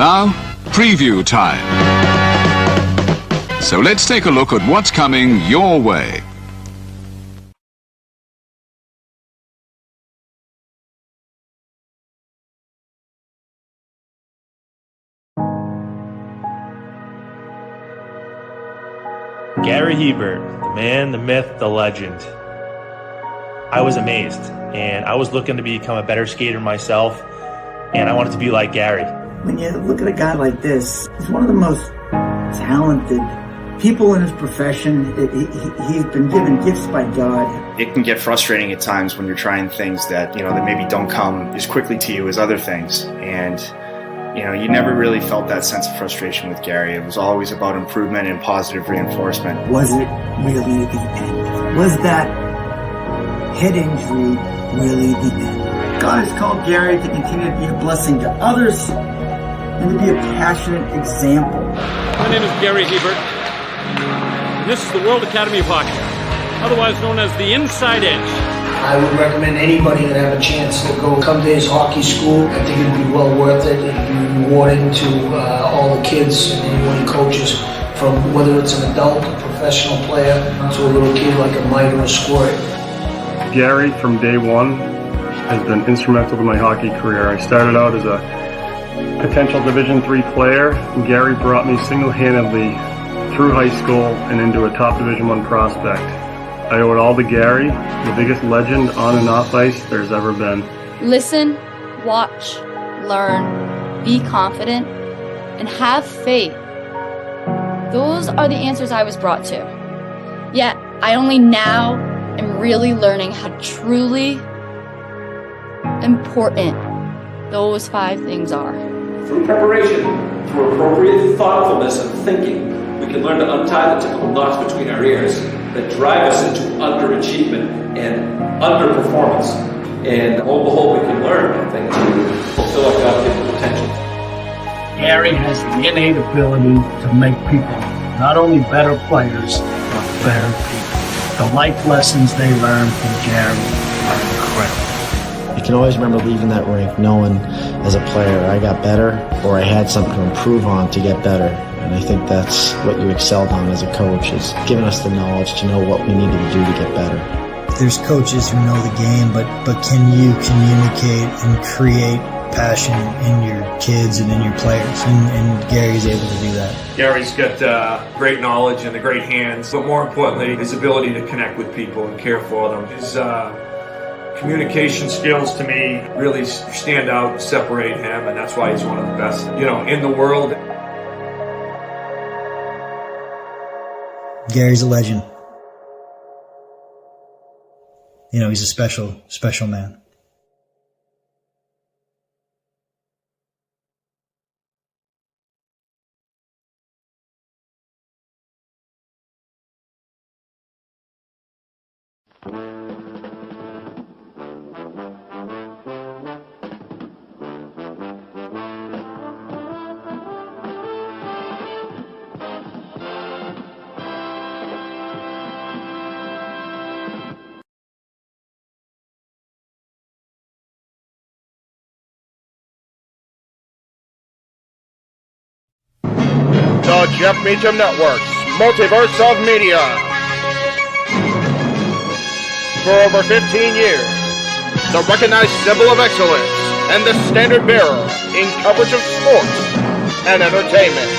Now, preview time. So let's take a look at what's coming your way. Gary Hebert, the man, the myth, the legend. I was amazed, and I was looking to become a better skater myself, and I wanted to be like Gary. When you look at a guy like this, he's one of the most talented people in his profession. He's been given gifts by God. It can get frustrating at times when you're trying things that, that maybe don't come as quickly to you as other things. And, you never really felt that sense of frustration with Gary. It was always about improvement and positive reinforcement. Was it really the end? Was that head injury really the end? God has called Gary to continue to be a blessing to others and to be a passionate example. My name is Gary Hebert, and this is the World Academy of Hockey, otherwise known as the Inside Edge. I would recommend anybody that have a chance to come to his hockey school. I think it'd be well worth it. It'd be rewarding to all the kids and anyone he coaches, from whether it's an adult, a professional player, to a little kid like a Mite or a Squirt. Gary, from day one, has been instrumental to my hockey career. I started out as a potential Division III player, and Gary brought me single-handedly through high school and into a top Division I prospect. I owe it all to Gary, the biggest legend on and off ice there's ever been. Listen, watch, learn, be confident, and have faith. Those are the answers I was brought to. Yet, I only now am really learning how truly important those 5 things are. Through preparation, through appropriate thoughtfulness and thinking, we can learn to untie the typical knots between our ears that drive us into underachievement and underperformance. And lo and behold, we can learn, I think, to fulfill our God-given potential. Gary has the innate ability to make people not only better players, but better people. The life lessons they learn from Gary are incredible. I can always remember leaving that rink knowing as a player I got better, or I had something to improve on to get better. And I think that's what you excelled on as a coach, is giving us the knowledge to know what we needed to do to get better. There's coaches who know the game, but can you communicate and create passion in your kids and in your players? And Gary's able to do that. Gary's got great knowledge and the great hands, but more importantly, his ability to connect with people and care for them. His communication skills, to me, really stand out and separate him, and that's why he's one of the best, in the world. Gary's a legend. He's a special, special man. The Jeff Meacham Network's Multiverse of Media. For over 15 years, the recognized symbol of excellence and the standard bearer in coverage of sports and entertainment.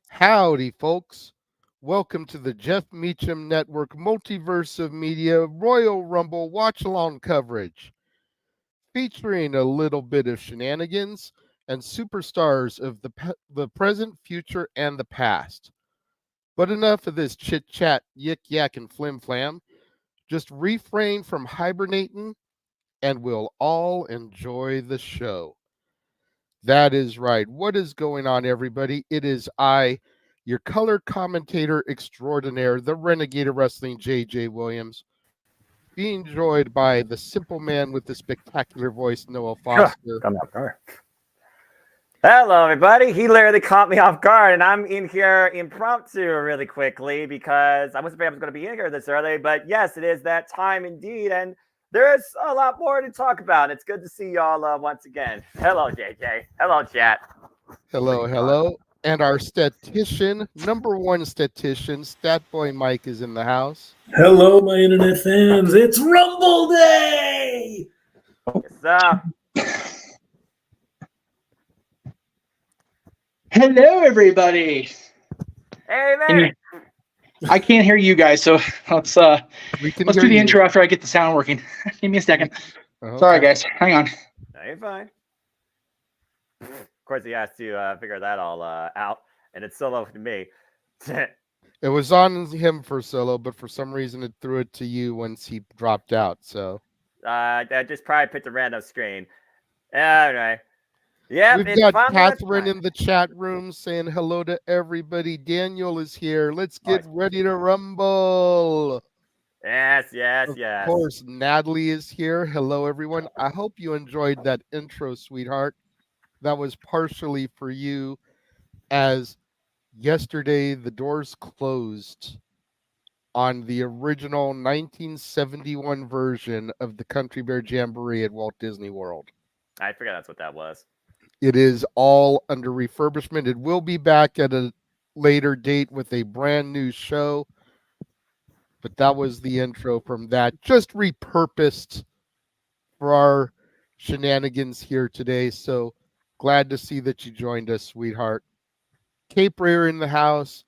Howdy, folks. Welcome to the Jeff Meacham Network Multiverse of Media Royal Rumble watch-along coverage, featuring a little bit of shenanigans and superstars of the present, future, and the past. But enough of this chit-chat, yik-yak, and flim-flam. Just refrain from hibernating, and we'll all enjoy the show. That is right. What is going on, everybody? It is I, your color commentator extraordinaire, the renegade of wrestling, J.J. Williams, being joined by the simple man with the spectacular voice, Noah Foster. Hello, everybody. He literally caught me off guard, and I'm in here impromptu really quickly because I wasn't sure I was going to be in here this early. But yes, it is that time indeed, and there's a lot more to talk about. It's good to see y'all once again. Hello, JJ. Hello, chat. Hello, hello. And our statistician, number one statistician, Stat Boy Mike is in the house. Hello, my internet fans. It's Rumble Day! What's up? Hello, everybody. Hey, man. I can't hear you guys, so let's do the you. intro after I get the sound working. Give me a second. Okay. Sorry, guys. Hang on. No, you're fine. Of course, he has to figure that all out, and it's solo to me. It was on him for solo, but for some reason it threw it to you once he dropped out. So I just probably picked a random screen. All right. Yeah, we've got Catherine in the chat room saying hello to everybody. Daniel is here. Let's get ready to rumble. Yes. Of course, Natalie is here. Hello, everyone. I hope you enjoyed that intro, sweetheart. That was partially for you, as yesterday the doors closed on the original 1971 version of the Country Bear Jamboree at Walt Disney World. I forgot that's what that was. It is all under refurbishment. It will be back at a later date with a brand new show. But that was the intro from that. Just repurposed for our shenanigans here today. So glad to see that you joined us, sweetheart. Cape Rear in the house.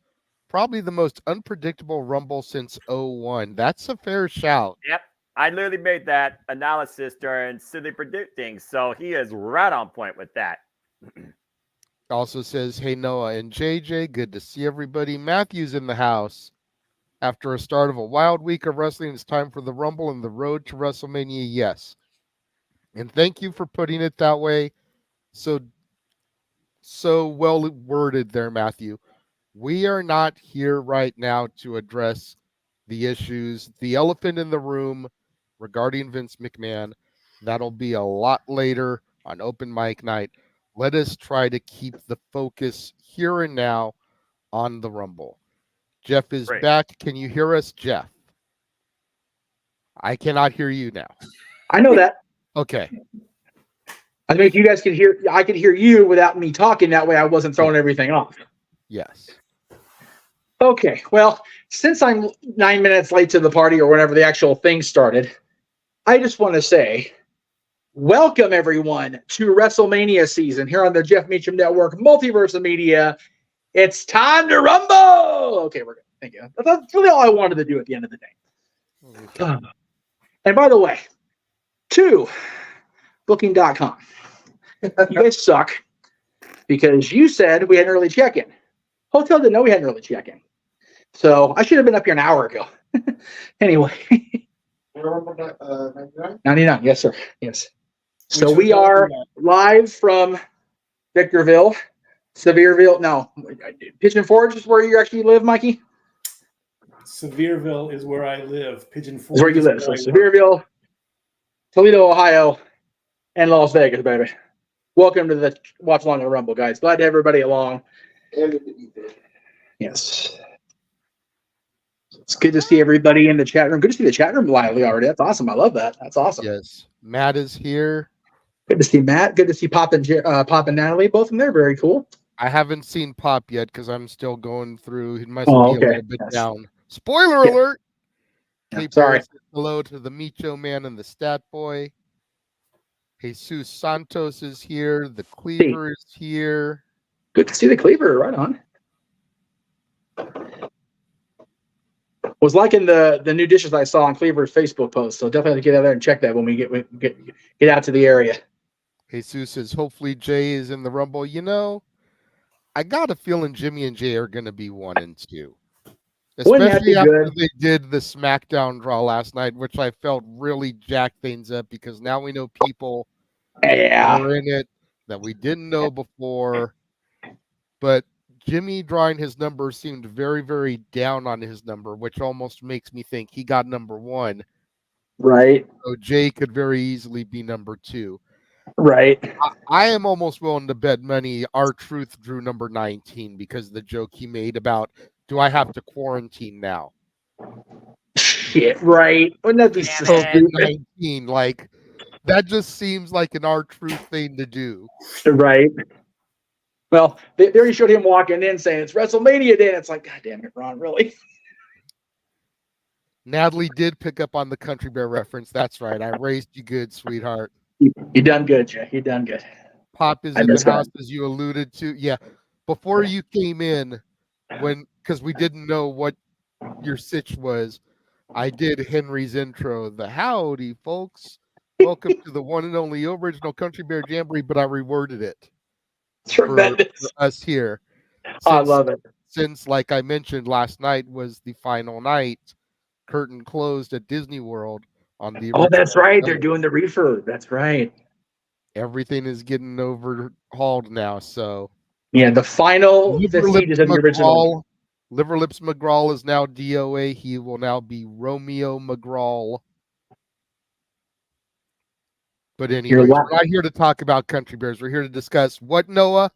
Probably the most unpredictable Rumble since 01. That's a fair shout. Yep. I literally made that analysis during Silly Predicting, so he is right on point with that. Also says, hey, Noah and JJ, good to see everybody. Matthew's in the house. After a start of a wild week of wrestling, it's time for the Rumble and the road to WrestleMania, yes. And thank you for putting it that way. So well worded there, Matthew. We are not here right now to address the issues, the elephant in the room regarding Vince McMahon. That'll be a lot later on open mic night. Let us try to keep the focus here and now on the Rumble. Jeff is back. Can you hear us, Jeff? I cannot hear you now. I know that. Okay. I mean, if you guys could hear, I could hear you without me talking. That way I wasn't throwing everything off. Yes. Okay. Well, since I'm 9 minutes late to the party or whenever the actual thing started, I just want to say welcome, everyone, to WrestleMania season here on the Jeff Meacham Network, Multiverse of Media. It's time to rumble. Okay, we're good. Thank you. That's really all I wanted to do at the end of the day. Okay. And by the way, to Booking.com. You guys suck because you said we had an early check-in. Hotel didn't know we had an early check-in. So I should have been up here an hour ago. Anyway. 99, yes, sir. Yes. So we are live from Victorville, Sevierville. No, Pigeon Forge is where you actually live, Mikey? Sevierville is where I live. Pigeon Forge is where you live. So Sevierville, Toledo, Ohio, and Las Vegas, baby. Welcome to the Watch Along the Rumble, guys. Glad to have everybody along. Yes. It's good to see everybody in the chat room. Good to see the chat room lively already. That's awesome. I love that. That's awesome. Yes. Matt is here. Good to see Matt. Good to see Pop and Natalie. Both of them there. Very cool. I haven't seen Pop yet because I'm still going through. It must be a little bit down. Spoiler alert. Yeah, sorry. Hello to the Micho Man and the Stat Boy. Jesus Santos is here. The Cleaver is here. Good to see the Cleaver. Right on. Was liking the new dishes I saw on Cleaver's Facebook post, so definitely have to get out there and check that when we get out to the area. Jesus says, hopefully Jay is in the Rumble. You know, I got a feeling Jimmy and Jay are going to be 1 and 2. Especially after they did the SmackDown draw last night, which I felt really jacked things up because now we know people are in it that we didn't know before. But Jimmy drawing his number seemed very, very down on his number, which almost makes me think he got number 1. Right. So Jay could very easily be number 2. Right. I am almost willing to bet money R-Truth drew number 19 because of the joke he made about, do I have to quarantine now? Shit, right. Wouldn't that be so stupid? COVID-19, like, that just seems like an R-Truth thing to do. Right. Well, they already showed him walking in saying it's WrestleMania day, and it's like, God damn it, Ron, really? Natalie did pick up on the Country Bear reference. That's right. I raised you good, sweetheart. You done good, Jay. You done good. Pop is in the house, as you alluded to. Yeah. Before you came in, because we didn't know what your sitch was, I did Henry's intro. The howdy, folks. Welcome to the one and only original Country Bear Jamboree, but I reworded it. Tremendous. For us here. I love it. Since, like I mentioned, last night was the final night, curtain closed at Disney World on the. Oh, that's right. They're doing the refurb. That's right. Everything is getting overhauled now. So yeah, the final vestiges of the original. Liver Lips McGraw is now DOA. He will now be Romeo McGraw. But anyway, we're not here to talk about Country Bears. We're here to discuss what, Noah?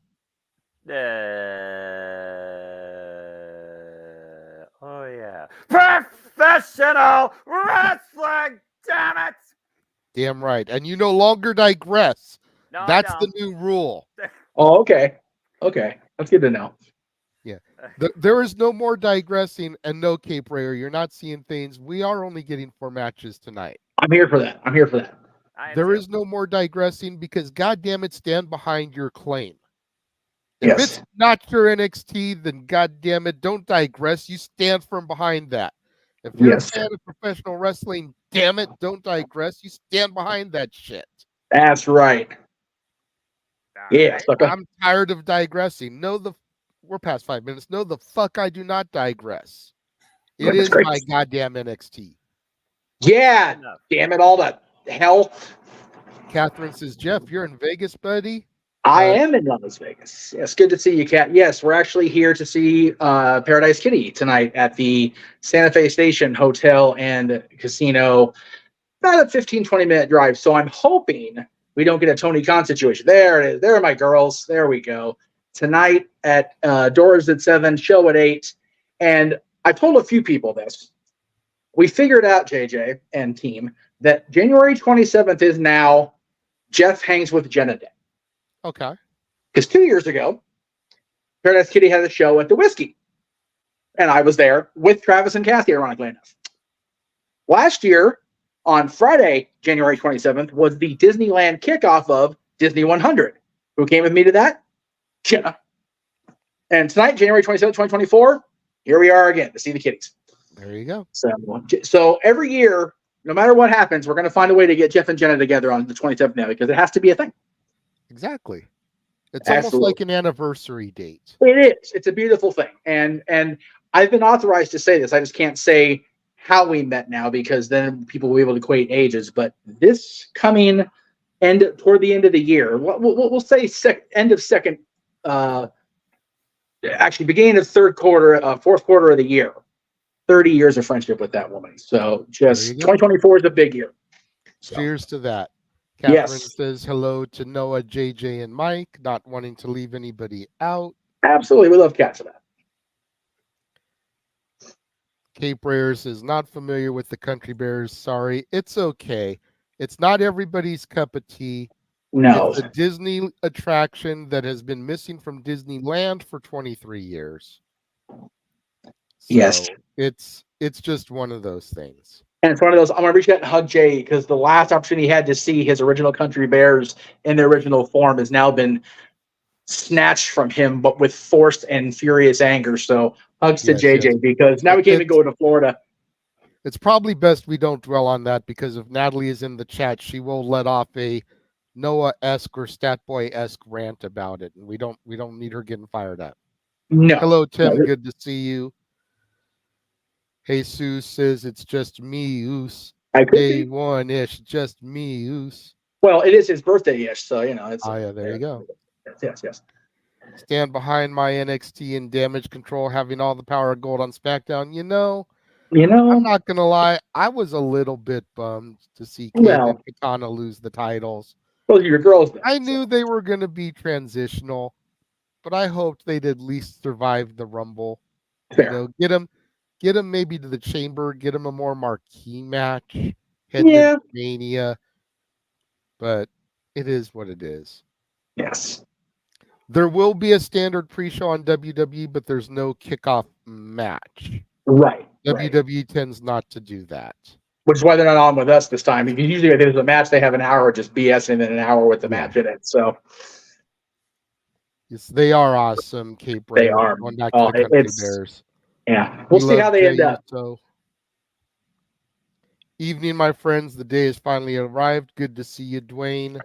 Oh yeah, professional wrestling. Damn it! Damn right, and you no longer digress. No, that's the new rule. Oh, okay, okay, that's good to know. Yeah, there is no more digressing and no Cape Rayer. You're not seeing things. We are only getting 4 matches tonight. I'm here for that. I'm here for that. There is no more digressing because, goddamn it, stand behind your claim. If it's not your NXT, then goddamn it, don't digress. You stand from behind that. If you're a fan of professional wrestling, damn it, don't digress. You stand behind that shit. That's right. Yeah, I'm tired of digressing. We're past 5 minutes. No, the fuck, I do not digress. It is my goddamn NXT. Yeah, damn it, all that hell. Catherine says, Jeff, you're in Vegas, buddy? I am in Las Vegas. Yes, good to see you, Kat. Yes, we're actually here to see Paradise Kitty tonight at the Santa Fe Station Hotel and Casino. About a 15, 20-minute drive. So I'm hoping we don't get a Tony Khan situation. There it is. There are my girls. There we go. Tonight at doors at 7, show at 8. And I told a few people this. We figured out, JJ and team, that January 27th is now Jeff Hangs with Jenna Day. Okay. Because 2 years ago, Paradise Kitty had a show at the Whiskey. And I was there with Travis and Kathy, ironically enough. Last year, on Friday, January 27th, was the Disneyland kickoff of Disney 100. Who came with me to that? Jenna. And tonight, January 27th, 2024, here we are again to see the kitties. There you go. So every year, no matter what happens, we're going to find a way to get Jeff and Jenna together on the 27th now because it has to be a thing. Exactly. It's almost like an anniversary date. It is. It's a beautiful thing. And I've been authorized to say this. I just can't say how we met now because then people will be able to equate ages. But this coming toward the end of the year, we'll say end of second, actually beginning of third quarter, fourth quarter of the year. 30 years of friendship with that woman. So just 2024 is a big year. So. Cheers to that. Catherine says hello to Noah, JJ, and Mike, not wanting to leave anybody out. Absolutely. We love Kat for that. Cape Rayers is not familiar with the Country Bears. Sorry. It's okay. It's not everybody's cup of tea. No. It's a Disney attraction that has been missing from Disneyland for 23 years. Yes. It's just one of those things. And it's one of those, I'm going to reach out and hug Jay because the last opportunity he had to see his original Country Bears in their original form has now been snatched from him, but with forced and furious anger. So hugs to JJ because now we can't even go to Florida. It's probably best we don't dwell on that because if Natalie is in the chat, she will let off a Noah-esque or Statboy-esque rant about it. And we don't need her getting fired up. No. Hello, Tim. Good to see you. Jesus says it's just me, Oos. Day one-ish, just me, Oos. Well, it is his birthday-ish, so, it's... Oh, yeah, there you go. Yes. Stand behind my NXT and Damage Control having all the power of gold on SmackDown. I'm not going to lie. I was a little bit bummed to see Kane and Katana lose the titles. Well, your girls. Then, I knew they were going to be transitional, but I hoped they'd at least survive the Rumble. Fair. You know, get them maybe to the Chamber, get them a more marquee match, head Yeah. into Mania. But it is what it is. Yes. There will be a standard pre-show on WWE, but there's no kickoff match. Right. WWE tends not to do that. Which is why they're not on with us this time. Because usually if there's a match, they have an hour of just BS and then an hour with the match in it. So yes, they are awesome, Cape they Ray. are. Going back to the Country Bears. Yeah. We'll see how they end up. So, evening, my friends. The day has finally arrived. Good to see you, Dwayne.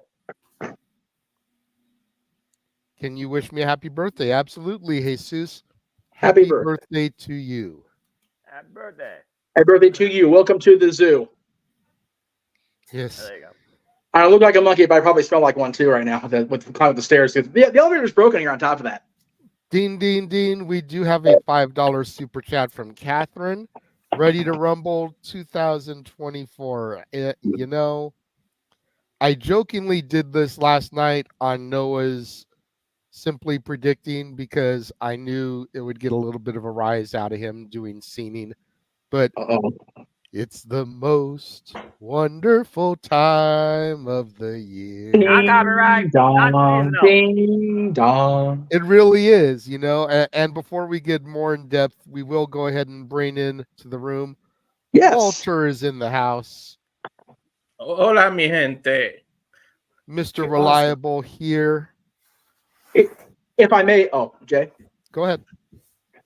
Can you wish me a happy birthday? Absolutely, Jesus. Happy birthday. Birthday to you. Happy birthday. Happy birthday to you. Welcome to the zoo. Yes. There you go. I look like a monkey, but I probably smell like one too right now with climbing the stairs. The elevator's broken here on top of that. Dean. We do have a $5 super chat from Catherine. Ready to Rumble 2024. You know, I jokingly did this last night on Noah's Simply Predicting because I knew it would get a little bit of a rise out of him doing singing. But it's the most wonderful time of the year. Not copyright. Ding dong. It really is, you know. And before we get more in depth, we will go ahead and bring in to the room. Yes. Walter is in the house. Hola, mi gente. Mr. Reliable here. If I may, Jay. Go ahead.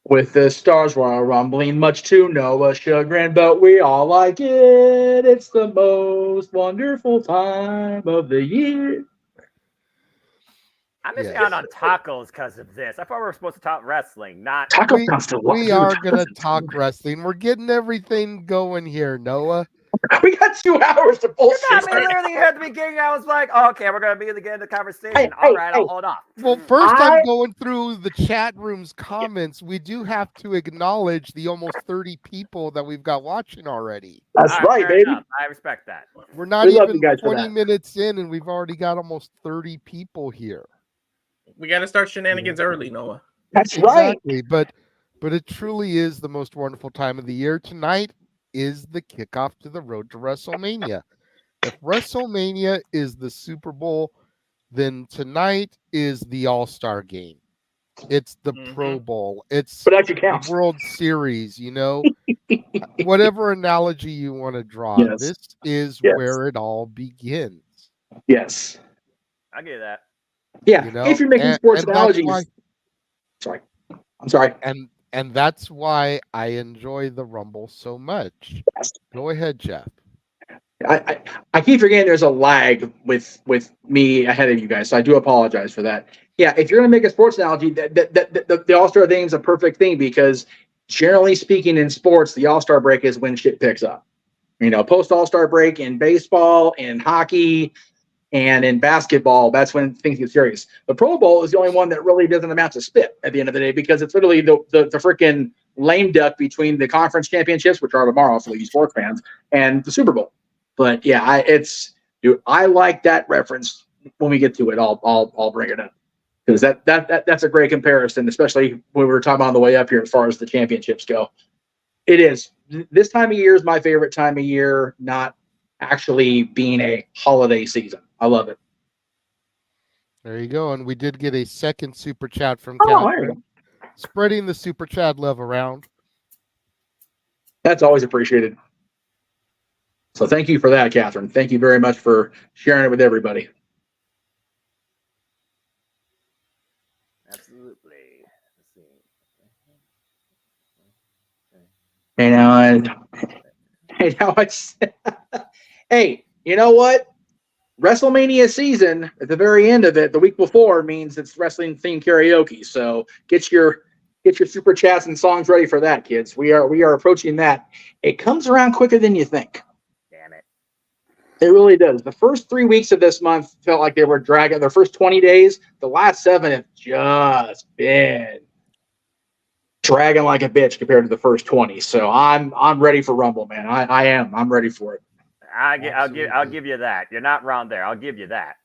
With the stars rumbling, much to Noah's chagrin, but we all like it. It's the most wonderful time of the year. I'm missing out on tacos because of this. I thought we were supposed to talk wrestling, not We are going to talk wrestling. We're getting everything going here, Noah. We got 2 hours to bullshit. You got me literally here at the beginning. I was like, okay, we're going to be at the end of the conversation. All right, I'll hold off. Well, first I'm going through the chat room's comments. We do have to acknowledge the almost 30 people that we've got watching already. That's right, baby. Enough. I respect that. We're not even 20 minutes in, and we've already got almost 30 people here. We got to start shenanigans early, Noah. That's right. But it truly is the most wonderful time of the year. Tonight is the kickoff to the road to WrestleMania. If WrestleMania is the Super Bowl, then tonight is the All-Star game. It's the Pro Bowl. It's the World Series, you know. Whatever analogy you want to draw, this is where it all begins. Yes. I get that. Yeah, you know? if you're making sports analogies. I'm sorry. And that's why I enjoy the Rumble so much. Go ahead, Jeff. I keep forgetting there's a lag with me ahead of you guys, so I do apologize for that. Yeah, if you're going to make a sports analogy, the All-Star thing is a perfect thing because generally speaking in sports, the All-Star break is when shit picks up. You know, post All-Star break in baseball, in hockey, and in basketball, that's when things get serious. The Pro Bowl is the only one that really doesn't amount to spit at the end of the day because it's literally the freaking lame duck between the conference championships, which are tomorrow for you sports fans, and the Super Bowl. But yeah, I like that reference. When we get to it, I'll bring it up because that's a great comparison, especially when we were talking about on the way up here as far as the championships go. It is this time of year is my favorite time of year, not actually being a holiday season. I love it. There you go. And we did get a second super chat from Catherine. Spreading the super chat love around. That's always appreciated. So thank you for that, Catherine. Thank you very much for sharing it with everybody. Absolutely. Let's see. Hey, you know what? WrestleMania season at the very end of it, the week before, means it's wrestling themed karaoke. So get your super chats and songs ready for that, kids. We are approaching that. It comes around quicker than you think. Damn it. It really does. The first 3 weeks of this month felt like they were dragging. The first 20 days, the last 7 have just been dragging like a bitch compared to the first 20. So I'm ready for Rumble, man. I am. I'm ready for it. I'll give you that. You're not wrong there. I'll give you that.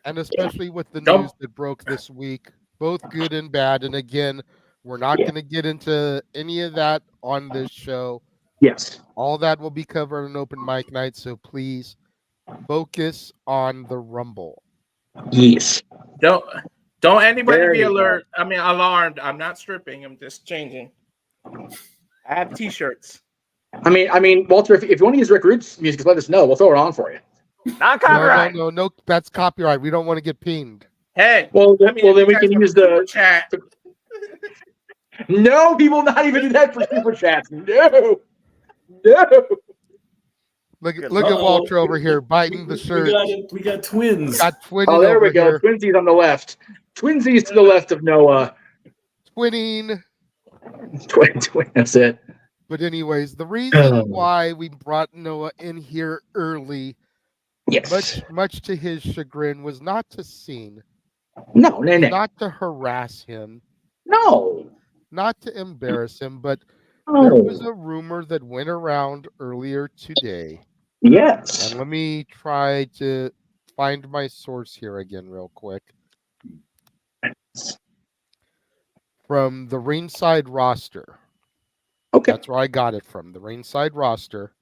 And especially with the news that broke this week, both good and bad. And again, we're not going to get into any of that on this show. Yes. All that will be covered on open mic night. So please focus on the Rumble. Yes. Don't anybody be alert. I mean, alarmed. I'm not stripping. I'm just changing. I have T-shirts. I mean, Walter, if you want to use Rick Rude's music, let us know. We'll throw it on for you. Non-copyright. No, that's copyright. We don't want to get pinged. Hey. Well, then we can use the chat. No, we will not even do that for super chats. No. Look at Walter over here biting the shirt. We got twins. Got twinning. Oh, there we go. Here. Twinsies on the left. Twinsies to the left of Noah. Twinning. Twin. That's it. But anyways, the reason why we brought Noah in here early, much to his chagrin, was not to sing. No. Not to harass him. No. Not to embarrass him, but there was a rumor that went around earlier today. Yes. And let me try to find my source here again real quick. From the ringside roster. Okay. That's where I got it from, the ringside roster.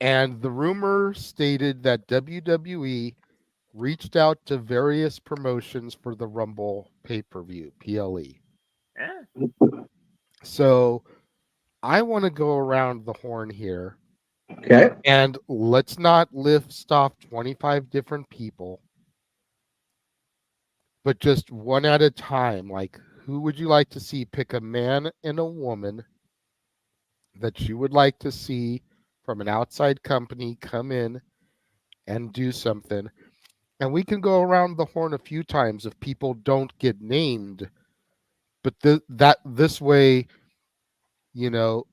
And the rumor stated that WWE reached out to various promotions for the Rumble pay-per-view, PLE. Yeah. So I want to go around the horn here. Okay. And let's not list off 25 different people, but just one at a time. Like, who would you like to see? Pick a man and a woman that you would like to see from an outside company come in and do something. And we can go around the horn a few times if people don't get named. But this way, you know,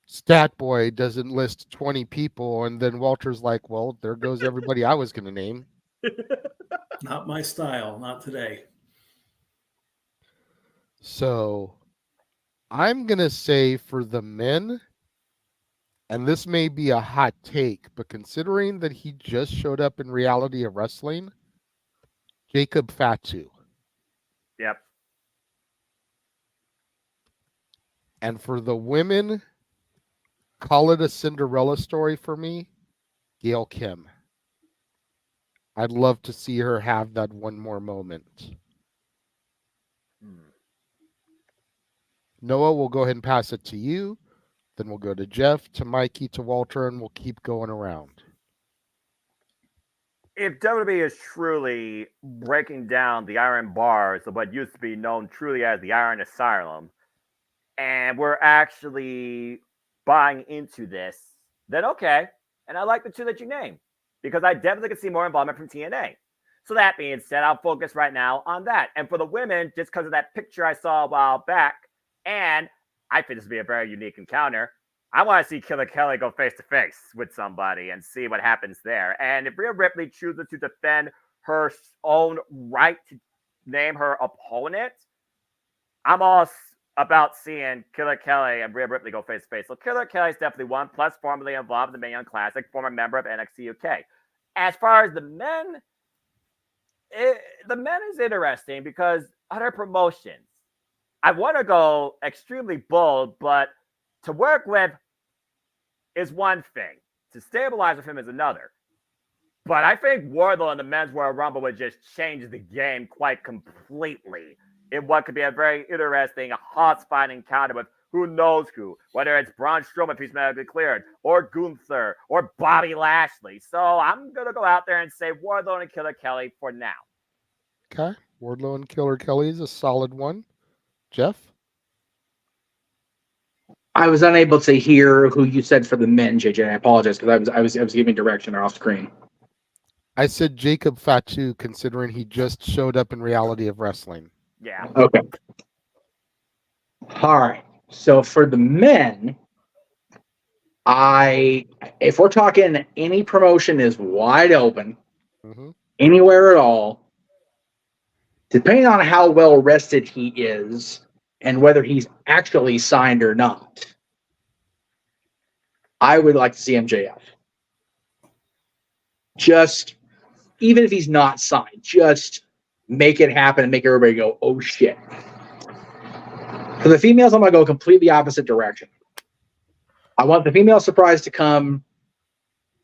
Stat Boy doesn't list 20 people, and then Walter's like, well, there goes everybody I was going to name. Not my style, not today. So I'm going to say for the men, and this may be a hot take, but considering that he just showed up in Reality of Wrestling, Jacob Fatu. Yep. And for the women, call it a Cinderella story for me, Gail Kim. I'd love to see her have that one more moment. Noah, we'll go ahead and pass it to you. Then we'll go to Jeff, to Mikey, to Walter, and we'll keep going around. If WWE is truly breaking down the iron bars of what used to be known truly as the Iron Asylum, and we're actually buying into this, then okay. And I like the two that you named, because I definitely could see more involvement from TNA. So that being said, I'll focus right now on that. And for the women, just because of that picture I saw a while back, and I think this would be a very unique encounter, I want to see Killer Kelly go face-to-face with somebody and see what happens there. And if Rhea Ripley chooses to defend her own right to name her opponent, I'm all about seeing Killer Kelly and Rhea Ripley go face-to-face. So Killer Kelly's definitely one, plus formerly involved in the Mae Young Classic, former member of NXT UK. As far as the men is interesting because other promotions, I want to go extremely bold, but to work with is one thing. To stabilize with him is another. But I think Wardlow in the Men's Royal Rumble would just change the game quite completely in what could be a very interesting, hot-spot encounter with who knows who, whether it's Braun Strowman if he's medically cleared, or Gunther, or Bobby Lashley. So I'm going to go out there and say Wardlow and Killer Kelly for now. Okay. Wardlow and Killer Kelly is a solid one. Jeff? I was unable to hear who you said for the men, JJ. I apologize because I was giving direction off screen. I said Jacob Fatu, considering he just showed up in Reality of Wrestling. Yeah. Okay. All right. So for the men, if we're talking any promotion is wide open, anywhere at all, depending on how well rested he is and whether he's actually signed or not, I would like to see MJF. Just, even if he's not signed, just make it happen and make everybody go, oh shit. For the females, I'm going to go completely opposite direction. I want the female surprise to come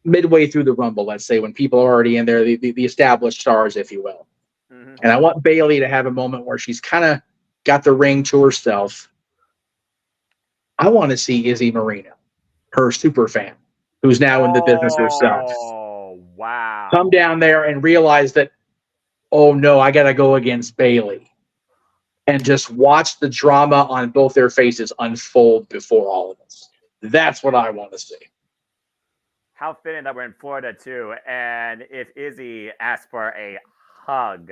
midway through the Rumble, let's say, when people are already in there, the established stars, if you will. Mm-hmm. And I want Bayley to have a moment where she's kind of got the ring to herself. I want to see Izzy Marino, her super fan, who's now in the business herself. Oh, wow. Come down there and realize that, oh no, I got to go against Bayley. And just watch the drama on both their faces unfold before all of us. That's what I want to see. How fitting that we're in Florida too. And if Izzy asks for a hug,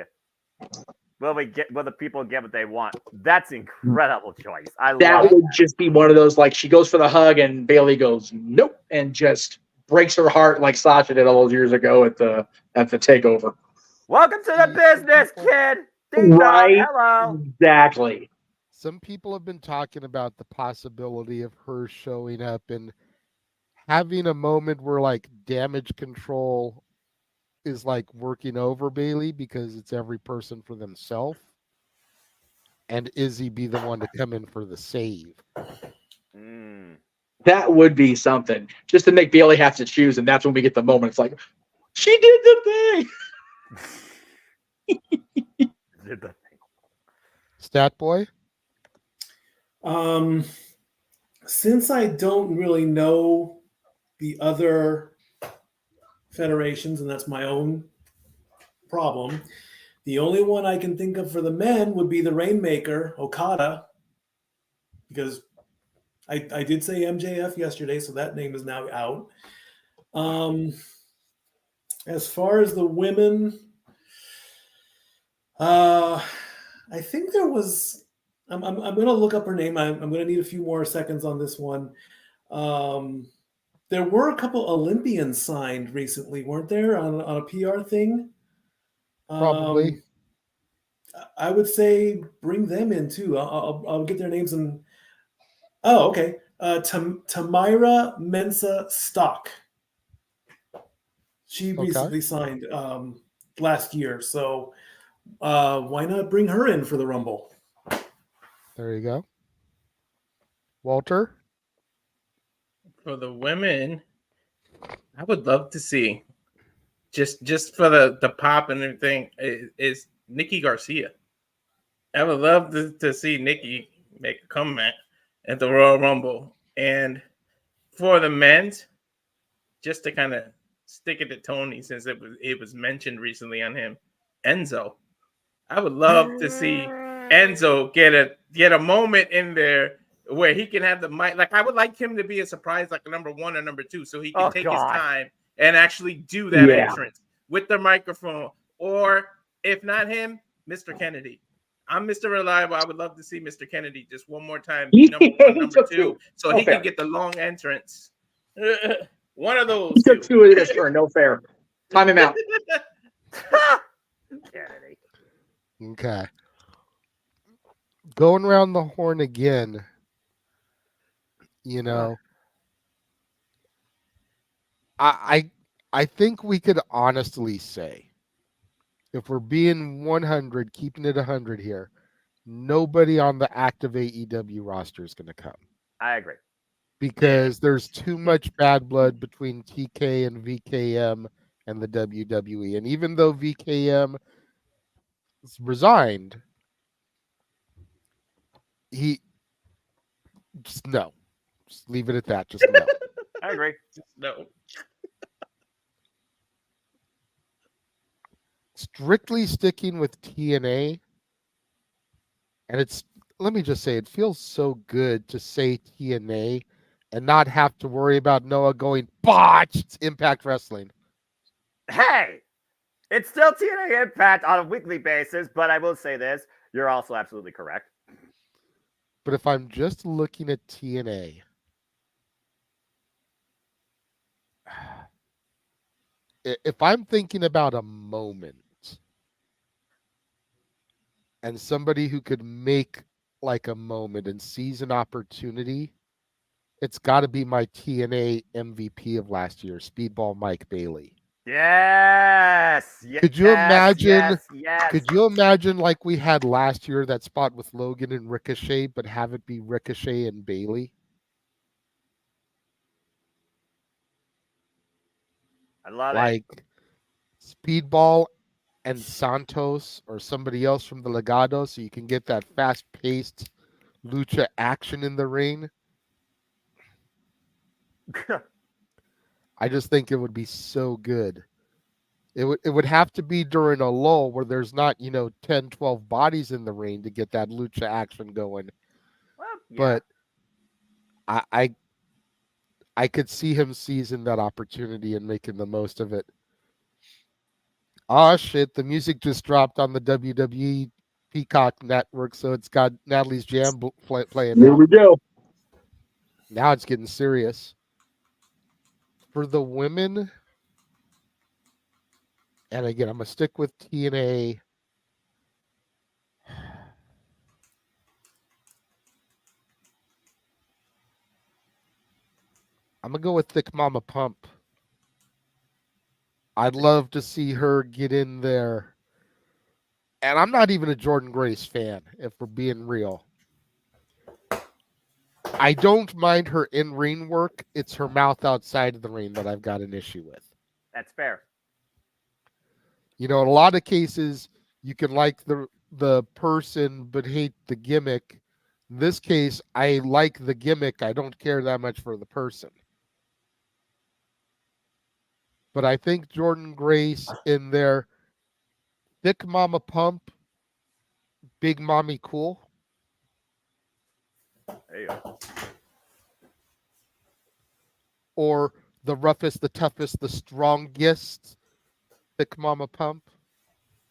will the people get what they want? That's an incredible choice. That would just be one of those, like, she goes for the hug and Bayley goes nope and just breaks her heart like Sasha did all those years ago at the takeover. Welcome to the business, kid. Ding Right? dong, hello. Exactly. Some people have been talking about the possibility of her showing up and having a moment where, like, Damage Control is like working over Bayley because it's every person for themselves, and Izzy be the one to come in for the save. That would be something, just to make Bayley have to choose, and that's when we get the moment. It's like, she did the thing. Stat boy. Since I don't really know the other federations, and that's my own problem, the only one I can think of for the men would be the Rainmaker, Okada, because I did say MJF yesterday, so that name is now out. As far as the women, I think there was. I'm going to look up her name. I'm going to need a few more seconds on this one. There were a couple Olympians signed recently, weren't there, on a PR thing? Probably. I would say bring them in too. I'll get their names and. Oh, okay. Tamira Mensah Stock. She recently signed last year, so why not bring her in for the Rumble? There you go. Walter? For the women, I would love to see, just for the pop and everything, is Nikki Garcia. I would love to see Nikki make a comeback at the Royal Rumble. And for the men's, just to kind of stick it to Tony, since it was mentioned recently on him, Enzo. I would love to see Enzo get a moment in there where he can have the mic. Like, I would like him to be a surprise, like a number 1 or number 2, so he can take his time and actually do that entrance with the microphone. Or if not him, Mr. Kennedy. I'm Mr. Reliable. I would love to see Mr. Kennedy just one more time be number 1, number 2, so he can get the long entrance. One of those. He took 2 of this turn. No fair. Time him out. Kennedy. Okay. Going around the horn again, you know, I think we could honestly say, if we're being 100, keeping it 100 here, nobody on the active AEW roster is going to come. I agree. Because there's too much bad blood between TK and VKM and the WWE. And even though VKM resigned, he just no. Just leave it at that. Just no. I agree. Just no. Strictly sticking with TNA, and let me just say, it feels so good to say TNA and not have to worry about Noah going botch. It's Impact Wrestling. Hey, it's still TNA Impact on a weekly basis, but I will say this: you're also absolutely correct. But if I'm just looking at TNA, if I'm thinking about a moment and somebody who could make like a moment and seize an opportunity, it's got to be my TNA MVP of last year, Speedball Mike Bailey. Yes. Could you imagine? Yes. Could you imagine like we had last year that spot with Logan and Ricochet, but have it be Ricochet and Bailey? I love it. Like Speedball and Santos or somebody else from the Legado, so you can get that fast-paced lucha action in the ring. I just think it would be so good. It would have to be during a lull where there's not, 10, 12 bodies in the ring to get that lucha action going. Well, yeah. But I could see him seizing that opportunity and making the most of it. Oh shit, the music just dropped on the WWE Peacock network, so it's got Natalie's Jam playing Here now. we go. Now it's getting serious. For the women, and again, I'm going to stick with TNA. I'm going to go with Thick Mama Pump. I'd love to see her get in there. And I'm not even a Jordan Grace fan, if we're being real. I don't mind her in-ring work. It's her mouth outside of the ring that I've got an issue with. That's fair. In a lot of cases, you can like the person but hate the gimmick. In this case, I like the gimmick. I don't care that much for the person. But I think Jordan Grace in there, Thick Mama Pump, Big Mommy Cool. There you go. Or the roughest, the toughest, the strongest, Thick Mama Pump.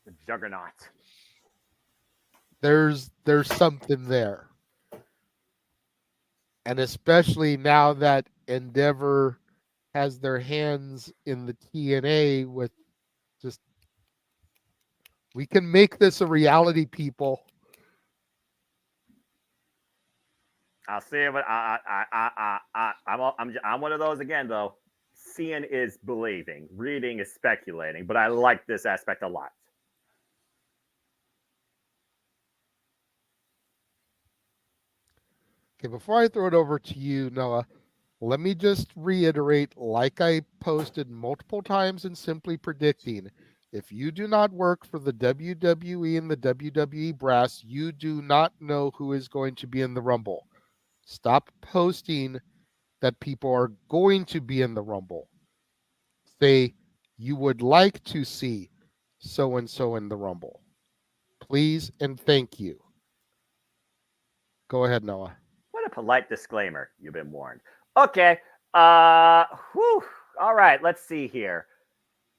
The Juggernaut. There's something there. And especially now that Endeavor has their hands in the TNA with just, we can make this a reality, people. I'll see what I'm one of those again though. Seeing is believing, reading is speculating, but I like this aspect a lot. Okay, before I throw it over to you, Noah, let me just reiterate, like I posted multiple times in Simply Predicting, if you do not work for the WWE and the WWE brass, you do not know who is going to be in the Rumble. Stop posting that people are going to be in the Rumble. Say you would like to see so-and-so in the Rumble. Please and thank you. Go ahead, Noah. What a polite disclaimer. You've been warned. Okay. All right. Let's see here.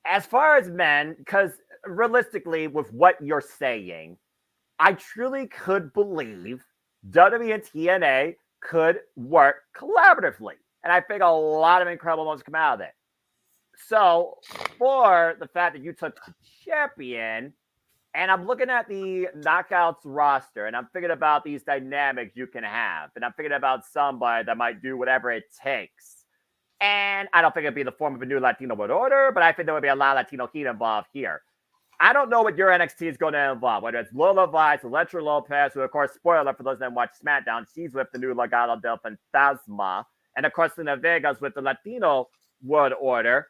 As far as men, because realistically, with what you're saying, I truly could believe WWE and TNA could work collaboratively. And I think a lot of incredible moments come out of it. So for the fact that you took the champion, and I'm looking at the Knockouts roster, and I'm thinking about these dynamics you can have. And I'm thinking about somebody that might do whatever it takes. And I don't think it'd be the form of a new Latino World Order, but I think there would be a lot of Latino heat involved here. I don't know what your NXT is going to involve, whether it's Lola Vice, Electra Lopez, who, of course, spoiler for those that watch SmackDown, she's with the new Legado del Fantasma. And, of course, Selena Vega's with the Latino World Order.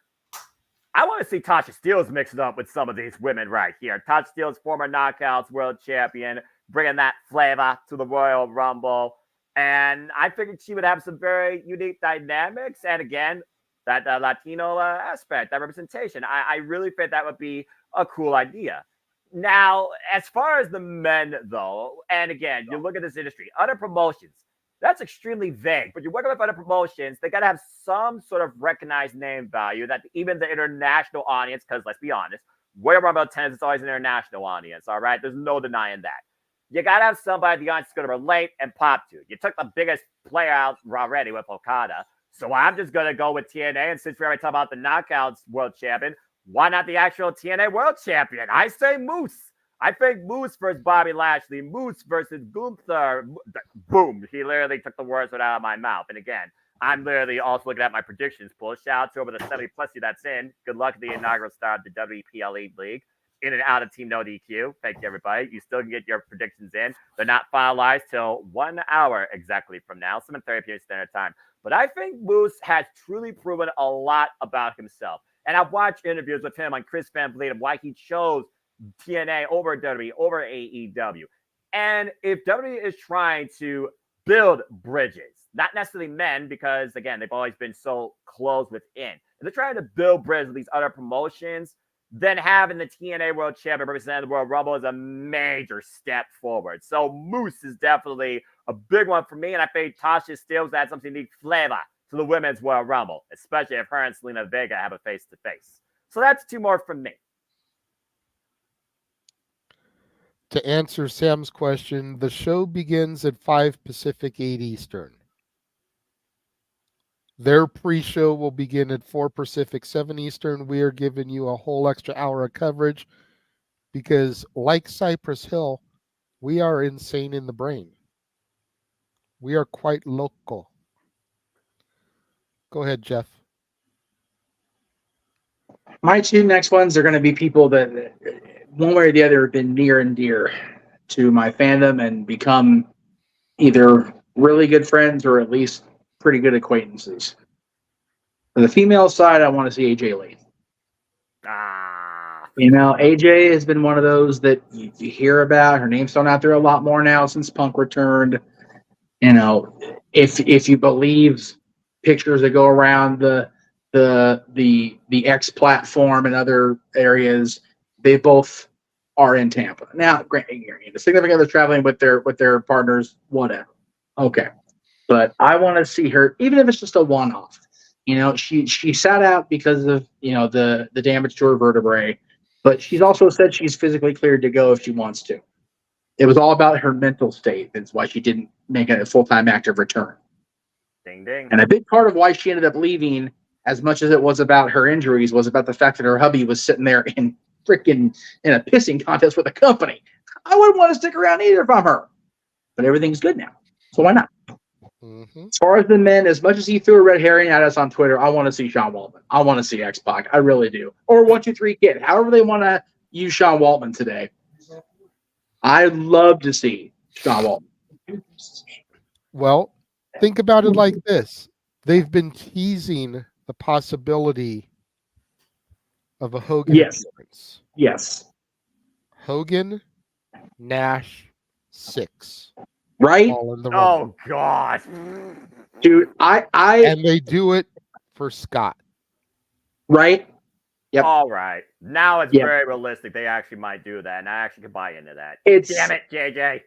I want to see Tasha Steelz mixed up with some of these women right here. Tasha Steelz, former Knockouts World Champion, bringing that flavor to the Royal Rumble. And I figured she would have some very unique dynamics. And again, that Latino aspect, that representation. I really think that would be a cool idea. Now, as far as the men, though, and again, you look at this industry, other promotions, that's extremely vague. But you're working with other promotions, they got to have some sort of recognized name value that even the international audience, because let's be honest, Royal Rumble attendance is always an international audience, all right? There's no denying that. You got to have somebody the audience is going to relate and pop to. You took the biggest player out already with Okada. So I'm just going to go with TNA. And since we already talked about the Knockouts World Champion, why not the actual TNA World Champion? I say Moose. I think Moose versus Bobby Lashley. Moose versus Gunther. Boom. He literally took the words right out of my mouth. And again, I'm literally also looking at my predictions pool. Shout out to over the 70 plus you that's in. Good luck at the inaugural start of the WPLE League. In and out of Team No DQ. Thank you, everybody. You still can get your predictions in. They're not finalized till 1 hour exactly from now, 7:30 p.m. Standard Time. But I think Moose has truly proven a lot about himself. And I've watched interviews with him on Chris Van Vliet of why he chose TNA over WWE, over AEW. And if WWE is trying to build bridges, not necessarily men, because, again, they've always been so close within. If they're trying to build bridges with these other promotions, then having the TNA World Champion represent the World Rumble is a major step forward. So Moose is definitely a big one for me, and I think Tasha Steelz adds something unique flavor to the Women's World Rumble, especially if her and Selena Vega have a face-to-face. So that's 2 more from me. To answer Sam's question, the show begins at 5 Pacific, 8 Eastern. Their pre-show will begin at 4 Pacific, 7 Eastern. We are giving you a whole extra hour of coverage because, like Cypress Hill, we are insane in the brain. We are quite local. Go ahead, Jeff. My 2 next ones are going to be people that, one way or the other, have been near and dear to my fandom and become either really good friends or at least pretty good acquaintances. On the female side, I want to see AJ Lee. AJ has been one of those that you hear about. Her name's thrown out there a lot more now since Punk returned. If you believe pictures that go around the X platform and other areas, they both are in Tampa. Now, the significant other traveling with their partners, whatever. Okay. But I want to see her, even if it's just a one-off. She sat out because of the damage to her vertebrae, but she's also said she's physically cleared to go if she wants to. It was all about her mental state. That's why she didn't make a full-time active return. Ding, ding. And a big part of why she ended up leaving, as much as it was about her injuries, was about the fact that her hubby was sitting there in a pissing contest with a company. I wouldn't want to stick around either from her. But everything's good now. So why not? Mm-hmm. As far as the men, as much as he threw a red herring at us on Twitter, I want to see Sean Waltman. I want to see X-Pac. I really do. Or 1-2-3 Kid. However they want to use Sean Waltman today. I'd love to see Sean Waltman. Well, think about it like this. They've been teasing the possibility of a Hogan appearance. Yes. Hogan, Nash, 6. Right? All in the Rumble. Oh, God. Dude, And they do it for Scott. Right? Yep. All right. Now it's very realistic. They actually might do that, and I actually can buy into that. Damn it, JJ.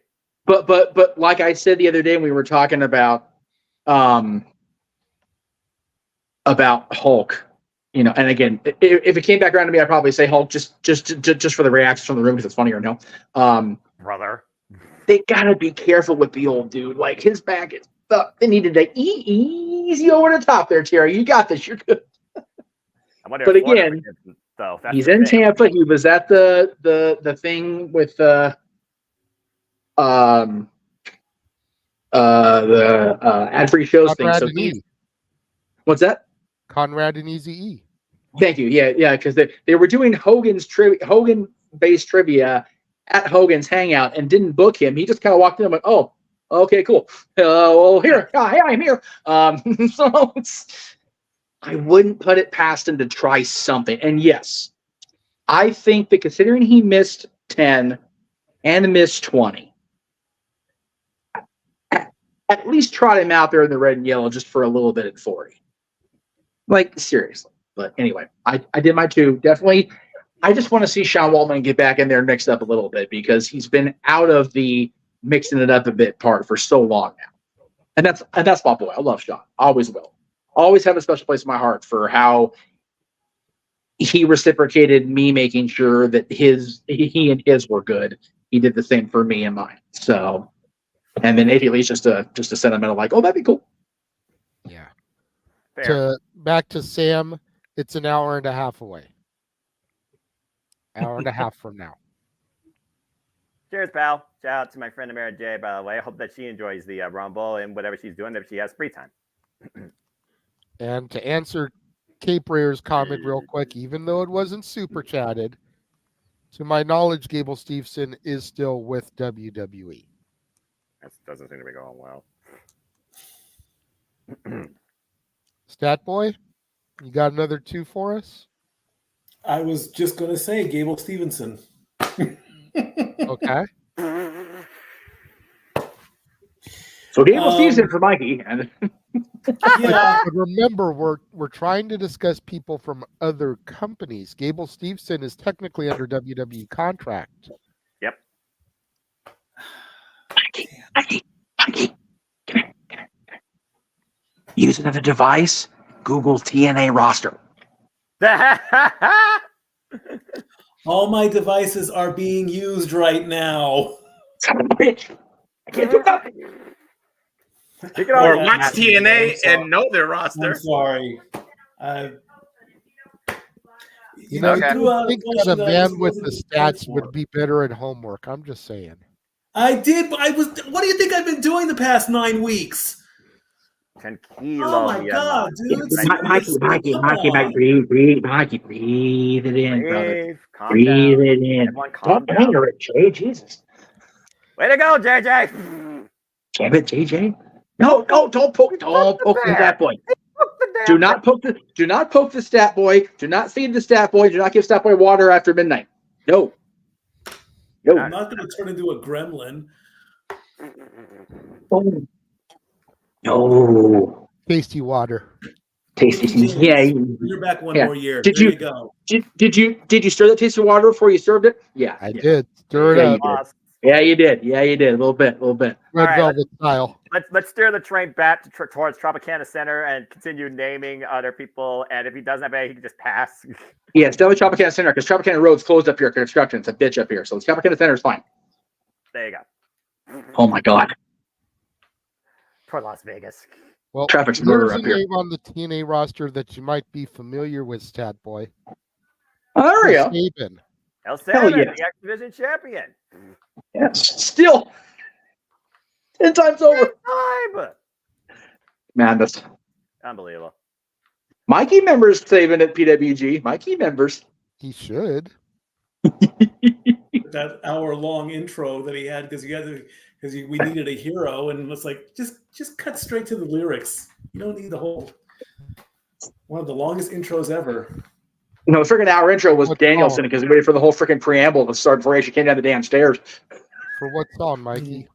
But like I said the other day, we were talking about Hulk. And again, if it came back around to me, I'd probably say Hulk just for the reactions from the room because it's funnier. No, brother, they gotta be careful with the old dude. Like his back is up. They needed to easy over the top there, Terry. You got this. You're good. But again, he's in Tampa. He was at the thing with the ad-free shows thing. So what's that? Conrad and Eazy-E. Thank you. Yeah, because they were doing Hogan-based trivia at Hogan's Hangout and didn't book him. He just kind of walked in and went, "Oh, okay, cool. Well, here, hey, I'm here." So I wouldn't put it past him to try something. And yes, I think that considering he missed 10 and missed 20, at least trot him out there in the red and yellow just for a little bit at 40. Like, seriously. But anyway, I did my 2. Definitely, I just want to see Sean Waltman get back in there mixed up a little bit because he's been out of the mixing it up a bit part for so long now. And that's my boy. I love Sean. Always will. Always have a special place in my heart for how he reciprocated me making sure that he and his were good. He did the same for me and mine. So, and then immediately just a sentimental like, oh, that'd be cool. Yeah. Back to Sam, it's an hour and a half away. Hour and a half from now. Cheers, pal. Shout out to my friend Amara J, by the way. I hope that she enjoys the Rumble and whatever she's doing if she has free time. And to answer Cape Rayer's comment real quick, even though it wasn't super chatted, to my knowledge, Gable Steveson is still with WWE. That doesn't seem to be going well. Stat Boy, you got another 2 for us? I was just going to say Gable Stevenson. Okay. So Gable Stevenson for Mikey. And yeah. But remember, we're trying to discuss people from other companies. Gable Steveson is technically under WWE contract. Yep. Mikey, come here. Use another device. Google TNA roster. All my devices are being used right now. Son of a bitch. I can't do nothing. Or watch TNA and know their roster. I'm sorry. You know, you think that a man with the stats would be better at homework. I'm just saying. I did. What do you think I've been doing the past 9 weeks? 10 kilos. Oh my god, dude! Mikey, breathe, Mikey, breathe it in, brother. Breathe it in. Don't anger it, Jay. Jesus. Way to go, JJ. Damn it, JJ. No, don't poke the stat boy. Do not poke the stat boy. Do not feed the stat boy. Do not give stat boy water after midnight. No. I'm not going to turn into a gremlin. No. Tasty water. Tasty. Yeah. You're back one more year. Did there you go. Did you stir that tasty water before you served it? Yeah. I did. Stir it up. Yeah, you did. A little bit. Red velvet style. Let's steer the train back towards Tropicana Center and continue naming other people. And if he doesn't have any, he can just pass. Yeah, it's definitely Tropicana Center because Tropicana Road's closed up here. Construction. It's a bitch up here. So Tropicana Center is fine. There you go. Oh my god. Poor Las Vegas. Well, traffic's there's murder a up here. name on the TNA roster that you might be familiar with, Stat Boy. Oh, there we go. Sabin. El Sabin, Hell yeah. the X Division champion. Yes. Still 10 times over. Time. Madness. Unbelievable. Mikey members saving at PWG. Mikey members. He should. That hour-long intro that he had because we needed a hero, and it's like just cut straight to the lyrics. You don't need the whole one of the longest intros ever. No, the freaking hour intro was Danielson because he waited for the whole freaking preamble to start before he actually came down the damn stairs. For what song, Mikey?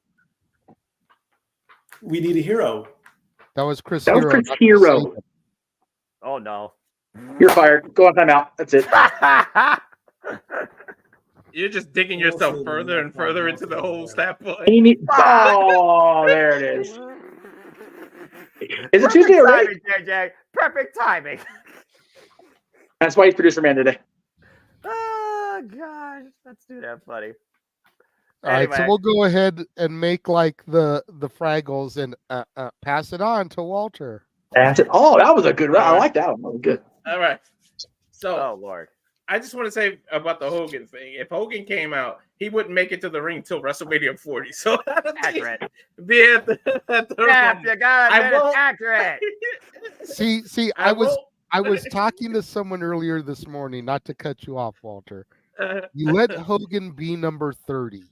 We need a hero. That was Chris That was Hero. Chris not Hero. Sabin. Oh no. You're fired. Go on timeout. That's it. You're just digging yourself further and further into the whole stat boy. Oh, there it is. Is it Tuesday already? Timing, JJ. Perfect timing. That's why he's producer man today. Oh gosh, that's too damn funny. All right, so Anyway. we'll go ahead and make like the Fraggles and pass it on to Walter. That's it. Oh, that was a good round. I like that one. That was good. All right. So, oh Lord. I just want to say about the Hogan thing. If Hogan came out, he wouldn't make it to the ring till WrestleMania 40. So accurate. Be at the Yeah, you gotta admit it's accurate. See, I was talking to someone earlier this morning, not to cut you off, Walter. You let Hogan be number 30.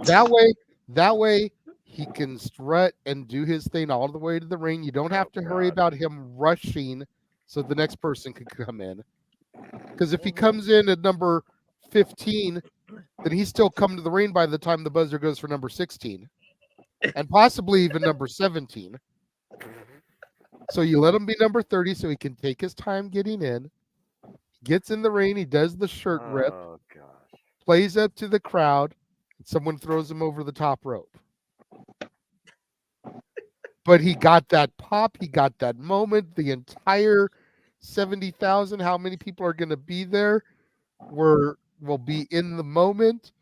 That way he can strut and do his thing all the way to the ring. You don't have to hurry about him rushing so the next person can come in. Because if he comes in at number 15, then he's still come to the ring by the time the buzzer goes for number 16. And possibly even number 17. So you let him be number 30 so he can take his time getting in. Gets in the ring, he does the shirt rip, plays up to the crowd, and someone throws him over the top rope. But he got that pop, he got that moment, the entire 70,000, how many people are going to be there will be in the moment.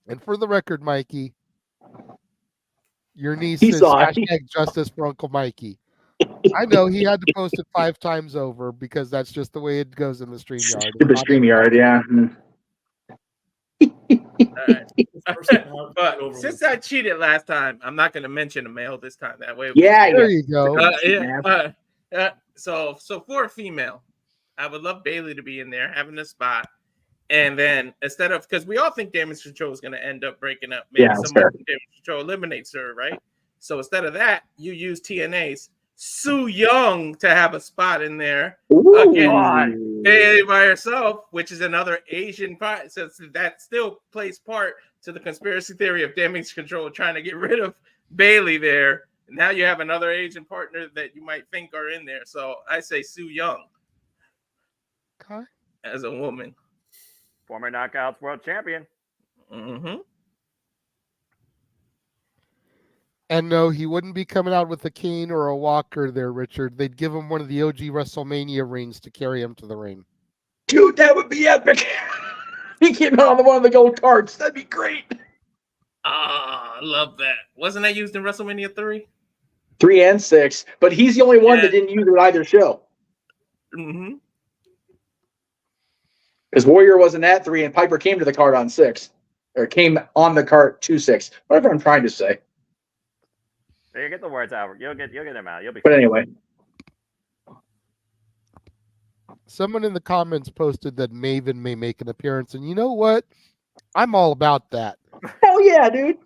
And for the record, Mikey, your niece says hashtag justice for Uncle Mikey. I know he had to post it 5 times over because that's just the way it goes in the StreamYard. The StreamYard, yeah. But since I cheated last time, I'm not going to mention a male this time. That way, there you go. So for a female, I would love Bailey to be in there, having a spot. And then instead of, because we all think Damage Control is going to end up breaking up, maybe someone from Damage Control eliminates her, right? So instead of that, you use TNA's Su Young to have a spot in there against Bailey by herself, which is another Asian part. So that still plays part to the conspiracy theory of Damage Control trying to get rid of Bailey there. Now you have another Asian partner that you might think are in there. So I say Su Young as a woman. Former Knockouts World Champion. Mm-hmm. And no, he wouldn't be coming out with a cane or a walker there, Richard. They'd give him one of the OG WrestleMania rings to carry him to the ring. Dude, that would be epic. He came out on one of the gold carts. That'd be great. I love that. Wasn't that used in WrestleMania 3? 3 and 6, but he's the only one that didn't use it at either show. Mm-hmm. Because Warrior wasn't at 3, and Piper came to the cart on 6. Or came on the cart to 6. Whatever I'm trying to say. You get the words out. You'll get them out. You'll be. But anyway. Someone in the comments posted that Maven may make an appearance, and you know what? I'm all about that. Hell yeah, dude.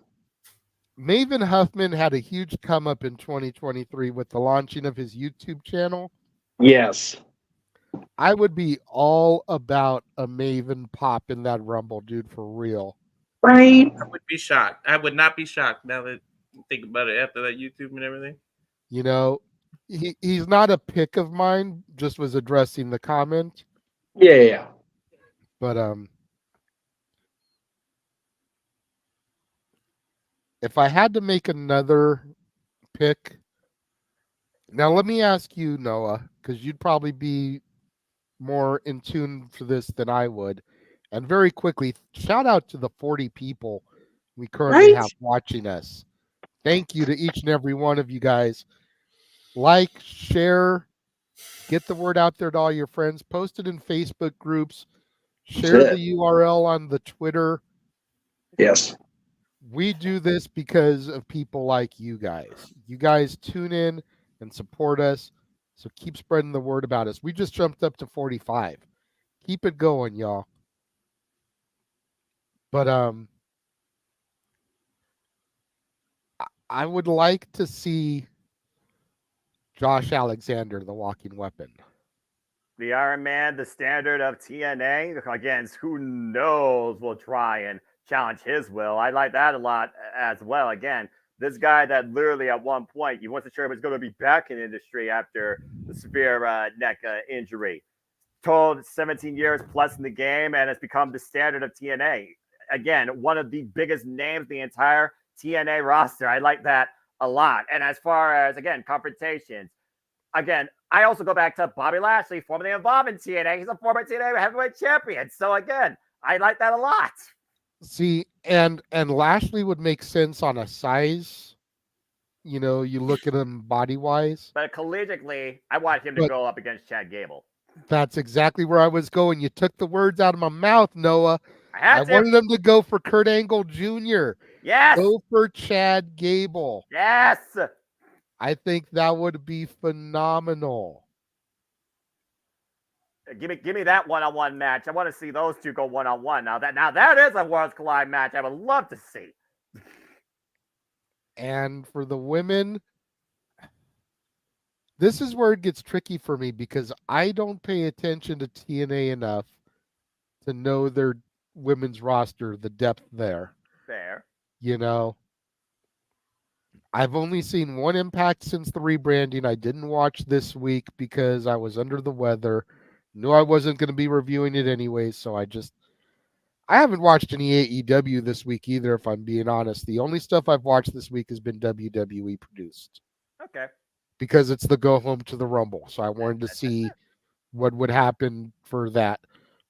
Maven Huffman had a huge come up in 2023 with the launching of his YouTube channel. Yes. I would be all about a Maven pop in that Rumble, dude, for real. Right. I would be shocked. I would not be shocked now that you think about it after that YouTube and everything. You know, he's not a pick of mine, just was addressing the comment. Yeah. But if I had to make another pick, now let me ask you, Noah, because you'd probably be more in tune for this than I would. And very quickly, shout out to the 40 people we currently have watching us. Thank you to each and every one of you guys. Like, share, get the word out there to all your friends. Post it in Facebook groups. Share the URL on the Twitter. Yes. We do this because of people like you guys. You guys tune in and support us. So keep spreading the word about us. We just jumped up to 45. Keep it going, y'all. But I would like to see Josh Alexander, the walking weapon. The Iron Man, the standard of TNA. Against who knows will try and challenge his will. I like that a lot as well. Again, this guy that literally at one point, you wasn't sure if he was going to be back in the industry after the severe neck injury. Told 17 years plus in the game and has become the standard of TNA. Again, one of the biggest names in the entire TNA roster. I like that a lot. And as far as, again, confrontations, again, I also go back to Bobby Lashley, formerly involved in TNA. He's a former TNA heavyweight champion. So again, I like that a lot. See, and Lashley would make sense on a size. You know, you look at him body-wise. But collegiately, I want him to go up against Chad Gable. That's exactly where I was going. You took the words out of my mouth, Noah. I wanted them to go for Kurt Angle Jr. Yes. Go for Chad Gable. Yes. I think that would be phenomenal. Give me that one-on-one match. I want to see those two go one-on-one. Now that is a Worlds Collide match I would love to see. And for the women, this is where it gets tricky for me because I don't pay attention to TNA enough to know their women's roster, the depth there. Fair. You know, I've only seen one Impact since the rebranding. I didn't watch this week because I was under the weather. Knew I wasn't going to be reviewing it anyway, so I haven't watched any AEW this week either, if I'm being honest. The only stuff I've watched this week has been WWE produced. Okay. Because it's the go home to the Rumble, so I wanted to see what would happen for that.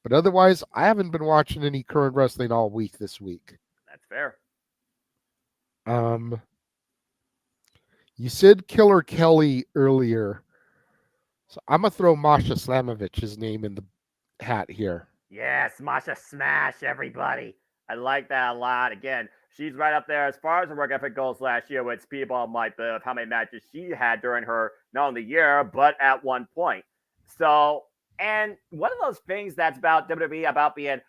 But otherwise, I haven't been watching any current wrestling all week this week. That's fair. You said Killer Kelly earlier. So I'm going to throw Masha Slamovich's name in the hat here. Yes, Masha Smash, everybody. I like that a lot. Again, she's right up there as far as her work ethic goes last year with Speedball Mike, of how many matches she had during her not only year, but at one point. So, and one of those things that's about WWE, about being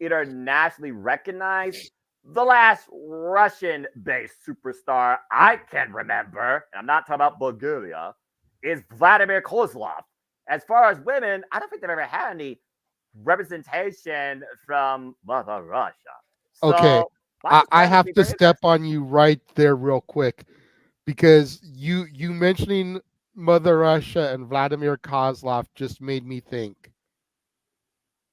internationally recognized, the last Russian-based superstar I can remember, and I'm not talking about Bulgaria, is Vladimir Kozlov. As far as women, I don't think they've ever had any representation from Mother Russia. So, Okay, I have to step interesting. on you right there real quick, because you mentioning Mother Russia and Vladimir Kozlov just made me think.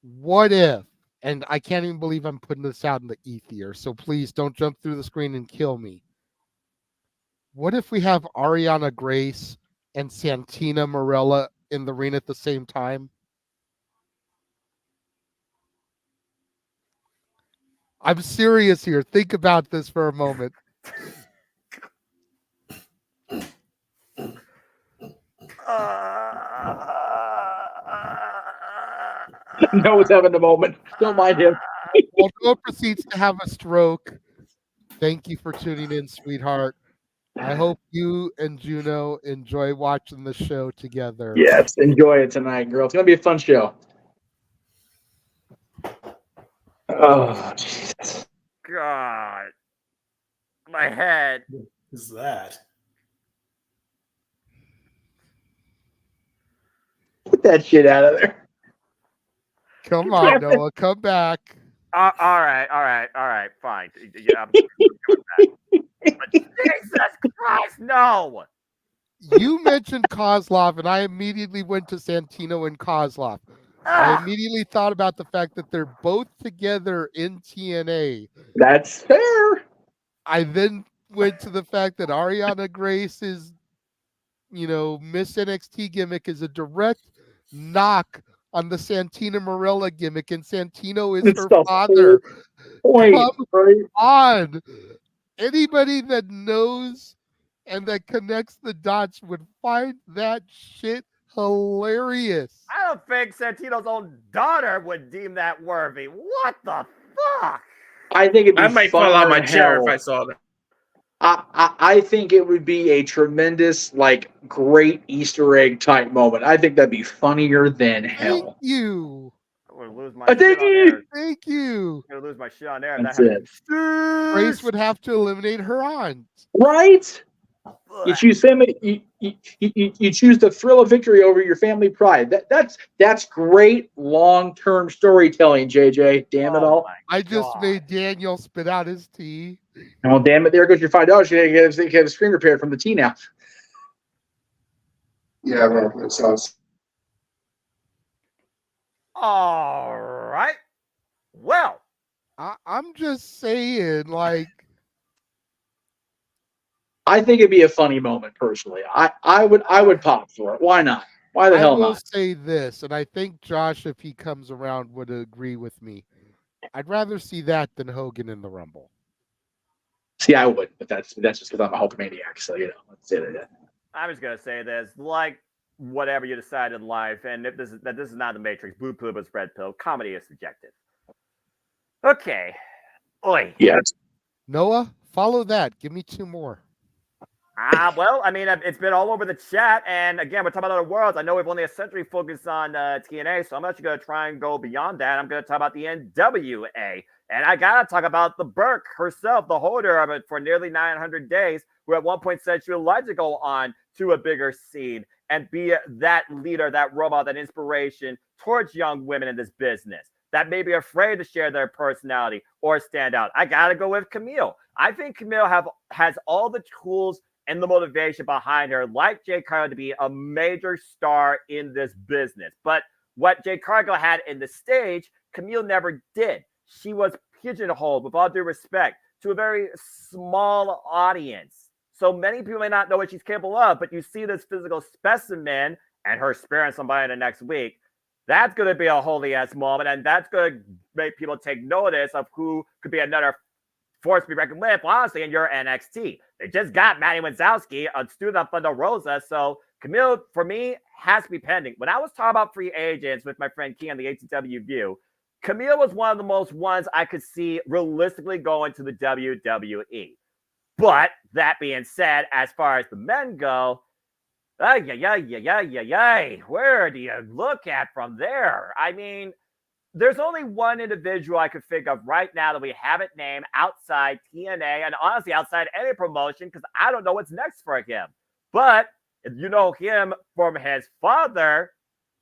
What if, and I can't even believe I'm putting this out in the ether, so please don't jump through the screen and kill me. What if we have Ariana Grace and Santina Marella in the ring at the same time? I'm serious here. Think about this for a moment. Noah's having a moment. Don't mind him. Well, Noah proceeds to have a stroke. Thank you for tuning in, sweetheart. I hope you and Juno enjoy watching the show together. Yes, enjoy it tonight, girl. It's gonna be a fun show. Oh, Jesus. God. My head. What is that? Get that shit out of there. Come on, Noah. Come back. All right, fine. Yeah, I'm going back. But Jesus Christ, no! You mentioned Kozlov, and I immediately went to Santino and Kozlov. I immediately thought about the fact that they're both together in TNA. That's fair. I then went to the fact that Ariana Grace's, Miss NXT gimmick is a direct knock on the Santina Marella gimmick, and Santino is her father. Come on. Anybody that knows and that connects the dots would find that shit hilarious. I don't think Santino's own daughter would deem that worthy. What the fuck? I think it'd be I might fall out my chair hell. if I saw that. I think it would be a tremendous, great Easter egg type moment. I think that'd be funnier than hell. Thank you. I'm gonna lose my Thank shit on you. air. Thank you. I'm gonna lose my shit on air. That's it. Grace would have to eliminate her aunt. Right? You choose family. You choose the thrill of victory over your family pride. That's great long-term storytelling, JJ. Damn it all! I just made Daniel spit out his tea. Oh, damn it! There goes your $5. You gotta get a screen repaired from the tea now. Yeah, man, that sounds. All right. Well, I'm just saying, I think it'd be a funny moment, personally. I would pop for it. Why not? Why the hell I will not? say this, and I think Josh, if he comes around, would agree with me. I'd rather see that than Hogan in the Rumble. See, I would, but that's just because I'm a Hulkamaniac. So let's say that. I'm just gonna say this: whatever you decide in life, and if this is not the Matrix, blue pill is red pill. Comedy is subjective. Okay. Oi. Yes. Noah, follow that. Give me 2 more. Well, I mean, it's been all over the chat, and again, we're talking about other worlds. I know we've only a century focused on TNA, so I'm actually going to try and go beyond that. I'm going to talk about the NWA, and I got to talk about the Burke herself, the holder of it for nearly 900 days, who at one point said she would like to go on to a bigger scene and be that leader, that robot, that inspiration towards young women in this business that may be afraid to share their personality or stand out. I got to go with Camille. I think Camille has all the tools and the motivation behind her, like Jade Cargill, to be a major star in this business. But what Jade Cargill had in the stage, Camille never did. She was pigeonholed, with all due respect, to a very small audience. So many people may not know what she's capable of, but you see this physical specimen and her spearing somebody the next week. That's going to be a holy-ass moment, and that's going to make people take notice of who could be another force to be reckoned with, honestly, in your NXT. They just got Manny Wazowski, a student of Thunder Rosa, so Camille, for me, has to be pending. When I was talking about free agents with my friend Key on the ATW View, Camille was one of the most ones I could see realistically going to the WWE. But that being said, as far as the men go, where do you look at from there? I mean, there's only one individual I could think of right now that we haven't named outside TNA and honestly outside any promotion because I don't know what's next for him. But if you know him from his father,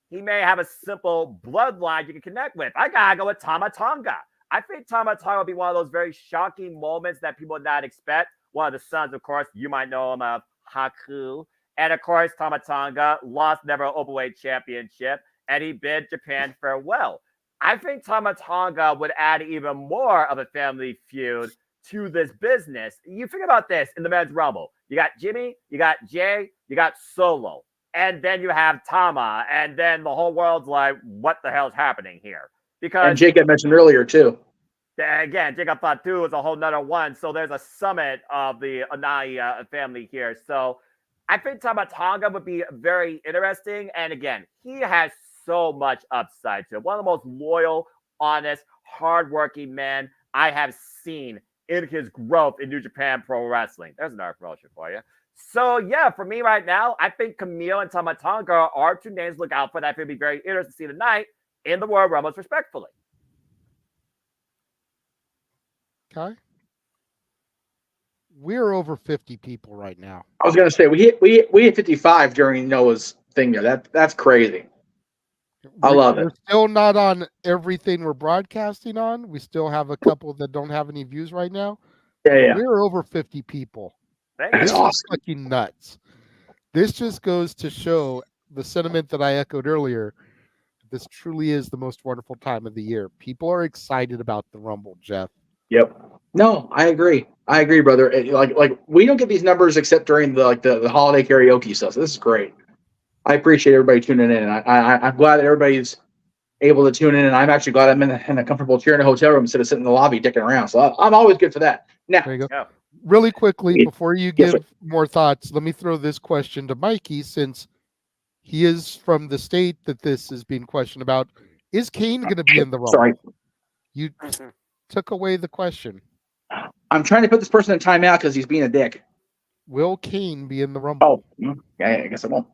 he may have a simple bloodline you can connect with. I gotta go with Tama Tonga. I think Tama Tonga will be one of those very shocking moments that people would not expect. One of the sons, of course, you might know him of Haku. And of course, Tama Tonga lost never an openweight championship, and he bid Japan farewell. I think Tama Tonga would add even more of a family feud to this business. You think about this in the men's rumble. You got Jimmy, you got Jay, you got Solo. And then you have Tama, and then the whole world's like, what the hell's happening here? Because And Jake had mentioned earlier, too. again, Jacob Fatu is a whole nother one. So there's a summit of the Anai family here. So I think Tama Tonga would be very interesting. And again, he has so much upside to him. One of the most loyal, honest, hardworking men I have seen in his growth in New Japan Pro Wrestling. There's another promotion for you. So, yeah, for me right now, I think Camille and Tama Tonga are two names to look out for that could be very interesting to see tonight in the Royal Rumbles, respectfully. Okay. We're over 50 people right now. I was going to say, we hit 55 during Noah's thing there. That's crazy. I love it. We're still not on everything we're broadcasting on. We still have a couple that don't have any views right now. Yeah. We're over 50 people. That's awesome. Is fucking nuts. This just goes to show the sentiment that I echoed earlier. This truly is the most wonderful time of the year. People are excited about the Rumble, Jeff. Yep. No, I agree. Brother. Like we don't get these numbers except during the holiday karaoke stuff. So this is great. I appreciate everybody tuning in. I'm glad that everybody's able to tune in, and I'm actually glad I'm in a comfortable chair in a hotel room instead of sitting in the lobby dicking around. So I'm always good for that. Now, there you go. Really quickly, before you give more thoughts, let me throw this question to Mikey, since he is from the state that this is being questioned about. Is Kane going to be in the Rumble? Sorry. You took away the question. I'm trying to put this person in timeout because he's being a dick. Will Kane be in the Rumble? Oh, yeah, I guess I won't.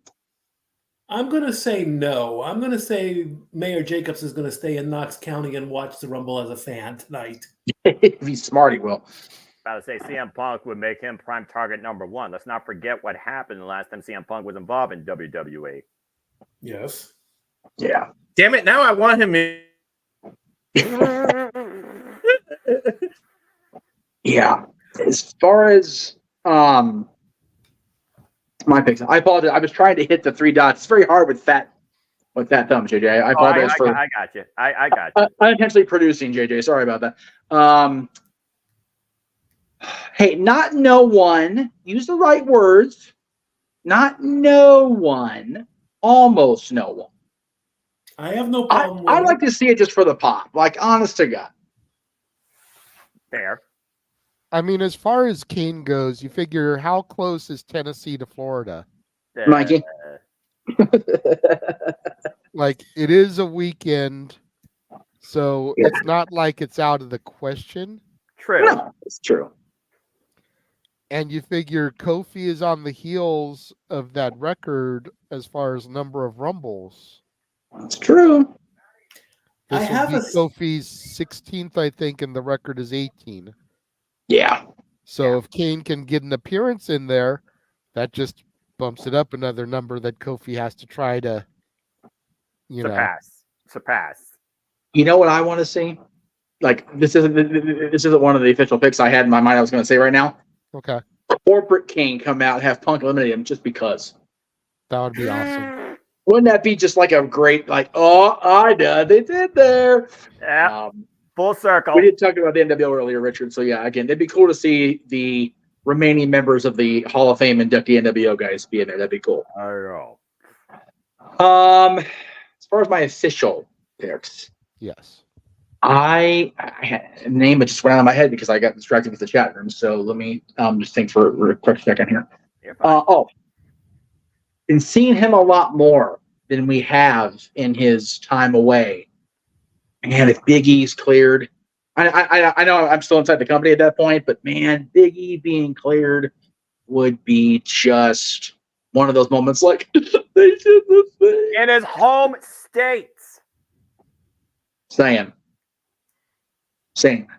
I'm going to say no. I'm going to say Mayor Jacobs is going to stay in Knox County and watch the Rumble as a fan tonight. If he's smart, he will. About to say CM Punk would make him prime target number one. Let's not forget what happened the last time CM Punk was involved in WWE. Yes. Yeah. Damn it! Now I want him in. Yeah. As far as my picks, I apologize. I was trying to hit the three dots. It's very hard with that thumb, JJ. I apologize for. I got you. I got you. Unintentionally producing, JJ. Sorry about that. Hey, not no one. Use the right words. Not no one. Almost no one. I have no problem with I like to see it just for the pop. Like, honest to God. Fair. I mean, as far as Kane goes, you figure how close is Tennessee to Florida? Mikey? Like, it is a weekend, so it's not like it's out of the question. True. No, it's true. And you figure Kofi is on the heels of that record as far as number of Rumbles. That's true. This will be Kofi's 16th, I think, and the record is 18. Yeah. So if Kane can get an appearance in there, that just bumps it up another number that Kofi has to try to, surpass. You know what I want to see? Like, this isn't one of the official picks I had in my mind I was going to say right now. Okay. Corporate Kane come out and have Punk eliminate him just because. That would be awesome. Wouldn't that be just like a great, like, oh, I know they did there. Yeah. Full circle. We did talk about the NWO earlier, Richard. So, yeah, again, it'd be cool to see the remaining members of the Hall of Fame inductee NWO guys be in there. That'd be cool. I know. As far as my official picks. Yes. I had a name that just went out of my head because I got distracted with the chat room. So let me just think for a quick second here. Been seeing him a lot more than we have in his time away. Man, if Big E's cleared, I know I'm still inside the company at that point, but man, Big E being cleared would be just one of those moments like they did the thing. In his home state. Saying.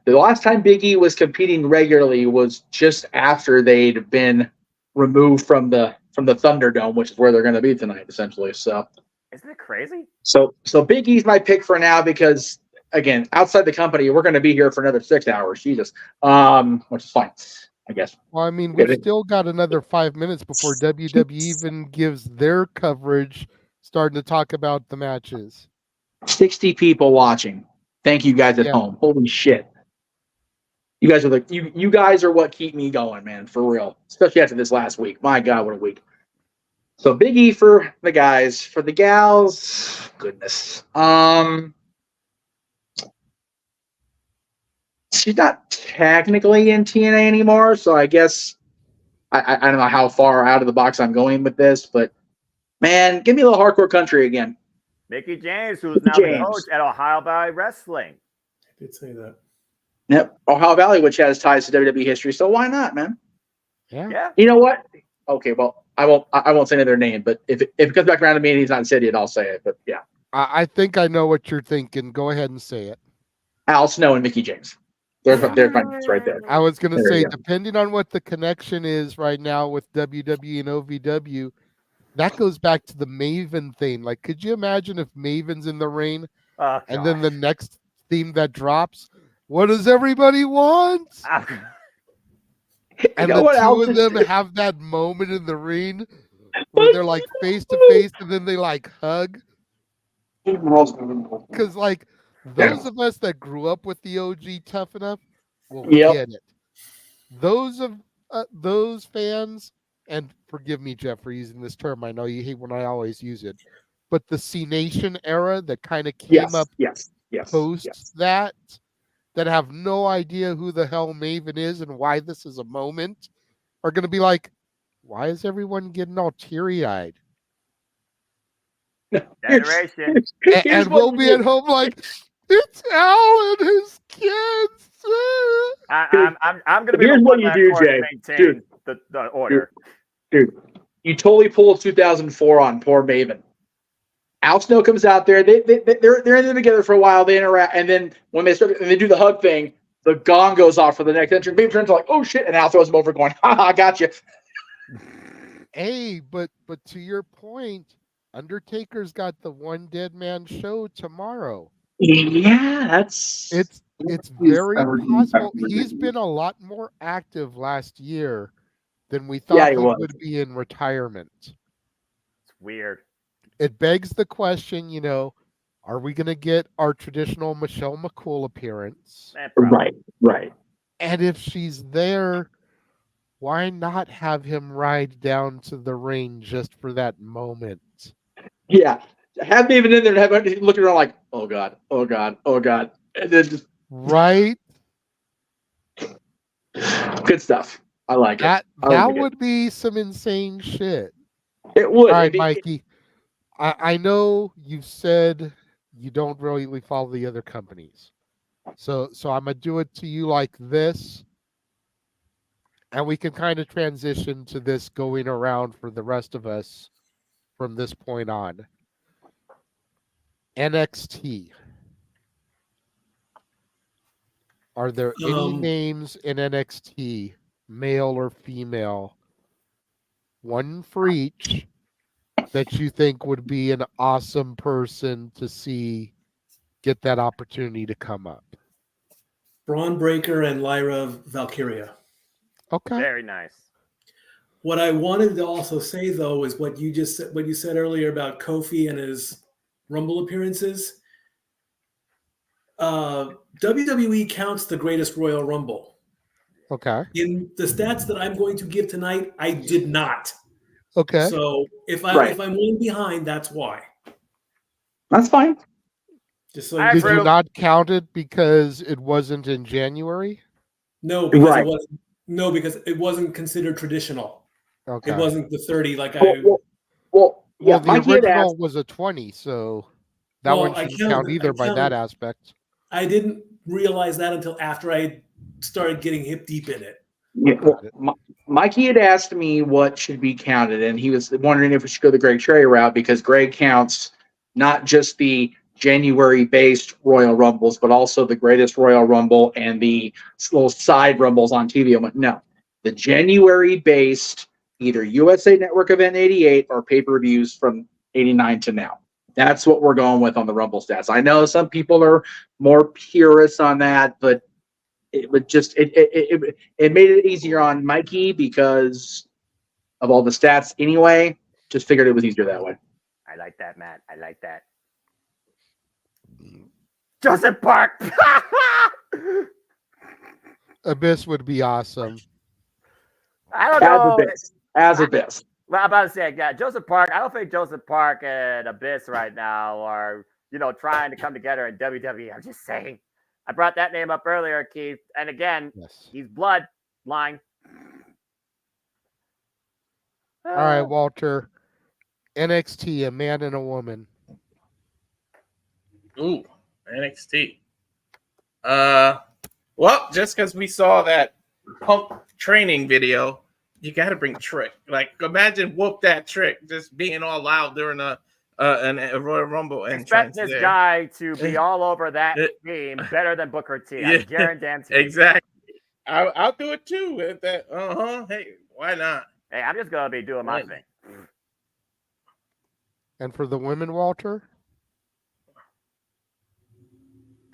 The last time Big E was competing regularly was just after they'd been removed from the Thunderdome, which is where they're going to be tonight, essentially. So, isn't it crazy? So Big E's my pick for now because, again, outside the company, we're going to be here for another 6 hours. Jesus, which is fine, I guess. Well, I mean, we've still got another 5 minutes before WWE even gives their coverage, starting to talk about the matches. 60 people watching. Thank you guys at home. Holy shit. You guys are you guys are what keep me going, man, for real. Especially after this last week. My God, what a week. So Big E for the guys. For the gals, goodness. She's not technically in TNA anymore, so I guess I don't know how far out of the box I'm going with this, but man, give me a little hardcore country again. Mickey James, who's now the coach at Ohio Valley Wrestling. I did say that. Yep, Ohio Valley, which has ties to WWE history, so why not, man? Yeah. You know what? Okay, well, I won't say their name, but if it comes back around to me and he's not in city, I'll say it. But yeah, I think I know what you're thinking. Go ahead and say it. Al Snow and Mickey James. There's my notes right there. I was going to say, depending on what the connection is right now with WWE and OVW, that goes back to the Maven thing. Like, could you imagine if Maven's in the ring and then the next theme that drops, what does everybody want? And the two of them have that moment in the ring where they're like face to face and then they like hug. Because like those of us that grew up with the OG Tough Enough will get it. Those fans, and forgive me, Jeff, for using this term. I know you hate when I always use it, but the C Nation era that kind of came up post that have no idea who the hell Maven is and why this is a moment, are going to be like, why is everyone getting all teary-eyed? Generation. And we'll be at home like, it's Al and his kids. I'm going to be Here's the what one you that do, course Jay. maintain the order. Dude, you totally pulled 2004 on poor Maven. Al Snow comes out there. They're in there together for a while. They interact, and then when they start and they do the hug thing, the gong goes off for the next entrance. Maven turns like, oh shit, and Al throws him over, going, "Ha ha, got you." Hey, but to your point, Undertaker's got the One Dead Man show tomorrow. Yeah, it's very possible. He's been a lot more active last year than we thought he would be in retirement. It's weird. It begs the question, are we going to get our traditional Michelle McCool appearance? Right. And if she's there, why not have him ride down to the ring just for that moment? Yeah. Have Maven in there and have him looking around like, oh God. And then just... Right? Good stuff. I like it. That would be some insane shit. It would. All right, Mikey. I know you said you don't really follow the other companies. So I'm going to do it to you like this. And we can kind of transition to this going around for the rest of us from this point on. NXT. Are there any names in NXT, male or female, one for each, that you think would be an awesome person to see get that opportunity to come up? Braun Breaker and Lyra Valkyria. Okay. Very nice. What I wanted to also say, though, is what you said earlier about Kofi and his Rumble appearances. WWE counts the Greatest Royal Rumble. Okay. In the stats that I'm going to give tonight, I did not. Okay. So if I'm one behind, that's why. That's fine. Just so did you not count it because it wasn't in January? No, because because it wasn't considered traditional. Okay. It wasn't the 30 like the original was a 20, so That Well, one I shouldn't count counted- either I by that counted- aspect. I didn't realize that until after I started getting hip deep in it. Yeah, well, Mikey had asked me what should be counted, and he was wondering if we should go the Greg Trey route because Greg counts not just the January-based Royal Rumbles, but also the Greatest Royal Rumble and the little side Rumbles on TV. I'm like, no, the January-based either USA Network event 88 or pay-per-views from 89 to now. That's what we're going with on the Rumble stats. I know some people are more purists on that, but it would just it made it easier on Mikey because of all the stats anyway. Just figured it was easier that way. I like that, Matt. I like that. Joseph Park. Abyss would be awesome. I don't know. As Abyss. Well, I'm about to say, yeah, Joseph Park. I don't think Joseph Park and Abyss right now are, trying to come together in WWE. I'm just saying. I brought that name up earlier, Keith. And again, he's bloodline. All right, Walter. NXT, a man and a woman. Ooh, NXT. Well, just because we saw that Punk training video, you got to bring Trick. Like, imagine whoop that Trick just being all loud during a Royal Rumble Expect entrance. this guy to be all over that team better than Booker T. I guarantee. Exactly. I'll do it too. With that. Hey, why not? Hey, I'm just gonna be doing my thing. And for the women, Walter?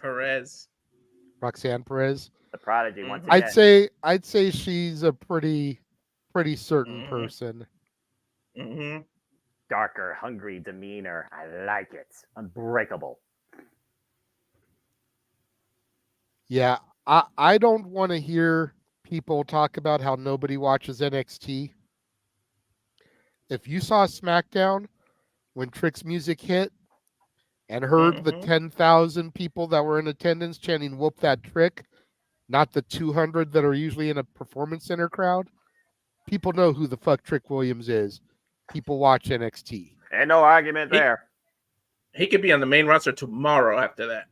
Perez. Roxanne Perez. The Prodigy once again. I'd say she's a pretty certain person. Mm-hmm. Darker, hungry demeanor. I like it. Unbreakable. Yeah, I don't want to hear people talk about how nobody watches NXT. If you saw SmackDown when Trick's music hit and heard the 10,000 people that were in attendance chanting "Whoop that Trick," not the 200 that are usually in a performance center crowd, people know who the fuck Trick Williams is. People watch NXT. And no argument there. He could be on the main roster tomorrow after that.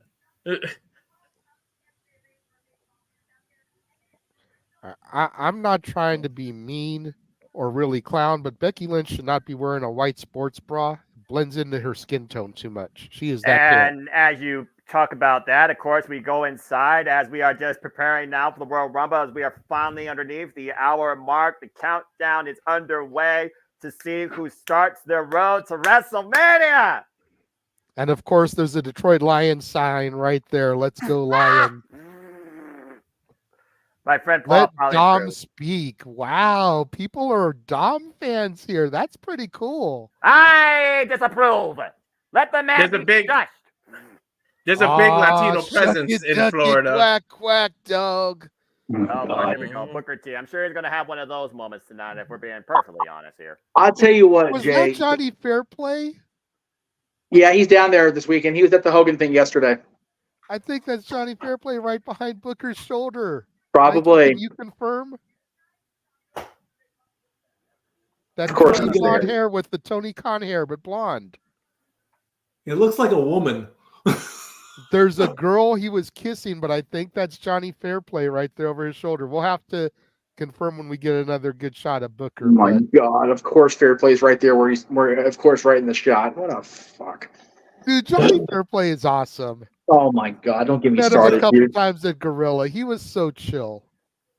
I'm not trying to be mean or really clown, but Becky Lynch should not be wearing a white sports bra. It blends into her skin tone too much. She is that pale. And as you talk about that, of course, we go inside as we are just preparing now for the Royal Rumble, as we are finally underneath the hour mark. The countdown is underway to see who starts their road to WrestleMania. And of course, there's a Detroit Lions sign right there. Let's go, Lion. My friend Paul. Let Dom speak. Wow, people are Dom fans here. That's pretty cool. I disapprove. Let the man There's a big Latino presence in Florida. Quack, quack, dog. Oh, Lord, here we go. Booker T. I'm sure he's going to have one of those moments tonight, if we're being perfectly honest here. I'll tell you what, Was Jay. that Johnny Fairplay? Yeah, he's down there this weekend. He was at the Hogan thing yesterday. I think that's Johnny Fairplay right behind Booker's shoulder. Probably. Can you confirm? That Of course Tony he's blonde there. hair with the Tony Khan hair, but blonde. It looks like a woman. There's a girl he was kissing, but I think that's Johnny Fairplay right there over his shoulder. We'll have to confirm when we get another good shot of Booker. Oh my God! Of course, Fairplay's right there where of course, right in the shot. What a fuck! Dude, Johnny Fairplay is awesome. Oh my God! Don't get me Met him started, a couple dude. times at Gorilla. He was so chill.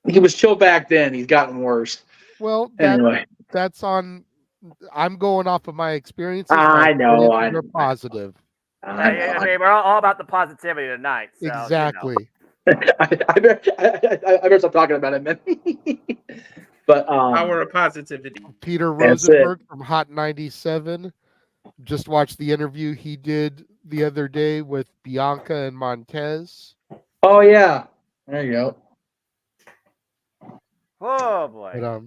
He was chill back then. He's gotten worse. Well, Anyway. that's on. I'm going off of my experiences. I know. They're positive. I mean, we're all about the positivity tonight. So, Exactly. I better stop talking about it, man. But Power of positivity. Peter That's Rosenberg from Hot 97. Just watched the interview he did the other day with Bianca and Montez. Oh yeah, there you go. Oh boy. But,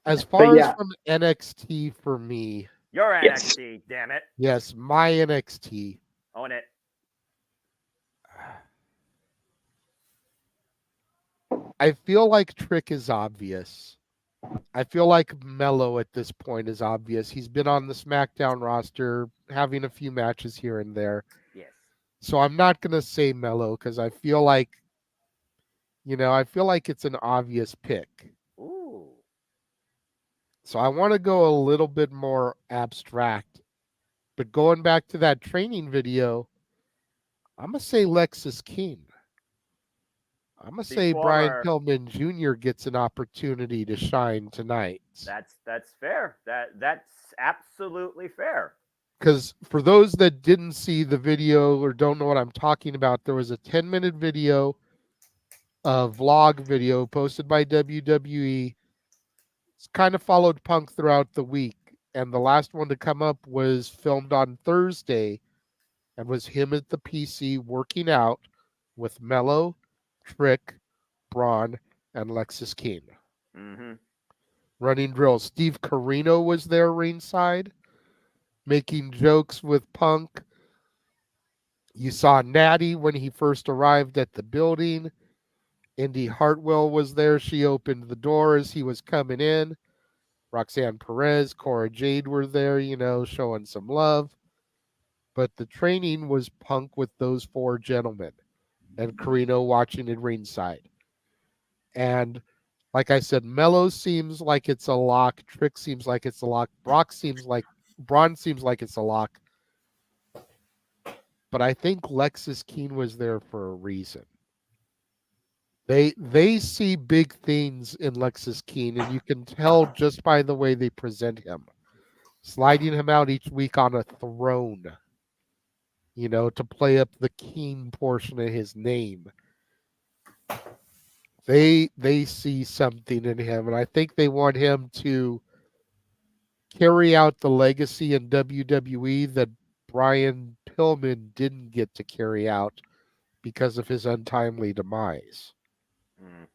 as far yeah. as from NXT for me, You're Yes. NXT, damn it. yes, my NXT. Own it. I feel like Trick is obvious. I feel like Mello at this point is obvious. He's been on the SmackDown roster, having a few matches here and there. So I'm not going to say Mello because I feel like, it's an obvious pick. Ooh. So I want to go a little bit more abstract. But going back to that training video, I'm going to say Lexus King. I'm going to say Brian Pillman Jr. gets an opportunity to shine tonight. That's fair. That's absolutely fair. Because for those that didn't see the video or don't know what I'm talking about, there was a 10-minute video, a vlog video posted by WWE. It's kind of followed Punk throughout the week. And the last one to come up was filmed on Thursday and was him at the PC working out with Mello, Trick, Braun, and Lexus King. Mm-hmm. Running drills. Steve Corino was there ringside, making jokes with Punk. You saw Natty when he first arrived at the building. Indy Hartwell was there. She opened the door as he was coming in. Roxanne Perez, Cora Jade were there, showing some love. But the training was Punk with those four gentlemen and Corino watching it ringside. And like I said, Mello seems like it's a lock. Trick seems like it's a lock. Braun seems like it's a lock. But I think Lexus King was there for a reason. They see big things in Lexus King, and you can tell just by the way they present him. Sliding him out each week on a throne, to play up the King portion of his name. They see something in him, and I think they want him to carry out the legacy in WWE that Brian Pillman didn't get to carry out because of his untimely demise. Mm.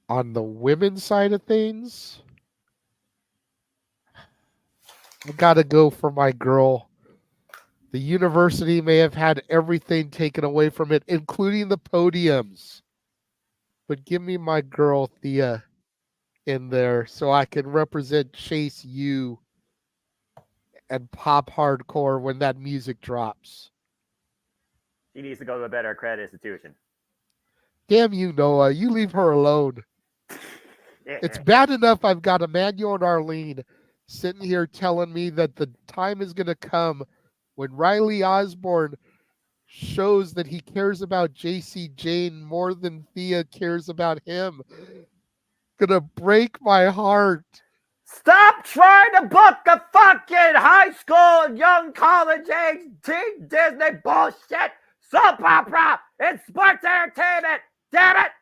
On the women's side of things, I gotta go for my girl. The university may have had everything taken away from it, including the podiums. But give me my girl Thea in there so I can represent Chase U and pop hardcore when that music drops. She needs to go to a better credit institution. Damn you, Noah. You leave her alone. It's bad enough I've got Emmanuel and Arlene sitting here telling me that the time is going to come when Riley Osborne shows that he cares about JC Jane more than Thea cares about him. Gonna break my heart. Stop trying to book a fucking high school, young college age teen Disney bullshit soap opera. It's sports entertainment. Damn it.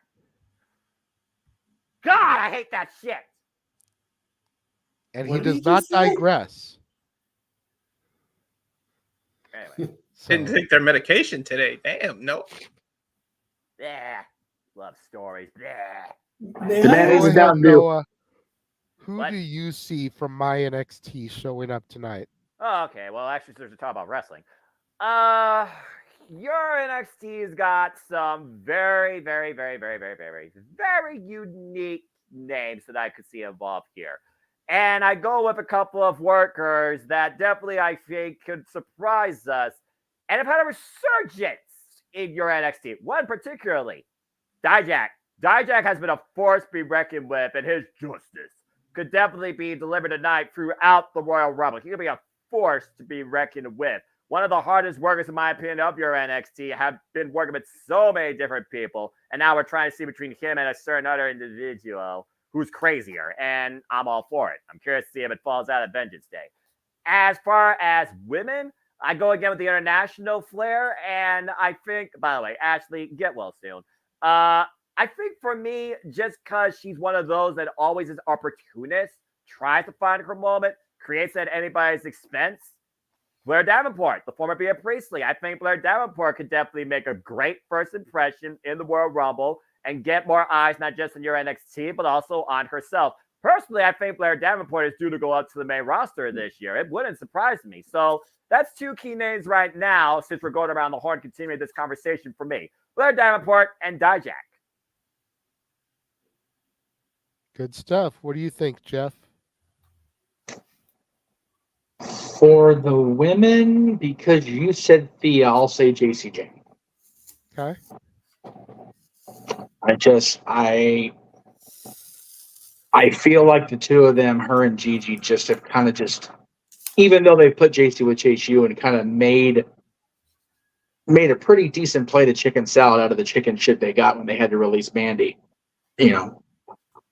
God, I hate that shit. And he does not digress. Anyway. Didn't take their medication today. Damn, no. Yeah. Love stories. Yeah. Noah, who do you see from my NXT showing up tonight? Oh, okay. Well, actually, there's a talk about wrestling. Your NXT's got some very, very, very, very, very, very, very unique names that I could see involved here. And I go with a couple of workers that definitely I think could surprise us and have had a resurgence in your NXT. One particularly, Dijak. Dijak has been a force to be reckoned with, and his justice could definitely be delivered tonight throughout the Royal Rumble. He could be a force to be reckoned with. One of the hardest workers, in my opinion, of your NXT, have been working with so many different people, and now we're trying to see between him and a certain other individual who's crazier, and I'm all for it. I'm curious to see if it falls out at Vengeance Day. As far as women, I go again with the international flair, and I think, by the way, Ashley, get well soon. I think for me, just because she's one of those that always is opportunist, tries to find her moment, creates at anybody's expense. Blair Davenport, the former Bea Priestley. I think Blair Davenport could definitely make a great first impression in the Royal Rumble and get more eyes, not just on your NXT, but also on herself. Personally, I think Blair Davenport is due to go up to the main roster this year. It wouldn't surprise me. So that's two key names right now, since we're going around the horn, continuing this conversation for me. Blair Davenport and Dijak. Good stuff. What do you think, Jeff? For the women, because you said Thea, I'll say JC Jane. Okay. I feel like the two of them, her and Gigi, just have kind of just, even though they put JC with Chase U and kind of made a pretty decent plate of chicken salad out of the chicken shit they got when they had to release Mandy. You know,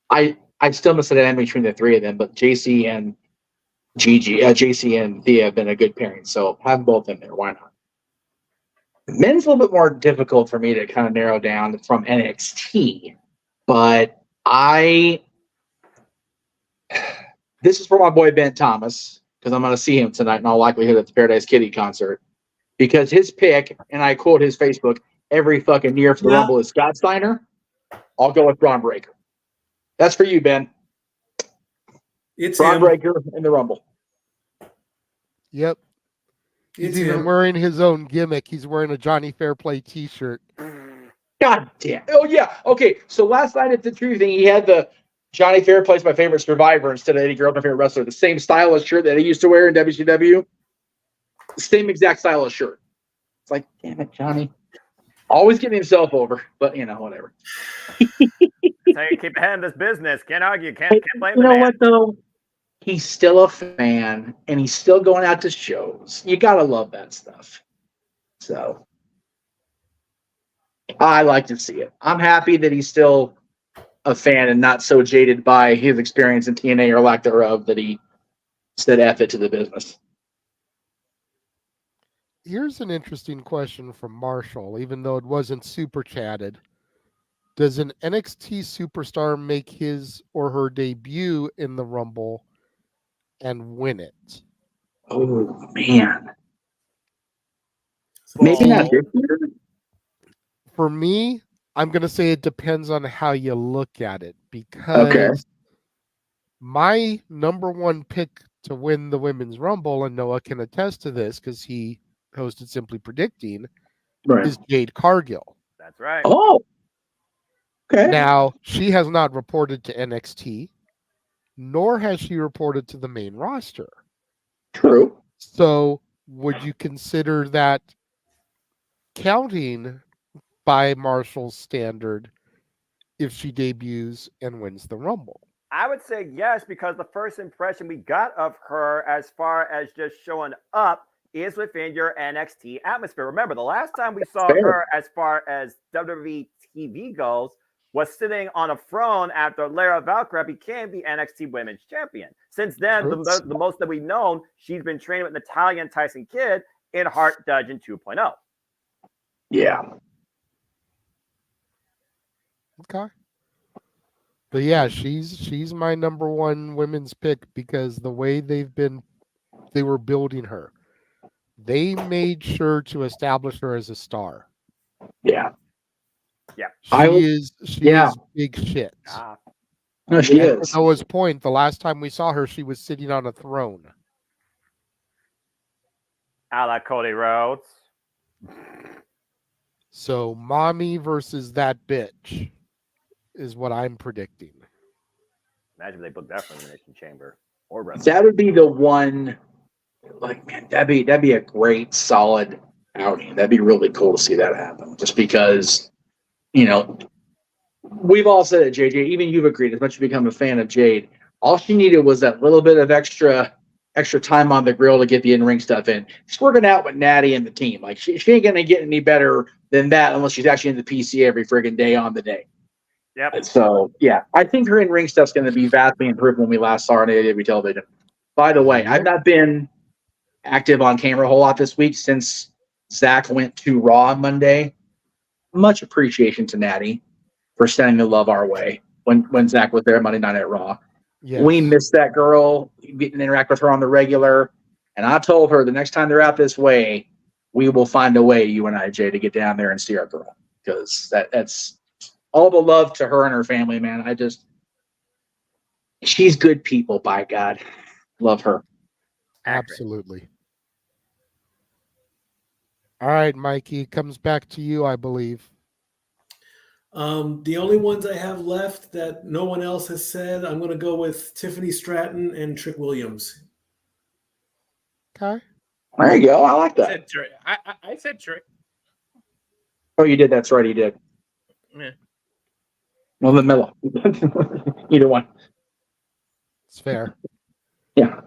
I still miss the dynamic between the three of them, but JC and JC and Thea have been a good pairing, so have both in there. Why not? Men's a little bit more difficult for me to kind of narrow down from NXT, but this is for my boy Ben Thomas, because I'm going to see him tonight in all likelihood at the Paradise Kitty concert, because his pick, and I quote his Facebook every fucking year for the Rumble, is Scott Steiner. I'll go with Braun Breaker. That's for you, Ben. It's Braun him. Breaker in the Rumble. Yep. He's It's even him. wearing his own gimmick. He's wearing a Johnny Fairplay t-shirt. God damn. Oh, yeah. Okay, so last night at the True thing, he had the Johnny Fairplay's my favorite Survivor instead of Eddie Guerrero, my favorite wrestler. The same stylish shirt that he used to wear in WCW. The same exact stylish shirt. It's like, damn it, Johnny. Always getting himself over, but, whatever. That's how you keep ahead in this business. Can't argue. Can't blame You the know man. what, though? He's still a fan, and he's still going out to shows. You got to love that stuff. So, I like to see it. I'm happy that he's still a fan and not so jaded by his experience in TNA or lack thereof that he said F it to the business. Here's an interesting question from Marshall, even though it wasn't super chatted. Does an NXT superstar make his or her debut in the Rumble and win it? Oh, man. Maybe not this year. For me, I'm going to say it depends on how you look at it, because my number one pick to win the Women's Rumble, and Noah can attest to this because he hosted Simply Predicting, is Jade Cargill. That's right. Oh, okay. Now, she has not reported to NXT, nor has she reported to the main roster. True. So, would you consider that counting by Marshall's standard if she debuts and wins the Rumble? I would say yes, because the first impression we got of her as far as just showing up is within your NXT atmosphere. Remember, the last time we saw her as far as WWE TV goes was sitting on a throne after Lara Valkyria became the NXT Women's Champion. Since then, the most that we've known, she's been training with Natalya and Tyson Kidd in Hart Dungeon 2.0. Yeah. Okay. But yeah, she's my number one women's pick because the way they were building her. They made sure to establish her as a star. Yeah. Yeah. She is big shit. No, she is. To Noah's point, the last time we saw her, she was sitting on a throne. A la Cody Rhodes. So, mommy versus that bitch is what I'm predicting. Imagine if they booked that from the Elimination Chamber or WrestleMania. That would be the one. Like, man, that'd be a great, solid outing. That'd be really cool to see that happen. Just because, we've all said it, JJ. Even you've agreed. As much as you become a fan of Jade, all she needed was that little bit of extra time on the grill to get the in-ring stuff in. She's working out with Natty and the team. Like, she ain't gonna get any better than that unless she's actually in the PC every friggin' day on the day. Yep. So yeah, I think her in-ring stuff's gonna be vastly improved when we last saw her on AEW television. By the way, I've not been active on camera a whole lot this week since Zach went to Raw on Monday. Much appreciation to Natty for sending the love our way when Zach was there Monday night at Raw. Yes. We miss that girl. We can interact with her on the regular. And I told her the next time they're out this way, we will find a way, you and I, Jay, to get down there and see our girl. Because that's all the love to her and her family, man. She's good people, by God. Love her. Absolutely. All right, Mikey, it comes back to you, I believe. The only ones I have left that no one else has said, I'm going to go with Tiffany Stratton and Trick Williams. Okay. There you go. I like I that. said Trick. I said Trick. Oh, you did. That's right. You did. Yeah. Well, the Melo. Either one. It's fair. Yeah.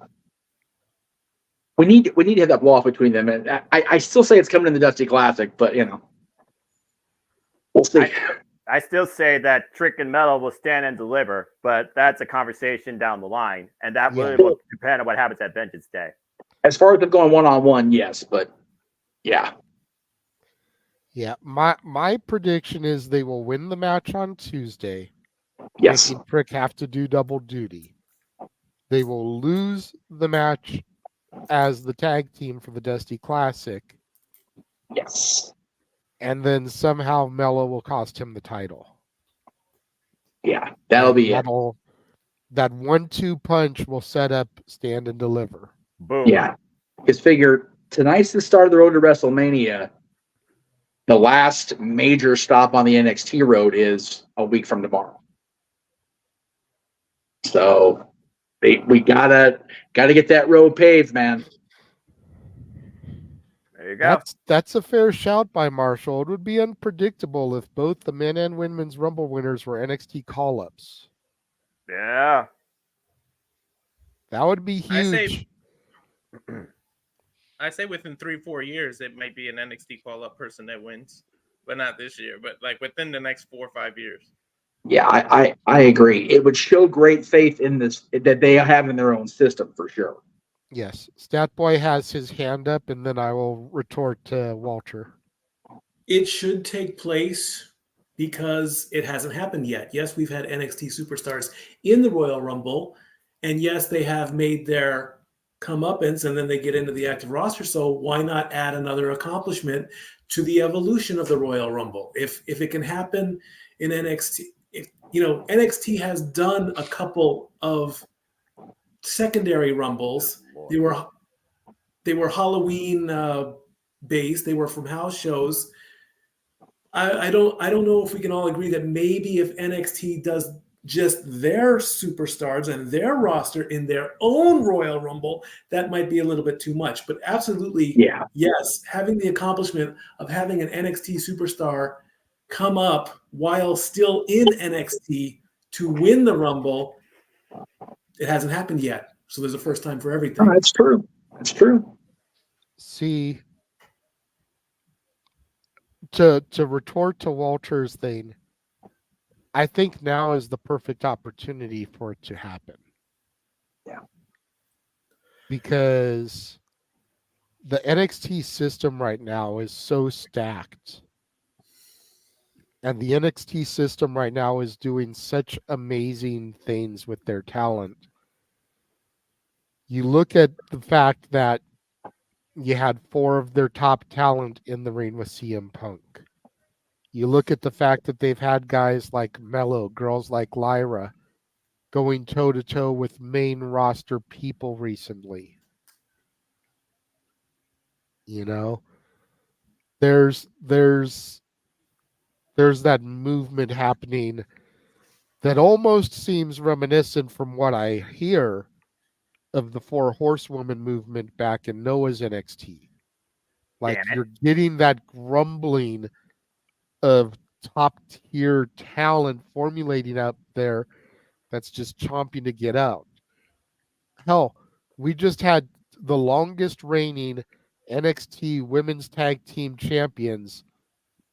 We need to have that wall between them, and I still say it's coming in the Dusty Classic, but we'll see. I still say that Trick and Mello will stand and deliver, but that's a conversation down the line, and that really will depend on what happens at Vengeance Day. As far as them going one-on-one, yes, but yeah. Yeah, my prediction is they will win the match on Tuesday. Yes. Making Trick have to do double duty. They will lose the match as the tag team for the Dusty Classic. Yes. And then somehow Mello will cost him the title. Yeah, that'll be it. That 1-2 punch will set up Stand and Deliver. Boom. Yeah. Because figure, tonight's the start of the road to WrestleMania. The last major stop on the NXT road is a week from tomorrow. So we gotta get that road paved, man. There you go. That's a fair shout by Marshall. It would be unpredictable if both the men and women's Rumble winners were NXT call-ups. Yeah. That would be huge. I say within 3-4 years, it might be an NXT call-up person that wins, but not this year. But like within the next 4 or 5 years. Yeah, I agree. It would show great faith in this that they have in their own system for sure. Yes. Statboy has his hand up, and then I will retort to Walter. It should take place because it hasn't happened yet. Yes, we've had NXT superstars in the Royal Rumble, and yes, they have made their comeuppance, and then they get into the active roster. So why not add another accomplishment to the evolution of the Royal Rumble? If it can happen in NXT, NXT has done a couple of secondary rumbles. They were Halloween based. They were from house shows. I don't know if we can all agree that maybe if NXT does just their superstars and their roster in their own Royal Rumble, that might be a little bit too much. But absolutely, yes, having the accomplishment of having an NXT superstar come up while still in NXT to win the Rumble, it hasn't happened yet. So there's a first time for everything. Oh, that's true. That's true. See, to retort to Walter's thing, I think now is the perfect opportunity for it to happen. Yeah. Because the NXT system right now is so stacked. And the NXT system right now is doing such amazing things with their talent. You look at the fact that you had 4 of their top talent in the ring with CM Punk. You look at the fact that they've had guys like Mello, girls like Lyra, going toe-to-toe with main roster people recently. There's that movement happening that almost seems reminiscent from what I hear of the 4 Horsewoman movement back in Noah's NXT. Like you're getting that grumbling of top tier talent formulating out there that's just chomping to get out. Hell, we just had the longest reigning NXT women's tag team champions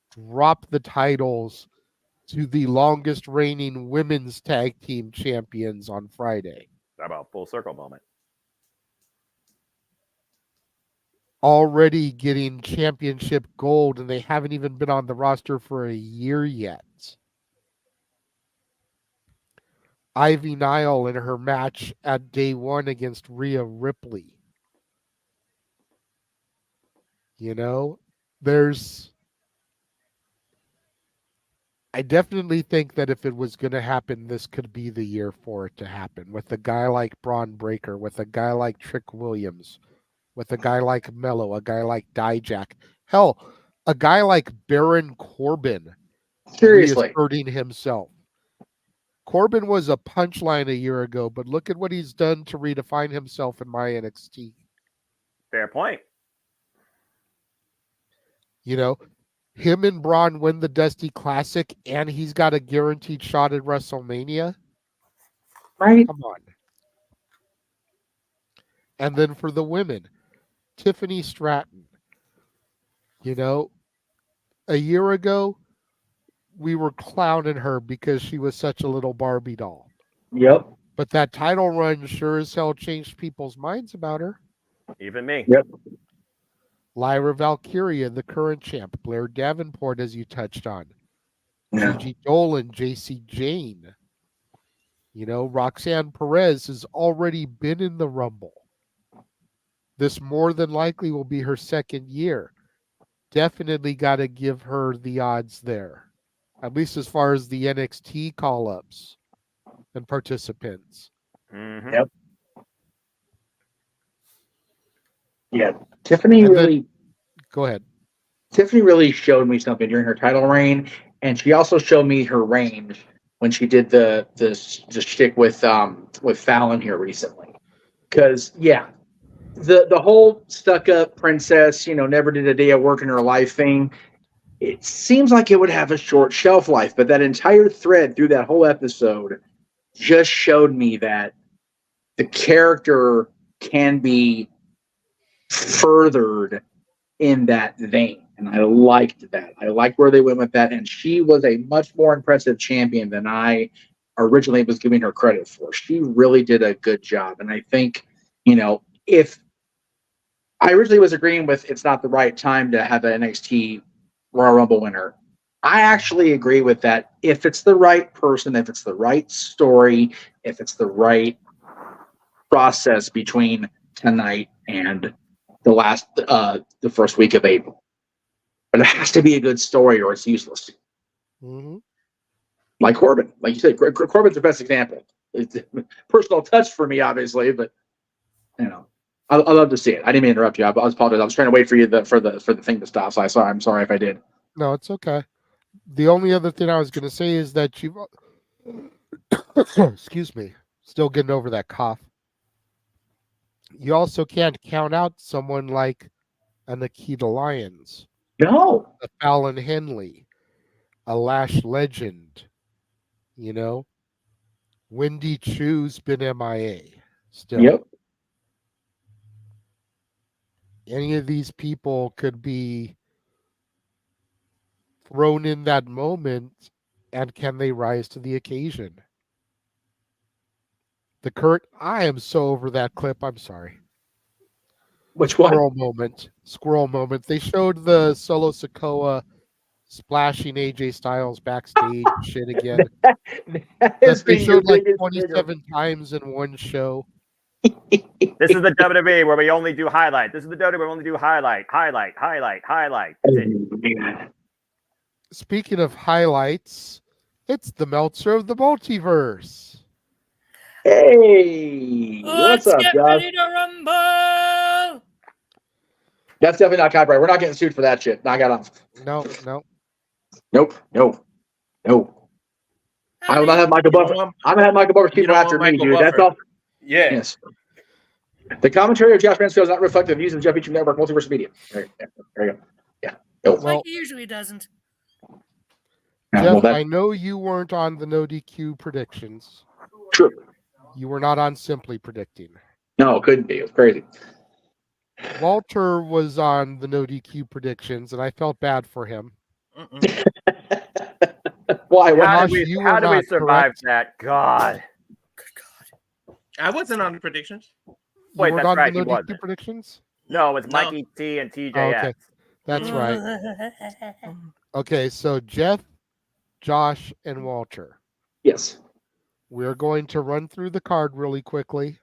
drop the titles to the longest reigning women's tag team champions on Friday. How about full circle moment? Already getting championship gold, and they haven't even been on the roster for a year yet. Ivy Nile in her match at day 1 against Rhea Ripley. I definitely think that if it was going to happen, this could be the year for it to happen. With a guy like Braun Breaker, with a guy like Trick Williams, with a guy like Mello, a guy like Dijak. Hell, a guy like Baron Corbin. Seriously. Reasserting himself. Corbin was a punchline a year ago, but look at what he's done to redefine himself in my NXT. Fair point. You know, him and Braun win the Dusty Classic, and he's got a guaranteed shot at WrestleMania. Right? Come on. And then for the women, Tiffany Stratton. You know, a year ago, we were clowning her because she was such a little Barbie doll. Yep. But that title run sure as hell changed people's minds about her. Even me. Yep. Lyra Valkyria, the current champ. Blair Davenport, as you touched on. Yeah. Gigi Dolan, JC Jane. You know, Roxanne Perez has already been in the Rumble. This more than likely will be her second year. Definitely got to give her the odds there, at least as far as the NXT call-ups and participants. Mm-hmm. Yep. Yeah. Tiffany And really. then, go ahead. Tiffany really showed me something during her title reign, and she also showed me her range when she did the shtick with Fallon here recently. Because the whole stuck up princess, never did a day of work in her life thing. It seems like it would have a short shelf life, but that entire thread through that whole episode just showed me that the character can be furthered in that vein. And I liked that. I liked where they went with that. And she was a much more impressive champion than I originally was giving her credit for. She really did a good job. And I think, if I originally was agreeing with it's not the right time to have an NXT Royal Rumble winner, I actually agree with that. If it's the right person, if it's the right story, if it's the right process between tonight and the first week of April. But it has to be a good story or it's useless. Mm-hmm. Like Corbin. Like you said, Corbin's the best example. It's a personal touch for me, obviously, but I love to see it. I didn't mean to interrupt you. I apologize. I was trying to wait for you for the thing to stop. So I'm sorry if I did. No, it's okay. The only other thing I was going to say is that you've excuse me, still getting over that cough. You also can't count out someone like a Nikita Lyons. No. A Fallon Henley. A Lash Legend. Wendy Chu's been MIA still. Yep. Any of these people could be thrown in that moment, and can they rise to the occasion? I am so over that clip. I'm sorry. Which one? Squirrel moment. They showed the Solo Sikoa splashing AJ Styles backstage shit again. They showed like 27 times in one show. This is the WWE where we only do highlight. This is the WWE where we only do highlight. Speaking of highlights, it's the Meltzer of the Multiverse. Hey, what's up, Josh? Rumble! That's definitely not copyright. We're not getting sued for that shit. Knock it off. No. Nope. I will not have Michael Buffer. I'm gonna have Michael Buffer people after me, dude. That's all. Yeah. Yes. The commentary of Josh Mansfield is not reflective of views of the Jeff Beacham Network Multiverse of Media. There you go. Yeah. Like he usually doesn't. Jeff, I know you weren't on the no DQ predictions. True. You were not on Simply Predicting. No, it couldn't be. It was crazy. Walter was on the no DQ predictions, and I felt bad for him. Why? How do we survive that? God. I wasn't on the predictions. Wait, you that's on right. the He no wasn't. DQ predictions? No, it's Mikey T and TJX. Oh, okay. That's right. Okay, so Jeff, Josh, and Walter. Yes. We're going to run through the card really quickly.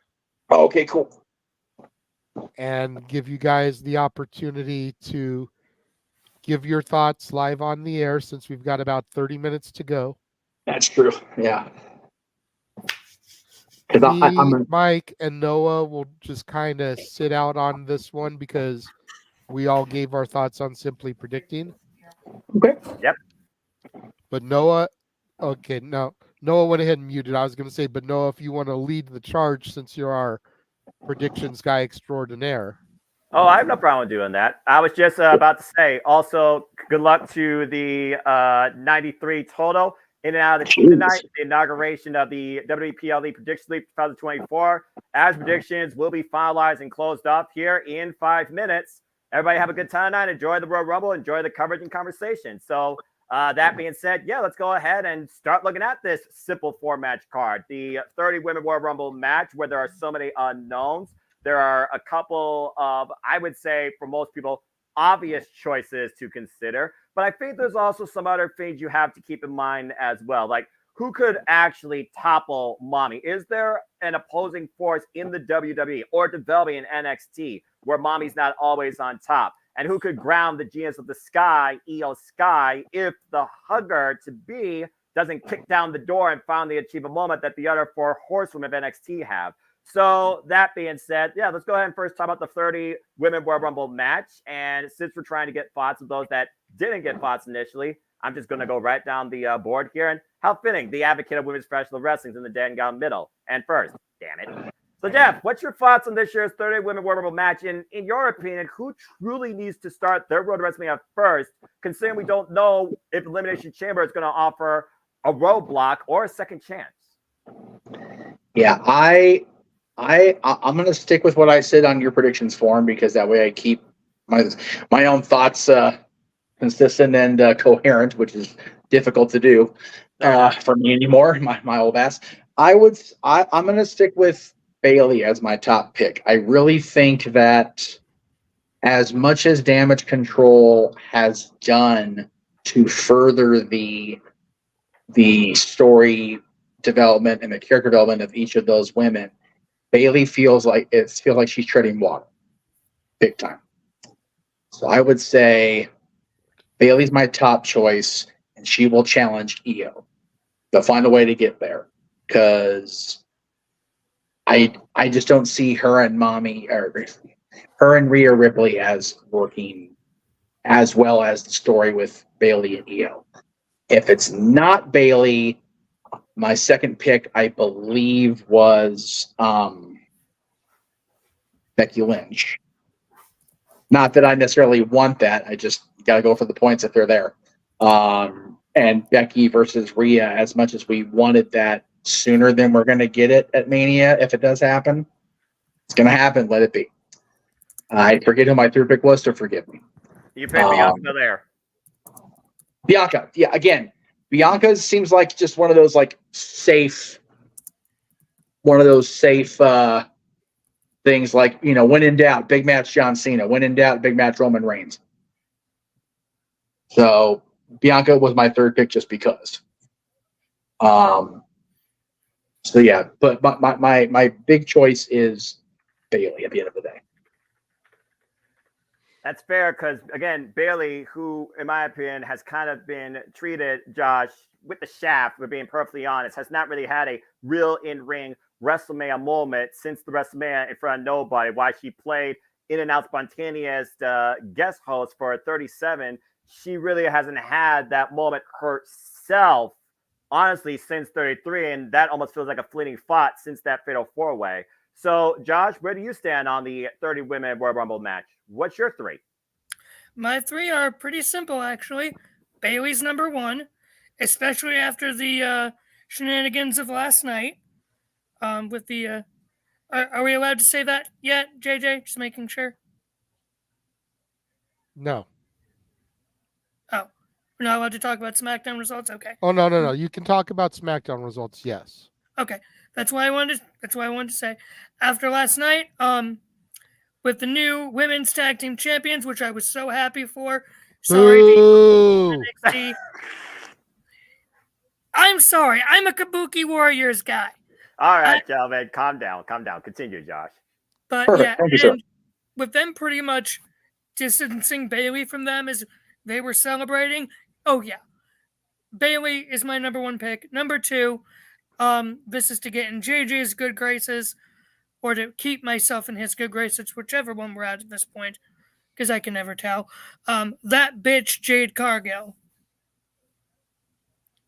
Okay, cool. And give you guys the opportunity to give your thoughts live on the air since we've got about 30 minutes to go. That's true. Yeah. Mike, and Noah will just kind of sit out on this one because we all gave our thoughts on Simply Predicting. Okay. Yep. But Noah, Noah went ahead and muted. I was going to say, but Noah, if you want to lead the charge since you're our predictions guy extraordinaire. Oh, I have no problem doing that. I was just about to say, also, good luck to the 93 total in and out of the team tonight. The inauguration of the WPLE Prediction League 2024. As predictions will be finalized and closed off here in 5 minutes. Everybody have a good time tonight. Enjoy the Royal Rumble. Enjoy the coverage and conversation. So that being said, yeah, let's go ahead and start looking at this simple 4-match card. The 30 Women Royal Rumble match where there are so many unknowns. There are a couple of, I would say, for most people, obvious choices to consider. But I think there's also some other things you have to keep in mind as well. Like, who could actually topple Mommy? Is there an opposing force in the WWE or developing in NXT where Mommy's not always on top? And who could ground the Genius of the Sky, Io Sky, if the hugger-to-be doesn't kick down the door and finally achieve a moment that the other 4 horsewomen of NXT have? So that being said, yeah, let's go ahead and first talk about the 30 Women Royal Rumble match. And since we're trying to get thoughts of those that didn't get thoughts initially, I'm just going to go right down the board here. And how fitting, the advocate of women's professional wrestling in the dead and gone middle. And first, damn it. So, Jeff, what's your thoughts on this year's 30 Women Royal Rumble match? In your opinion, who truly needs to start their road to WrestleMania first, considering we don't know if Elimination Chamber is going to offer a roadblock or a second chance? Yeah, I'm going to stick with what I said on your predictions form because that way I keep my own thoughts consistent and coherent, which is difficult to do for me anymore. My old ass. I'm going to stick with Bayley as my top pick. I really think that as much as Damage Control has done to further the story development and the character development of each of those women, Bayley feels like she's treading water, big time. So I would say Bayley's my top choice, and she will challenge Io. They'll find a way to get there because I just don't see her and Rhea Ripley as working as well as the story with Bayley and Io. If it's not Bayley, my second pick, I believe, was Becky Lynch. Not that I necessarily want that. I just got to go for the points if they're there. And Becky versus Rhea, as much as we wanted that sooner than we're going to get it at Mania, if it does happen, it's going to happen. Let it be. I forget who my third pick was, so forgive me. You picked Bianca there. Bianca. Yeah, again, Bianca seems like just one of those safe things like, when in doubt, big match John Cena. When in doubt, big match Roman Reigns. So Bianca was my third pick just because. So yeah, but my big choice is Bayley at the end of the day. That's fair because, again, Bayley, who, in my opinion, has kind of been treated, Josh, with the shaft, we're being perfectly honest, has not really had a real in-ring WrestleMania moment since the WrestleMania in front of nobody. Why she played in and out spontaneous guest host for 37, she really hasn't had that moment herself, honestly, since 33, and that almost feels like a fleeting thought since that Fatal 4-Way. So, Josh, where do you stand on the 30 Women Royal Rumble match? What's your 3? My 3 are pretty simple, actually. Bayley's number 1, especially after the shenanigans of last night. With the, are we allowed to say that yet, JJ? Just making sure. No. Oh, we're not allowed to talk about SmackDown results. Okay. Oh no. You can talk about SmackDown results. Yes. Okay, that's why I wanted to say. After last night, with the new women's tag team champions, which I was so happy for. Sorry, NXT. I'm sorry. I'm a Kabuki Warriors guy. All right, gentlemen, calm down. Continue, Josh. But Perfect. yeah, and with them pretty much distancing Bayley from them as they were celebrating. Oh yeah, Bayley is my number 1 pick. Number 2, this is to get in JJ's good graces, or to keep myself in his good graces, whichever one we're at this point, because I can never tell. That bitch Jade Cargill.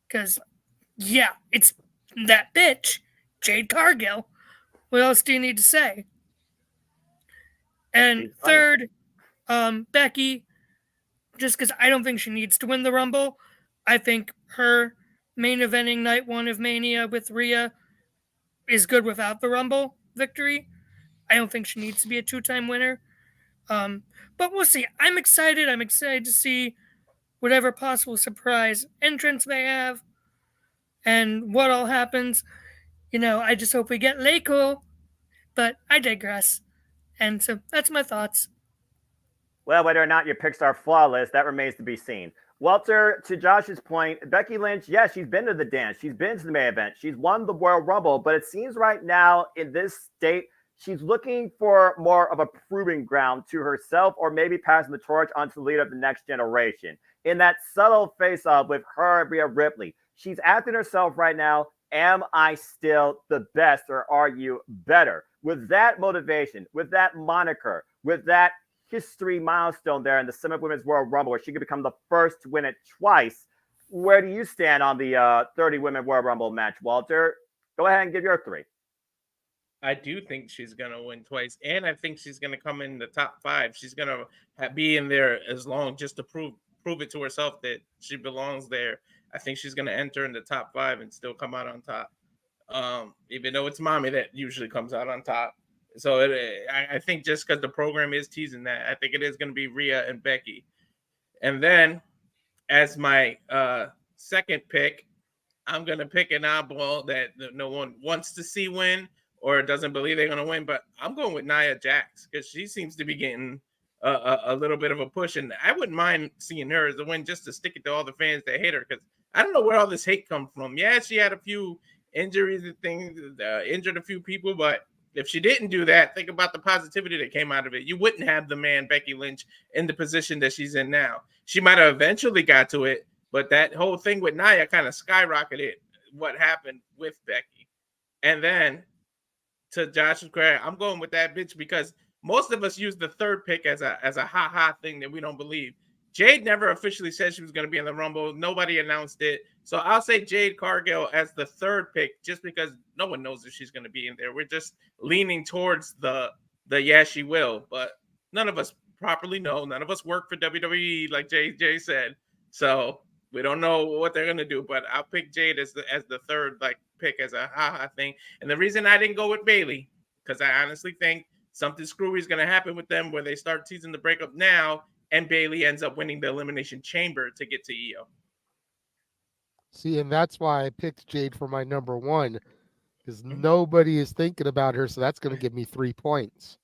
Because, yeah, it's that bitch Jade Cargill. What else do you need to say? And third, Becky, just because I don't think she needs to win the Rumble. I think her main eventing night one of Mania with Rhea is good without the Rumble victory. I don't think she needs to be a two-time winner. But we'll see. I'm excited. I'm excited to see whatever possible surprise entrance they have and what all happens. I just hope we get Leiko, but I digress. And so that's my thoughts. Well, whether or not your picks are flawless, that remains to be seen. Walter, to Josh's point, Becky Lynch, yes, she's been to the dance. She's been to the main event. She's won the Royal Rumble, but it seems right now in this state, she's looking for more of a proving ground to herself or maybe passing the torch onto the leader of the next generation. In that subtle face-off with her and Rhea Ripley, she's asking herself right now, am I still the best or are you better? With that motivation, with that moniker, with that history milestone there in the Summit Women's World Rumble where she could become the first to win it twice, where do you stand on the 30 Women World Rumble match, Walter? Go ahead and give your three. I do think she's going to win twice, and I think she's going to come in the top 5. She's going to be in there as long just to prove it to herself that she belongs there. I think she's going to enter in the top 5 and still come out on top, even though it's Mommy that usually comes out on top. So I think just because the program is teasing that, I think it is going to be Rhea and Becky. And then as my second pick, I'm going to pick an oddball that no one wants to see win or doesn't believe they're going to win. But I'm going with Nia Jax because she seems to be getting a little bit of a push. And I wouldn't mind seeing her as a win just to stick it to all the fans that hate her, because I don't know where all this hate comes from. Yeah, she had a few injuries and things, injured a few people, but if she didn't do that, think about the positivity that came out of it. You wouldn't have the man Becky Lynch in the position that she's in now. She might have eventually got to it, but that whole thing with Nia kind of skyrocketed what happened with Becky. And then to Josh's credit, I'm going with that bitch because most of us use the third pick as a ha-ha thing that we don't believe. Jade never officially said she was going to be in the Rumble. Nobody announced it. So I'll say Jade Cargill as the third pick just because no one knows if she's going to be in there. We're just leaning towards the yeah, she will. But none of us properly know. None of us work for WWE like Jay said. So we don't know what they're going to do. But I'll pick Jade as the third pick as a ha-ha thing. And the reason I didn't go with Bayley, because I honestly think something screwy is going to happen with them where they start teasing the breakup now, and Bayley ends up winning the Elimination Chamber to get to EO. See, and that's why I picked Jade for my number 1, because nobody is thinking about her, so that's going to give me 3 points.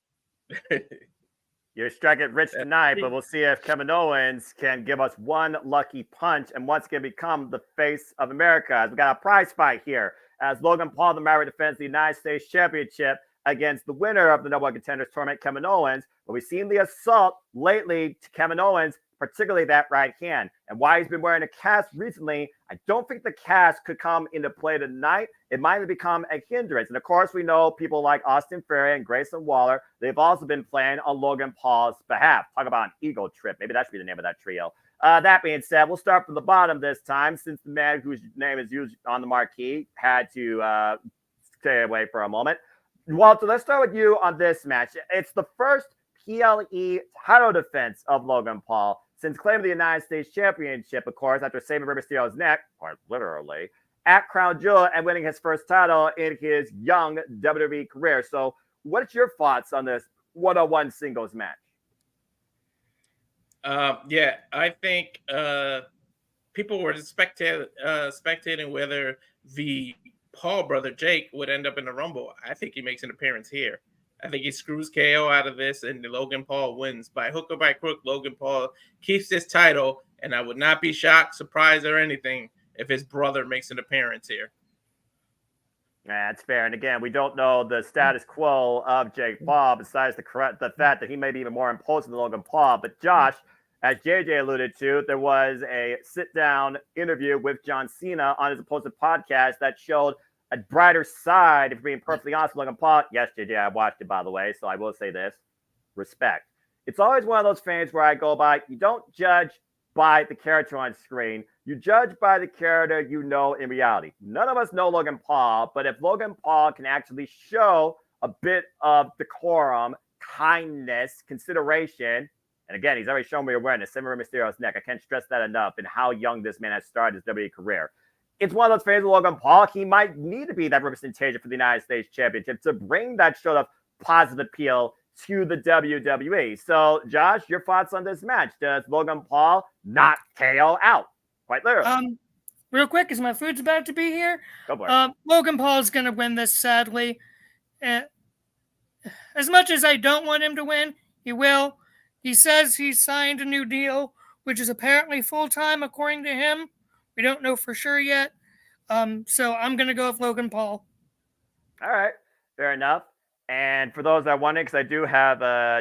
You're striking rich tonight, but we'll see if Kevin Owens can give us one lucky punch and what's going to become the face of America. As we got a prize fight here as Logan Paul, the Maverick, defends the United States Championship against the winner of the No. Contenders Tournament, Kevin Owens. But we've seen the assault lately to Kevin Owens, particularly that right hand. And why he's been wearing a cast recently, I don't think the cast could come into play tonight. It might have become a hindrance. And of course, we know people like Austin Theory and Grayson Waller, they've also been playing on Logan Paul's behalf. Talk about an ego trip. Maybe that should be the name of that trio. That being said, we'll start from the bottom this time, since the man whose name is used on the marquee had to stay away for a moment. Walter, let's start with you on this match. It's the first PLE title defense of Logan Paul since claiming the United States Championship, of course, after saving Rey Mysterio's neck, quite literally, at Crown Jewel and winning his first title in his young WWE career. So what's your thoughts on this one-on-one singles match? Yeah, I think people were spectating whether the Paul brother Jake would end up in the Rumble. I think he makes an appearance here. I think he screws KO out of this, and Logan Paul wins. By hook or by crook, Logan Paul keeps this title, and I would not be shocked, surprised, or anything if his brother makes an appearance here. That's fair. And again, we don't know the status quo of Jake Paul, besides the fact that he may be even more imposing than Logan Paul. But Josh, as JJ alluded to, there was a sit-down interview with John Cena on his opposite podcast that showed a brighter side, if being perfectly honest, Logan Paul. Yes, JJ, I watched it, by the way, so I will say this. Respect. It's always one of those things where I go by, you don't judge by the character on screen. You judge by the character you know in reality. None of us know Logan Paul, but if Logan Paul can actually show a bit of decorum, kindness, consideration. And again, he's already shown me awareness. Similar to Mysterio's neck. I can't stress that enough and how young this man has started his WWE career. It's one of those phases of Logan Paul. He might need to be that representation for the United States Championship to bring that sort of positive appeal to the WWE. So, Josh, your thoughts on this match? Does Logan Paul not KO out? Quite literally. Real quick, because my food's about to be here. Go for it. Logan Paul is going to win this, sadly. As much as I don't want him to win, he will. He says he signed a new deal, which is apparently full-time, according to him. We don't know for sure yet. So I'm going to go with Logan Paul. All right. Fair enough. And for those that are wondering, because I do have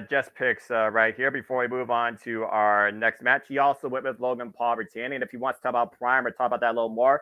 Jess picks right here before we move on to our next match. He also went with Logan Paul retaining. And if he wants to talk about Prime or talk about that a little more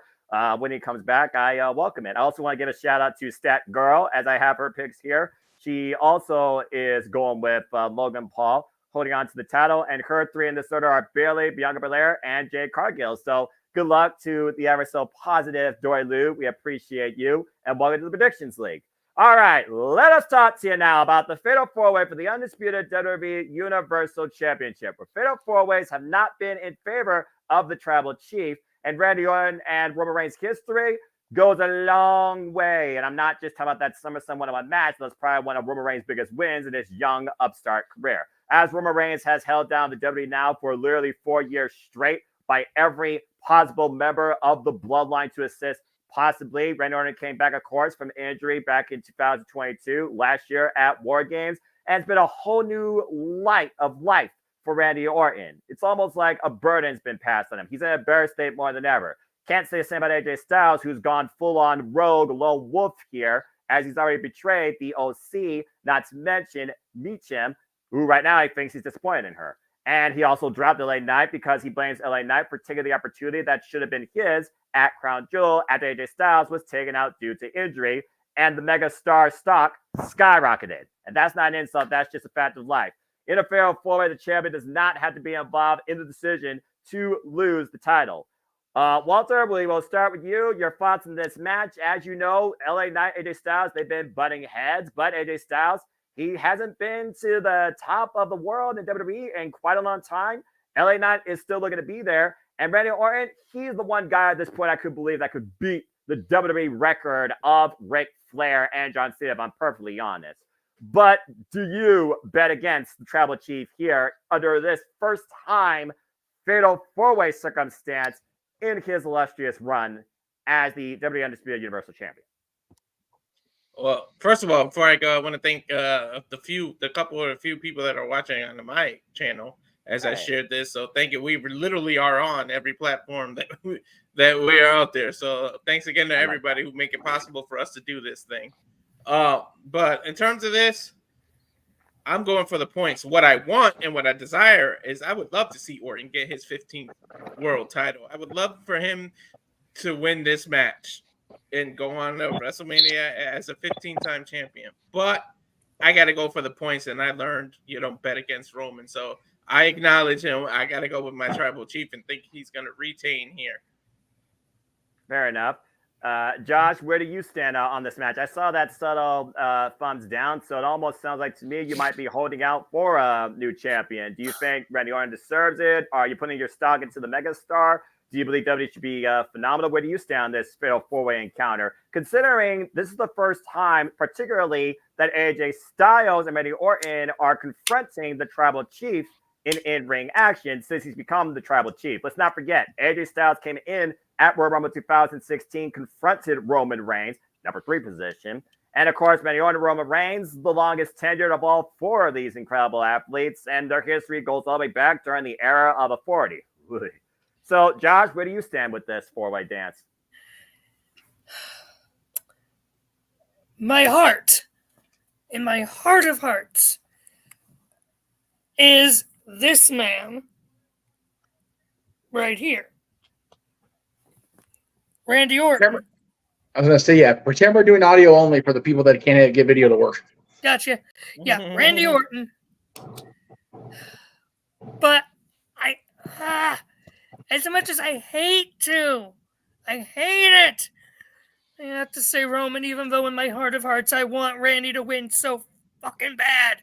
when he comes back, I welcome it. I also want to give a shout out to Stat Girl, as I have her picks here. She also is going with Logan Paul, holding on to the title. And her three in this order are Bayley, Bianca Belair, and Jade Cargill. So good luck to the ever so positive Dory Lou. We appreciate you. And welcome to the Predictions League. All right, let us talk to you now about the Fatal 4-Way for the undisputed WWE Universal Championship, where Fatal 4-Ways have not been in favor of the Tribal Chief. And Randy Orton and Roman Reigns' history goes a long way. And I'm not just talking about that SummerSlam one-on-one match. That's probably one of Roman Reigns' biggest wins in his young upstart career. As Roman Reigns has held down the WWE now for literally 4 years straight by every possible member of the bloodline to assist. Possibly, Randy Orton came back, of course, from injury back in 2022, last year at War Games, and it's been a whole new light of life for Randy Orton. It's almost like a burden's been passed on him. He's in a better state more than ever. Can't say the same about AJ Styles, who's gone full-on rogue lone wolf here, as he's already betrayed the OC, not to mention Meacham, who right now he thinks he's disappointed in her. And he also dropped LA Knight because he blames LA Knight for taking the opportunity that should have been his at Crown Jewel after AJ Styles was taken out due to injury, and the mega star stock skyrocketed. And that's not an insult, that's just a fact of life. In a Fatal 4-Way, the champion does not have to be involved in the decision to lose the title. Walter, we will start with you. Your thoughts on this match. As you know, LA Knight, AJ Styles, they've been butting heads, but AJ Styles, he hasn't been to the top of the world in WWE in quite a long time. LA Knight is still looking to be there. And Randy Orton, he's the one guy at this point I could believe that could beat the WWE record of Ric Flair and John Cena, if I'm perfectly honest. But do you bet against the Tribal Chief here under this first time Fatal 4-Way circumstance in his illustrious run as the WWE Undisputed Universal Champion? Well, first of all, before I go, I want to thank the few people that are watching on my channel as I shared this. So thank you. We literally are on every platform that we are out there. So thanks again to everybody who make it possible for us to do this thing. But in terms of this, I'm going for the points. What I want and what I desire is I would love to see Orton get his 15th world title. I would love for him to win this match and go on to WrestleMania as a 15-time champion. But I got to go for the points, and I learned you don't bet against Roman. So I acknowledge him. I got to go with my Tribal Chief and think he's going to retain here. Fair enough. Josh, where do you stand on this match? I saw that subtle thumbs down, so it almost sounds like to me you might be holding out for a new champion. Do you think Randy Orton deserves it? Are you putting your stock into the megastar? Do you believe WWE should be phenomenal? Where do you stand on this Fatal 4-Way encounter? Considering this is the first time, particularly, that AJ Styles and Randy Orton are confronting the Tribal Chief in-ring action since he's become the Tribal Chief. Let's not forget, AJ Styles came in at Royal Rumble 2016, confronted Roman Reigns, number 3 position. And of course, Randy Orton and Roman Reigns, the longest tenured of all 4 of these incredible athletes, and their history goes all the way back during the era of authority. So, Josh, where do you stand with this 4-way dance? My heart, in my heart of hearts, is this man right here. Randy Orton. I was going to say, yeah, pretend we're doing audio only for the people that can't get video to work. Gotcha. Yeah, Randy Orton. But as much as I hate it. I have to say Roman, even though in my heart of hearts I want Randy to win so fucking bad.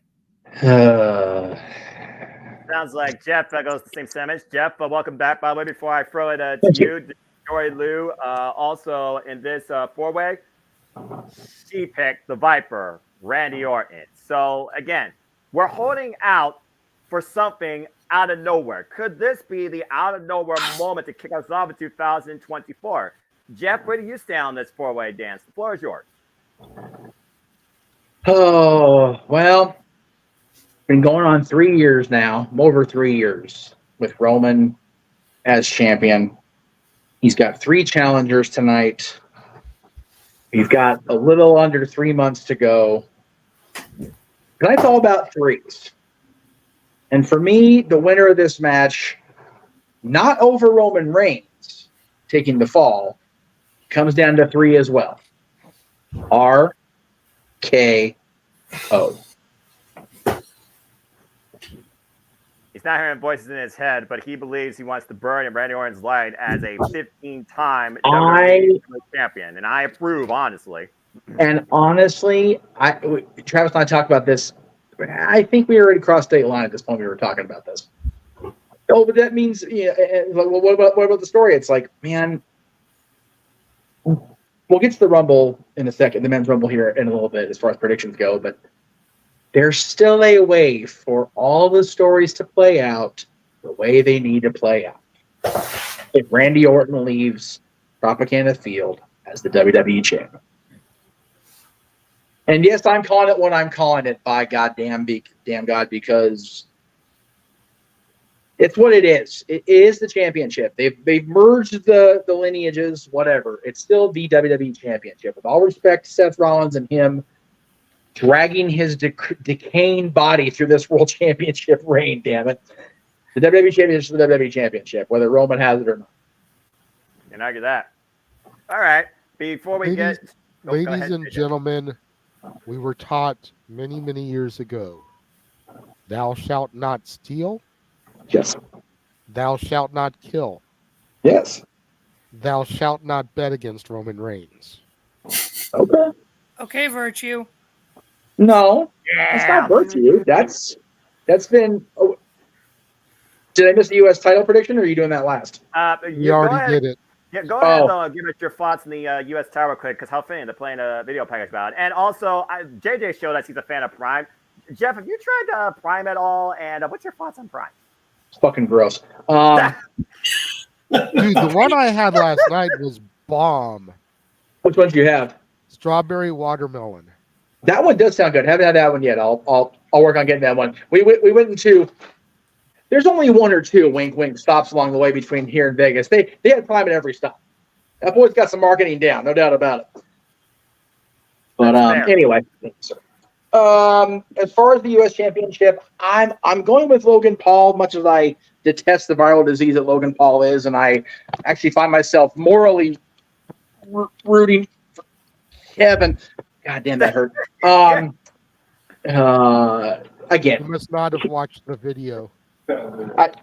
Sounds like Jeff goes the same sentence. Jeff, welcome back. By the way, before I throw it to you, Joy Lou, also in this four-way, she picked the Viper, Randy Orton. So again, we're holding out for something out of nowhere. Could this be the out of nowhere moment to kick us off in 2024? Jeff, where do you stand on this four-way dance? The floor is yours. Oh, well, been going on 3 years now, over 3 years with Roman as champion. He's got 3 challengers tonight. He's got a little under 3 months to go. Tonight's all about threes. And for me, the winner of this match, not over Roman Reigns taking the fall, comes down to 3 as well. RKO. He's not hearing voices in his head, but he believes he wants to burn in Randy Orton's light as a 15-time WWE champion, and I approve, honestly. And honestly, Travis and I talked about this. I think we already crossed state line at this point. We were talking about this. Oh, but that means, what about the story? It's like, man, we'll get to the Rumble in a second, the men's Rumble here in a little bit as far as predictions go, but there's still a way for all the stories to play out the way they need to play out. If Randy Orton leaves Tropicana Field as the WWE champion. And yes, I'm calling it what I'm calling it, by damn God, because it's what it is. It is the championship. They've merged the lineages, whatever. It's still the WWE championship. With all respect to Seth Rollins and him dragging his decaying body through this world championship reign, damn it. The WWE championship is the WWE championship, whether Roman has it or not. Can't argue that. All right. Before we ladies and gentlemen, we were taught many, many years ago, thou shalt not steal. Yes. Thou shalt not kill. Yes. Thou shalt not bet against Roman Reigns. Okay. Okay, Virtue. No, that's not virtue. That's been. Oh, did I miss the U.S. title prediction, or are you doing that last? You already did it. Yeah, go ahead, though. Give us your thoughts on the U.S. title real quick, because how fitting they're playing a video package about it. And also, JJ showed us he's a fan of Prime. Jeff, have you tried Prime at all? And what's your thoughts on Prime? It's fucking gross. Dude, the one I had last night was bomb. Which one do you have? Strawberry watermelon. That one does sound good. Haven't had that one yet. I'll work on getting that one. We went into. There's only 1 or 2 wink wink stops along the way between here and Vegas. They had Prime at every stop. That boy's got some marketing down, no doubt about it. But anyway, as far as the U.S. Championship, I'm going with Logan Paul. Much as I detest the viral disease that Logan Paul is, and I actually find myself morally rooting for Kevin. God damn, that hurt. Again, you must not have watched the video.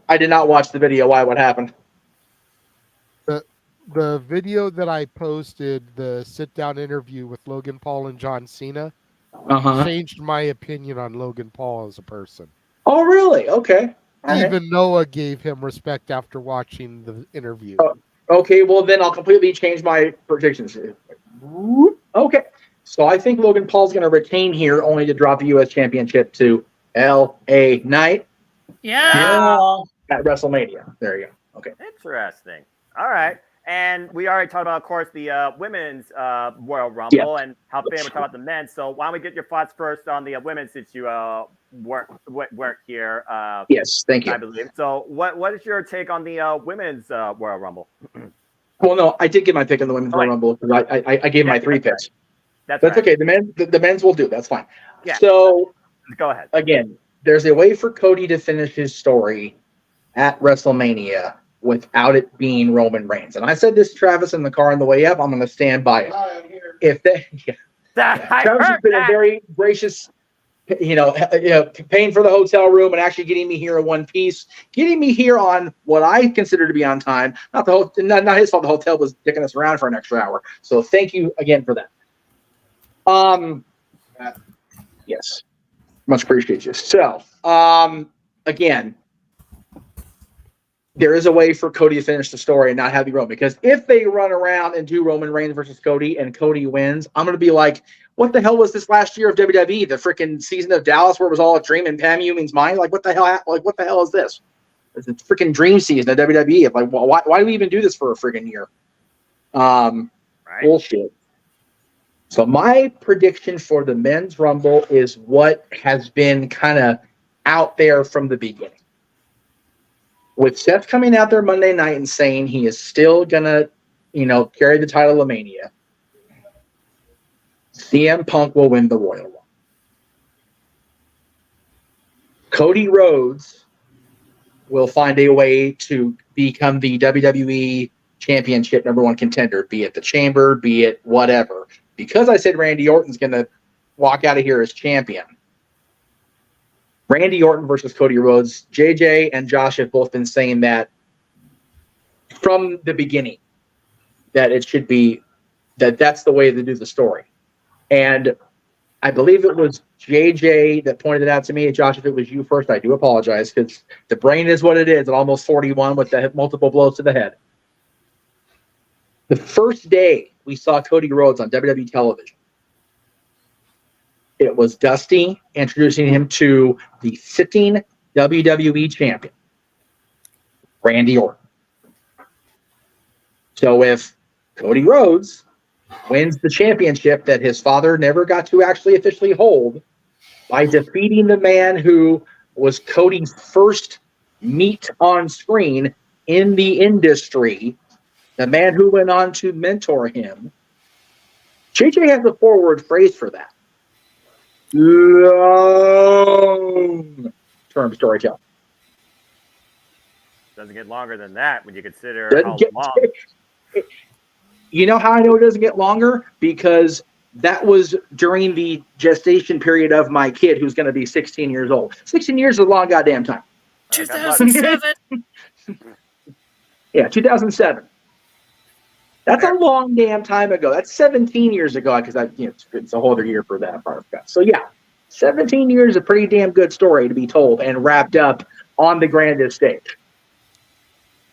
I did not watch the video. Why? What happened? The video that I posted, the sit-down interview with Logan Paul and John Cena, changed my opinion on Logan Paul as a person. Oh, really? Okay. Even Noah gave him respect after watching the interview. Okay, well, then I'll completely change my predictions. Okay. So I think Logan Paul's going to retain here, only to drop the U.S. Championship to L.A. Knight. Yeah. At WrestleMania. There you go. Okay. Interesting. All right. And we already talked about, of course, the women's Royal Rumble and how we're talking about the men. So why don't we get your thoughts first on the women, since you weren't here? Yes, thank you. I believe. So what is your take on the women's Royal Rumble? Well, no, I did give my pick on the women's Royal Rumble because I gave my 3 picks. That's okay. The men's will do. That's fine. Yeah. So go ahead. Again, there's a way for Cody to finish his story at WrestleMania without it being Roman Reigns. And I said this to Travis in the car on the way up. I'm going to stand by it. If they, Travis has been a very gracious, paying for the hotel room and actually getting me here in one piece, getting me here on what I consider to be on time. Not his fault. The hotel was dicking us around for an extra hour. So thank you again for that. Yes. Much appreciate you. So, again, there is a way for Cody to finish the story and not have the Roman. Because if they run around and do Roman Reigns versus Cody and Cody wins, I'm going to be like, what the hell was this last year of WWE? The freaking season of Dallas where it was all a dream and Pam Ewing's mind? Like, what the hell? Like, what the hell is this? It's a freaking dream season of WWE. Like, why do we even do this for a freaking year? Bullshit. So my prediction for the Men's Rumble is what has been kind of out there from the beginning. With Seth coming out there Monday night and saying he is still going to, carry the title of Mania, CM Punk will win the Royal Rumble. Cody Rhodes will find a way to become the WWE Championship #1 contender, be it the Chamber, be it whatever. Because I said Randy Orton's going to walk out of here as champion, Randy Orton versus Cody Rhodes, JJ and Josh have both been saying that from the beginning, that it should be, that's the way to do the story. And I believe it was JJ that pointed it out to me. Josh, if it was you first, I do apologize, because the brain is what it is at almost 41 with the multiple blows to the head. The first day we saw Cody Rhodes on WWE television, it was Dusty introducing him to the sitting WWE champion, Randy Orton. So if Cody Rhodes wins the championship that his father never got to actually officially hold by defeating the man who was Cody's first meet on screen in the industry, the man who went on to mentor him, JJ has a forward phrase for that. Long-term storytelling. Doesn't get longer than that when you consider how long. You know how I know it doesn't get longer? Because that was during the gestation period of my kid, who's going to be 16 years old. 16 years is a long goddamn time. 2007. Yeah, 2007. That's a long damn time ago. That's 17 years ago, because it's a whole other year for that part of that. So yeah, 17 years is a pretty damn good story to be told and wrapped up on the grandest stage.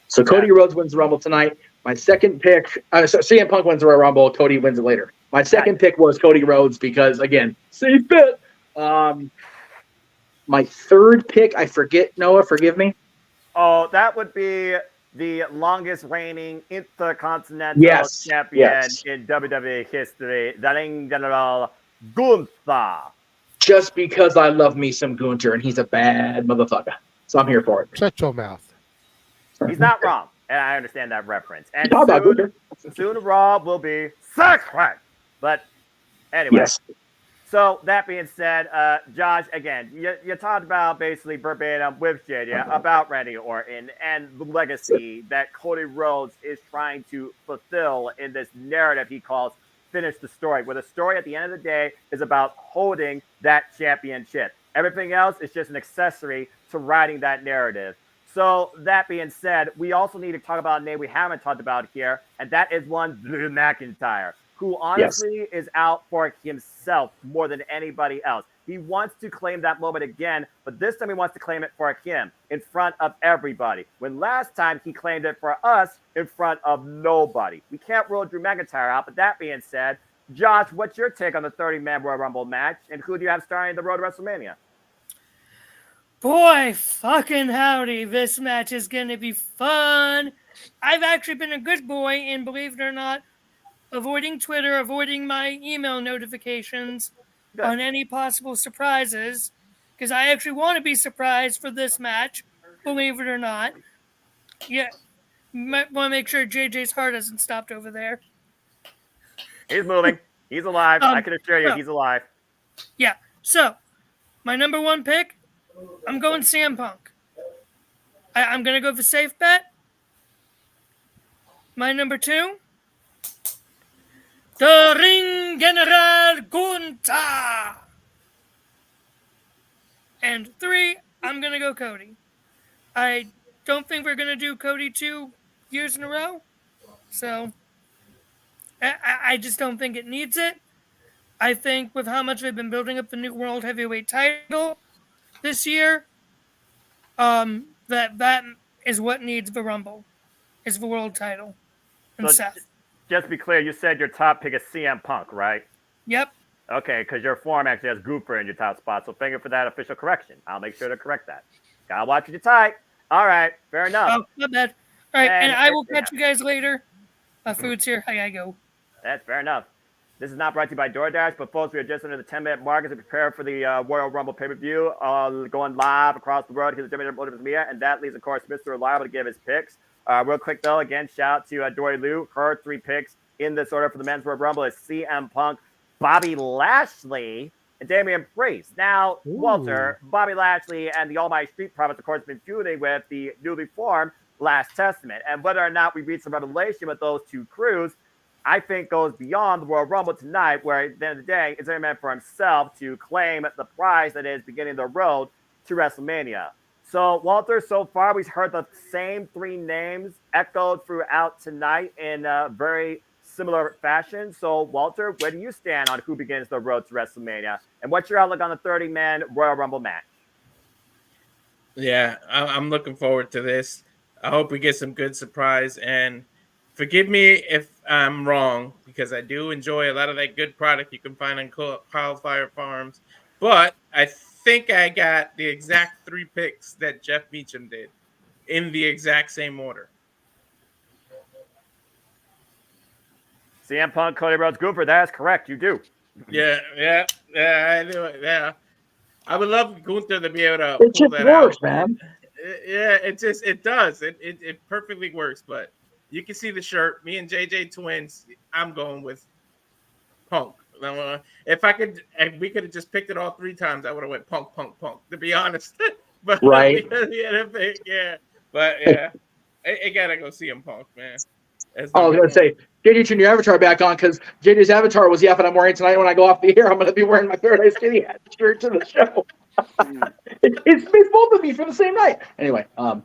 So Cody Rhodes wins the Rumble tonight. My second pick, so CM Punk wins the Royal Rumble. Cody wins it later. My second pick was Cody Rhodes because, again, safe bet. My third pick, I forget. Noah, forgive me. Oh, that would be the longest reigning Intercontinental Champion in WWE history, the Ring General Gunther. Just because I love me some Gunther, and he's a bad motherfucker. So I'm here for it. Shut your mouth. He's not wrong, and I understand that reference. And soon Raw will be sacred. But anyway. Yes. So that being said, Josh, again, you talked about basically verbatim with JJ about Randy Orton and the legacy that Cody Rhodes is trying to fulfill in this narrative he calls Finish the Story, where the story at the end of the day is about holding that championship. Everything else is just an accessory to writing that narrative. So that being said, we also need to talk about a name we haven't talked about here, and that is one Drew McIntyre, who honestly is out for himself more than anybody else. He wants to claim that moment again, but this time he wants to claim it for him in front of everybody. When last time he claimed it for us in front of nobody. We can't rule Drew McIntyre out, but that being said, Josh, what's your take on the 30-man Royal Rumble match, and who do you have starring the road to WrestleMania? Boy, fucking howdy, this match is going to be fun. I've actually been a good boy, and believe it or not, avoiding Twitter, avoiding my email notifications on any possible surprises, because I actually want to be surprised for this match, believe it or not. Yeah, want to make sure JJ's heart hasn't stopped over there. He's moving. He's alive. I can assure you, he's alive. Yeah, so my number one pick, I'm going CM Punk. I'm going to go for safe bet. My number two, the Ring General Gunther. And three, I'm going to go Cody. I don't think we're going to do Cody 2 years in a row. So I just don't think it needs it. I think with how much they've been building up the new World Heavyweight title this year, that is what needs the Rumble, is the world title. And So Seth. just to be clear, you said your top pick is CM Punk, right? Yep. Okay, because your form actually has Gooper in your top spot, so thank you for that official correction. I'll make sure to correct that. Gotta watch what you type. All right, fair enough. Oh, not bad. All right, and I will catch you guys later. Food's here. I gotta go. That's fair enough. This is not brought to you by DoorDash, but folks, we are just under the 10-minute mark as we prepare for the Royal Rumble pay-per-view, going live across the world here at JMN Multiverse of Media, and that leaves, of course, Mr. Reliable to give his picks. Real quick, though, again, shout out to Dory Lou. Her 3 picks in this order for the Men's Royal Rumble is CM Punk, Bobby Lashley, and Damian Priest. Now, Walter, Bobby Lashley, and the Almighty Street Profits, of course, been feuding with the newly formed Last Testament. And whether or not we reach a revelation with those two crews, I think goes beyond the Royal Rumble tonight, where at the end of the day, it's only meant for himself to claim the prize that is beginning the road to WrestleMania. So, Walter, so far we've heard the same 3 names echoed throughout tonight in a very similar fashion. So, Walter, where do you stand on who begins the road to WrestleMania? And what's your outlook on the 30-man Royal Rumble match? Yeah, I'm looking forward to this. I hope we get some good surprise. And forgive me if I'm wrong, because I do enjoy a lot of that good product you can find on Wildfire Farms. But I think I got the exact 3 picks that Jeff Meacham did in the exact same order. CM Punk, Cody Rhodes, Gooper. That is correct. You do. Yeah, I do it. Yeah, I would love Gunther to be able to It pull just that works, out. man. Yeah, it does. It perfectly works. But you can see the shirt. Me and JJ twins. I'm going with Punk. If we could have just picked it all 3 times, I would have went Punk. To be honest, but Right. yeah. But yeah, I gotta go see him, Punk, man. I was going to say, JJ, turn your avatar back on, because JJ's avatar was the outfit I'm wearing tonight. When I go off the air, I'm going to be wearing my Paradise Kitty hat shirt to the show. It's both of me for the same night. Anyway. Yeah.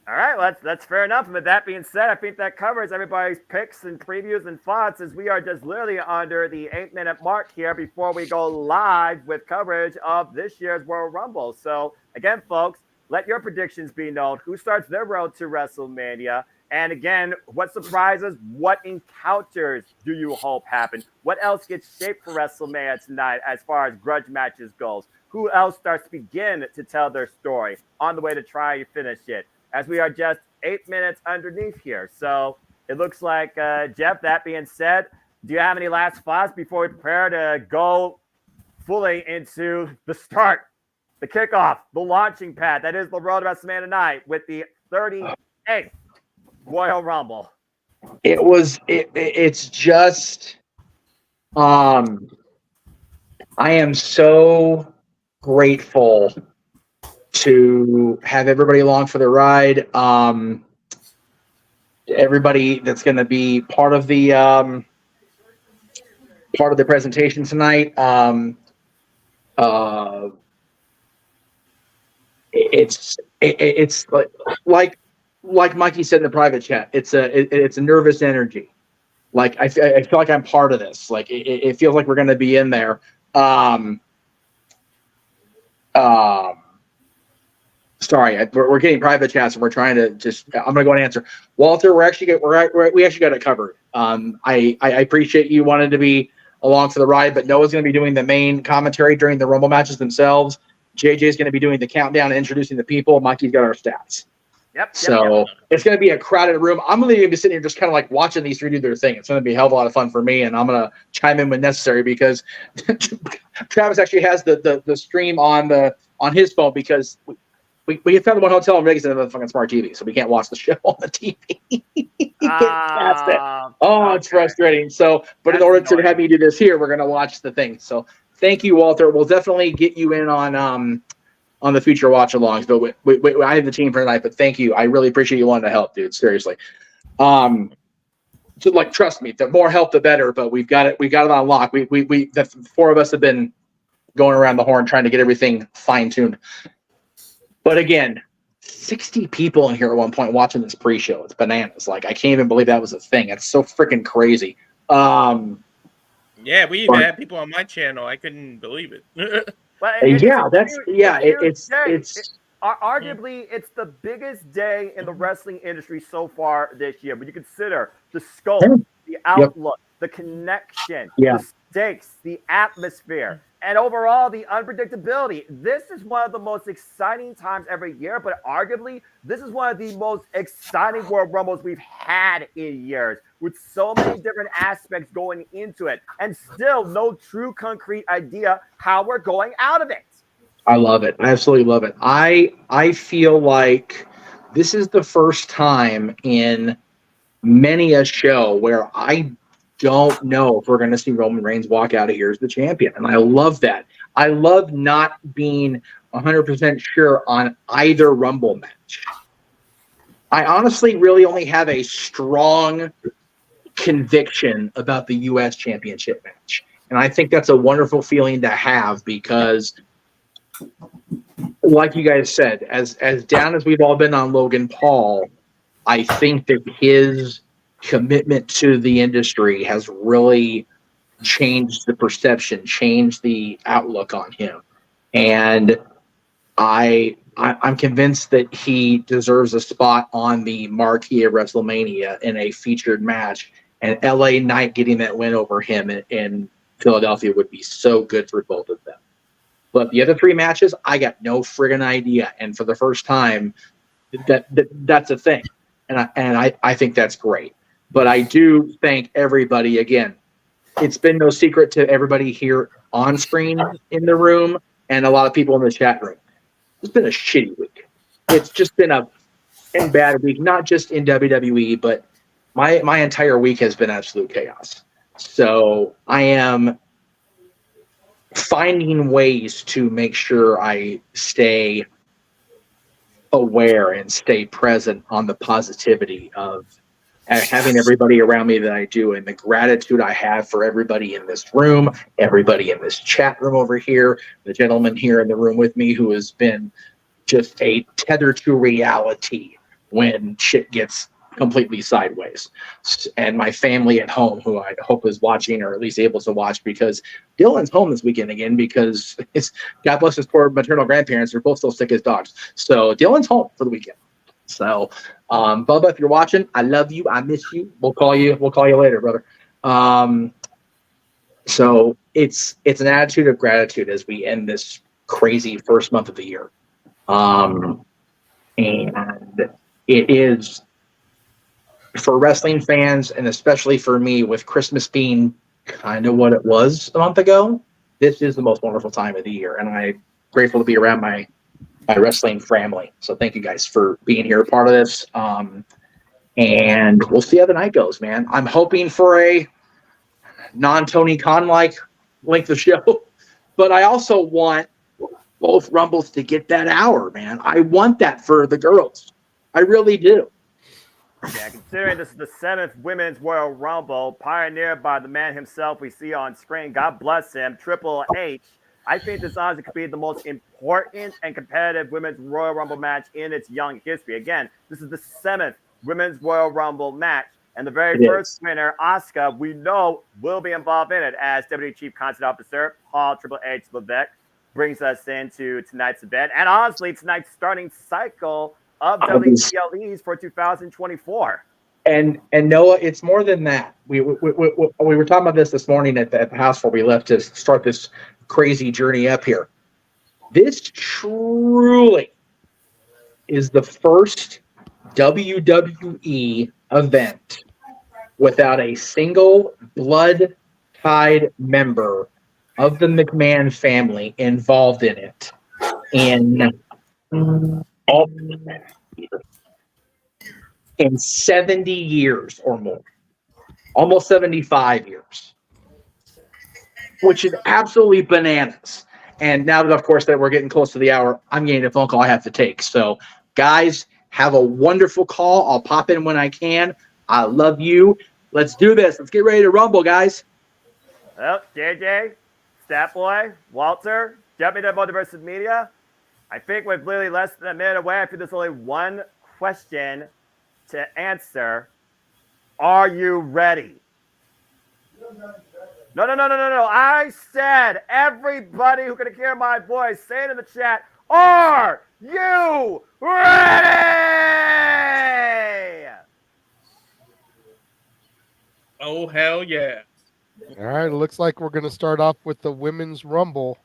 All right, well, that's fair enough. And with that being said, I think that covers everybody's picks and previews and thoughts, as we are just literally under the 8-minute mark here before we go live with coverage of this year's Royal Rumble. So, again, folks, let your predictions be known. Who starts their road to WrestleMania? And again, what surprises, what encounters do you hope happen? What else gets shaped for WrestleMania tonight as far as grudge matches goes? Who else starts to begin to tell their story on the way to try to finish it? As we are just 8 minutes underneath here. So it looks like, Jeff, that being said, do you have any last thoughts before we prepare to go fully into the start, the kickoff, the launching pad? That is the road to WrestleMania tonight with the 38th Royal Rumble. It's just, I am so grateful to have everybody along for the ride. Everybody that's going to be part of the presentation tonight. It's like Mikey said in the private chat. It's a nervous energy. Like I feel like I'm part of this. Like it feels like we're going to be in there. Sorry, we're getting private chats and we're trying to just. I'm gonna go and answer. Walter, we actually got it covered. I appreciate you wanting to be along for the ride, but Noah's gonna be doing the main commentary during the Rumble matches themselves. JJ's gonna be doing the countdown and introducing the people. Mikey's got our stats. Yep. So it's gonna be a crowded room. I'm gonna be sitting here just kind of like watching these 3 do their thing. It's gonna be a hell of a lot of fun for me, and I'm gonna chime in when necessary because Travis actually has the stream on his phone because. We found one hotel in Vegas and have a fucking smart TV, so we can't watch the show on the TV. It's frustrating. So, but in order to have me do this here, we're gonna watch the thing. So, thank you, Walter. We'll definitely get you in on the future watch-alongs. But I have the team for tonight. But thank you. I really appreciate you wanting to help, dude. Seriously. So, like, trust me. The more help, the better. But we've got it. We got it on lock. The 4 of us have been going around the horn trying to get everything fine-tuned. But again, 60 people in here at one point watching this pre-show. It's bananas. Like, I can't even believe that was a thing. It's so freaking crazy. Yeah, we even had people on my channel. I couldn't believe it. Arguably, it's the biggest day in the wrestling industry so far this year. When you consider the scope, the outlook, the connection, the stakes, the atmosphere, and overall the unpredictability. This is one of the most exciting times every year, but arguably, this is one of the most exciting World Rumbles we've had in years, with so many different aspects going into it, and still no true concrete idea how we're going out of it. I love it. I absolutely love it. I feel like this is the first time in many a show where I don't know if we're going to see Roman Reigns walk out of here as the champion. And I love that. I love not being 100% sure on either Rumble match. I honestly really only have a strong conviction about the U.S. Championship match. And I think that's a wonderful feeling to have because, like you guys said, as down as we've all been on Logan Paul, I think that his commitment to the industry has really changed the perception, changed the outlook on him. And I'm convinced that he deserves a spot on the marquee of WrestleMania in a featured match. And LA Knight getting that win over him in Philadelphia would be so good for both of them. But the other three matches, I got no friggin' idea. And for the first time, that's a thing. And I think that's great. But I do thank everybody again. It's been no secret to everybody here on screen in the room and a lot of people in the chat room. It's been a shitty week. It's just been a bad week, not just in WWE, but my entire week has been absolute chaos. So I am finding ways to make sure I stay aware and stay present on the positivity of having everybody around me that I do, and the gratitude I have for everybody in this room, everybody in this chat room over here, the gentleman here in the room with me who has been just a tether to reality when shit gets completely sideways, and my family at home who I hope is watching or at least able to watch, because Dylan's home this weekend again because it's God bless his poor maternal grandparents, they're both still sick as dogs, so Dylan's home for the weekend. So Bubba, if you're watching, I love you, I miss you, we'll call you later, brother. So it's an attitude of gratitude as we end this crazy first month of the year, and it is for wrestling fans, and especially for me, with Christmas being kind of what it was a month ago, this is the most wonderful time of the year, and I'm grateful to be around my wrestling family. So thank you guys for being here, part of this, and we'll see how the night goes, man. I'm hoping for a non-Tony Khan-like length of show, but I also want both Rumbles to get that hour, man. I want that for the girls. I really do. Yeah, considering this is the 7th Women's Royal Rumble, pioneered by the man himself we see on screen, God bless him, Triple H, I think this honestly could be the most important and competitive Women's Royal Rumble match in its young history. Again, this is the 7th Women's Royal Rumble match, and the very first winner, Asuka, we know will be involved in it as WWE Chief Content Officer Paul Triple H Levesque brings us into tonight's event, and honestly, tonight's starting cycle of WCLEs for 2024. And Noah, it's more than that. We were talking about this morning at the house before we left to start this crazy journey up here. This truly is the first WWE event without a single blood-tied member of the McMahon family involved in it. In 70 years or more, almost 75 years, which is absolutely bananas. And now that, of course, that we're getting close to the hour, I'm getting a phone call I have to take. So, guys, have a wonderful call. I'll pop in when I can. I love you. Let's do this. Let's get ready to rumble, guys. Well, JJ, Statboy, Walter, JMN Multiverse of Media. I think we're literally less than a minute away. I think there's only one question to answer. Are you ready? No. I said everybody who can hear my voice, say it in the chat. Are you ready? Oh, hell yeah. All right, it looks like we're going to start off with the Women's Rumble.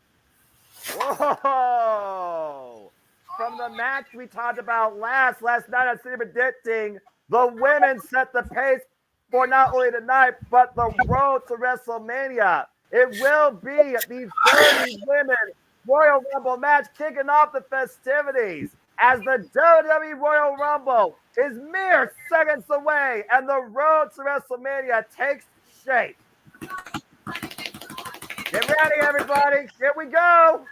Whoa! From the match we talked about last night on City Predicting, the women set the pace for not only tonight, but the road to WrestleMania. It will be the 30 women Royal Rumble match kicking off the festivities as the WWE Royal Rumble is mere seconds away and the road to WrestleMania takes shape. Get ready, everybody. Here we go.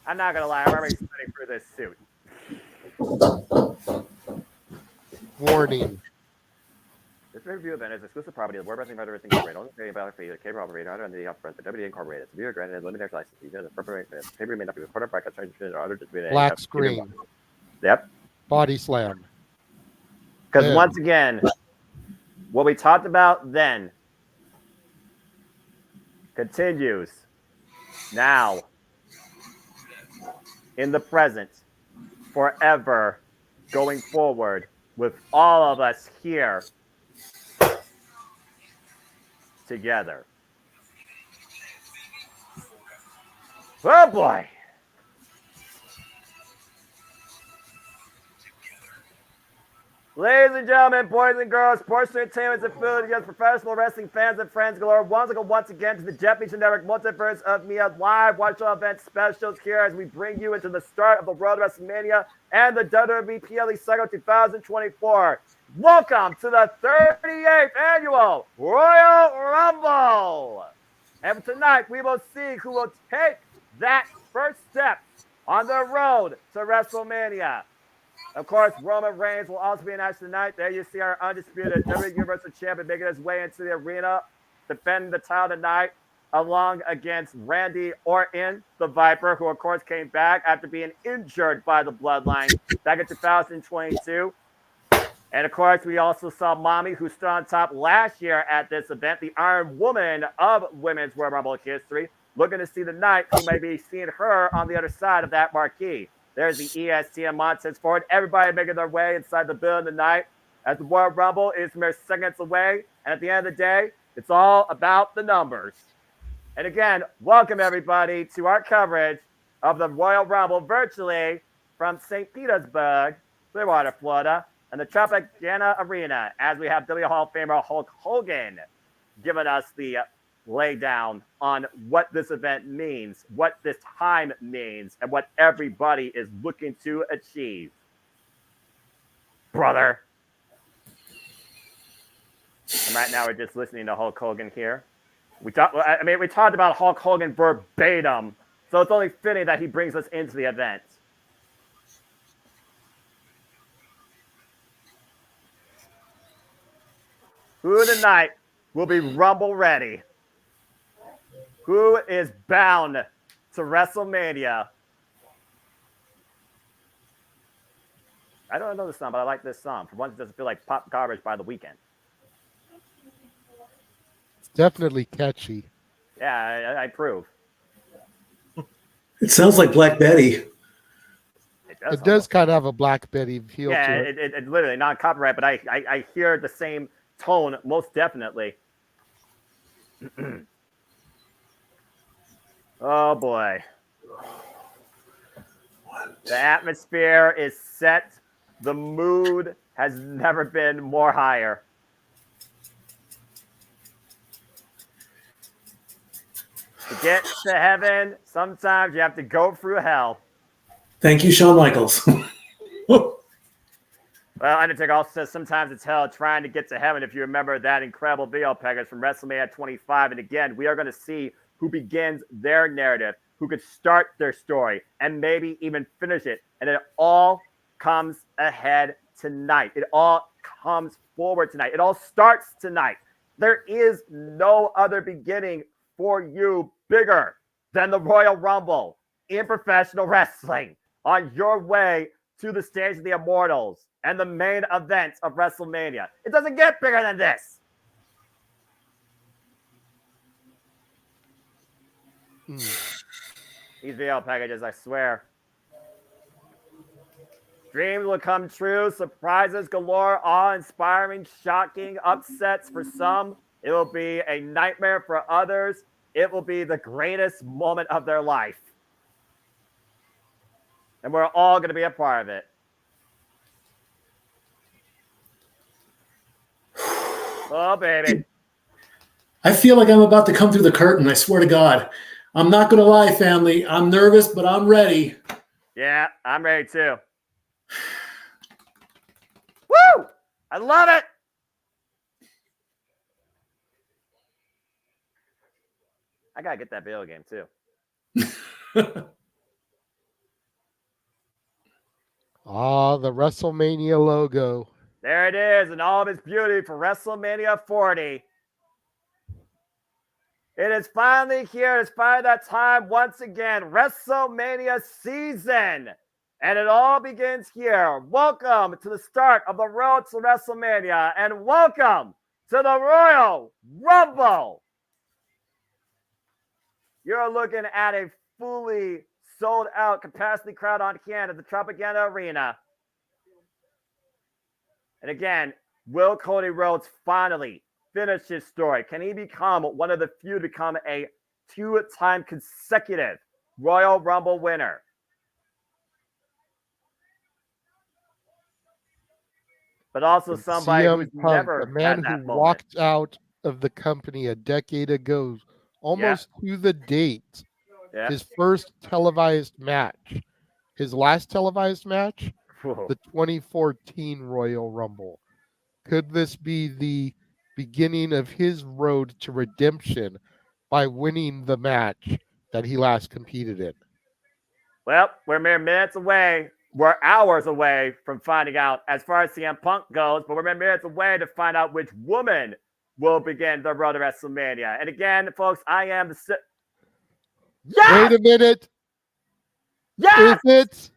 I'm not going to lie. I'm already sweating through this suit. Warning. This review event is exclusive property of World Wrestling Federation Incorporated. Only paying value for the cable operator under the upfront, the WWE Incorporated. To be granted and limited license. The pay-per-view may not be recorded, broadcast, transmitted, or other distributed. Black screen. Yep. Body slam. Because once again, what we talked about then continues now, in the present, forever, going forward, with all of us here together. Oh boy. Ladies and gentlemen, boys and girls, sports entertainment and food, yes, professional wrestling fans and friends galore. Once again to the JMN Network Multiverse of Media live watch-all event specials here as we bring you into the start of the Road to WrestleMania and the WWE PLE Cycle 2024. Welcome to the 38th annual Royal Rumble. And tonight we will see who will take that first step on the road to WrestleMania. Of course, Roman Reigns will also be in action tonight. There you see our undisputed WWE Universal Champion making his way into the arena, defending the title tonight, along against Randy Orton, the Viper, who of course came back after being injured by the Bloodline back in 2022. And of course, we also saw Mommy, who stood on top last year at this event, the Iron Woman of Women's Royal Rumble history. Looking to see tonight who may be seeing her on the other side of that marquee. There's the ESTM Montez Ford. Everybody making their way inside the building tonight as the Royal Rumble is mere seconds away. And at the end of the day, it's all about the numbers. And again, welcome everybody to our coverage of the Royal Rumble virtually from St. Petersburg, Clearwater, Florida, and the Tropicana Arena as we have WWE Hall of Famer Hulk Hogan giving us the lay down on what this event means, what this time means, and what everybody is looking to achieve. Brother. And right now we're just listening to Hulk Hogan here. We talked about Hulk Hogan verbatim, so it's only fitting that he brings us into the event. Who tonight will be Rumble ready? Who is bound to WrestleMania? I don't know this song, but I like this song. For once, it doesn't feel like pop garbage by the weekend. It's definitely catchy. Yeah, I approve. It sounds like Black Betty. It does kind of have a Black Betty feel to it. Yeah, it's literally non-copyright, but I hear the same tone most definitely. Oh boy. The atmosphere is set. The mood has never been more higher. To get to heaven, sometimes you have to go through hell. Thank you, Shawn Michaels. Well, Undertaker also says sometimes it's hell trying to get to heaven. If you remember that incredible video package from WrestleMania 25. And again, we are going to see who begins their narrative, who could start their story, and maybe even finish it. And it all comes ahead tonight. It all comes forward tonight. It all starts tonight. There is no other beginning for you bigger than the Royal Rumble in professional wrestling on your way to the stage of the Immortals and the main event of WrestleMania. It doesn't get bigger than this. These video packages, I swear. Dreams will come true, surprises galore, awe-inspiring, shocking, upsets for some. It will be a nightmare for others. It will be the greatest moment of their life. And we're all going to be a part of it. Oh, baby. I feel like I'm about to come through the curtain. I swear to God. I'm not going to lie, family. I'm nervous, but I'm ready. Yeah, I'm ready too. Woo! I love it. I got to get that video game too. The WrestleMania logo. There it is in all of its beauty for WrestleMania 40. It is finally here. It's finally that time once again. WrestleMania season. And it all begins here. Welcome to the start of the road to WrestleMania. And welcome to the Royal Rumble. You're looking at a fully sold out capacity crowd on hand at the Tropicana Arena. And again, will Cody Rhodes finally finish his story? Can he become one of the few to become a two-time consecutive Royal Rumble winner? But also somebody CM who's Punk, never a man had that who moment. walked out of the company a decade ago, almost to the date. Yeah. His first televised match. His last televised match, Whoa. the 2014 Royal Rumble. Could this be the beginning of his road to redemption by winning the match that he last competed in? Well, we're mere minutes away. We're hours away from finding out as far as CM Punk goes, but we're mere minutes away to find out which woman will begin the road to WrestleMania. And again, folks, I am the... Wait a minute. Yes! Is it?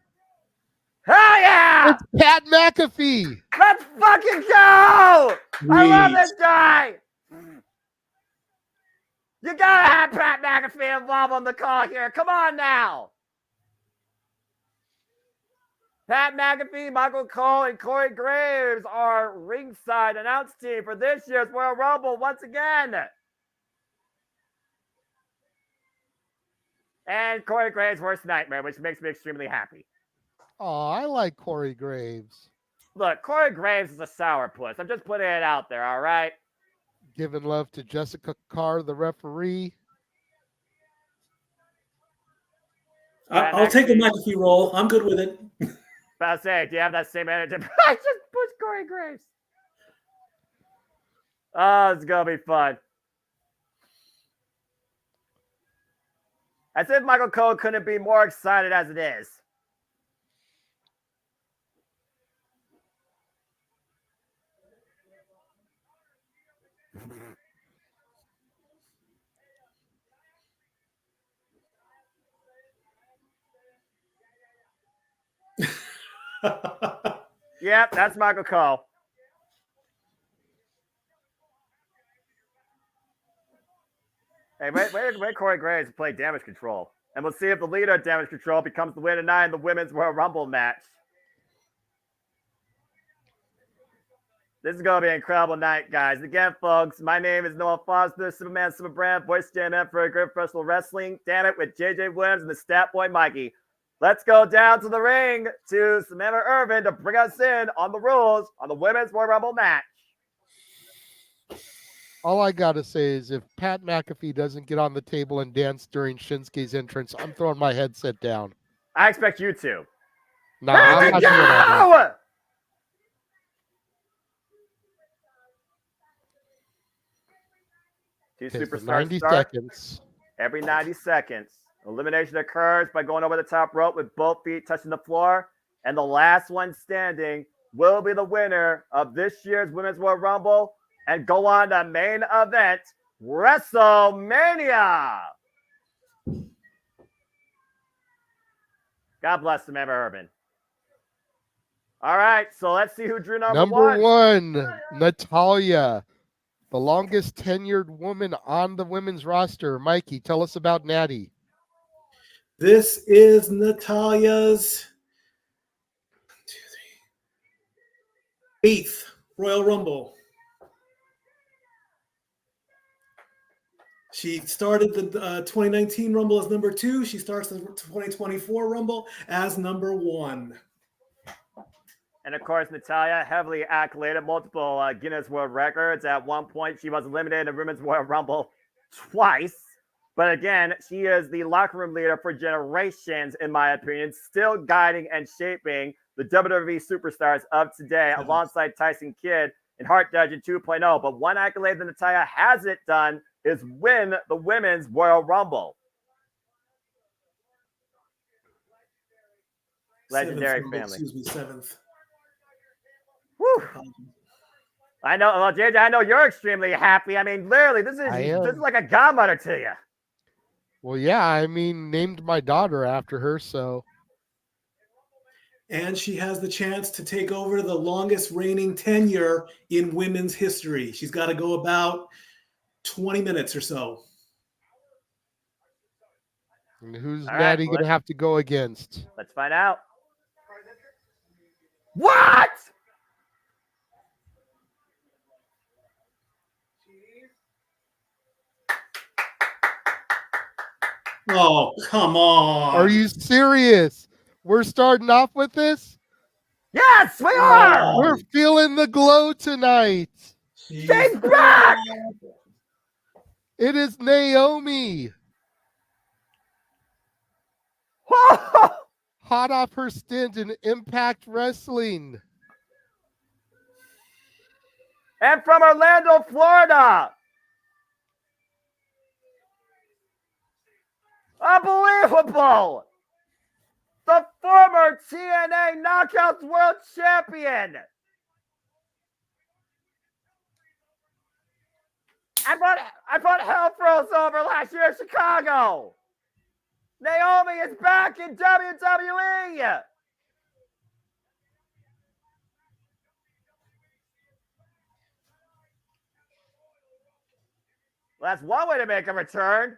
Hell yeah! It's Pat McAfee. Let's fucking go! I love this guy! You gotta have Pat McAfee involved on the call here. Come on now! Pat McAfee, Michael Cole, and Corey Graves are ringside announce team for this year's Royal Rumble once again. And Corey Graves' worst nightmare, which makes me extremely happy. Oh, I like Corey Graves. Look, Corey Graves is a sourpuss. I'm just putting it out there, all right? Giving love to Jessica Carr, the referee. I'll take the McAfee role. I'm good with it. About to say, do you have that same energy? I just pushed Corey Graves. Oh, it's going to be fun. As if Michael Cole couldn't be more excited as it is. Yep, that's Michael Cole. Hey, wait Corey Graves to play Damage Control. And we'll see if the leader of Damage Control becomes the winner tonight in the Women's Royal Rumble match. This is going to be an incredible night, guys. Again, folks, my name is Noah Foster, Superman, Superbrand, voice JMN for Great Professional Wrestling. Damn it, with JJ Williams and the Stat Boy Mikey. Let's go down to the ring to Samantha Irvin to bring us in on the rules on the Women's Royal Rumble match. All I got to say is if Pat McAfee doesn't get on the table and dance during Shinsuke's entrance, I'm throwing my headset down. I expect you to. Nah, I'm not doing that. Two Okay, so superstars 90 start. seconds. Every 90 seconds. Elimination occurs by going over the top rope with both feet touching the floor. And the last one standing will be the winner of this year's Women's Royal Rumble and go on to main event WrestleMania. God bless Samantha Irvin. All right, so let's see who drew number Number one. one, Natalia, the longest tenured woman on the women's roster. Mikey, tell us about Natty. This is Natalia's 8th Royal Rumble. She started the 2019 Rumble as number 2. She starts the 2024 Rumble as number 1. And of course, Natalia, heavily accoladed, multiple Guinness World Records. At one point, she was eliminated in the Women's Royal Rumble twice. But again, she is the locker room leader for generations, in my opinion, still guiding and shaping the WWE superstars of today, alongside Tyson Kidd and Hart Dungeon 2.0. But one accolade that Natalia hasn't done is win the Women's Royal Rumble. Legendary Seventh, family. Excuse me, 7th. Woo. I know, well, JJ, I know you're extremely happy. I mean, literally, this is like a godmother to you. Well, yeah, I mean, named my daughter after her, so. And she has the chance to take over the longest reigning tenure in women's history. She's got to go about 20 minutes or so. And who's All right, Natty going to have to go against? Let's find out. What? Oh, come on. Are you serious? We're starting off with this? Yes, we are. We're feeling the glow tonight. She's back. It is Naomi. Hot off her stint in Impact Wrestling. And from Orlando, Florida. Unbelievable. The former TNA Knockouts World Champion. I brought Hell Froze over last year in Chicago. Naomi is back in WWE. Well, that's one way to make a return.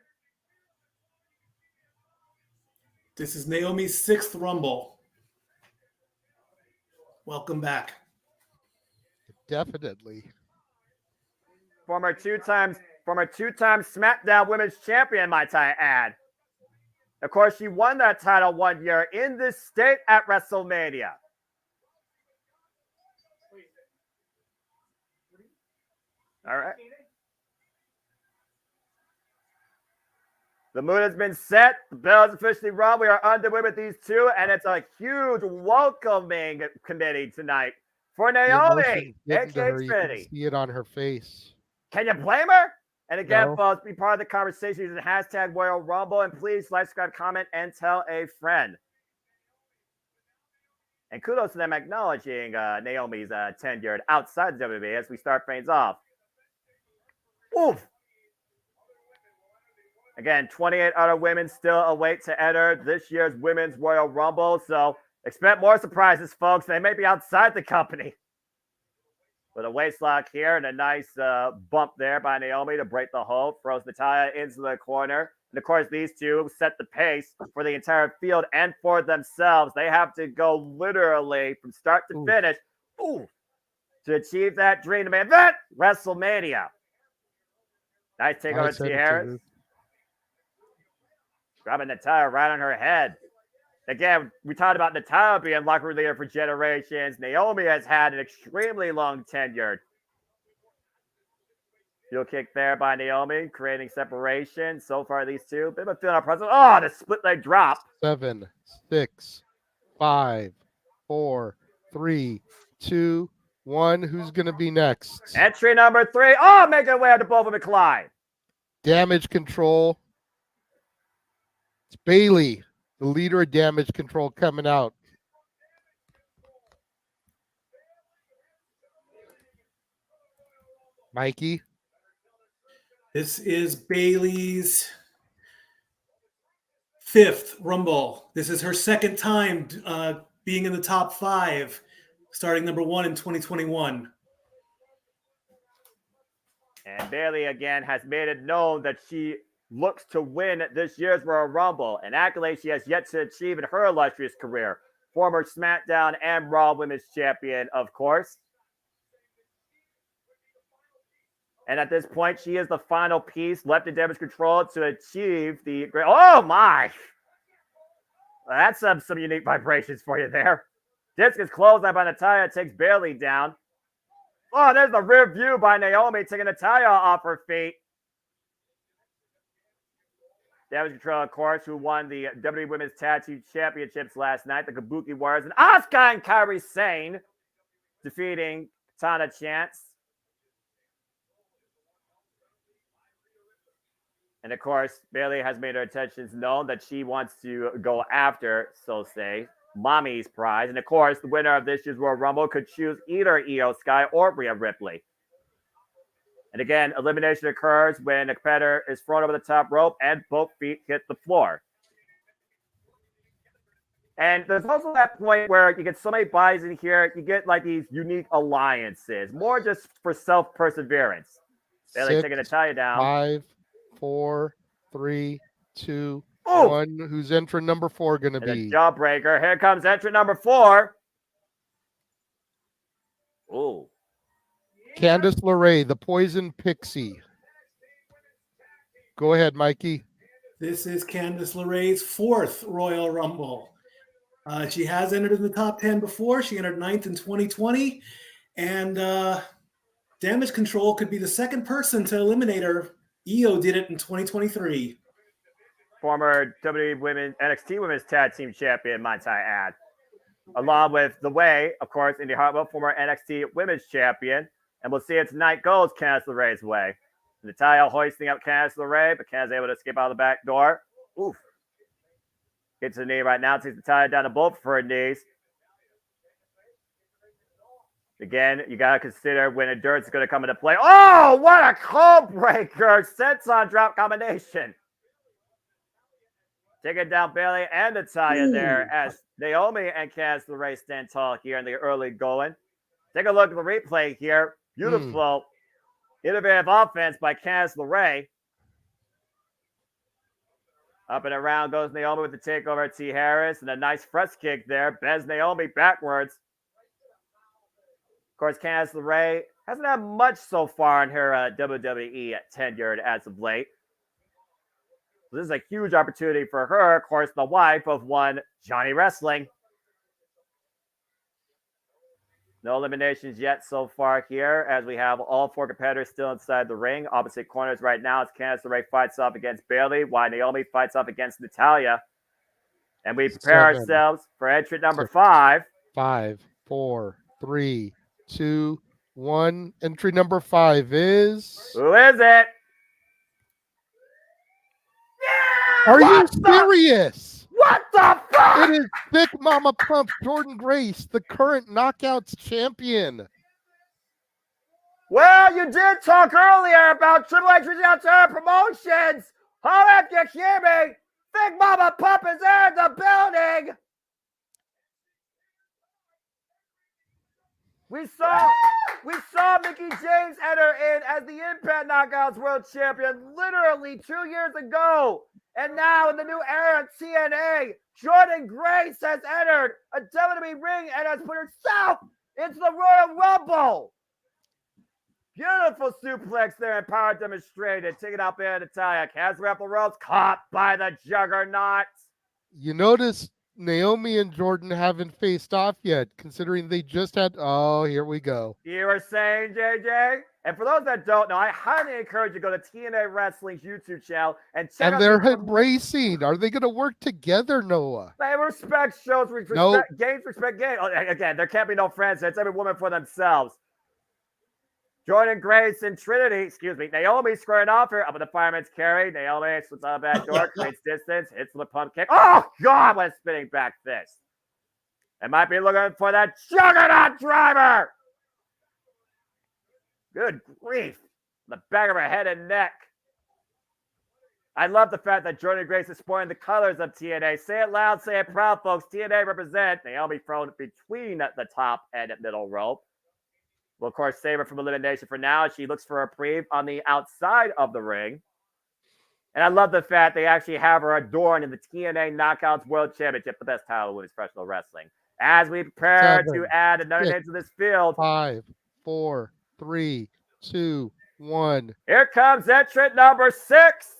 This is Naomi's 6th Rumble. Welcome back. Definitely. Former two-time SmackDown Women's Champion, might I add. Of course, she won that title one year in this state at WrestleMania. All right. The mood has been set. The bell is officially rung. We are underway with these two, and it's a huge welcoming committee tonight for Naomi. You can see it on her face. Can you blame her? And again, No. folks, be part of the conversation using hashtag Royal Rumble, and please like, subscribe, comment, and tell a friend. And kudos to them acknowledging Naomi's tenure outside the WWE as we start things off. Oof. Again, 28 other women still await to enter this year's Women's Royal Rumble, so expect more surprises, folks. They may be outside the company. With a waist lock here and a nice bump there by Naomi to break the hold, throws Natalia into the corner. And of course, these two set the pace for the entire field and for themselves. They have to go literally from start to finish to achieve that dream to main event, WrestleMania. Nice takeover to Harris. Grabbing Natalia right on her head. Again, we talked about Natalia being locker room leader for generations. Naomi has had an extremely long tenure. Heel kick there by Naomi, creating separation. So far, these two. Bit of a feeling of presence. Oh, the split leg drop. 7, 6, 5, 4, 3, 2, 1. Who's going to be next? Entry number 3. Oh, making way up to both of them collide. Damage Control. It's Bailey, the leader of Damage Control, coming out. Mikey? This is Bailey's 5th Rumble. This is her 2nd time being in the top 5. starting number 1 in 2021. And Bayley again has made it known that she looks to win this year's Royal Rumble, an accolade she has yet to achieve in her illustrious career. Former SmackDown and Raw Women's Champion, of course. And at this point, she is the final piece left in Damage Control to achieve the great. Oh my! That's some unique vibrations for you there. Discus clothesline by Natalya takes Bayley down. Oh, there's the rear view by Naomi taking Natalya off her feet. Damage Control, of course, who won the WWE Women's Tag Team Championships last night. The Kabuki Warriors and Asuka and Kairi Sane defeating Katana Chance. And of course, Bayley has made her intentions known that she wants to go after, so say, Mommy's prize. And of course, the winner of this year's Royal Rumble could choose either Io Sky or Rhea Ripley. And again, elimination occurs when a competitor is thrown over the top rope and both feet hit the floor. And there's also that point where you get so many buys in here, you get like these unique alliances, more just for self-perseverance. Bayley taking Natalya down. 5, 4, 3, 2, 1. Who's entrant number 4 going to be? Jawbreaker. Here comes entrant number 4. Ooh. Candice LeRae, the Poison Pixie. Go ahead, Mikey. This is Candice LeRae's 4th Royal Rumble. She has entered in the top 10 before. She entered 9th in 2020. And Damage Control could be the second person to eliminate her. Io did it in 2023. Former WWE NXT Women's Tag Team Champion, might I add. Along with The Way, of course, Indy Hartwell, former NXT Women's Champion. And we'll see it tonight goes Candice LeRae's way. Natalya hoisting up Candice LeRae, but Candice able to escape out of the back door. Oof. Gets the knee right now, takes Natalya down to both of her knees. Again, you got to consider when endurance is going to come into play. Oh, what a cold breaker. Senton drop combination. Taking down Bayley and Natalya there as Naomi and Candice LeRae stand tall here in the early going. Take a look at the replay here. Beautiful, innovative offense by Candice LeRae. Up and around goes Naomi with the takeover at T. Harris and a nice press kick there. Bends Naomi backwards. Of course, Candice LeRae hasn't had much so far in her WWE tenure as of late. This is a huge opportunity for her, of course, the wife of one Johnny Wrestling. No eliminations yet so far here, as we have all 4 competitors still inside the ring. Opposite corners right now as Candice LeRae fights off against Bayley, while Naomi fights off against Natalya. And we prepare ourselves for entrant number 5. 5, 4, 3, 2, 1. Entry number 5 is... Who is it? Are you serious? What the fuck? It is Big Mama Pump Jordan Grace, the current Knockouts champion. Well, you did talk earlier about Triple H reaching out to her promotions. Holla if you hear me. Big Mama Pump is in the building. We saw Mickie James enter in as the Impact Knockouts World Champion literally 2 years ago. And now in the new era of TNA, Jordan Grace has entered a WWE ring and has put herself into the Royal Rumble. Beautiful suplex there and power demonstrated. Taking out there Natalya. Cass Raffle Rose caught by the Juggernaut. You notice Naomi and Jordan haven't faced off yet, considering they just had... Oh, here we go. You were saying, JJ? And for those that don't know, I highly encourage you to go to TNA Wrestling's YouTube channel and check out... And they're embracing. Are they going to work together, Noah? They respect shows, respect games, respect games. Again, there can't be no friends. It's every woman for themselves. Jordan Grace and Trinity, Naomi squaring off her up with the fireman's carry. Naomi slips out of the back door, creates distance, hits the pump kick. Oh, God, what a spinning back fist. They might be looking for that Juggernaut driver. Good grief. The back of her head and neck. I love the fact that Jordan Grace is sporting the colors of TNA. Say it loud, say it proud, folks. TNA represent. Naomi thrown between the top and middle rope. Well, of course, save her from elimination for now. She looks for a reprieve on the outside of the ring. And I love the fact they actually have her adorned in the TNA Knockouts World Championship, the best title in women's professional wrestling. As we prepare to add another name to this field. 5, 4, 3, 2, 1. Here comes entrant number 6.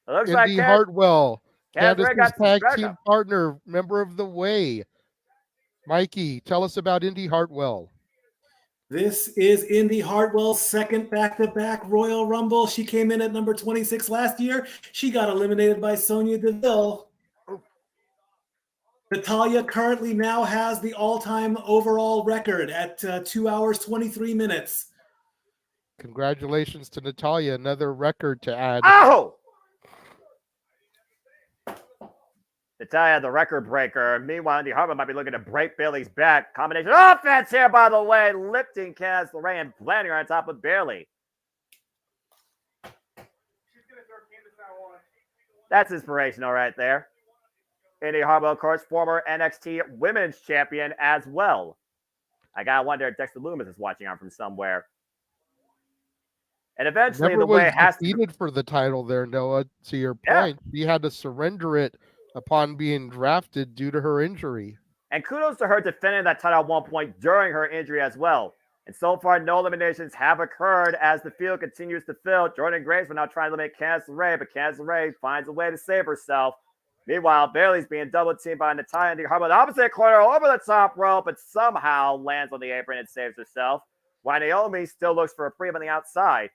It looks Indy like Hartwell, Candice Ray Candice's got tag some team partner, member of the Way. Mikey, tell us about Indy Hartwell. This is Indy Hartwell's second back-to-back Royal Rumble. She came in at number 26 last year. She got eliminated by Sonya Deville. Natalya currently now has the all-time overall record at 2 hours, 23 minutes. Congratulations to Natalya, another record to add. Oh! Natalya, the record breaker. Meanwhile, Indy Hartwell might be looking to break Bayley's back. Combination offense here, by the way. Lifting Candice LeRae and planting her on top of Bayley. That's inspirational right there. Indy Hartwell, of course, former NXT Women's Champion as well. I gotta wonder if Dexter Loomis is watching on from somewhere. And eventually, Never the way was it has to defeated for the title there, Noah. To your point, she had to surrender it upon being drafted due to her injury. And kudos to her defending that title at one point during her injury as well. And so far, no eliminations have occurred as the field continues to fill. Jordan Grace will now try to eliminate Candice LeRae, but Candice LeRae finds a way to save herself. Meanwhile, Bayley's being double teamed by Natalya and Hartwell. The opposite corner over the top rope, but somehow lands on the apron and saves herself. While Naomi still looks for a reprieve on the outside.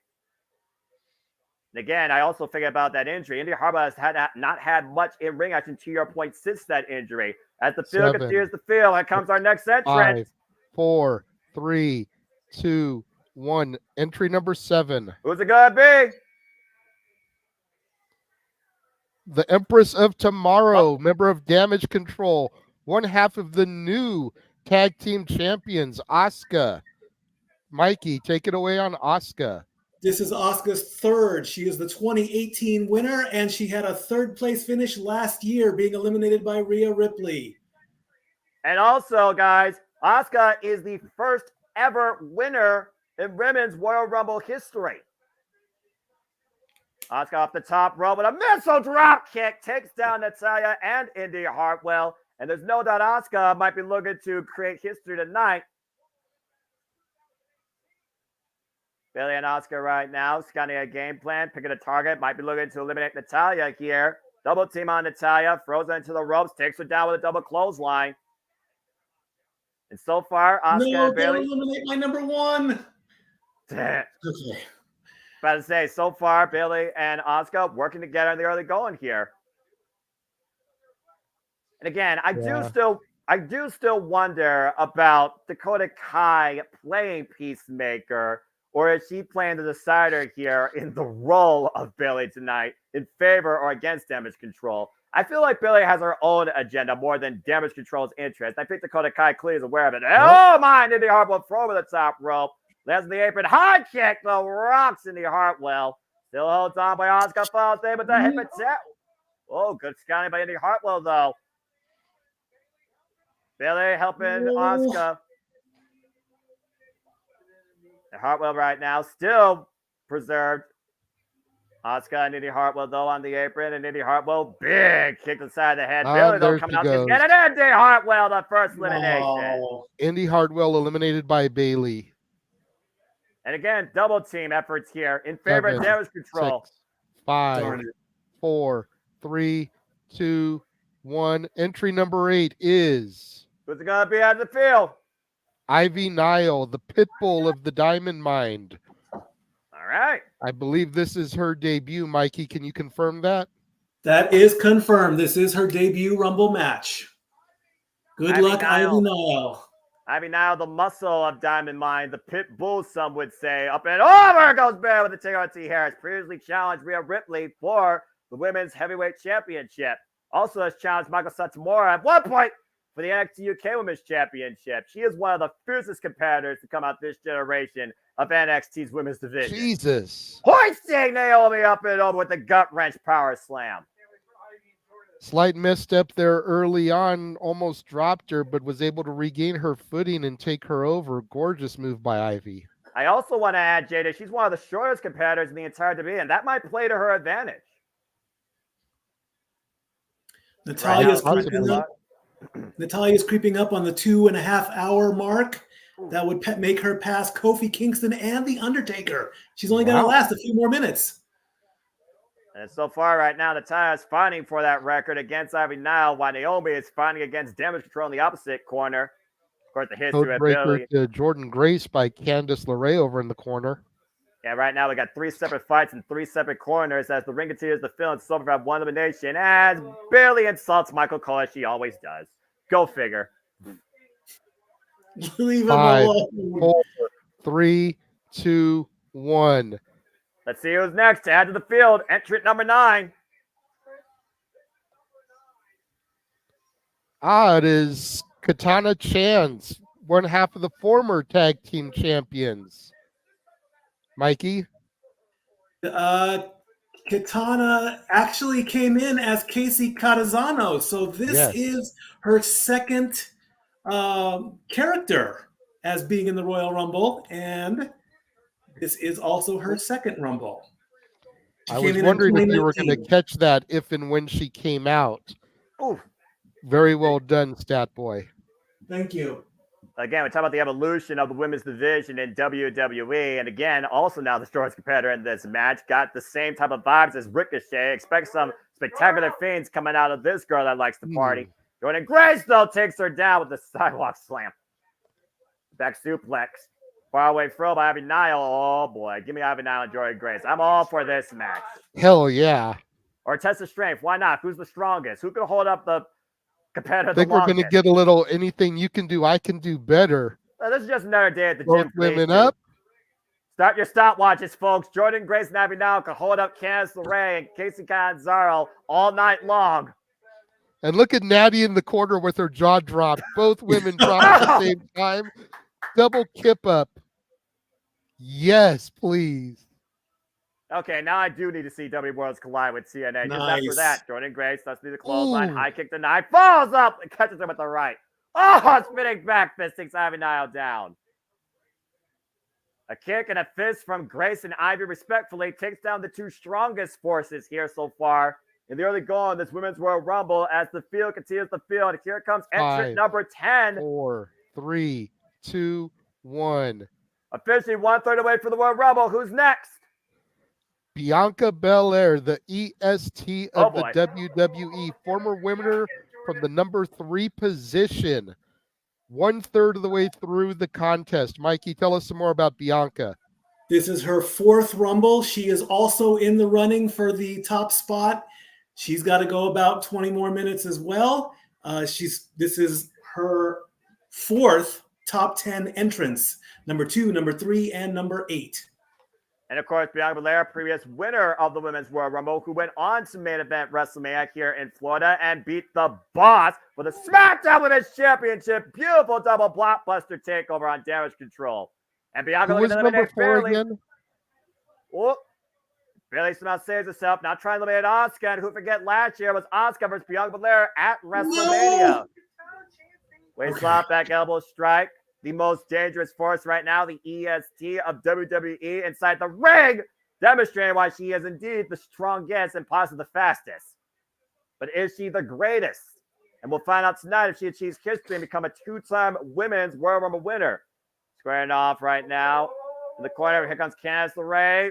And again, I also figured about that injury. Indy Hartwell has not had much in-ring action, to your point, since that injury. As the field 7, continues to fill, here comes our next entrant. 5, 4, 3, 2, 1. Entry number 7. Who's it gonna be? The Empress of Tomorrow, member of Damage Control, one half of the new tag team champions, Asuka. Mikey, take it away on Asuka. This is Asuka's third. She is the 2018 winner, and she had a third place finish last year, being eliminated by Rhea Ripley. And also, guys, Asuka is the first ever winner in women's Royal Rumble history. Asuka off the top rope with a missile drop kick takes down Natalya and Indy Hartwell. And there's no doubt Asuka might be looking to create history tonight. Bayley and Asuka right now, scanning a game plan, picking a target, might be looking to eliminate Natalya here. Double team on Natalya, throws her into the ropes, takes her down with a double clothesline. And so far, Asuka and Bayley. Don't eliminate my number 1. Okay. About to say, so far, Bayley and Asuka working together in the early going here. And again, I do still wonder about Dakota Kai playing Peacemaker, or is she playing the decider here in the role of Bayley tonight in favor or against Damage Control? I feel like Bayley has her own agenda more than Damage Control's interest. I think Dakota Kai clearly is aware of it. Oh, my! Indy Hartwell throw over the top rope. Lands on the apron. High kick, though. Rocks Indy Hartwell. Still holds on by Asuka. Follows there with the hip attack. Oh, good scouting by Indy Hartwell, though. Bayley helping Asuka. And Hartwell right now still preserved. Asuka and Indy Hartwell, though, on the apron. And Indy Hartwell, big kick to the side of the head. Bayley, though, coming out. She's getting Indy Hartwell, the first elimination. Indy Hartwell eliminated by Bayley. And again, double team efforts here in favor of Damage Control. 6, 5, 4, 3, 2, 1. Entry number 8 is. Who's it going to be out of the field? Ivy Nile, the pit bull of the Diamond Mine. All right. I believe this is her debut. Mikey, can you confirm that? That is confirmed. This is her debut Rumble match. Good luck, Ivy Nile. Ivy Nile, the muscle of Diamond Mine, the pit bull, some would say. Up and over goes Bear with the take on T. Harris. Previously challenged Rhea Ripley for the Women's Heavyweight Championship. Also has challenged Michael Satomura at one point for the NXT UK Women's Championship. She is one of the fiercest competitors to come out this generation. of NXT's women's division. Jesus. Hoisting Naomi up and over with the gut wrench power slam. Slight misstep there early on, almost dropped her, but was able to regain her footing and take her over. Gorgeous move by Ivy. I also want to add, Jada, she's one of the shortest competitors in the entire division, and that might play to her advantage. Natalia's creeping up on the 2.5 hour mark. That would make her pass Kofi Kingston and The Undertaker. She's only going to last a few more minutes. And so far right now, Natalia's fighting for that record against Ivy Nile, while Naomi is fighting against Damage Control in the opposite corner. Of course, the history of Billy. To Jordan Grace by Candice LeRae over in the corner. Yeah, right now we got 3 separate fights in 3 separate corners as the ring continues to fill and so far one elimination as Billy insults Michael Cole as she always does. Go figure. Leave him 5, alone. 4, 3, 2, 1. Let's see who's next to add to the field. Entrant number 9. It is Katana Chance, one half of the former tag team champions. Mikey? Katana actually came in as Casey Catazano, so this is her second character as being in the Royal Rumble, and this is also her second Rumble. I was wondering if you were going to catch that if and when she came out. Ooh. Very well done, Stat Boy. Thank you. Again, we talk about the evolution of the women's division in WWE. And again, also now the shortest competitor in this match got the same type of vibes as Ricochet. Expect some spectacular things coming out of this girl that likes to party. Jordan Grace, though, takes her down with the sidewalk slam. Back suplex. Far away throw by Ivy Nile. Oh, boy. Give me Ivy Nile and Jordan Grace. I'm all for this match. Hell yeah. Or test of strength. Why not? Who's the strongest? Who can hold up the competitor I think we're going to get a little anything you can do, I can do better. This is just another day at the Both gym. women up. Start your stopwatches, folks. Jordan Grace and Ivy Nile can hold up Candice LeRae and Casey Catanzaro all night long. And look at Natty in the corner with her jaw dropped. Both women dropped at the same time. Double kip up. Yes, please. Okay, now I do need to see W Worlds collide with TNA. Just Nice. after that, Jordan Grace does through the clothesline, high kick the knife, falls up, and catches him with the right. Oh, spinning back fist takes Ivy Nile down. A kick and a fist from Grace and Ivy respectfully takes down the 2 strongest forces here so far in the early going this Women's Royal Rumble as the field continues to field. And here comes entrant 5, number 10. 4, 3, 2, 1. Officially 1/3 away from the Royal Rumble. Who's next? Bianca Belair, the EST of the boy. WWE, former winner from the number 3 position. 1/3 of the way through the contest. Mikey, tell us some more about Bianca. This is her 4th Rumble. She is also in the running for the top spot. She's got to go about 20 more minutes as well. This is her 4th top 10 entrance. Number 2, number 3, and number 8. And of course, Bianca Belair, previous winner of the Women's Royal Rumble, who went on to main event WrestleMania here in Florida and beat the Boss for the SmackDown Women's Championship. Beautiful double blockbuster takeover on Damage Control. And Bianca Who was looking to number eliminate 4 Bayley. again? Oh, Bayley somehow saves herself. Now trying to eliminate Asuka. And who forget last year was Asuka versus Bianca Belair at WrestleMania. Wait, slap back elbow strike. The most dangerous force right now, the EST of WWE inside the ring, demonstrating why she is indeed the strongest and possibly the fastest. But is she the greatest? And we'll find out tonight if she achieves history and become a 2-time Women's Royal Rumble winner. Squaring off right now. In the corner, here comes Candice LeRae.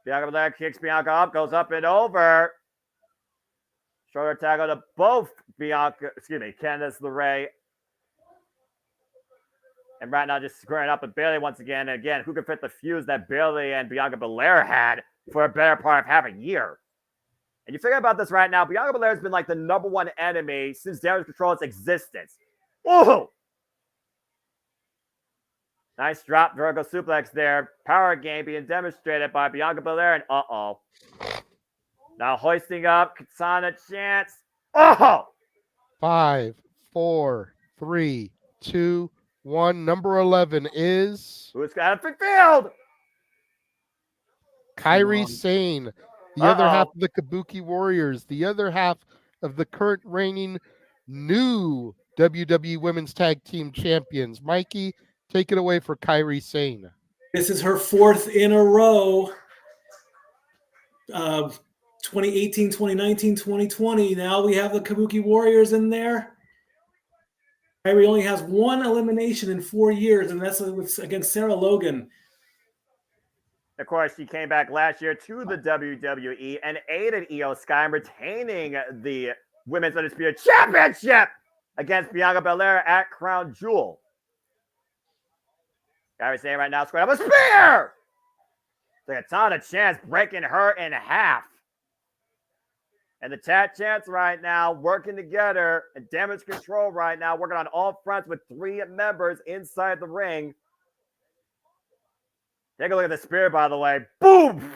Bianca Belair kicks Bianca up, goes up and over. Shoulder tackle to both Candice LeRae. And right now just squaring up with Bayley once again. And again, who can fit the fuse that Bayley and Bianca Belair had for a better part of half a year? And you figure about this right now, Bianca Belair has been like the number 1 enemy since Damage Control's existence. Ooh! Nice drop, Virgo suplex there. Power game being demonstrated by Bianca Belair. And uh-oh. Now hoisting up Katana Chance. Oh! 5, 4, 3, 2, 1. Number 11 is Who's got a field? Kairi Sane, the other half of the Kabuki Warriors, the other half of the current reigning new WWE Women's Tag Team Champions. Mikey, take it away for Kairi Sane. This is her 4th in a row. 2018, 2019, 2020. Now we have the Kabuki Warriors in there. Kyrie only has 1 elimination in 4 years, and that's against Sarah Logan. Of course, she came back last year to the WWE and aided Io Sky in retaining the Women's Undisputed Championship against Bianca Belair at Crown Jewel. Kyrie saying right now, square up a spear! Like a ton of chance breaking her in half. And the Tat Chance right now working together and Damage Control right now working on all fronts with 3 members inside the ring. Take a look at the spear, by the way. Boom!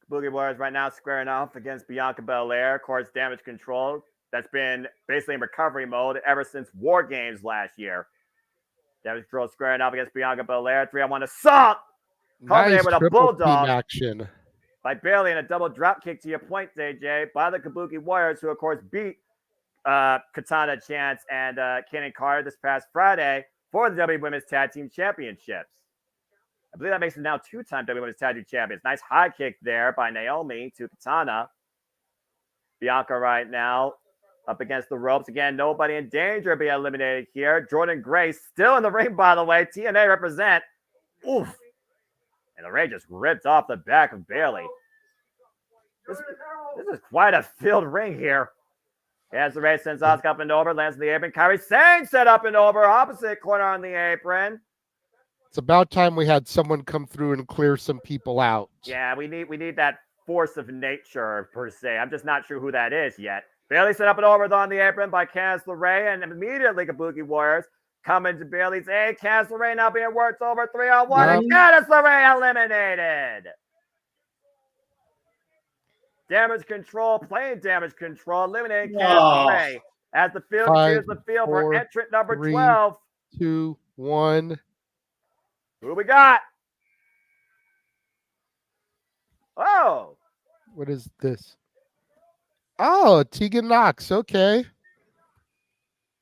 Boogie Warriors right now squaring off against Bianca Belair. Of course, Damage Control. That's been basically in recovery mode ever since War Games last year. Damage Control squaring off against Bianca Belair. 3-on-1 assault. Nice with a triple bulldog team action by Bailey and a double drop kick to your point, AJ, by the Kabuki Warriors, who of course beat Katana Chance and Kenan Carter this past Friday for the WWE Women's Tag Team Championships. I believe that makes them now 2-time WWE Women's Tag Team Champions. Nice high kick there by Naomi to Katana. Bianca right now up against the ropes. Again, nobody in danger of being eliminated here. Jordan Grace still in the ring, by the way. TNA represent. Oof. And the Ray just ripped off the back of Bailey. This is quite a filled ring here. As the Ray sends Asuka up and over, lands in the apron. Kairi Sane set up and over, opposite corner on the apron. It's about time we had someone come through and clear some people out. Yeah, we need that force of nature, per se. I'm just not sure who that is yet. Bailey set up and over on the apron by Candice LeRae, and immediately Kabuki Warriors coming to Bailey's aid. Candice LeRae now being worked over 3-on-1, and Candice LeRae eliminated. Damage Control, playing Damage Control, eliminating Candice LeRae as the field clears the field for entrant number 12. 2, 1. Who we got? Oh. What is this? Oh, Tegan Knox. Okay.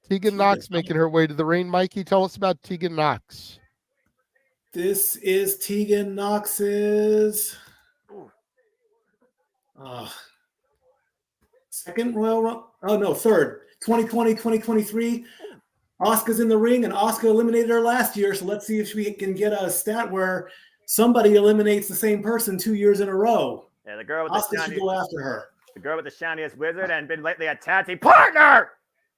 Tegan Knox making her way to the ring. Mikey, tell us about Tegan Knox. This is Tegan Knox's second Royal Rumble. Oh, no, third. 2020, 2023. Asuka's in the ring, and Asuka eliminated her last year. So let's see if we can get a stat where somebody eliminates the same person 2 years in a row. Yeah, the girl with Asuka should go after her. The girl with the shiniest wizard and been lately a tag team partner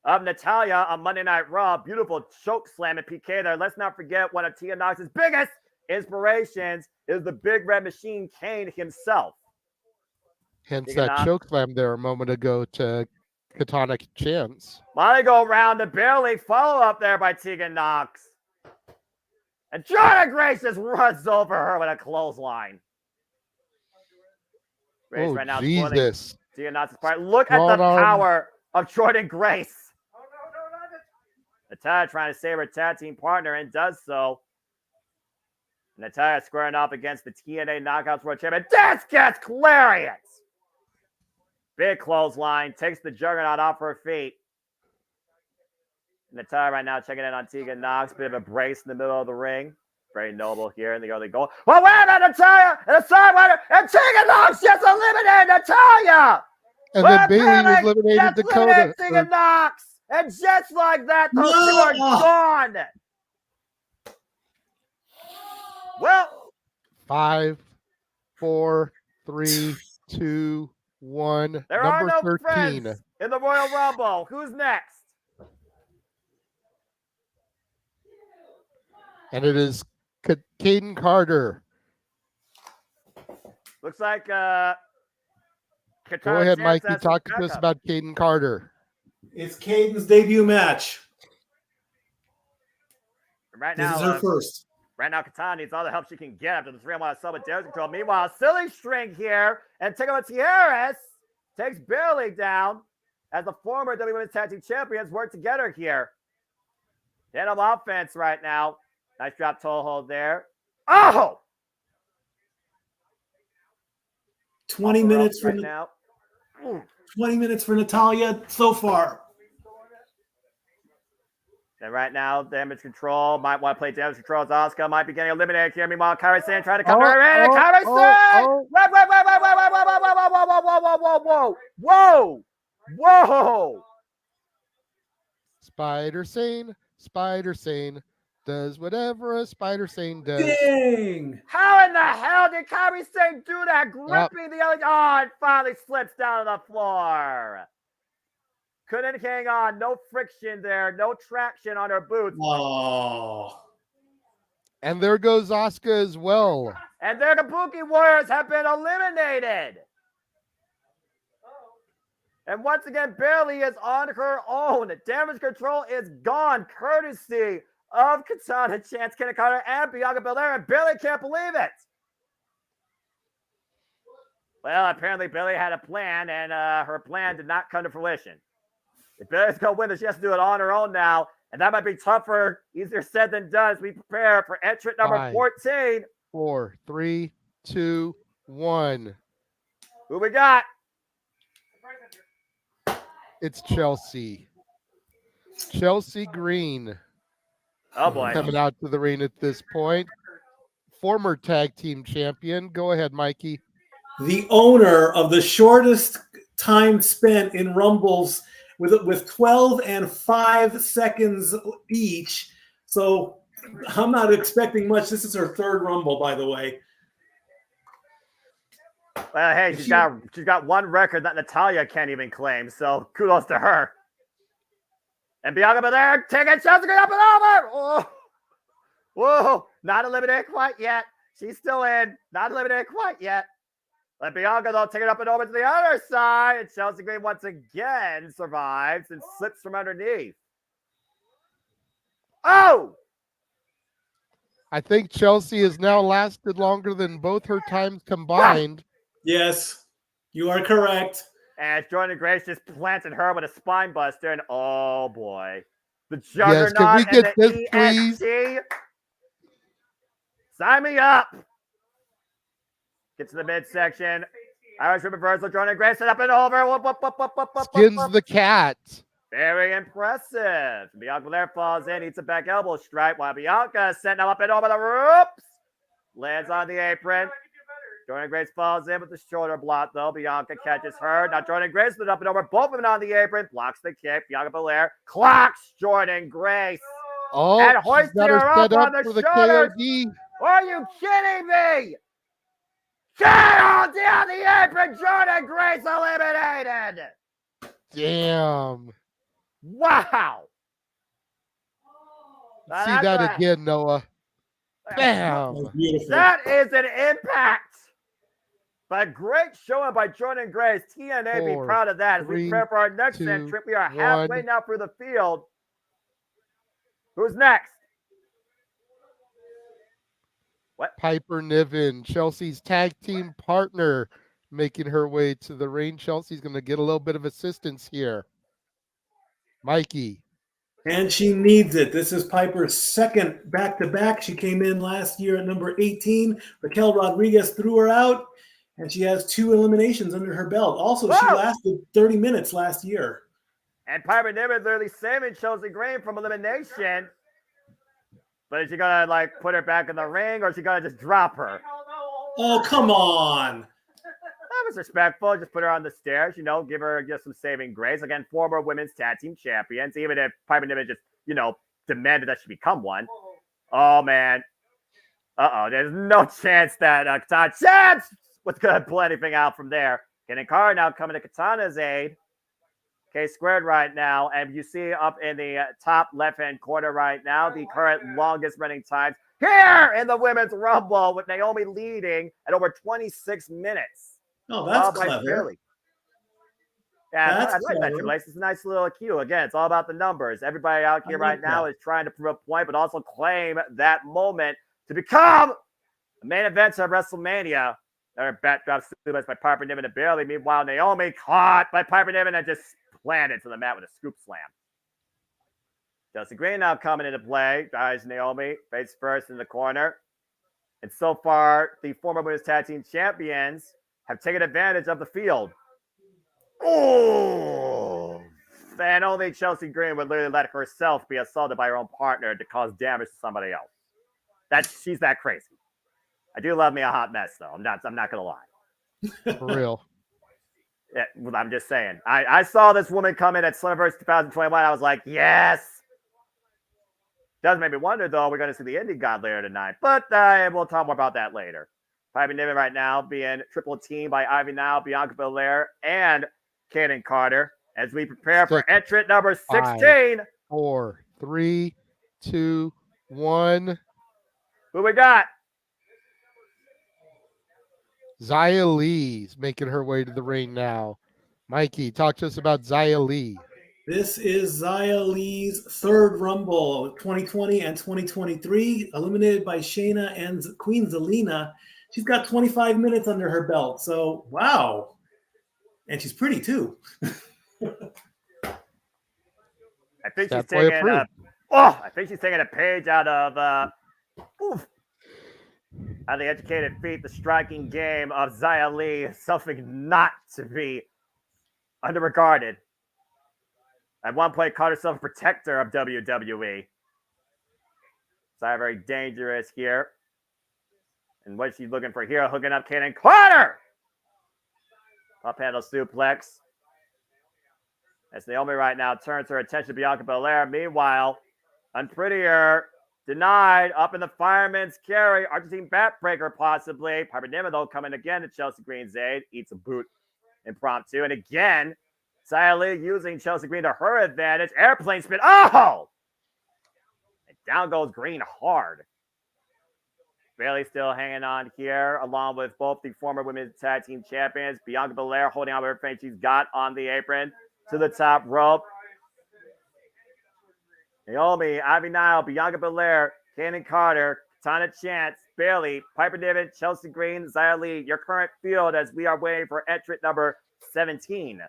of Natalya on Monday Night Raw. Beautiful choke slam and PK there. Let's not forget one of Tia Knox's biggest inspirations is the Big Red Machine Kane himself. Hence that choke slam there a moment ago to Katana Chance. Want to go round to Bailey. Follow up there by Tegan Knox. And Jordan Grace just runs over her with a clothesline. Grace right now Jesus. Tegan Knox's part. Look at the power of Jordan Grace. Natalya trying to save her tag team partner and does so. Natalya squaring off against the TNA Knockouts World Champion. This gets Clarion. Big clothesline. Takes the Juggernaut off her feet. Natalya right now checking in on Tegan Knox. Bit of a brace in the middle of the ring. Very noble here in the early goal. Well, wait a minute, Natalya! And a sidewinder! And Tegan Knox just eliminated Natalya! And then Bailey eliminated Dakota. Tegan Knox! And just like that, those two are gone! Well, 5, 4, 3, 2, 1. There Number are no 13. friends in the Royal Rumble. Who's next? And it is Caden Carter. Looks like Go ahead, Mikey. Talk to us about Caden Carter. It's Caden's debut match. Right This now, is her first. Right now, Katana needs all the help she can get after the 3-on-1 sub with damage control. Meanwhile, silly string here, and Tickle Tierras takes Bailey down. as the former WWE Women's Tag Team Champions work together here. Denim offense right now. Nice drop toe hold there. Oh! 20 minutes for right now. 20 minutes for Natalia so far. And right now, damage control. Might want to play damage control as Asuka might be getting eliminated here. Meanwhile, Kairi Sane trying to come to her in. And Kairi Sane! Whoa! Whoa! Spider Sane does whatever a Spider Sane does. Dang! How in the hell did Kairi Sane do that? Gripping the other. Oh, it finally slips down to the floor. Couldn't hang on. No friction there. No traction on her boots. Oh. And there goes Asuka as well. And their Kabuki Warriors have been eliminated. And once again, Bayley is on her own. Damage control is gone, courtesy of Katana, Chance, Kenny Carter, and Bianca Belair. And Bayley can't believe it. Well, apparently Bayley had a plan, and her plan did not come to fruition. If Bayley's going to win this, she has to do it on her own now. And that might be tougher, easier said than done as we prepare for entrant number 14. 4, 3, 2, 1. Who we got? It's Chelsea. Chelsea Green. Oh, boy. Coming out to the ring at this point. Former tag team champion. Go ahead, Mikey. The owner of the shortest time spent in Rumbles with 12 and 5 seconds each. So I'm not expecting much. This is her third Rumble, by the way. Well, hey, she's got one record that Natalia can't even claim, so kudos to her. And Bianca Belair taking Chelsea up and over. Oh. Whoa, not eliminated quite yet. She's still in. Not eliminated quite yet. But Bianca, though, take it up and over to the other side. And Chelsea Green once again survives and slips from underneath. Oh! I think Chelsea has now lasted longer than both her times combined. Yes, you are correct. And Jordan Grace just planted her with a spine buster. And oh, boy. The Yes, Juggernaut can we get and this, the EST. Sign me up. Get to the midsection. Irish reversal. Jordan Grace set up and over. Skins the cat. Very impressive. Bianca Belair falls in, eats a back elbow strike while Bianca is sent up and over the ropes. Lands on the apron. Jordan Grace falls in with the shoulder block, though. Bianca catches her. Now Jordan Grace split up and over. Both of them on the apron. Blocks the kick. Bianca Belair clocks Jordan Grace. Oh, and hoists her up on the shoulders. KOD. Are you kidding me? Down the apron. Jordan Grace eliminated. Damn. Wow. See that again, Noah. Bam. That is an impact. But great showing by Jordan Grace. TNA be proud of that. As we prepare for our next entrant, we are halfway now through the field. Who's next? What? Piper Niven, Chelsea's tag team partner, making her way to the ring. Chelsea's going to get a little bit of assistance here. Mikey. And she needs it. This is Piper's second back-to-back. She came in last year at number 18. Raquel Rodriguez threw her out, and she has 2 eliminations under her belt. Also, she lasted 30 minutes last year. And Piper Niven literally saving Chelsea Green from elimination. But is she going to, like, put her back in the ring, or is she going to just drop her? Oh, come on. That was respectful. Just put her on the stairs, you know, give her just some saving grace. Again, former women's tag team champions, even if Piper Niven just, you know, demanded that she become one. Oh, man. There's no chance that Katana was going to pull anything out from there. Kenny Carr now coming to Katana's aid. K-squared right now, and you see up in the top left-hand corner right now, the current longest running times here in the Women's Rumble with Naomi leading at over 26 minutes. Oh, that's clever. Yeah, I like that, Triple H. It's a nice little cue. Again, it's all about the numbers. Everybody out here right now is trying to prove a point, but also claim that moment to become the main event of WrestleMania. Another backdrop suplex by Piper Niven and Bayley. Meanwhile, Naomi caught by Piper Niven and just planted to the mat with a scoop slam. Chelsea Green now coming into play. Guys, Naomi face first in the corner. And so far, the former women's tag team champions have taken advantage of the field. Oh! And only Chelsea Green would literally let herself be assaulted by her own partner to cause damage to somebody else. She's that crazy. I do love me a hot mess, though. I'm not gonna lie. For real. Yeah, well, I'm just saying. I saw this woman come in at Slammiversary 2021. I was like, yes. Does make me wonder, though, we're going to see the Indie God later tonight. But we'll talk more about that later. Piper Niven right now being triple teamed by Ivy Nile, Bianca Belair, and Kaden Carter as we prepare for entrant number 16. 5, 4, 3, 2, 1. Who we got? Xia Lee's making her way to the ring now. Mikey, talk to us about Xia Lee. This is Xia Lee's third Rumble, 2020 and 2023, eliminated by Shayna and Queen Zelina. She's got 25 minutes under her belt, so wow. And she's pretty, too. I think she's taking a page out of how the educated feet, the striking game of Xia Li, something not to be underregarded. At one point, called herself a protector of WWE. Xia very dangerous here. And what she's looking for here, hooking up Kaden Carter. Up handle suplex. As Naomi right now turns her attention to Bianca Belair. Meanwhile, Unprettier denied up in the fireman's carry. Argentine backbreaker possibly. Piper Niven, though, coming again to Chelsea Green's aid. Eats a boot impromptu. And again, Xia Li using Chelsea Green to her advantage. Airplane spin. Oh! And down goes Green hard. Bailey still hanging on here, along with both the former women's tag team champions. Bianca Belair holding on with everything she's got on the apron to the top rope. Naomi, Ivy Nile, Bianca Belair, Kaden Carter, Katana Chance, Bailey, Piper Niven, Chelsea Green, Xia Li, your current field as we are waiting for entrant number 17.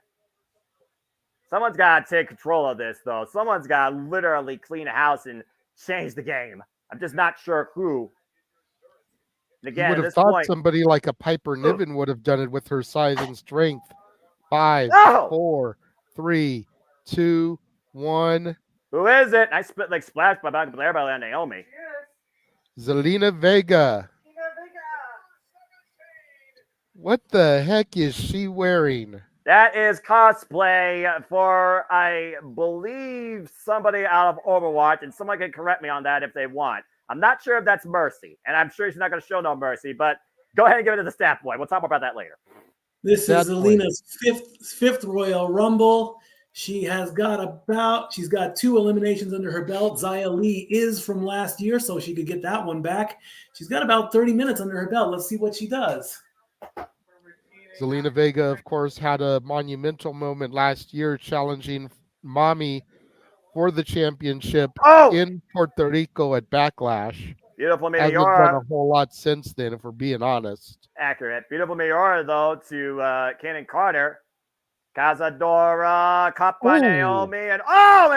Someone's got to take control of this, though. Someone's got to literally clean the house and change the game. I'm just not sure who. And again, you would at have this thought point, somebody like a Piper Niven would have done it with her size and strength. 5, 4, 3, 2, 1. Who is it? Nice split leg splash by Bianca Belair by Naomi. Zelina Vega. What the heck is she wearing? That is cosplay for, I believe, somebody out of Overwatch, and someone can correct me on that if they want. I'm not sure if that's Mercy, and I'm sure she's not going to show no mercy, but go ahead and give it to the stat boy. We'll talk more about that later. This is Zelina's fifth Royal Rumble. She's got 2 eliminations under her belt. Xia Li is from last year, so she could get that one back. She's got about 30 minutes under her belt. Let's see what she does. Zelina Vega, of course, had a monumental moment last year challenging Mommy for the championship in Puerto Rico at Backlash. Beautiful Hasn't Meteora. done a whole lot since then, if we're being honest. Accurate. Beautiful Meteora, though, to Kaden Carter. Cazadora, caught by Naomi, and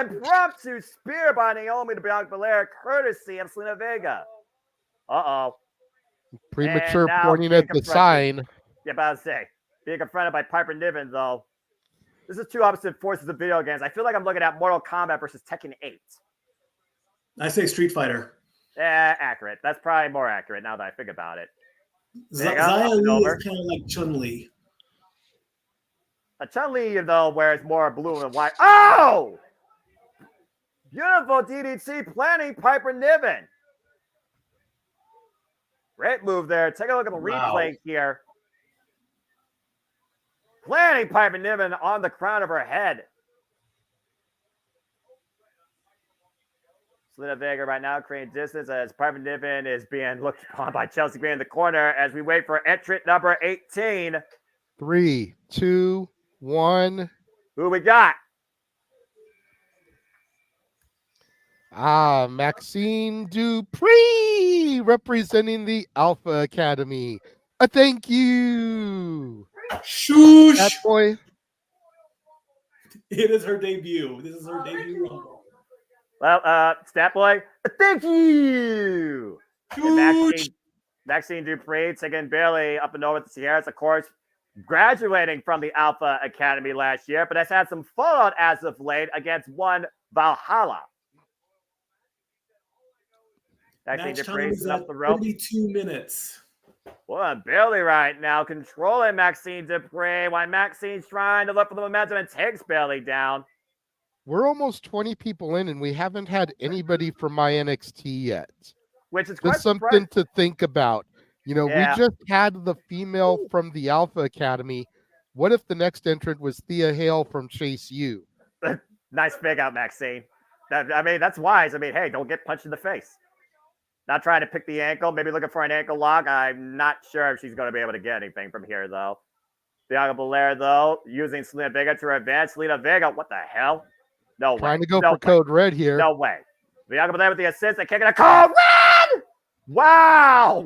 impromptu spear by Naomi to Bianca Belair, courtesy of Zelina Vega. Uh-oh. Premature pointing at the sign. Yeah, about to say. Being confronted by Piper Niven, though. This is two opposite forces of video games. I feel like I'm looking at Mortal Kombat versus Tekken 8. I say Street Fighter. Accurate. That's probably more accurate now that I think about it. Xia Li is kind of like Chun-Li. Chun-Li, though, wears more blue and white. Oh! Beautiful DDT planning Piper Niven. Great move there. Take a look at the replay here. Planning Piper Niven on the crown of her head. Zelina Vega right now creating distance as Piper Niven is being looked upon by Chelsea Green in the corner as we wait for entrant number 18. 3, 2, 1. Who we got? Maxine Dupree representing the Alpha Academy. A thank you. Shoosh. That boy. It is her debut. This is her debut Rumble. Well, Stat Boy, thank you. And Maxine Dupree taking Bailey up and over the Sierras, of course, graduating from the Alpha Academy last year, but has had some fallout as of late against one Valhalla. Match time is at 32 minutes. Well, Bailey right now controlling Maxine Dupree while Maxine's trying to look for the momentum and takes Bailey down. We're almost 20 people in, and we haven't had anybody from my NXT yet. Which is quite just something to think about. You know, Yeah. we just had the female from the Alpha Academy. What if the next entrant was Thea Hale from Chase U? Nice fake out, Maxine. That's wise. Hey, don't get punched in the face. Not trying to pick the ankle, maybe looking for an ankle lock. I'm not sure if she's going to be able to get anything from here, though. Bianca Belair, though, using Selena Vega to her advantage. Selena Vega, what the hell? No way. Trying to go for code red here. No way. Bianca Belair with the assist and kicking a code red! Wow!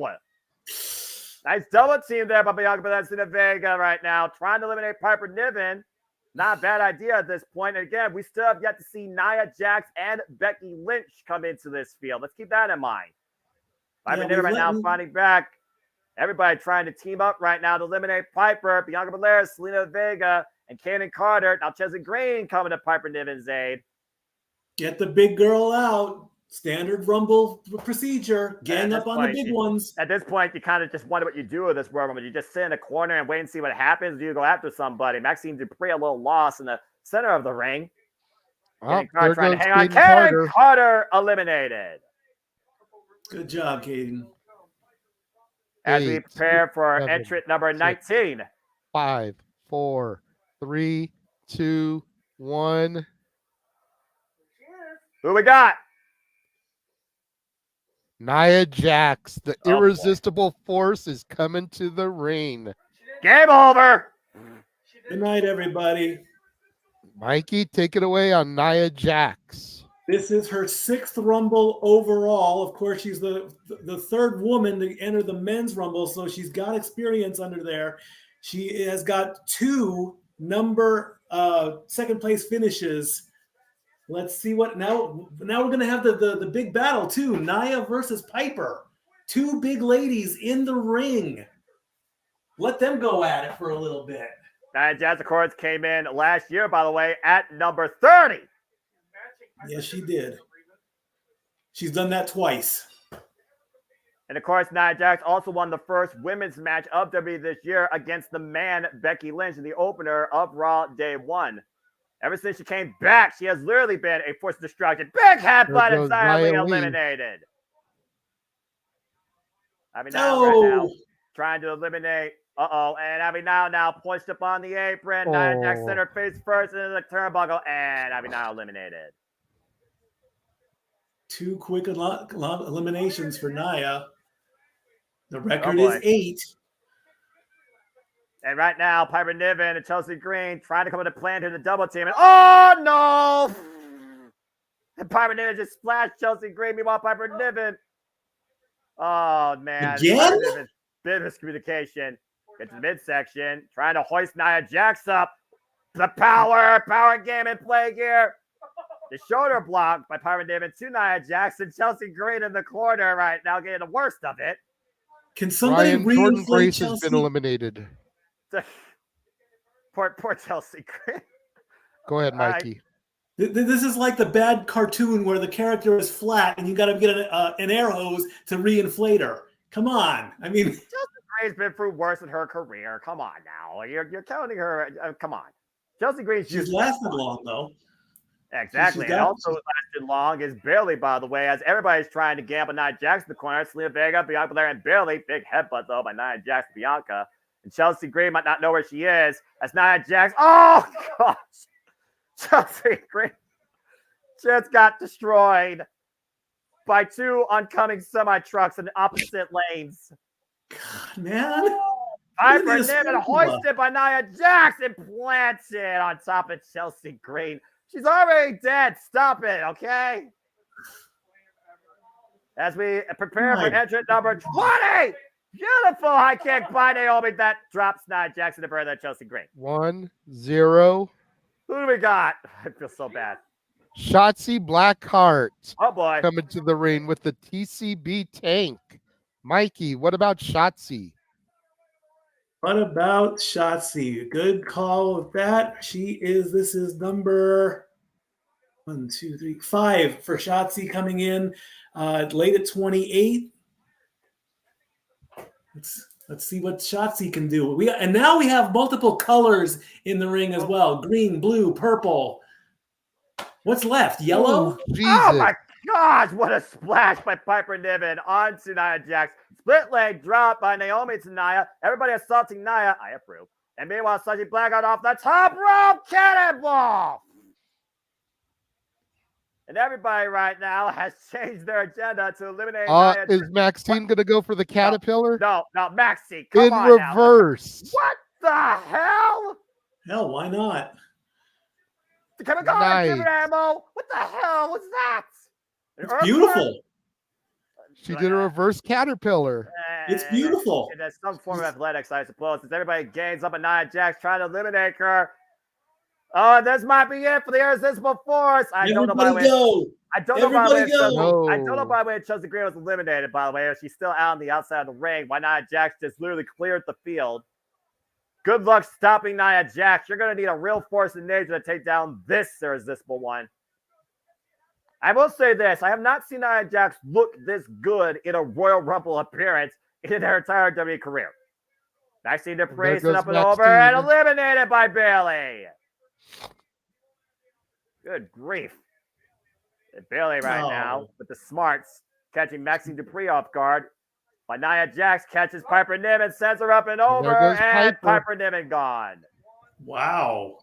Nice double team there by Bianca Belair and Selena Vega right now. Trying to eliminate Piper Niven. Not a bad idea at this point. And again, we still have yet to see Nia Jax and Becky Lynch come into this field. Let's keep that in mind. Piper Niven right now fighting back. Everybody trying to team up right now to eliminate Piper, Bianca Belair, Selena Vega, and Kaden Carter. Now Chelsea Green coming to Piper Niven's aid. Get the big girl out. Standard Rumble procedure. Gang up on the big ones. At this point, you kind of just wonder what you do with this Royal Rumble. You just sit in a corner and wait and see what happens. Do you go after somebody? Maxine Dupree a little lost in the center of the ring. Well, Carter trying to hang on. Kaden Carter eliminated. Good job, Kaden. As we prepare for entrant number 19. 5, 4, 3, 2, 1. Who we got? Nia Jax, the irresistible force, is coming to the ring. Game over. Good night, everybody. Mikey, take it away on Nia Jax. This is her 6th Rumble overall. Of course, she's the third woman to enter the men's Rumble, so she's got experience under there. She has got 2 second place finishes. Let's see what now we're going to have the big battle too. Nia versus Piper. 2 big ladies in the ring. Let them go at it for a little bit. Nia Jax, of course, came in last year, by the way, at number 30. Yes, she did. She's done that twice. And of course, Nia Jax also won the first women's match of WWE this year against the man Becky Lynch in the opener of Raw Day 1. Ever since she came back, she has literally been a force of destruction. Big headbutt and silently eliminated. Right now, trying to eliminate. And now pushed up on the apron. Nia Jax center face first into the turnbuckle, and now eliminated. 2 quick eliminations for Nia. The record is 8. And right now, Piper Niven and Chelsea Green trying to come with a plan to the double team. And oh no! And Piper Niven just splashed Chelsea Green. Meanwhile, Piper Niven. Oh man. Again? Bit of miscommunication. Get to the midsection. Trying to hoist Nia Jax up. The power game in play here. The shoulder block by Piper Niven to Nia Jax and Chelsea Green in the corner right now, getting the worst of it. Can somebody Jordan Grace Chelsea? Has been eliminated. Poor Chelsea Green. Go ahead, Mikey. This is like the bad cartoon where the character is flat and you got to get an air hose to reinflate her. Come on. Chelsea Green's been through worse in her career. Come on now. You're counting her. Come on. Chelsea Green's She's lasted long, though. Exactly. And also lasted long is Bailey, by the way, as everybody's trying to gamble Nia Jax in the corner. Selena Vega, Bianca Belair, and Bailey. Big headbutt, though, by Nia Jax and Bianca. And Chelsea Green might not know where she is. That's Nia Jax. Oh, gosh. Chelsea Green just got destroyed by 2 oncoming semi-trucks in opposite lanes. God, man. Piper Niven hoisted by Nia Jax and planted on top of Chelsea Green. She's already dead. Stop it, okay? As we prepare for entrant number 20. Beautiful high kick by Naomi that drops Nia Jax in the further Chelsea Green. 1-0. Who do do we got? I feel so bad. Shotzi Blackheart. Oh boy. Coming to the ring with the TCB tank. Mikey, what about Shotzi? What about Shotzi? Good call with that. This is number 1, 2, 3, 5 for Shotzi coming in late at 28. Let's see what Shotzi can do. And now we have multiple colors in the ring as well. Green, blue, purple. What's left? Yellow? Oh my gosh, what a splash by Piper Niven onto Nia Jax. Split leg drop by Naomi to Nia. Everybody assaulting Nia. I approve. And meanwhile, Shotzi Blackheart off the top rope cannonball. And everybody right now has changed their agenda to eliminate Nia. Is Maxine going to go for the caterpillar? No, Maxie, come on reverse. Now. What the hell? Hell, why not? Come on, Nice. David Ammo. What the hell was that? It's beautiful. She did a reverse caterpillar. It's beautiful. It's some form of athletics, I suppose, since everybody gains up on Nia Jax trying to eliminate her. Oh, this might be it for the Irresistible Force. I don't know by the way Chelsea Green was eliminated, by the way. She's still out on the outside of the ring. Why Nia Jax just literally cleared the field. Good luck stopping Nia Jax. You're going to need a real force in nature to take down this Irresistible one. I will say this. I have not seen Nia Jax look this good in a Royal Rumble appearance in her entire WWE career. Maxine Dupree up and over and eliminated by Bayley. Good grief. And Bayley now with the smarts catching Maxine Dupree off guard. But Nia Jax catches Piper Niven, sends her up and over, and Piper Niven gone. Wow.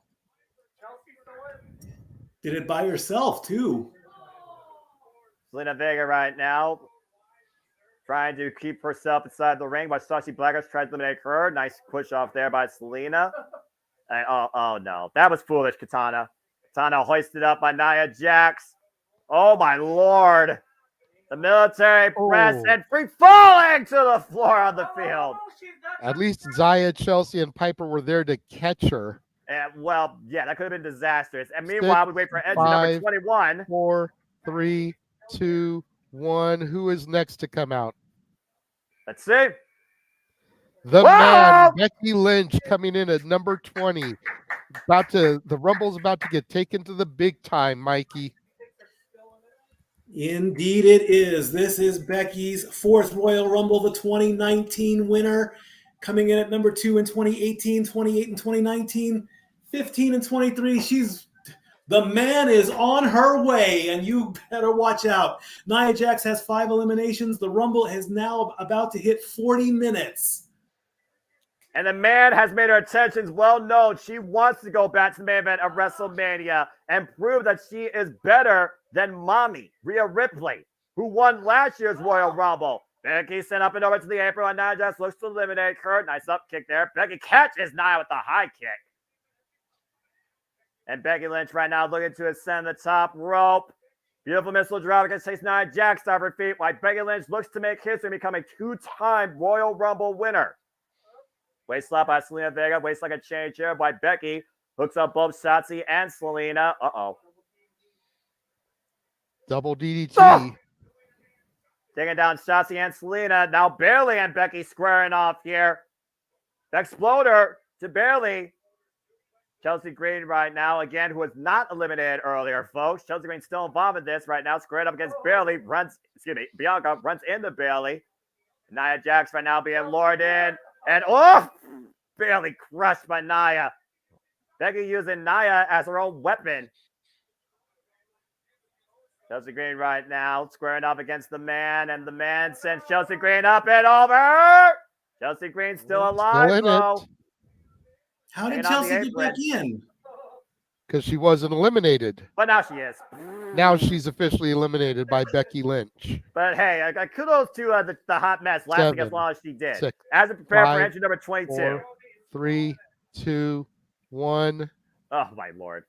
Did it by herself, too. Zelina Vega right now trying to keep herself inside the ring while Shotzi Blackheart tries to eliminate her. Nice push off there by Zelina. Oh, no. That was foolish, Katana. Katana hoisted up by Nia Jax. Oh, my Lord. The military press and free falling to the floor on the field. At least Zaya, Chelsea, and Piper were there to catch her. Well, yeah, that could have been disastrous. And meanwhile, we wait for entry number 21. 4, 3, 2, 1. Who is next to come out? Let's see. The man, Becky Lynch, coming in at number 20. The Rumble's about to get taken to the big time, Mikey. Indeed it is. This is Becky's 4th Royal Rumble, the 2019 winner, coming in at number 2 in 2018, 28 in 2019, 15 and 23. The man is on her way, and you better watch out. Nia Jax has 5 eliminations. The Rumble is now about to hit 40 minutes. And the man has made her intentions well known. She wants to go back to the main event of WrestleMania and prove that she is better than Mommy, Rhea Ripley, who won last year's Royal Rumble. Becky sent up and over to the apron and Nia Jax looks to eliminate her. Nice up kick there. Becky catches Nia with the high kick. And Becky Lynch right now looking to ascend the top rope. Beautiful missile drop against Nia Jax off her feet while Becky Lynch looks to make history and become a 2-time Royal Rumble winner. Waist slap by Zelina Vega. Waist like a chain chair by Becky. Hooks up both Shotzi and Zelina. Uh-oh. Double DDT. Taking down Shotzi and Zelina. Now Bayley and Becky squaring off here. The Exploder to Bayley. Chelsea Green right now, again, who was not eliminated earlier, folks. Chelsea Green still involved in this right now. Squared up against Bayley. Bianca runs into Bayley. Nia Jax right now being lured in. And Bayley crushed by Nia. Becky using Nia as her own weapon. Chelsea Green right now squaring up against the man, and the man sends Chelsea Green up and over. Chelsea Green still alive, though. How did Chelsea get back in? Because she wasn't eliminated. But now she is. Now she's officially eliminated by Becky Lynch. But hey, kudos to the hot mess lasting as long as she did. 6, as it prepared 5, for entry number 22. 4, 3, 2, 1. Oh, my Lord.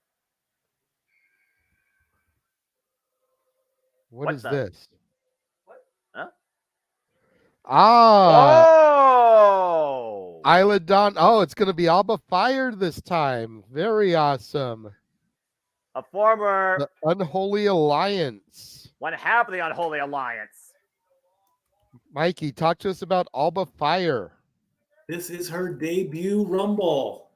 What is this? Huh? Isla Dawn. Oh, it's going to be Alba Fire this time. Very awesome. a former The Unholy Alliance. one half of the Unholy Alliance. Mikey, talk to us about Alba Fire. This is her debut Rumble.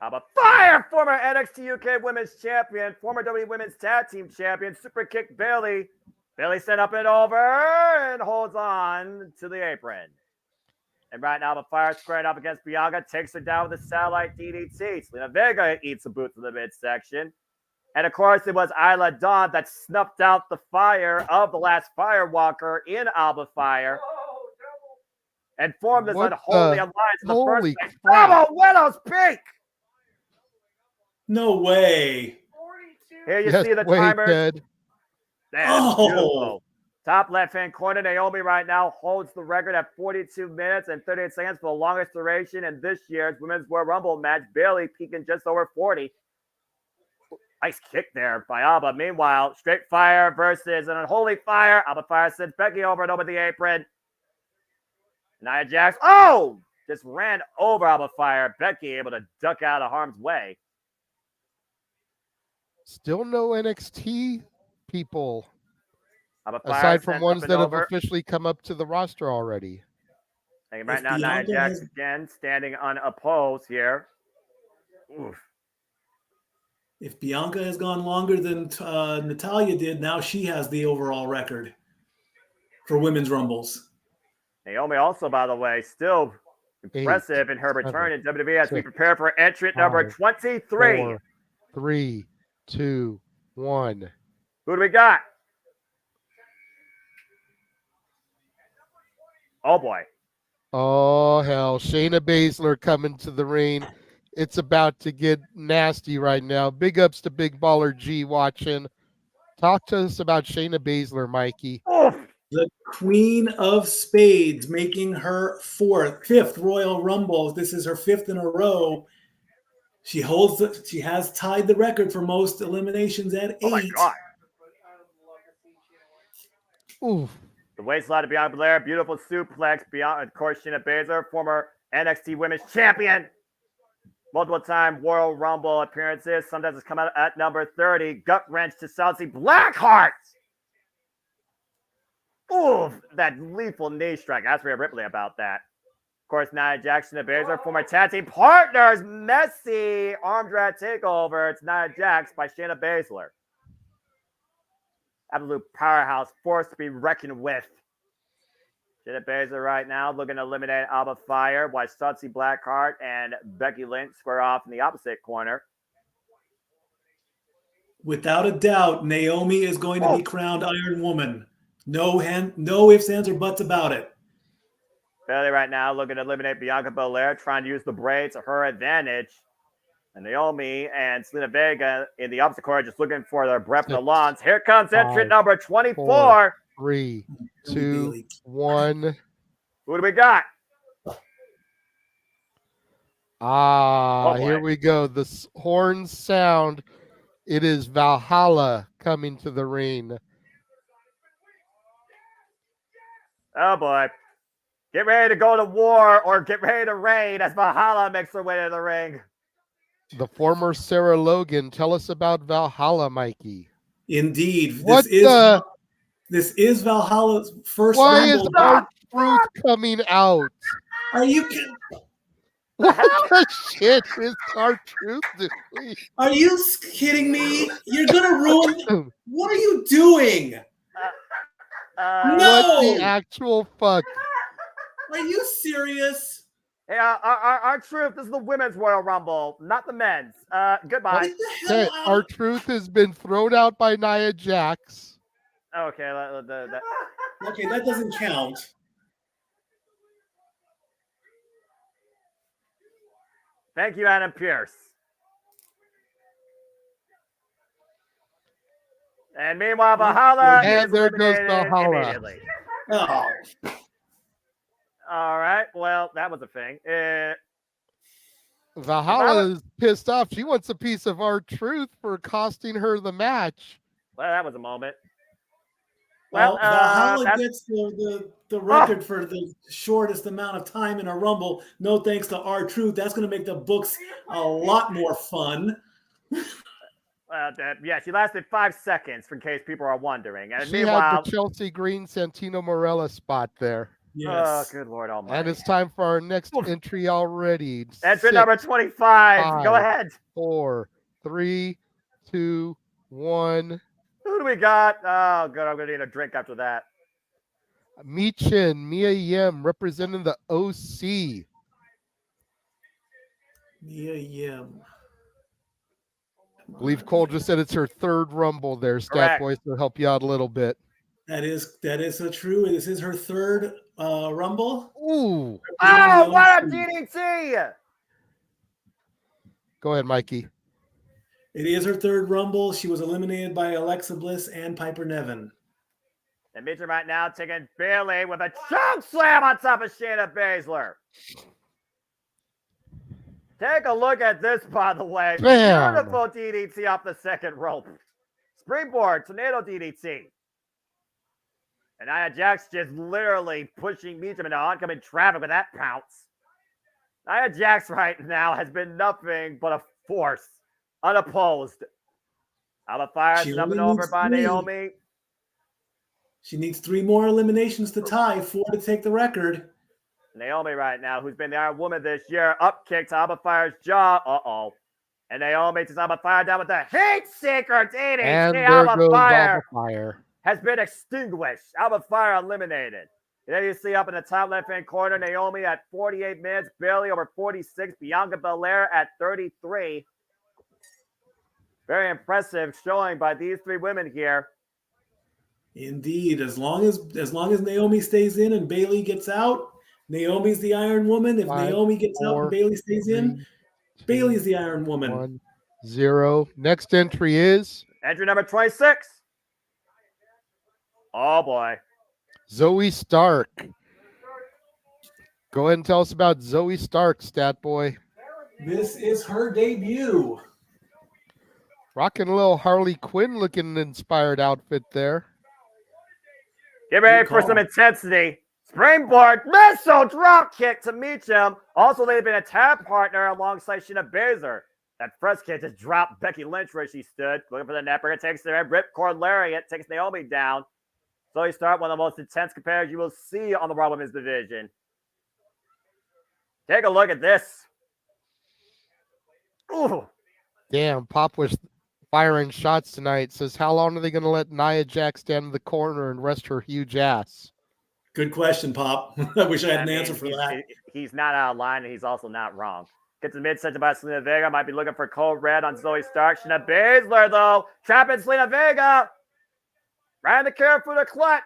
Alba Fire, former NXT UK Women's Champion, former WWE Women's Tag Team Champion, Super Kick Bailey. Bailey sent up and over and holds on to the apron. And right now, Alba Fire squaring up against Bianca, takes her down with a satellite DDT. Selena Vega eats a boot to the midsection. And of course, it was Isla Dawn that snuffed out the fire of the last Firewalker in Alba Fire and formed this unholy alliance in the first place. Bravo, Willow's Peak! No way. Here you see the timer. Ted. That's beautiful. Top left-hand corner, Naomi right now holds the record at 42 minutes and 38 seconds for the longest duration in this year's Women's Royal Rumble match. Bailey peaking just over 40. Nice kick there by Alba. Meanwhile, Straight Fire versus an Unholy Fire. Alba Fire sends Becky over and over the apron. Nia Jax, just ran over Alba Fire. Becky able to duck out of harm's way. Still no NXT people. Alba Fire aside from sends ones up that and have over. officially come up to the roster already. And right now, Nia Jax again standing unopposed here. Oof. If Bianca has gone longer than Natalya did, now she has the overall record for women's rumbles. Naomi also, by the way, still impressive in her return in WWE as we prepare for entrant number 23. 4, 3, 2, 1. Who do we got? Oh, boy. Oh, hell. Shayna Baszler coming to the ring. It's about to get nasty right now. Big ups to Big Baller G watching. Talk to us about Shayna Baszler, Mikey. The Queen of Spades, making her fifth Royal Rumble. This is her fifth in a row. She has tied the record for most eliminations at 8. Oh, my God. Oof. The waistline of Bianca Belair, beautiful suplex. Of course, Shayna Baszler, former NXT Women's Champion. Multiple-time Royal Rumble appearances. Sometimes it's come out at number 30. Gut wrench to Chelsea Blackheart. Ooh, that lethal knee strike. Ask Rhea Ripley about that. Of course, Nia Jax and Baszler, former tag team partners. Messy arm drag takeover. It's Nia Jax by Shayna Baszler. Absolute powerhouse, force to be reckoned with. Shayna Baszler right now looking to eliminate Alba Fire, while Shotzi Blackheart and Becky Lynch square off in the opposite corner. Without a doubt, Naomi is going to be crowned Iron Woman. No ifs, ands, or buts about it. Bailey right now looking to eliminate Bianca Belair, trying to use the braid to her advantage. And Naomi and Selena Vega in the opposite corner just looking for their breath in the lungs. Here comes entrant number 24. 4, 3, 2, 1. Who do we got? Here we go. The horns sound. It is Valhalla coming to the ring. Oh, boy. Get ready to go to war or get ready to raid as Valhalla makes her way to the ring. The former Sarah Logan. Tell us about Valhalla, Mikey. Indeed. This is Valhalla's first Why Rumble. is R-Truth coming out? Are you kidding? What the shit is R-Truth doing? Are you kidding me? You're going to ruin... What are you doing? No! What the actual fuck? Are you serious? Hey, our truth, this is the women's Royal Rumble, not the men's. Goodbye. Okay, R-Truth has been thrown out by Nia Jax. Okay, Okay, that doesn't count. Thank you, Adam Pierce. And meanwhile, Valhalla And is there goes eliminated Valhalla. immediately. Oh. All right. Well, that was a thing. Valhalla is pissed off. She wants a piece of R-Truth for costing her the match. Well, that was a moment. Well, Valhalla gets the record for the shortest amount of time in a Rumble. No thanks to R-Truth. That's going to make the books a lot more fun. Yeah, she lasted 5 seconds, in case people are wondering. And She had meanwhile, the Chelsea Green Santino Morella spot there. Oh, good Lord Almighty. And it's time for our next entry already. Entry number 25. Go ahead. 4, 3, 2, 1. Who do we got? Oh, good. I'm going to need a drink after that. Michin, Mia Yim, representing the OC. Mia Yim. I believe Cole just said it's her third Rumble there. Stat Boys will help you out a little bit. That is true. This is her third Rumble. Ooh. Oh, what a DDT! Go ahead, Mikey. It is her third Rumble. She was eliminated by Alexa Bliss and Piper Niven. And Mitchell right now taking Bailey with a choke slam on top of Shayna Baszler. Take a look at this, by the way. Bam. Beautiful DDT off the second rope. Springboard, tornado DDT. And Nia Jax just literally pushing Meacham into oncoming traffic with that pounce. Nia Jax right now has been nothing but a force, unopposed. Alba Fire jumping over by Naomi. She needs 3 more eliminations to tie, 4 to take the record. Naomi right now, who's been the Iron Woman this year, up kick to Alba Fire's jaw. Uh-oh. And Naomi takes Alba Fire down with the heat seeker DDT. And there Alba goes Fire Alba Fire. has been extinguished. Alba Fire eliminated. And then you see up in the top left-hand corner, Naomi at 48 minutes, Bailey over 46, Bianca Belair at 33. Very impressive showing by these 3 women here. Indeed. As long as Naomi stays in and Bailey gets out, Naomi's the Iron Woman. If Naomi gets out and Bailey stays in, Bailey's the Iron Woman. 1-0. Next entry is entry number 26. Oh boy. Zoe Stark. Go ahead and tell us about Zoe Stark, Stat Boy. This is her debut. Rocking a little Harley Quinn looking inspired outfit there. Get ready for some intensity. Springboard missile drop kick to Meacham. Also, they've been a tag partner alongside Shayna Baszler. That first kick just dropped Becky Lynch where she stood. Looking for the neckbreaker. Takes the ripcord lariat. Takes Naomi down. So you start one of the most intense compares you will see on the Raw Women's division. Take a look at this. Ooh. Damn, Pop was firing shots tonight. Says, how long are they going to let Nia Jax stand in the corner and rest her huge ass? Good question, Pop. I wish I had an answer for that. He's not out of line, and he's also not wrong. Gets the midsection by Selena Vega. Might be looking for cold red on Zoe Stark. Shayna Baszler, though. Trapping Selena Vega. Right in the Karafuda clutch.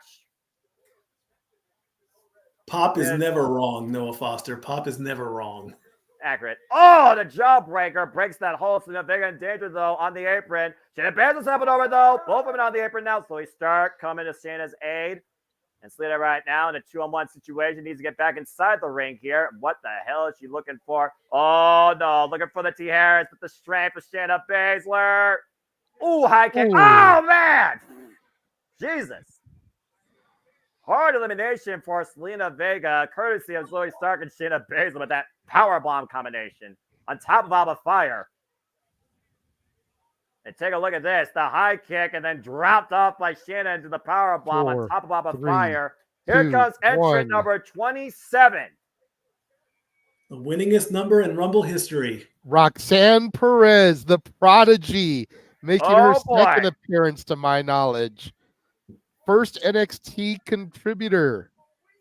Pop is never wrong, Noah Foster. Pop is never wrong. Accurate. Oh, the jawbreaker breaks that hole. Selena Vega in danger, though, on the apron. Shayna Baszler's helping over, though. Both of them on the apron now. Zoe Stark coming to Shayna's aid. And Selena right now in a 2-on-1 situation needs to get back inside the ring here. What the hell is she looking for? Oh, no. Looking for the T. Harris with the strength of Shayna Baszler. Ooh, high kick. Ooh. Oh, man. Jesus. Hard elimination for Selena Vega, courtesy of Zoe Stark and Shayna Baszler with that powerbomb combination on top of Alba Fire. And take a look at this. The high kick and then dropped off by Shayna into the powerbomb on top of Alba Fire. Here comes entrant number 27. The winningest number in Rumble history. Roxanne Perez, the prodigy, making her second appearance to my knowledge. First NXT contributor.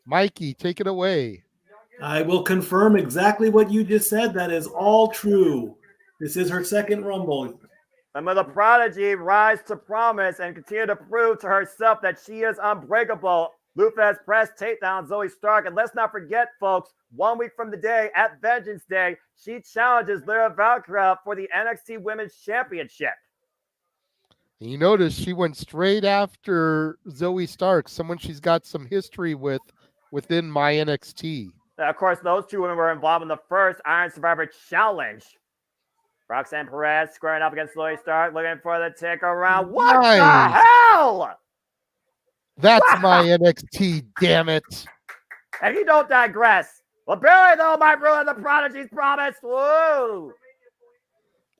Mikey, take it away. I will confirm exactly what you just said. That is all true. This is her second Rumble. And with the prodigy rise to promise and continue to prove to herself that she is unbreakable. Lufez press takedown Zoe Stark. And let's not forget, folks, 1 week from today at Vengeance Day, she challenges Lyra Valkyria for the NXT Women's Championship. You notice she went straight after Zoe Stark, someone she's got some history with within my NXT. Of course, those 2 women were involved in the first Iron Survivor Challenge. Roxanne Perez squaring up against Zoe Stark, looking for the tick around. What the hell? That's my NXT, damn it. And you don't digress. Well, Barry, though, might ruin the prodigy's promise. Woo!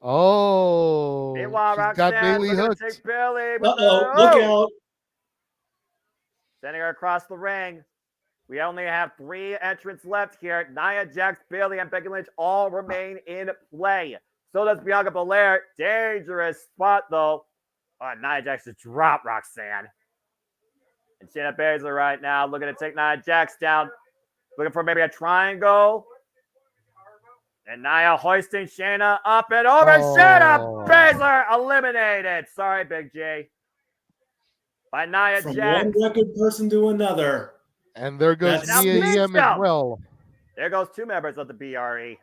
Oh. Meanwhile, she's got Roxanne Bailey looking hooked. to take Bailey. With Look out. Sending her across the ring. We only have 3 entrants left here. Nia Jax, Bailey, and Becky Lynch all remain in play. So does Bianca Belair. Dangerous spot, though. Oh, Nia Jax just dropped Roxanne. And Shayna Baszler right now looking to take Nia Jax down. Looking for maybe a triangle. And Nia hoisting Shayna up and over. Shayna Baszler eliminated. Sorry, Big G. By Nia From Jax. one record person to another. And there goes That's Mia Yim as well. There goes 2 members of the BRE.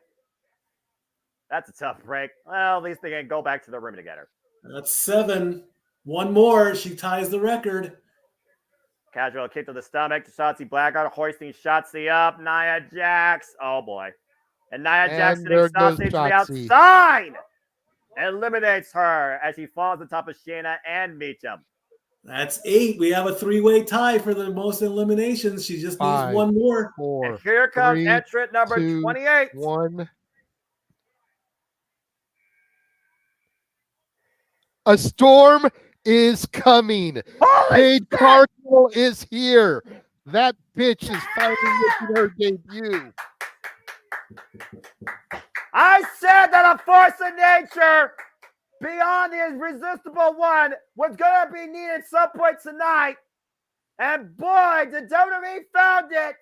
That's a tough break. Well, at least they can go back to the room together. That's 7. One more. She ties the record. Casual kick to the stomach. Shotzi Blackheart hoisting Shotzi up. Nia Jax. Oh, boy. And Nia Jax sitting Shotzi to the outside. Eliminates her as she falls on top of Shayna and Meacham. That's 8. We have a 3-way tie for the most eliminations. She just needs 1 more. 4. And here comes 3, entrant number 2, 28. 1. A storm is coming. Jade Cargill is here. That bitch is finally making her debut. I said that a force of nature beyond the irresistible one was going to be needed at some point tonight. And boy, did WWE found it.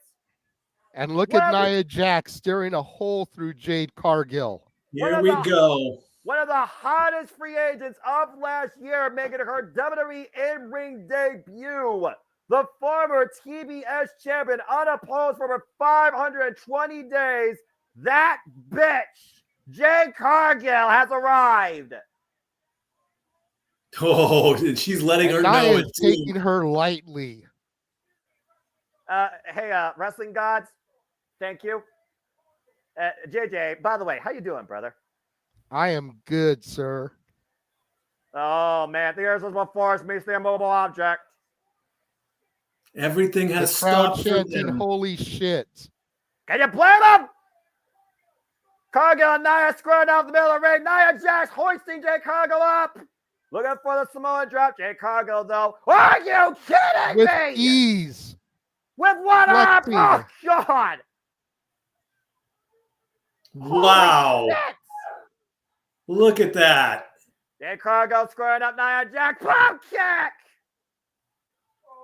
And look at Nia Jax staring a hole through Jade Cargill. Here we go. One of the hottest free agents of last year, making her WWE in-ring debut. The former TBS champion, unopposed for over 520 days. That bitch, Jade Cargill, has arrived. Oh, she's letting her know it. Taking her lightly. Hey, wrestling gods, thank you. JJ, by the way, how you doing, brother? I am good, sir. Oh, man. The irresistible force meets the immovable object. Everything has the crowd stopped. chanting, holy shit. Can you play them? Cargill and Nia squaring out the middle of the ring. Nia Jax hoisting Jade Cargill up. Looking for the Samoan drop. Jade Cargill, though. Are you kidding With me? ease. With one arm? Oh, God. Wow. Look at that. Jade Cargill squaring up Nia Jax. Pump kick.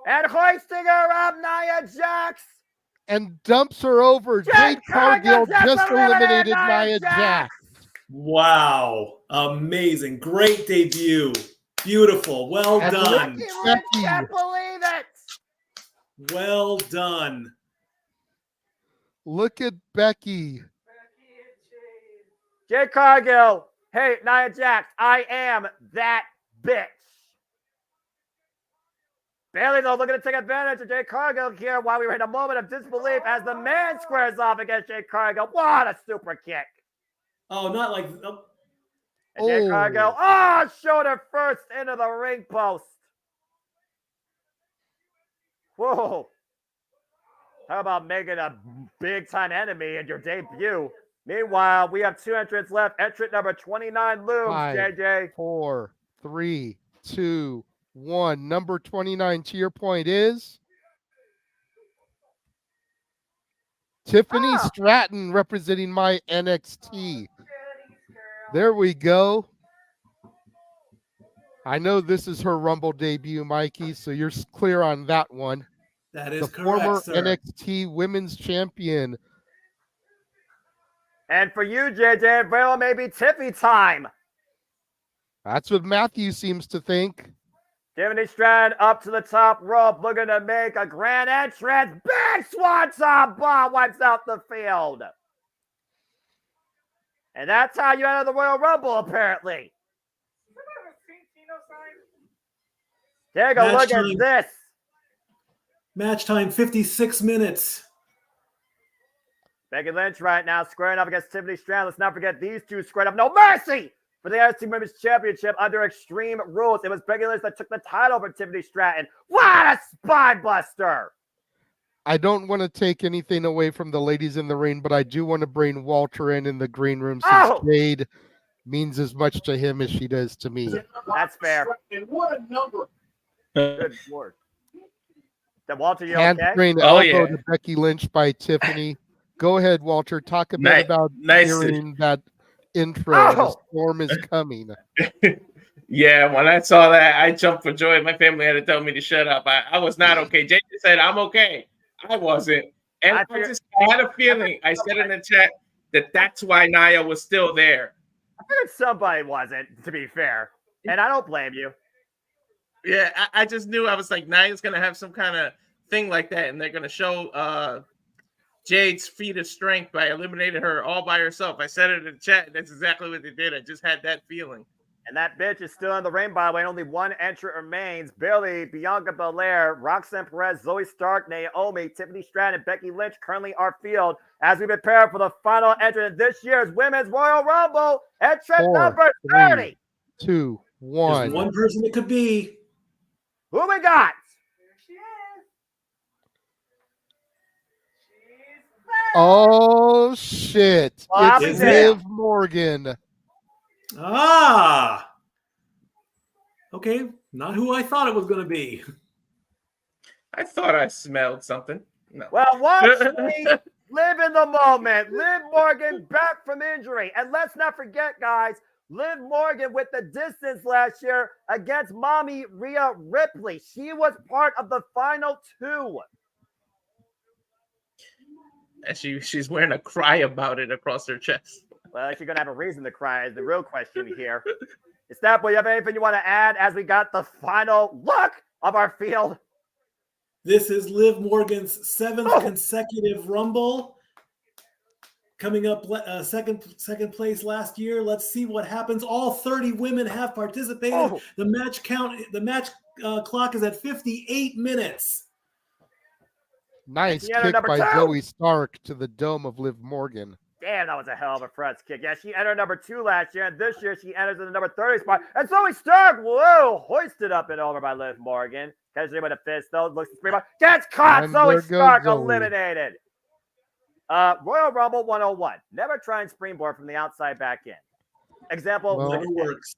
And hoisting her up, Nia Jax. And dumps her over. Jade Cargill just eliminated Nia Jax. Wow. Amazing. Great debut. Beautiful. Well done. I can't believe it. Well done. Look at Becky. Jade Cargill. Hey, Nia Jax, I am that bitch. Bailey, though, looking to take advantage of Jade Cargill here while we were in a moment of disbelief as the man squares off against Jade Cargill. What a super kick. Oh, not like... And Jade Cargill, shoulder first into the ring post. Whoa. How about making a big-time enemy in your debut? Meanwhile, we have 2 entrants left. Entrant number 29 looms, 5, JJ. 4, 3, 2, 1. Number 29, to your point, is Tiffany Stratton, representing my NXT. There we go. I know this is her Rumble debut, Mikey, so you're clear on that one. That is the correct, former sir. NXT Women's Champion. And for you, JJ, well, maybe Tiffy time. That's what Matthew seems to think. Tiffany Stratton up to the top rope, looking to make a grand entrance. Big Swanson bomb wipes out the field. And that's how you enter the Royal Rumble, apparently. Take a look at this. Match time, 56 minutes. Becky Lynch right now squaring up against Tiffany Stratton. Let's not forget these two squared up. No mercy for the NXT Women's Championship under Extreme Rules. It was Becky Lynch that took the title for Tiffany Stratton. What a spine buster. I don't want to take anything away from the ladies in the ring, but I do want to bring Walter in the green room since Jade means as much to him as she does to me. That's fair. And what a number. Good Lord. Then Walter, you Hand okay? strain elbow to Becky Lynch by Tiffany. Go ahead, Walter. Talk a bit about hearing that intro. The storm is coming. Yeah, when I saw that, I jumped for joy. My family had to tell me to shut up. I was not okay. Jay said, I'm okay. I wasn't. And I had a feeling, I said in the chat, that's why Nia was still there. I figured somebody wasn't, to be fair. And I don't blame you. Yeah, I just knew. I was like, Nia's going to have some kind of thing like that, and they're going to show Jade's feat of strength by eliminating her all by herself. I said it in the chat, and that's exactly what they did. I just had that feeling. And that bitch is still in the ring, by the way. Only one entrant remains. Bayley, Bianca Belair, Roxanne Perez, Zoe Stark, Naomi, Tiffany Stratton, and Becky Lynch currently our field as we prepare for the final entrant in this year's Women's Royal Rumble. Entrant number 30. 2, 1. There's one person it could be. Who we got? Oh, shit. Well, it's Liv Morgan. Ah. Okay, not who I thought it was going to be. I thought I smelled something. No. Well, watch me live in the moment. Liv Morgan back from injury. And let's not forget, guys, Liv Morgan with the distance last year against Mommy Rhea Ripley. She was part of the final 2. And she's wearing a cry about it across her chest. Well, she's going to have a reason to cry is the real question here. Istanbul, you have anything you want to add as we got the final look of our field? This is Liv Morgan's 7th consecutive Rumble. Coming up second place last year. Let's see what happens. All 30 women have participated. The match clock is at 58 minutes. Nice kick by Zoe Stark to the dome of Liv Morgan. Damn, that was a hell of a front kick. Yeah, she entered number 2 last year, and this year she enters in the number 30 spot. And Zoe Stark, whoa, hoisted up and over by Liv Morgan. Catches her with a fist, though. Looks to spring by. Gets caught. And Zoe there goes Stark Zoe. eliminated. Royal Rumble 101. Never try and springboard from the outside back in. Example. Well, Never works.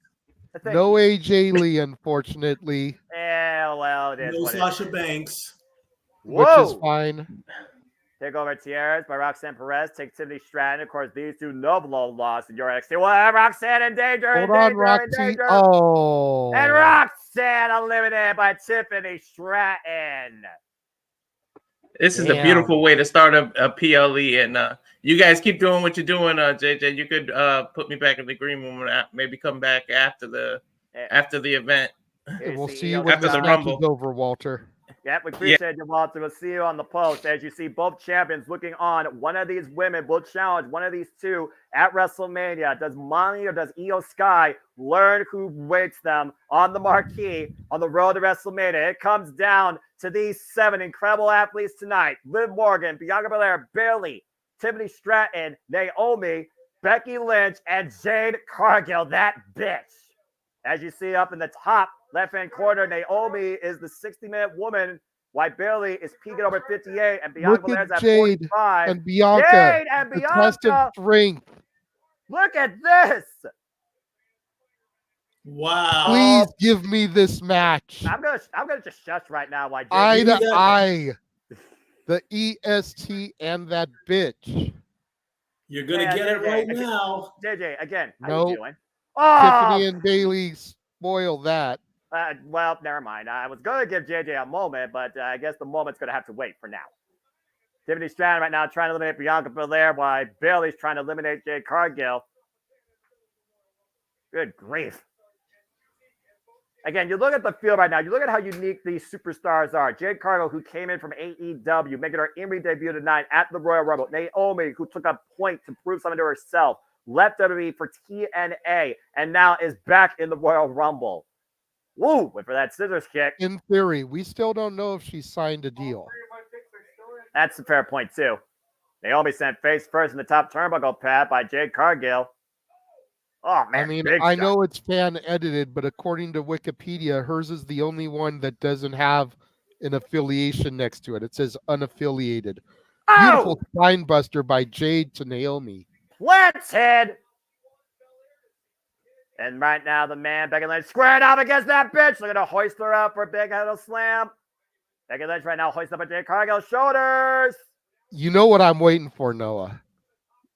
No AJ Lee, unfortunately. Yeah, well, it is. No what Sasha it is. Banks. Which is fine. Take over Tierras by Roxanne Perez. Take Tiffany Stratton. Of course, these two no-blow loss in your NXT. Well, Roxanne in danger. Hold on, Roxy. Oh. And Roxanne eliminated by Tiffany Stratton. This is a beautiful way to start a PLE. And you guys keep doing what you're doing, JJ. You could put me back in the green room and maybe come back after the event. We'll see you when after the the match Rumble. is over, Walter. Yep, we appreciate you, Walter. We'll see you on the post. As you see both champions looking on, one of these women will challenge one of these two at WrestleMania. Does Monty or does Io Sky learn who waits them on the marquee on the road to WrestleMania? It comes down to these 7 incredible athletes tonight. Liv Morgan, Bianca Belair, Bayley, Tiffany Stratton, Naomi, Becky Lynch, and Jade Cargill, that bitch. As you see up in the top left-hand corner, Naomi is the 60-minute woman, while Bayley is peaking over 58, and Bianca Look Belair's at at Jade 45. and Bianca. Jade and The Bianca. test of strength. Look at this. Wow. Please give me this match. I'm gonna just shush right now. Why? Eye to eye. The EST and that bitch. You're going to get it right now. JJ, again, how Nope. you doing? Tiffany and Bailey spoil that. Well, never mind. I was going to give JJ a moment, but I guess the moment's going to have to wait for now. Tiffany Stratton right now trying to eliminate Bianca Belair while Bayley's trying to eliminate Jade Cargill. Good grief. Again, you look at the field right now. You look at how unique these superstars are. Jade Cargill, who came in from AEW, making her in-ring debut tonight at the Royal Rumble. Naomi, who took a point to prove something to herself. Left WWE for TNA, and now is back in the Royal Rumble. Woo! Went for that scissors kick. In theory, we still don't know if she signed a deal. That's a fair point, too. Naomi sent face first in the top turnbuckle pad by Jade Cargill. Oh, man. I mean, big I shot. know it's fan edited, but according to Wikipedia, hers is the only one that doesn't have an affiliation next to it. It says unaffiliated. Beautiful spine buster by Jade to Naomi. Let's head. And right now, the man, Becky Lynch, squared up against that bitch. They're going to hoist her up for a big head slam. Becky Lynch right now hoists up at Jade Cargill's shoulders. You know what I'm waiting for, Noah.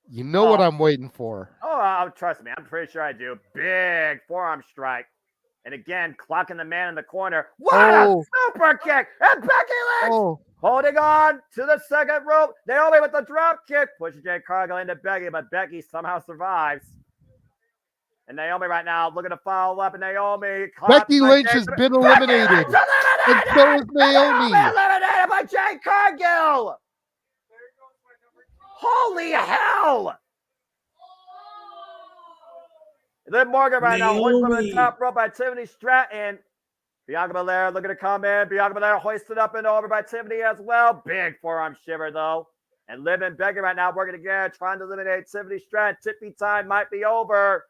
You know what I'm waiting for. Oh, trust me. I'm pretty sure I do. Big forearm strike. And again, clocking the man in the corner. What a super kick! And Becky Lynch holding on to the second rope. Naomi with the drop kick. Pushes Jade Cargill into Becky, but Becky somehow survives. And Naomi right now looking to follow up. And Naomi. Becky Lynch has been eliminated. And so is Naomi. Eliminated by Jade Cargill. Holy hell! Liv Morgan right now hoisted from the top rope by Tiffany Stratton. Bianca Belair looking to come in. Bianca Belair hoisted up and over by Tiffany as well. Big forearm shiver though. And Liv and Becky right now working together, trying to eliminate Tiffany Stratton. Tippy time might be over.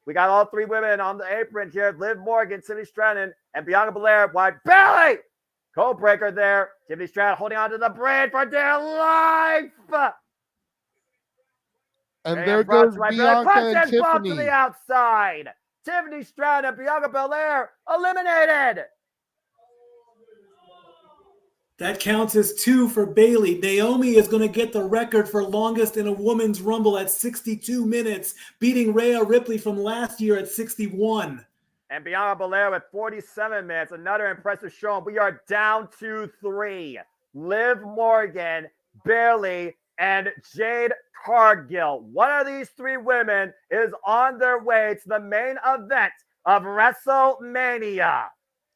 We got all three women on the apron here. Liv Morgan, Tiffany Stratton, and Bianca Belair. Wide belly! Code breaker there. Tiffany Stratton holding on to the braid for dear life. And there goes Bianca and Tiffany. To the outside. Tiffany Stratton and Bianca Belair eliminated. That counts as 2 for Bayley. Naomi is going to get the record for longest in a women's rumble at 62 minutes, beating Rhea Ripley from last year at 61. And Bianca Belair with 47 minutes. Another impressive showing. We are down to 3. Liv Morgan, Bayley, and Jade Cargill. One of these 3 women is on their way to the main event of WrestleMania.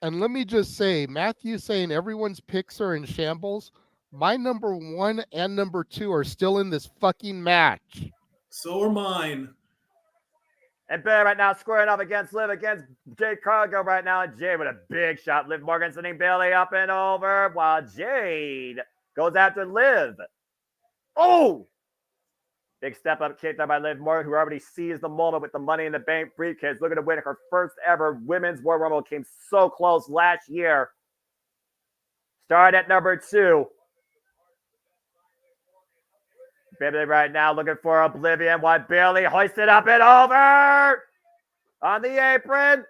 And let me just say, Matthew saying everyone's picks are in shambles. My number 1 and number 2 are still in this fucking match. So are mine. And Bayley right now squaring up against Liv, against Jade Cargill right now. And Jade with a big shot. Liv Morgan sending Bayley up and over while Jade goes after Liv. Oh! Big step up kick there by Liv Morgan, who already seized the moment with the Money in the Bank briefcase. Looking to win her first ever Women's Royal Rumble. Came so close last year. Started at number 2. Bayley right now looking for Oblivion while Bayley hoisted up and over on the apron.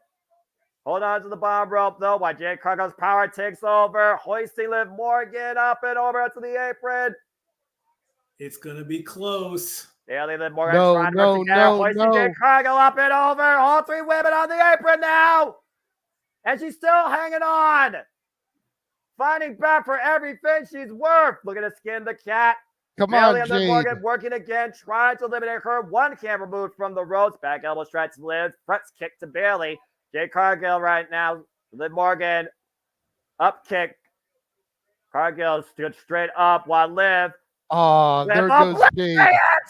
Hold on to the bottom rope though while Jade Cargill's power takes over. Hoisting Liv Morgan up and over to the apron. It's going to be close. Bayley, Liv Morgan trying to work together. Hoisting Jade Cargill up and over. All 3 women on the apron now. And she's still hanging on. Fighting back for everything she's worth. Looking to skin the cat. Come Bayley on, and Liv Jade. Morgan working again, trying to eliminate her. One can removed from the ropes. Back elbow strike to Liv. Front kick to Bayley. Jade Cargill right now. Liv Morgan up kick. Cargill stood straight up while Liv. Oh, there goes Jade.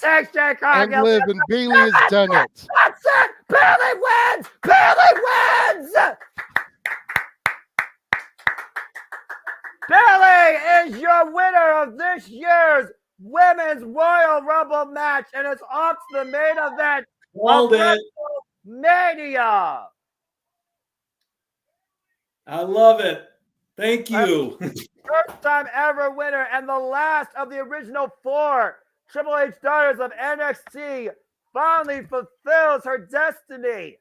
Takes Jade Cargill. And Liv, and Bayley has done it. That's it. Bayley wins. Bayley wins. Bayley is your winner of this year's Women's Royal Rumble match, and it's off to the main event Called of it. WrestleMania. I love it. Thank you. First time ever winner and the last of the original 4 Triple H daughters of NXT finally fulfills her destiny.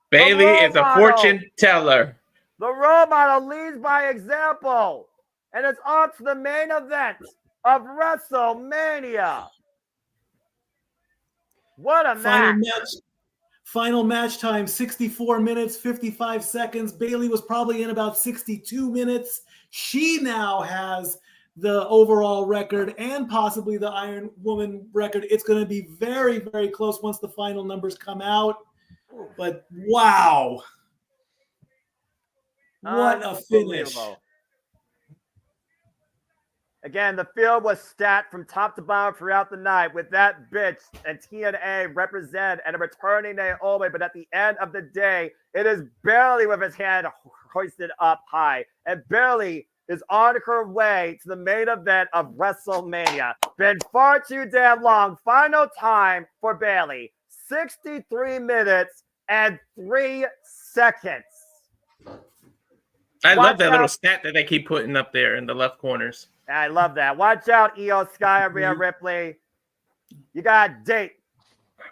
Bayley is a fortune teller. The role model leads by example. And it's on to the main event of WrestleMania. What a match. Final match time, 64 minutes, 55 seconds. Bayley was probably in about 62 minutes. She now has the overall record and possibly the Iron Woman record. It's going to be very, very close once the final numbers come out. But wow. What a finish. Again, the field was stacked from top to bottom throughout the night with that bitch and TNA represent and a returning Naomi. But at the end of the day, it is Bayley with his hand hoisted up high. And Bayley is on her way to the main event of WrestleMania. Been far too damn long. Final time for Bayley. 63 minutes and 3 seconds. I love that little stat that they keep putting up there in the left corners. I love that. Watch out, Io Sky and Rhea Ripley. You got a date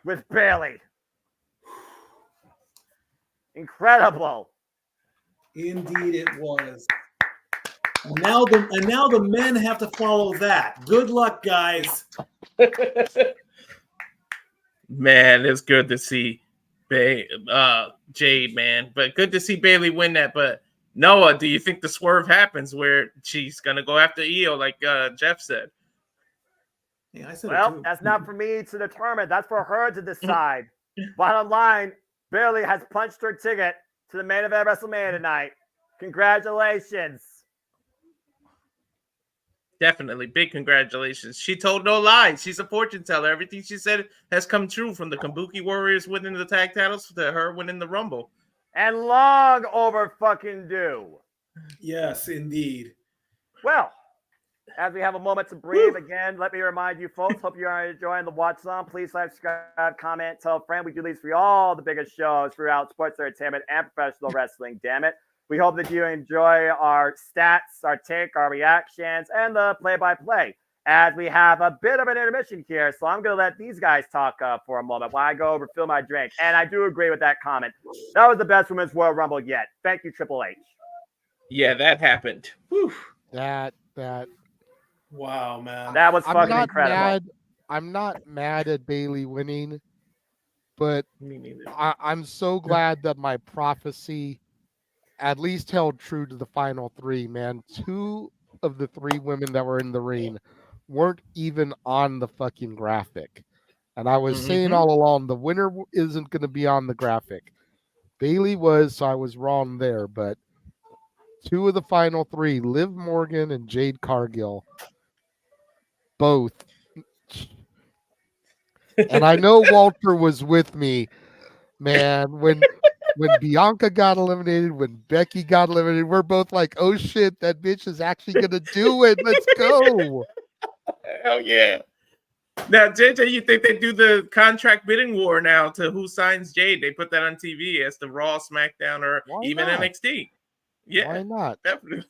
with Bailey. Incredible. Indeed, it was. And now the men have to follow that. Good luck, guys. Man, it's good to see Jade, man. But good to see Bailey win that. But Noah, do you think the swerve happens where she's gonna go after Io, like Jeff said? Yeah, I said well, that's not for me to determine. That's for her to decide. Bottom line, Bailey has punched her ticket to the main event of WrestleMania tonight. Congratulations. Definitely. Big congratulations. She told no lies. She's a fortune teller. Everything she said has come true, from the Kabuki Warriors winning the tag titles to her winning the Rumble. And long over fucking due. Yes, indeed. Well, as we have a moment to breathe, again, let me remind you folks, hope you are enjoying the watch on. Please like, subscribe, comment, tell a friend. We do these for all the biggest shows throughout sports entertainment and professional wrestling, damn it. We hope that you enjoy our stats, our take, our reactions, and the play-by-play, as we have a bit of an intermission here. So I'm going to let these guys talk for a moment while I go over fill my drink. And I do agree with that comment. That was the best Women's Royal Rumble yet. Thank you, Triple H. Yeah, that happened. Whew. That. Wow, man. That was fucking incredible. I'm not mad at Bailey winning, but I'm so glad that my prophecy at least held true to the final three, man. 2 of the 3 women that were in the ring weren't even on the fucking graphic. And I was saying all along, the winner isn't going to be on the graphic. Bailey was, so I was wrong there. But 2 of the final 3, Liv Morgan and Jade Cargill, both. And I know Walter was with me, man, when Bianca got eliminated, when Becky got eliminated, we're both like, oh shit, that bitch is actually going to do it. Let's go. Hell yeah. Now, JJ, you think they do the contract bidding war now to who signs Jade? They put that on TV as the Raw, SmackDown, or even NXT. Yeah. Why not? Definitely.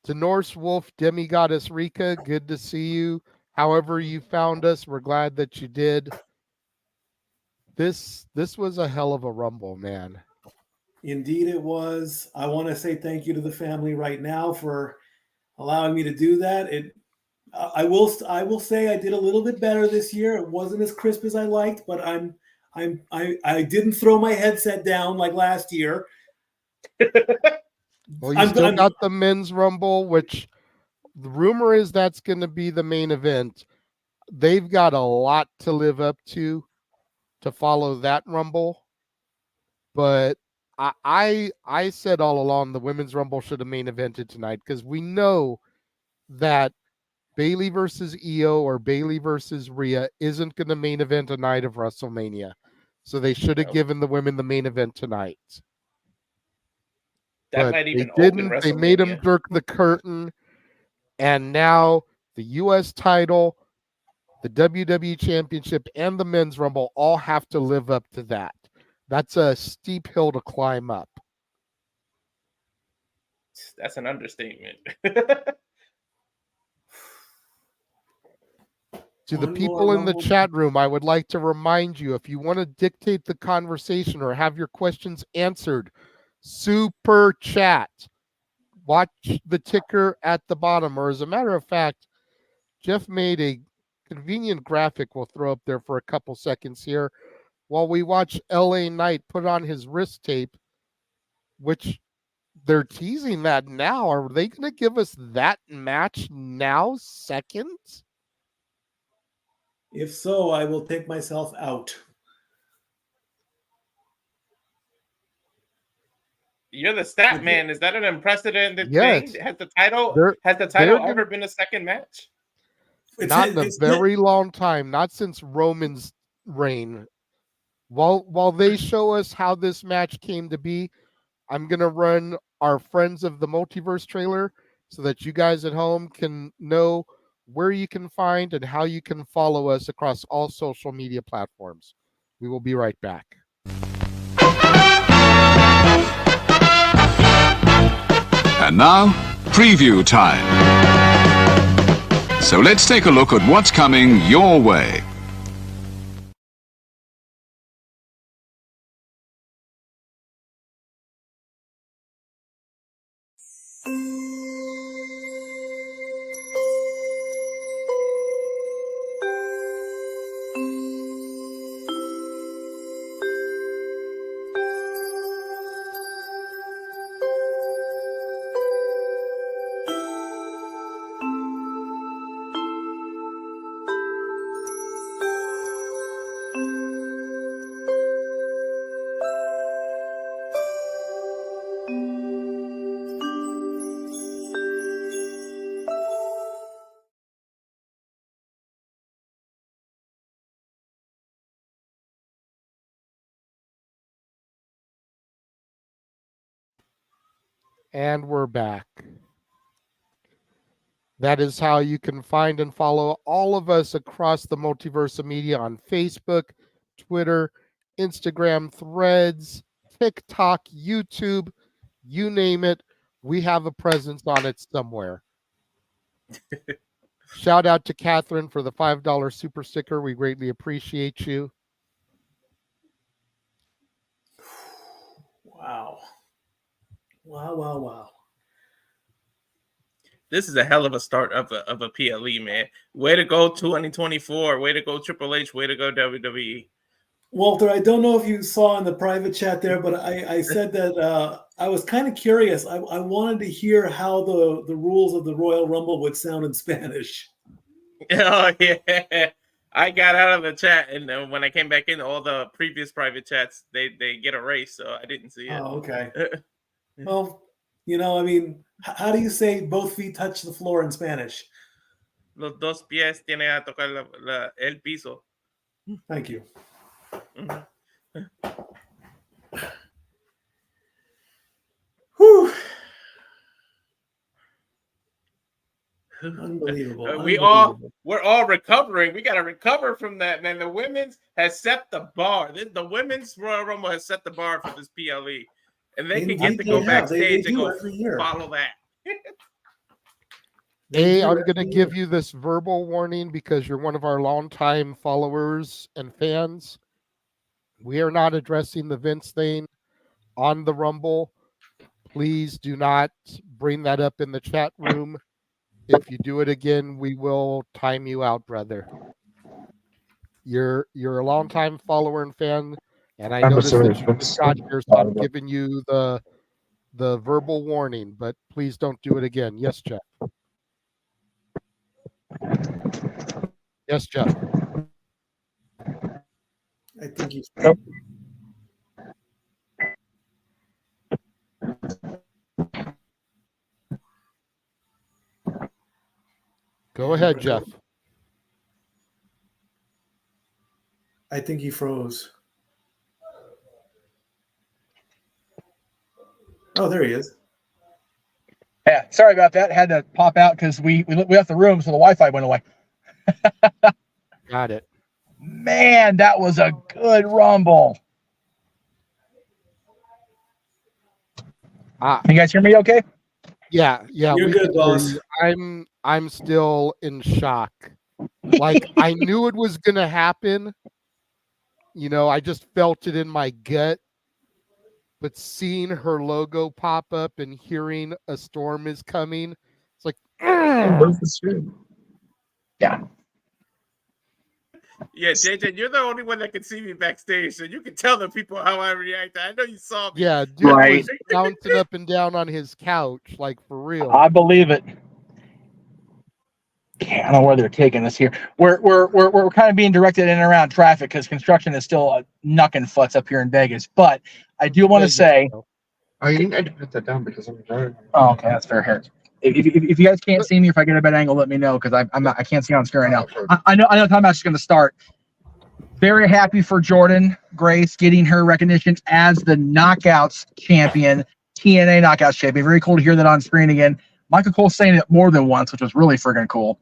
To Norse Wolf, Demigoddess Rika, good to see you. However you found us, we're glad that you did. This was a hell of a Rumble, man. Indeed it was. I want to say thank you to the family right now for allowing me to do that. I will say I did a little bit better this year. It wasn't as crisp as I liked, but I didn't throw my headset down like last year. Well, you still got the men's Rumble, which the rumor is that's going to be the main event. They've got a lot to live up to follow that Rumble. But I said all along the women's Rumble should have main evented tonight, because we know that Bailey versus Io or Bailey versus Rhea isn't going to main event a night of WrestleMania. So they should have given the women the main event tonight. That but might even they open didn't. WrestleMania. They made them jerk the curtain, and now the U.S. title, the WWE Championship, and the Men's Rumble all have to live up to that. That's a steep hill to climb up. That's an understatement. To the people in the chat room, I would like to remind you, if you want to dictate the conversation or have your questions answered, super chat. Watch the ticker at the bottom. Or as a matter of fact, Jeff made a convenient graphic we'll throw up there for a couple seconds here while we watch LA Knight put on his wrist tape, which they're teasing that now. Are they going to give us that match now, second? If so, I will take myself out. You're the stat man. Is that an unprecedented Yes. thing? Has the title they're ever been a second match? Not in a very long time, not since Roman's reign. While they show us how this match came to be, I'm going to run our Friends of the Multiverse trailer so that you guys at home can know where you can find and how you can follow us across all social media platforms. We will be right back. And now, preview time. So let's take a look at what's coming your way. And we're back. That is how you can find and follow all of us across the Multiverse of Media on Facebook, Twitter, Instagram, Threads, TikTok, YouTube, you name it. We have a presence on it somewhere. Shout out to Catherine for the $5 super sticker. We greatly appreciate you. Wow. Wow. This is a hell of a start of a PLE, man. Way to go 2024. Way to go Triple H. Way to go WWE. Walter, I don't know if you saw in the private chat there, but I said that I was kind of curious. I wanted to hear how the rules of the Royal Rumble would sound in Spanish. Oh, yeah. I got out of the chat, and when I came back in, all the previous private chats, they get erased, so I didn't see it. Oh, okay. Well, I mean, how do you say both feet touch the floor in Spanish? Los dos pies tienen a tocar el piso. Thank you. Whew. Unbelievable. We're all recovering. We got to recover from that, man. The women's has set the bar. The women's Royal Rumble has set the bar for this PLE, and they can get to go backstage and go follow that. Hey, I'm going to give you this verbal warning because you're one of our longtime followers and fans. We are not addressing the Vince thing on the Rumble. Please do not bring that up in the chat room. If you do it again, we will time you out, brother. You're a longtime follower and fan, and I noticed that you just got here, so I'm giving you the verbal warning, but please don't do it again. Yes, Jeff. Yes, Jeff. I think he's. Go ahead, Jeff. I think he froze. Oh, there he is. Yeah, sorry about that. Had to pop out because we left the room, so the Wi-Fi went away. Got it. Man, that was a good Rumble. Can you guys hear me okay? Yeah. You're good, boss. I'm still in shock. Like, I knew it was gonna happen. I just felt it in my gut. But seeing her logo pop up and hearing a storm is coming, it's like, yeah. Yeah, JJ, you're the only one that can see me backstage, so you can tell the people how I react. I know you saw me. Yeah, dude was bouncing up and down on his couch, like, for real. I believe it. I don't know where they're taking us here. We're kind of being directed in and around traffic because construction is still knucking futs up here in Vegas. But I do want to say, oh, you need to put that down because I'm driving. Oh, okay, that's fair. Here, if you guys can't see me, if I get a bad angle, let me know because I can't see on screen right now. I know time match is going to start. Very happy for Jordan Grace getting her recognition as the Knockouts champion, TNA Knockouts champion. Very cool to hear that on screen again. Michael Cole saying it more than once, which was really friggin' cool.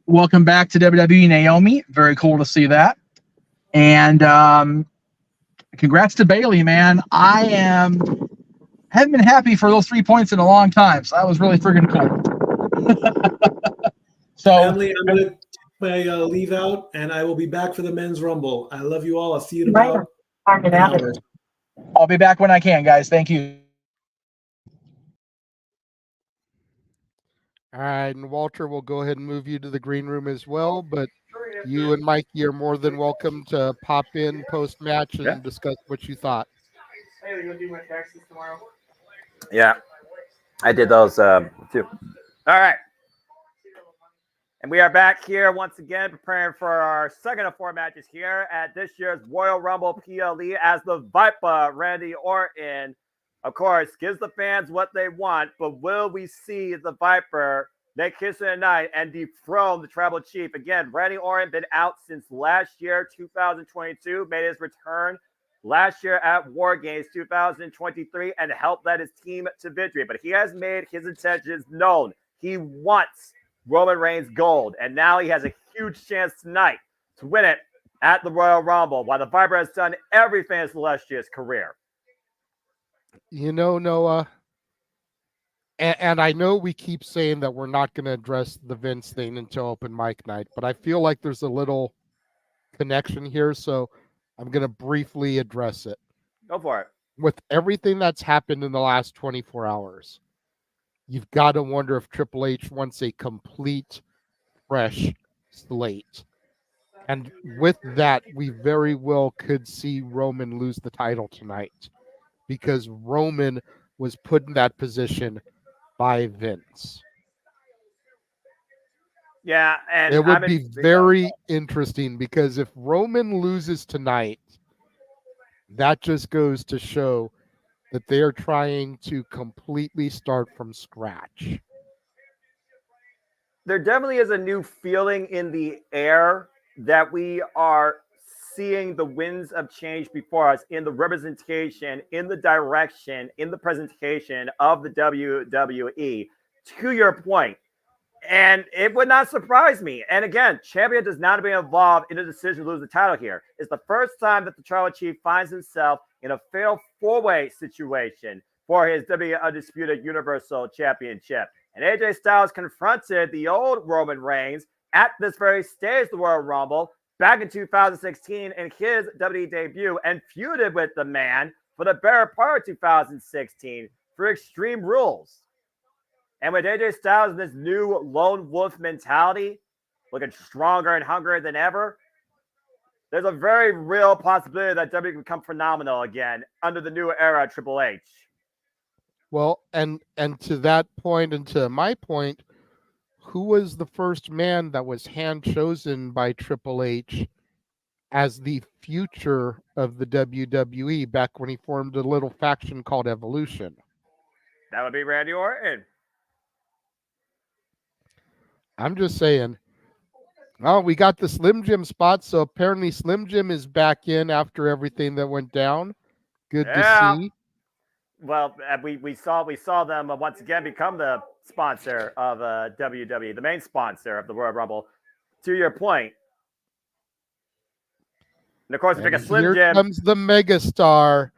Welcome back to WWE, Naomi. Very cool to see that. And congrats to Bailey, man. I haven't been happy for those 3 points in a long time, so that was really friggin' cool. So, family, I'm going to take my leave out, and I will be back for the men's Rumble. I love you all. I'll see you in about an hour. I'll be back when I can, guys. Thank you. All right, and Walter will go ahead and move you to the green room as well, but you and Mikey are more than welcome to pop in post-match and discuss what you thought. Hey, are you going to do my taxes tomorrow? Yeah, I did those too. All right. And we are back here once again preparing for our second of 4 matches here at this year's Royal Rumble PLE as the Viper, Randy Orton, of course, gives the fans what they want, but will we see the Viper make history tonight and dethrone the Tribal Chief? Again, Randy Orton been out since last year, 2022, made his return last year at War Games 2023 and helped lead his team to victory. But he has made his intentions known. He wants Roman Reigns gold, and now he has a huge chance tonight to win it at the Royal Rumble, while the Viper has done everything in Celestia's career. You know, Noah, and I know we keep saying that we're not going to address the Vince thing until open mic night, but I feel like there's a little connection here, so I'm going to briefly address it. Go for it. With everything that's happened in the last 24 hours, you've got to wonder if Triple H wants a complete, fresh slate. And with that, we very well could see Roman lose the title tonight, because Roman was put in that position by Vince. Yeah, and it would be very interesting, because if Roman loses tonight, that just goes to show that they are trying to completely start from scratch. There definitely is a new feeling in the air that we are seeing the winds of change before us in the representation, in the direction, in the presentation of the WWE, to your point. And it would not surprise me. And again, champion does not be involved in a decision to lose the title here. It's the first time that the Tribal Chief finds himself in a fatal four-way situation for his WWE Undisputed Universal Championship. And AJ Styles confronted the old Roman Reigns at this very stage, the Royal Rumble, back in 2016 in his WWE debut, and feuded with the man for the better part of 2016 for Extreme Rules. And with AJ Styles in this new lone wolf mentality, looking stronger and hungrier than ever, there's a very real possibility that WWE can become phenomenal again under the new era of Triple H. Well, and to that point, and to my point, who was the first man that was hand-chosen by Triple H as the future of the WWE back when he formed a little faction called Evolution? That would be Randy Orton. I'm just saying. Oh, we got the Slim Jim spot, so apparently Slim Jim is back in after everything that went down. Good to see. Well, we saw them once again become the sponsor of WWE, the main sponsor of the Royal Rumble. To your point, and of course, pick a Slim Jim. Here comes the megastar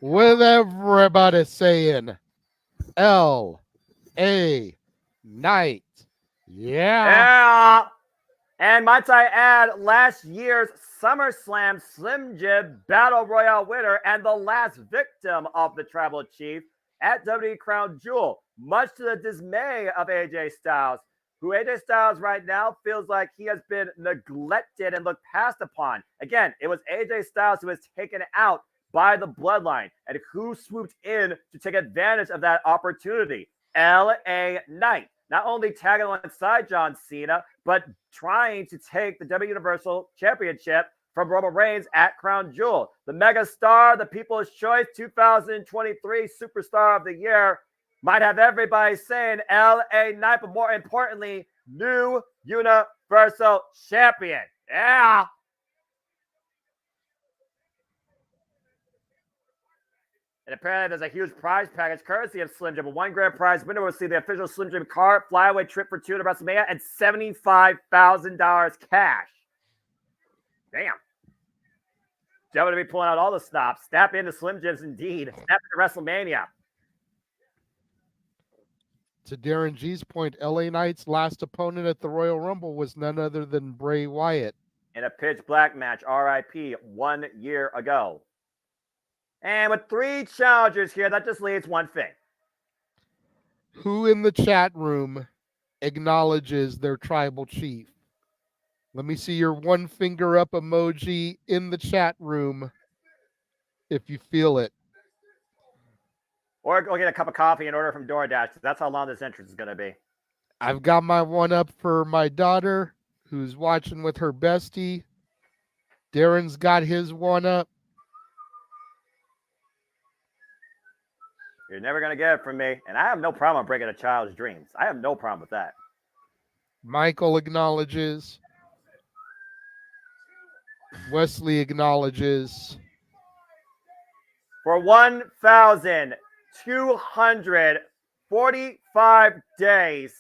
with everybody saying L.A. Knight. Yeah. And might I add, last year's SummerSlam Slim Jim Battle Royale winner and the last victim of the Tribal Chief at WWE Crown Jewel, much to the dismay of AJ Styles, who AJ Styles right now feels like he has been neglected and looked past upon. Again, it was AJ Styles who was taken out by the Bloodline, and who swooped in to take advantage of that opportunity? L.A. Knight. Not only tagging alongside John Cena, but trying to take the WWE Universal Championship from Roman Reigns at Crown Jewel. The mega star, the People's Choice 2023 Superstar of the Year, might have everybody saying L.A. Knight, but more importantly, new Universal Champion. Yeah. And apparently there's a huge prize package courtesy of Slim Jim. A $1 grand prize winner will see the official Slim Jim car, flyaway trip for two to WrestleMania, and $75,000 cash. Damn. WWE pulling out all the stops. Snap into Slim Jims indeed. Snap into WrestleMania. To Darren G's point, LA Knight's last opponent at the Royal Rumble was none other than Bray Wyatt. In a pitch black match, RIP, 1 year ago. And with 3 challengers here, that just leaves one thing. Who in the chat room acknowledges their tribal chief? Let me see your one finger up emoji in the chat room if you feel it. Or go get a cup of coffee and order from DoorDash. That's how long this entrance is going to be. I've got my one up for my daughter who's watching with her bestie. Darren's got his one up. You're never going to get it from me. And I have no problem breaking a child's dreams. I have no problem with that. Michael acknowledges. Wesley acknowledges. For 1,245 days,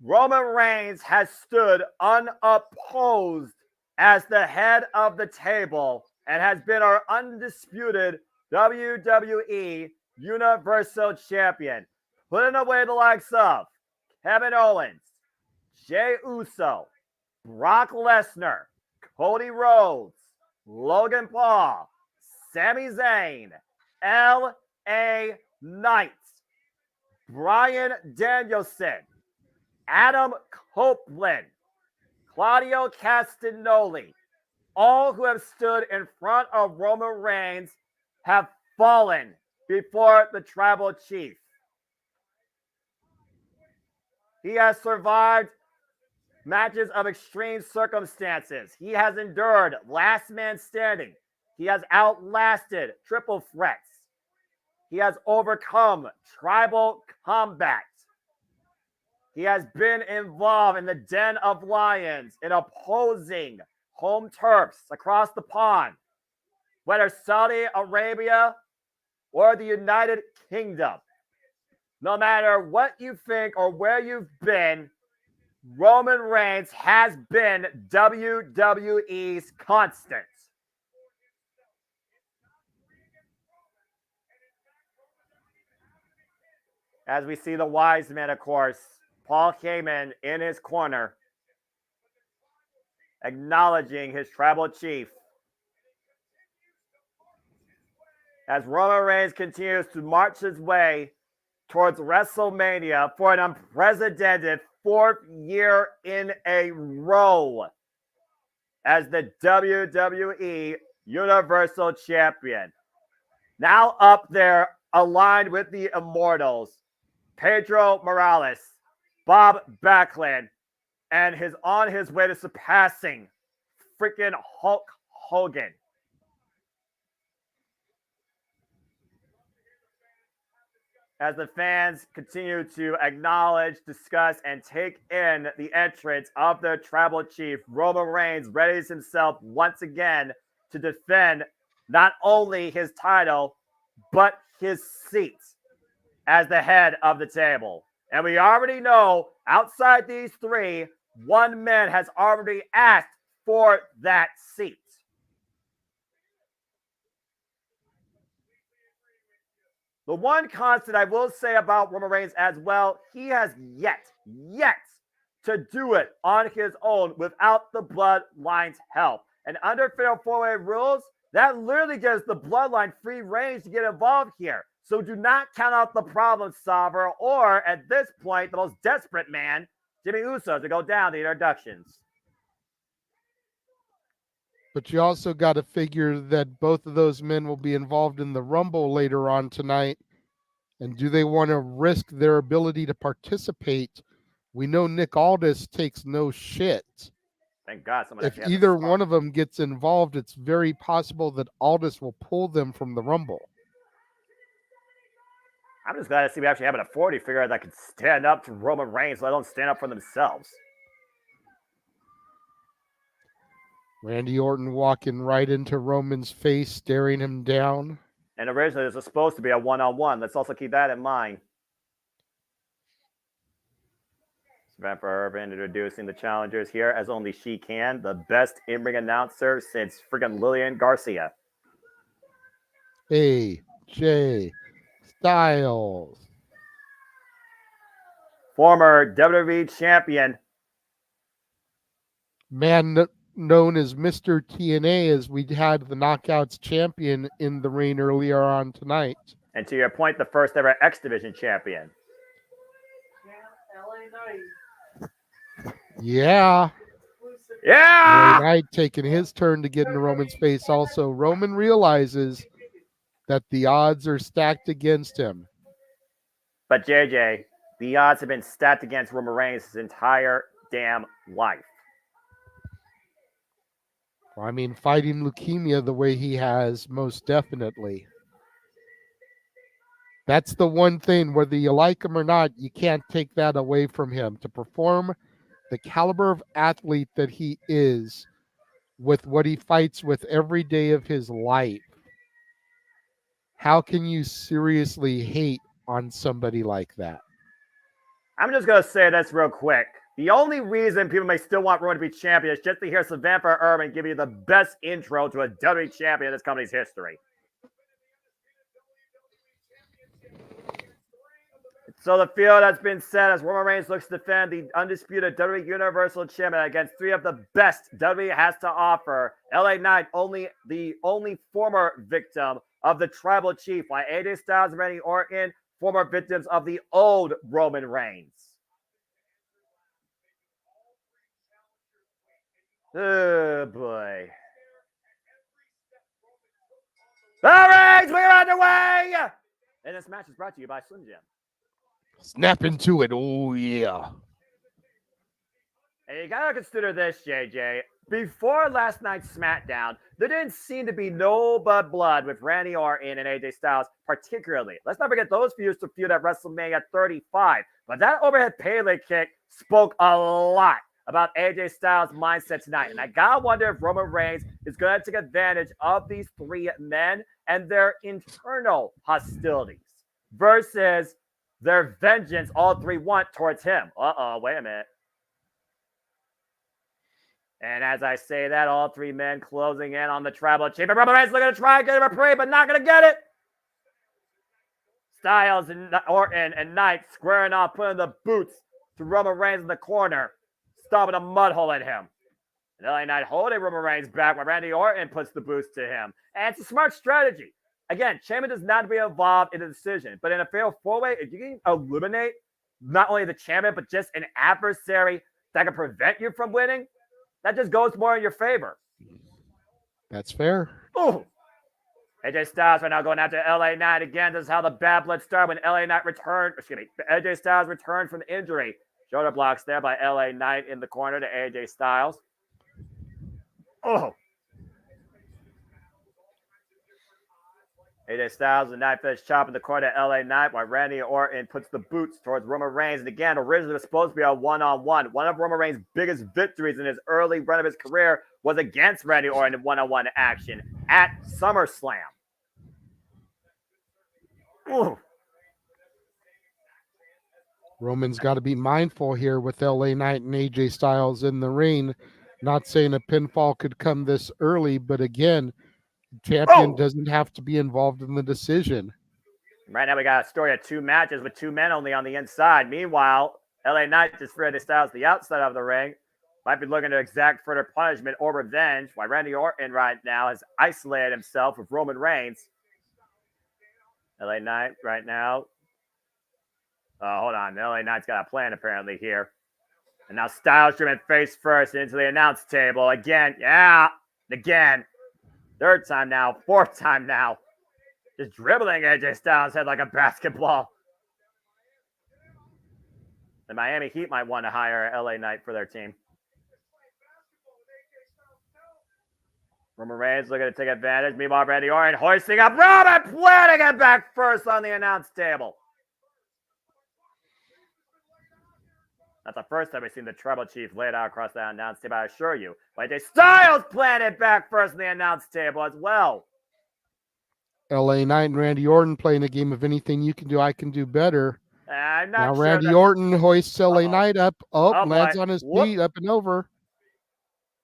Roman Reigns has stood unopposed as the head of the table and has been our undisputed WWE Universal Champion, putting away the likes of Kevin Owens, Jey Uso, Brock Lesnar, Cody Rhodes, Logan Paul, Sami Zayn, L.A. Knight, Bryan Danielson, Adam Copeland, Claudio Castagnoli, all who have stood in front of Roman Reigns have fallen before the tribal chief. He has survived matches of extreme circumstances. He has endured last man standing. He has outlasted triple threats. He has overcome tribal combat. He has been involved in the Den of Lions in opposing home turfs across the pond, whether Saudi Arabia or the United Kingdom. No matter what you think or where you've been, Roman Reigns has been WWE's constant. As we see the wise men, of course, Paul Heyman in his corner, acknowledging his tribal chief. As Roman Reigns continues to march his way towards WrestleMania for an unprecedented 4th year in a row as the WWE Universal Champion. Now up there, aligned with the Immortals, Pedro Morales, Bob Backlund, and on his way to surpassing freaking Hulk Hogan. As the fans continue to acknowledge, discuss, and take in the entrance of their tribal chief, Roman Reigns readies himself once again to defend not only his title, but his seat as the head of the table. And we already know, outside these three, one man has already asked for that seat. The one constant I will say about Roman Reigns as well, he has yet to do it on his own without the Bloodline's help. And under Fatal 4-Way rules, that literally gives the Bloodline free range to get involved here. So do not count out the problem solver or, at this point, the most desperate man, Jimmy Uso, to go down the introductions. But you also got to figure that both of those men will be involved in the Rumble later on tonight. And do they want to risk their ability to participate? We know Nick Aldis takes no shit. Thank God someone If either one of them gets involved, it's very possible that Aldis will pull them from the Rumble. I'm just glad to see we actually have an authority figure that can stand up to Roman Reigns, let alone stand up for themselves. Randy Orton walking right into Roman's face, staring him down. And originally this was supposed to be a one-on-one. Let's also keep that in mind. Samantha Irvin introducing the challengers here as only she can. The best in-ring announcer since friggin' Lillian Garcia. AJ Styles. Former WWE champion. Man known as Mr. TNA, as we had the Knockouts champion in the ring earlier on tonight. And to your point, the first ever X Division champion. Yeah. LA Knight taking his turn to get into Roman's face also. Roman realizes that the odds are stacked against him. But JJ, the odds have been stacked against Roman Reigns his entire damn life. I mean, fighting leukemia the way he has, most definitely. That's the one thing, whether you like him or not, you can't take that away from him. To perform the caliber of athlete that he is with what he fights with every day of his life. how can you seriously hate on somebody like that? I'm just going to say this real quick. The only reason people may still want Roman to be champion is just to hear Samantha Irvin give you the best intro to a WWE champion in this company's history. So the field has been set as Roman Reigns looks to defend the undisputed WWE Universal Champion against three of the best WWE has to offer. LA Knight, the only former victim of the Tribal Chief, while AJ Styles and Randy Orton, former victims of the old Roman Reigns. Oh, boy. All right, we're underway! And this match is brought to you by Slim Jim. Snap into it. Oh, yeah. And you gotta consider this, JJ. Before last night's SmackDown, there didn't seem to be no but blood with Randy Orton and AJ Styles, particularly. Let's not forget those feuds to feud at WrestleMania 35. But that overhead Pele kick spoke a lot about AJ Styles' mindset tonight. And I gotta wonder if Roman Reigns is gonna take advantage of these three men and their internal hostilities versus their vengeance all three want towards him. Wait a minute. And as I say that, all three men closing in on the Tribal Chief. Roman Reigns looking to try and get him a parade, but not going to get it. Styles and Orton and Knight squaring off, putting the boots to Roman Reigns in the corner, stomping a mud hole at him. And LA Knight holding Roman Reigns back while Randy Orton puts the boots to him. And it's a smart strategy. Again, champion does not be involved in the decision, but in a fatal four-way, if you can eliminate not only the champion, but just an adversary that can prevent you from winning, that just goes more in your favor. That's fair. Ooh. AJ Styles right now going after LA Knight again. This is how the bad blood started when LA Knight returned. AJ Styles returned from the injury. Shoulder blocks there by LA Knight in the corner to AJ Styles. Oh. AJ Styles and Knight finish chopping the corner to LA Knight while Randy Orton puts the boots towards Roman Reigns. And again, originally it was supposed to be a one-on-one. One of Roman Reigns' biggest victories in his early run of his career was against Randy Orton in one-on-one action at SummerSlam. Ooh. Roman's got to be mindful here with LA Knight and AJ Styles in the ring. Not saying a pinfall could come this early, but again, champion doesn't have to be involved in the decision. Right now we got a story of two matches with two men only on the inside. Meanwhile, LA Knight just Randy Styles the outside of the ring. Might be looking to exact further punishment or revenge. While Randy Orton right now has isolated himself with Roman Reigns. LA Knight right now. Hold on. LA Knight's got a plan apparently here. And now Styles driven face first into the announce table. Again. Yeah. Again. Third time now, fourth time now. Just dribbling AJ Styles' head like a basketball. The Miami Heat might want to hire LA Knight for their team. Roman Reigns looking to take advantage. Meanwhile, Randy Orton hoisting up Roman, planting it back first on the announce table. That's the first time we've seen the Tribal Chief laid out across that announce table, I assure you. But AJ Styles planted back first on the announce table as well. LA Knight and Randy Orton playing a game of anything you can do, I can do better. I'm not now sure Randy Orton hoists LA Knight up, lands boy. on his feet, up and over.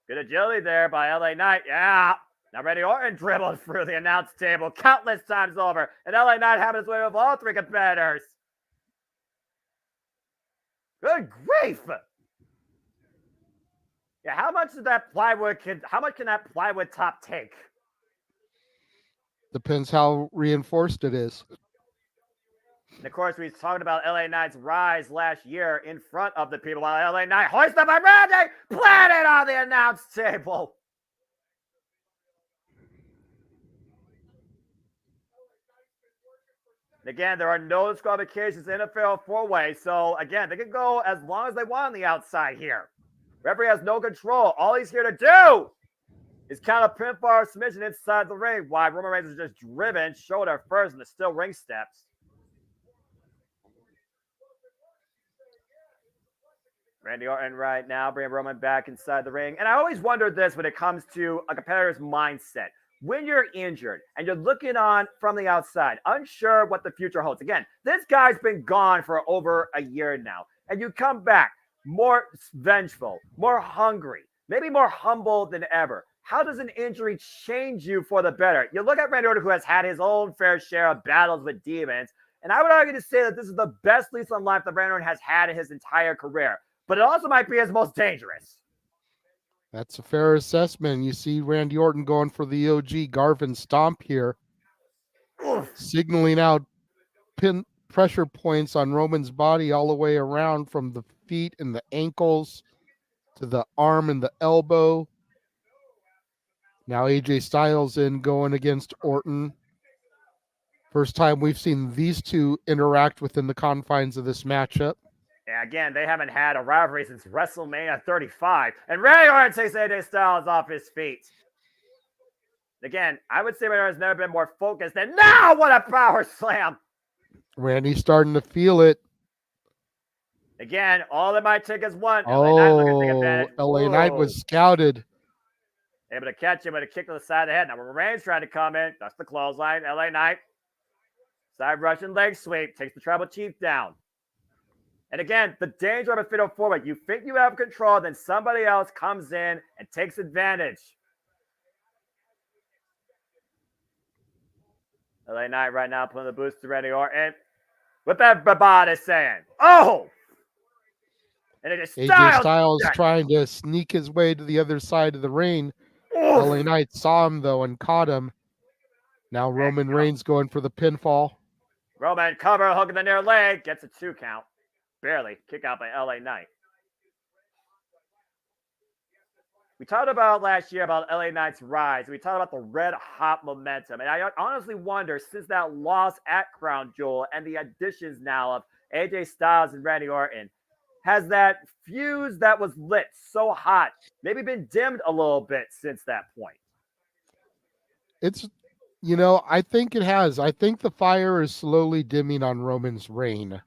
Good agility there by LA Knight. Yeah. Now Randy Orton dribbled through the announce table countless times over. And LA Knight having his way with all three competitors. Good grief. Yeah, how much can that plywood top take? Depends how reinforced it is. And of course, we talked about LA Knight's rise last year in front of the people while LA Knight hoisted up by Randy, planted on the announce table. And again, there are no disqualifications in a fatal four-way. So again, they can go as long as they want on the outside here. Referee has no control. All he's here to do is count a pinfall or submission inside the ring while Roman Reigns is just driven shoulder first in the steel ring steps. Randy Orton right now bringing Roman back inside the ring. And I always wondered this when it comes to a competitor's mindset. when you're injured and you're looking on from the outside, unsure what the future holds. Again, this guy's been gone for over a year now, and you come back more vengeful, more hungry, maybe more humble than ever. How does an injury change you for the better? You look at Randy Orton, who has had his own fair share of battles with demons, and I would argue to say that this is the best lease on life that Randy Orton has had in his entire career, but it also might be his most dangerous. That's a fair assessment. You see Randy Orton going for the OG Garvin stomp here, signaling out pressure points on Roman's body all the way around, from the feet and the ankles to the arm and the elbow. Now AJ Styles in going against Orton. First time we've seen these two interact within the confines of this matchup. Yeah, again, they haven't had a rivalry since WrestleMania 35. And Randy Orton takes AJ Styles off his feet. Again, I would say Randy Orton's never been more focused. And now, what a power slam! Randy's starting to feel it. Again, all it might take is one. LA Knight was scouted. Able to catch him with a kick to the side of the head. Now Roman Reigns trying to come in. That's the clothesline. LA Knight. Side Russian leg sweep. Takes the Tribal Chief down. And again, the danger of a fatal four-way. You think you have control, then somebody else comes in and takes advantage. LA Knight right now putting the boost to Randy Orton. What that Babad is saying. Oh! And it is AJ Styles trying to sneak his way to the other side of the ring. LA Knight saw him, though, and caught him. Now Roman Reigns going for the pinfall. Roman cover, hook in the near leg. Gets a 2 count. Barely. Kick out by LA Knight. We talked about last year about LA Knight's rise. We talked about the red hot momentum. And I honestly wonder, since that loss at Crown Jewel and the additions now of AJ Styles and Randy Orton, has that fuse that was lit so hot maybe been dimmed a little bit since that point? It's, I think it has. I think the fire is slowly dimming on Roman's reign.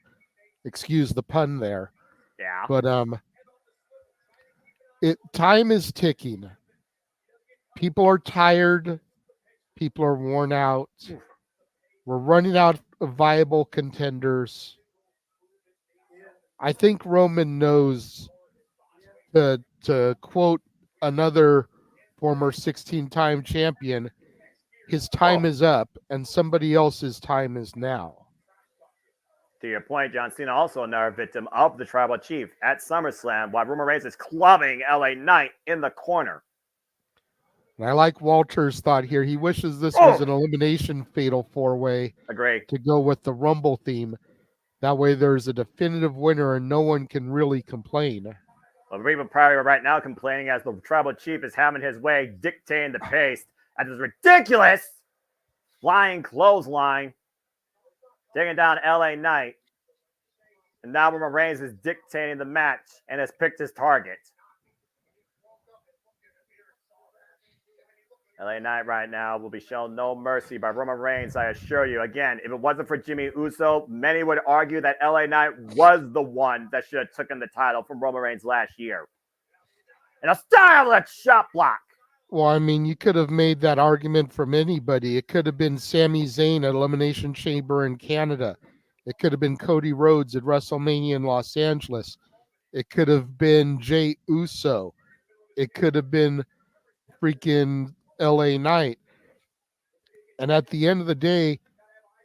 Excuse the pun there. Yeah. But time is ticking. People are tired. People are worn out. We're running out of viable contenders. I think Roman knows, to quote another former 16-time champion, his time is up and somebody else's time is now. To your point, John Cena also another victim of the Tribal Chief at SummerSlam, while Roman Reigns is clubbing LA Knight in the corner. And I like Walter's thought here. He wishes this was an elimination fatal four-way. Agree. To go with the Rumble theme. That way there's a definitive winner and no one can really complain. Well, we're even probably right now complaining as the Tribal Chief is having his way, dictating the pace at this ridiculous flying clothesline, taking down LA Knight. And now Roman Reigns is dictating the match and has picked his target. LA Knight right now will be shown no mercy by Roman Reigns, I assure you. Again, if it wasn't for Jimmy Uso, many would argue that LA Knight was the one that should have taken the title from Roman Reigns last year. And a stylish shot block. Well, I mean, you could have made that argument from anybody. It could have been Sami Zayn at Elimination Chamber in Canada. It could have been Cody Rhodes at WrestleMania in Los Angeles. It could have been Jey Uso. It could have been freaking LA Knight. And at the end of the day,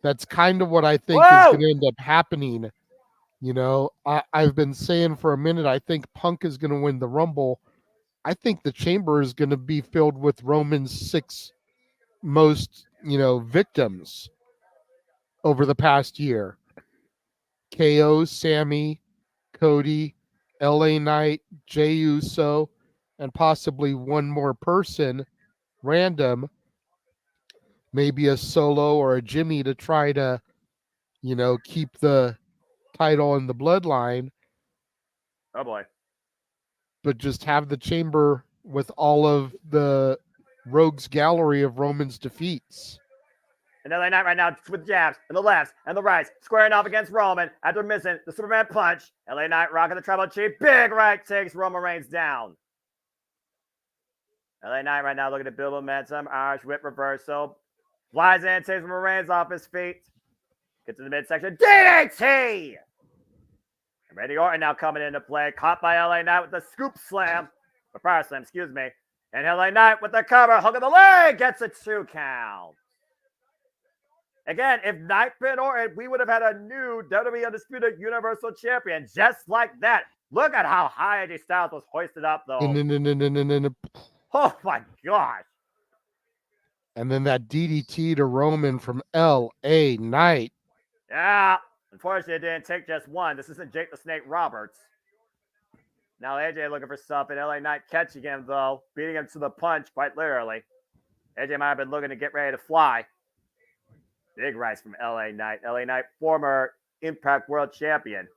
that's kind of what I think is going to end up happening. I've been saying for a minute, I think Punk is going to win the Rumble. I think the chamber is going to be filled with Roman's 6 most, victims over the past year. KO, Sammy, Cody, LA Knight, Jey Uso, and possibly one more person, random, maybe a Solo or a Jimmy to try to, keep the title in the bloodline. Oh boy. But just have the chamber with all of the rogues gallery of Roman's defeats. And LA Knight right now with jabs and the lefts and the rights, squaring off against Roman after missing the Superman punch. LA Knight rocking the Tribal Chief. Big right takes Roman Reigns down. LA Knight right now looking to build momentum. Irish whip reversal. Flies in, takes Moraines off his feet. Gets to the midsection. DDT! And Randy Orton now coming into play. Caught by LA Knight with the scoop slam. Or power slam, excuse me. And LA Knight with the cover. Hook of the leg. Gets a 2 count. Again, if Knight pinned Orton, we would have had a new WWE Undisputed Universal Champion. Just like that. Look at how high AJ Styles was hoisted up, though. Oh, my gosh. And then that DDT to Roman from LA Knight. Yeah. Unfortunately, it didn't take just one. This isn't Jake the Snake Roberts. Now AJ looking for something. LA Knight catching him, though. Beating him to the punch, quite literally. AJ might have been looking to get ready to fly. Big rise from LA Knight. LA Knight, former Impact World Champion.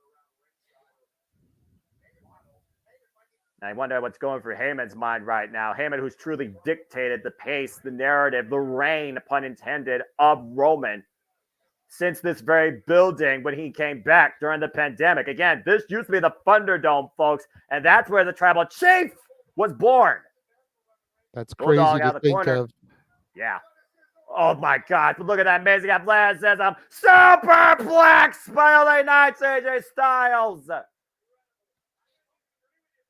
I wonder what's going through Heyman's mind right now. Heyman, who's truly dictated the pace, the narrative, the reign, pun intended, of Roman since this very building when he came back during the pandemic. Again, this used to be the Thunderdome, folks, and that's where the Tribal Chief was born. That's crazy to think of. Yeah. Oh, my God. But look at that amazing athleticism. Superplex by LA Knight's AJ Styles.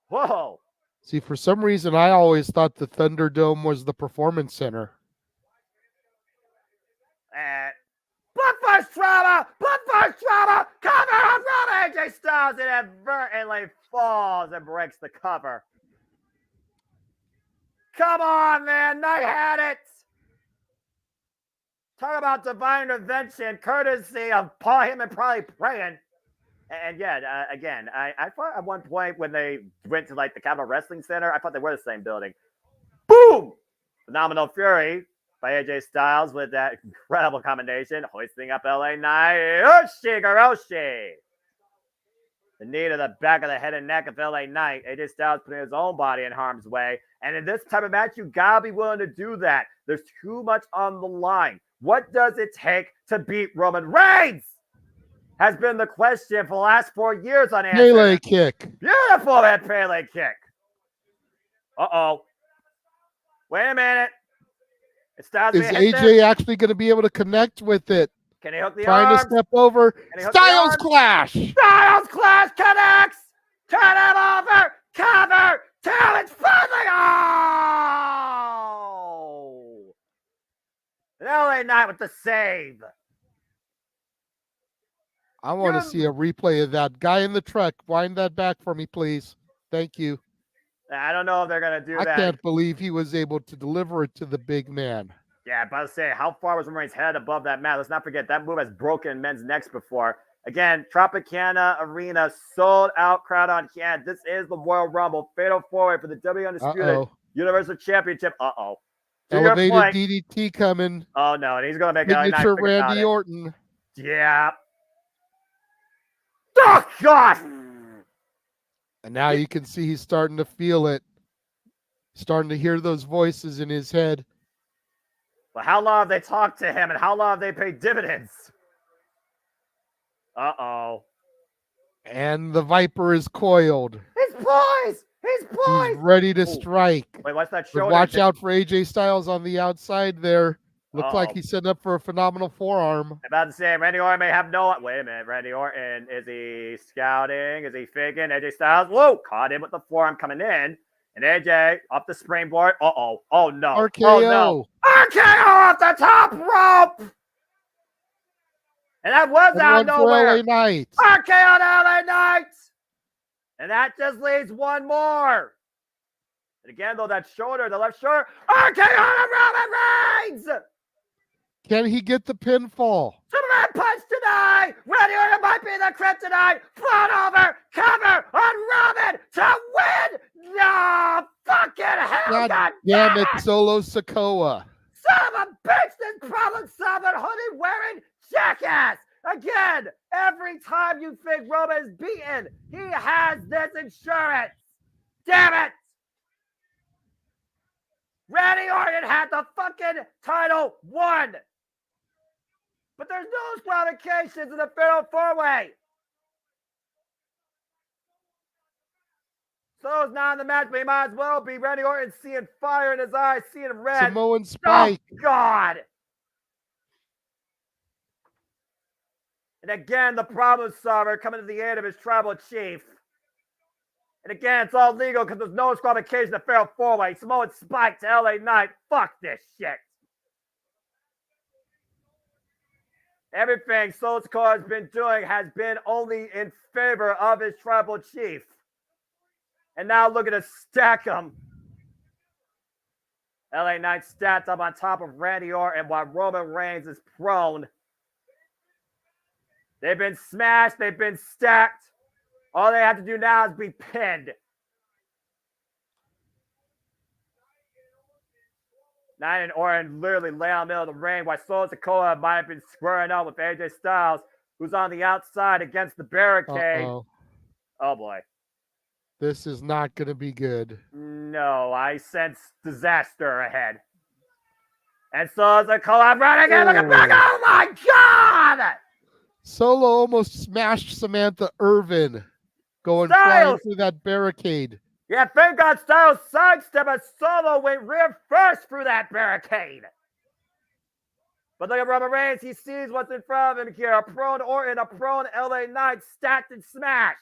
Whoa. See, for some reason, I always thought the Thunderdome was the Performance Center. And Bloodfire trauma! Bloodfire trauma! Cover on AJ Styles and inadvertently falls and breaks the cover. Come on, man. Knight had it. Talk about divine intervention, courtesy of Paul Heyman probably praying. And yeah, again, I thought at one point when they went to like the Capital Wrestling Center, I thought they were the same building. Boom! Phenomenal Fury by AJ Styles with that incredible combination, hoisting up LA Knight. Ushigoroshi! The knee to the back of the head and neck of LA Knight. AJ Styles putting his own body in harm's way. And in this type of match, you gotta be willing to do that. There's too much on the line. What does it take to beat Roman Reigns? Has been the question for the last 4 years on answer. Pele kick. Beautiful, that Pele kick. Uh-oh. Wait a minute. Is AJ actually going to be able to connect with it? Can he hook the Trying arms? to step over. Styles Clash. Styles Clash connects. Turn him over. Cover. Till it's finally. Oh! An LA Knight with the save. I want to see a replay of that. Guy in the truck, wind that back for me, please. Thank you. I don't know if they're going to do that. I can't believe he was able to deliver it to the big man. Yeah, but I'll say, how far was Roman Reigns' head above that mat? Let's not forget, that move has broken men's necks before. Again, Tropicana Arena, sold out crowd on hand. This is the Royal Rumble. Fatal 4-way for the WWE Undisputed Universal Championship. To Elevated your point, DDT coming. Oh, no, and he's going to make signature Randy Orton. Yeah. Oh, God! And now you can see he's starting to feel it. Starting to hear those voices in his head. But how long have they talked to him and how long have they paid dividends? Uh-oh. And the Viper is coiled. He's poised! He's poised! He's ready to strike. Wait, what's that But shoulder? watch out for AJ Styles on the outside there. Looks like he's setting up for a phenomenal forearm. I'm about to say, Randy Orton may have no... Wait a minute. Randy Orton, is he scouting? Is he faking? AJ Styles, whoa! Caught him with the forearm coming in. And AJ up the springboard. Uh-oh. Oh, no. RKO. Oh, no. RKO off the top rope! And that was out of nowhere. LA Knight. RKO to LA Knight! And that just leaves one more. And again, though, that shoulder, the left shoulder. RKO to Roman Reigns! Can he get the pinfall? Superman punch tonight! Randy Orton might be the kryptonite! Float over! Cover on Roman to win! No! Fucking hell! God damn it, Solo Sikoa. Son of a bitch! This problem-solving, hoodie-wearing jackass! Again, every time you think Roman is beaten, he has this insurance! Damn it! Randy Orton had the fucking title won! But there's no qualifications in the Fatal 4-way. Solo's not in the match, but he might as well be. Randy Orton seeing fire in his eyes, seeing red. Samoan Spike. Oh, God. And again, the problem solver coming to the aid of his tribal chief. And again, it's all legal because there's no disqualification to fail four-way. Samoan Spike to LA Knight. Fuck this shit. Everything Solo Sikoa has been doing has been only in favor of his tribal chief. And now looking to stack him. LA Knight stats up on top of Randy Orton while Roman Reigns is prone. They've been smashed. They've been stacked. All they have to do now is be pinned. Knight and Orton literally lay on the middle of the ring while Solo Sikoa might have been squaring up with AJ Styles, who's on the outside against the barricade. Uh-oh. Oh, boy. This is not going to be good. No, I sense disaster ahead. And Solo Sikoa running again. Look at back. Oh, my God! Solo almost smashed Samantha Irvin going Styles. flying through that barricade. Yeah, thank God Styles sidestep as Solo went rear first through that barricade. But look at Roman Reigns. He sees what's in front of him here. A prone Orton, a prone LA Knight, stacked and smashed.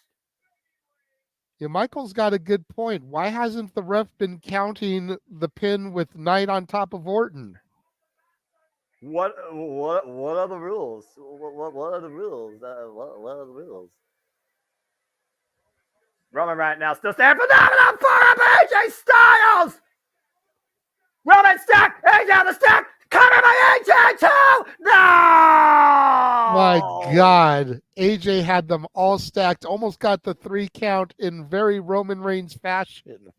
Yeah, Michael's got a good point. Why hasn't the ref been counting the pin with Knight on top of Orton? What are the rules? What are the rules? What are the rules? Roman right now still standing phenomenal for him, AJ Styles! Roman stack, AJ on the stack, covered by AJ too! No! My God. AJ had them all stacked, almost got the 3 count in very Roman Reigns fashion.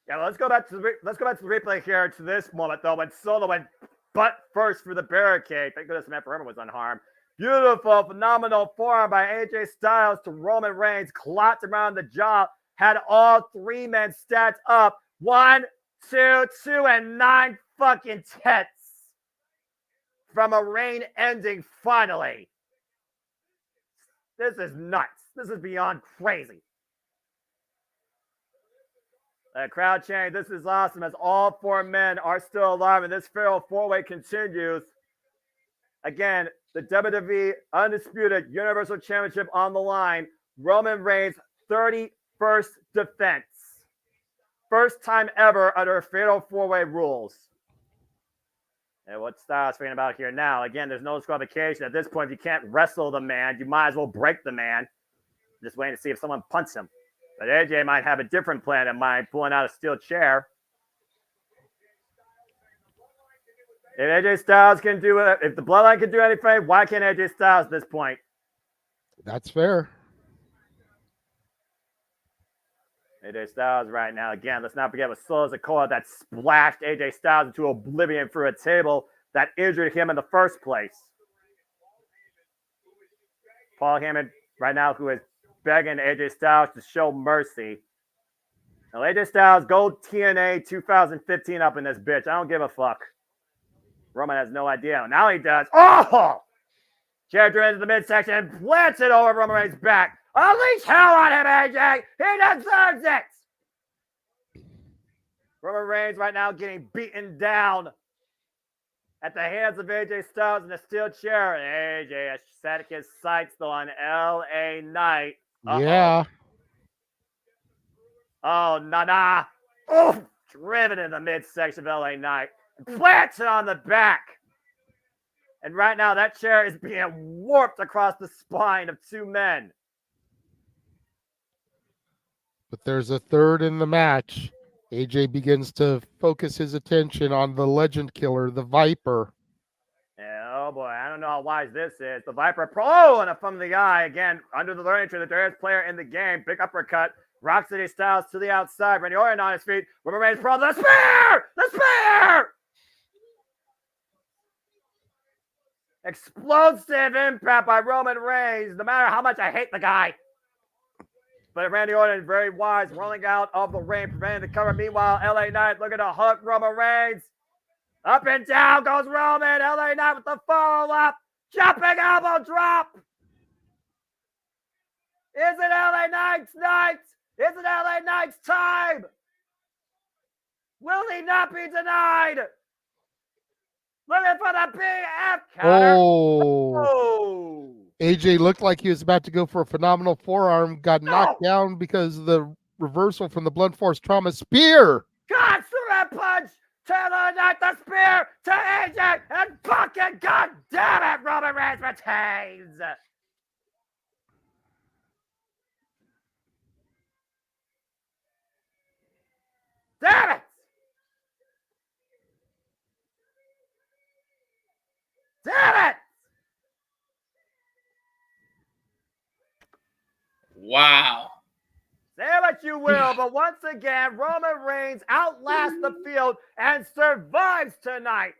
Yeah, let's go back to the replay here to this moment though, when Solo went butt first through the barricade. Thank goodness Samantha Irvin was unharmed. Beautiful, phenomenal forearm by AJ Styles to Roman Reigns, clocked around the jaw, had all 3 men stats up. 1, 2, 2, and 9 fucking tits from a reign ending finally. This is nuts. This is beyond crazy. The crowd chanting, this is awesome, as all 4 men are still alive and this fatal 4-way continues. Again, the WWE Undisputed Universal Championship on the line. Roman Reigns' 31st defense. First time ever under fatal 4-way rules. And what Styles thinking about here now? Again, there's no disqualification. At this point, if you can't wrestle the man, you might as well break the man. Just waiting to see if someone punts him. But AJ might have a different plan in mind, pulling out a steel chair. If AJ Styles can do it, if the Bloodline can do anything, why can't AJ Styles at this point? That's fair. AJ Styles right now. Again, let's not forget with Solo Sikoa that splashed AJ Styles into oblivion through a table that injured him in the first place. Paul Heyman right now, who is begging AJ Styles to show mercy. Now, AJ Styles, go TNA 2015 up in this bitch. I don't give a fuck. Roman has no idea. Now he does. Oh! Chair into the midsection and plants it over Roman Reigns' back. Unleash hell on him, AJ! He deserves it! Roman Reigns right now getting beaten down at the hands of AJ Styles in a steel chair. AJ has set his sights though on LA Knight. Yeah. Oh, nah. Oh, driven in the midsection of LA Knight. Plants it on the back. And right now that chair is being warped across the spine of 2 men. But there's a third in the match. AJ begins to focus his attention on the legend killer, the Viper. Yeah, oh boy, I don't know how wise this is. The Viper pro and a from the eye again under the learning tree. The dirtiest player in the game. Big uppercut. Rocksteady Styles to the outside. Randy Orton on his feet. Roman Reigns pro. The spear! The spear! Explosive impact by Roman Reigns. No matter how much I hate the guy. But Randy Orton, very wise, rolling out of the ring, preventing the cover. Meanwhile, LA Knight looking to hook Roman Reigns. Up and down goes Roman. LA Knight with the follow-up. Jumping elbow drop. Is it LA Knight's night? It's an LA Knight's time. Will he not be denied? Looking for the BF counter. Oh. AJ looked like he was about to go for a phenomenal forearm, got knocked down because of the reversal from the blunt force trauma spear. God, through punch to the Knight, the spear to AJ, and fucking god damn it, Roman Reigns retains. Damn it! Damn it! Wow. Say what you will, but once again, Roman Reigns outlasts the field and survives tonight.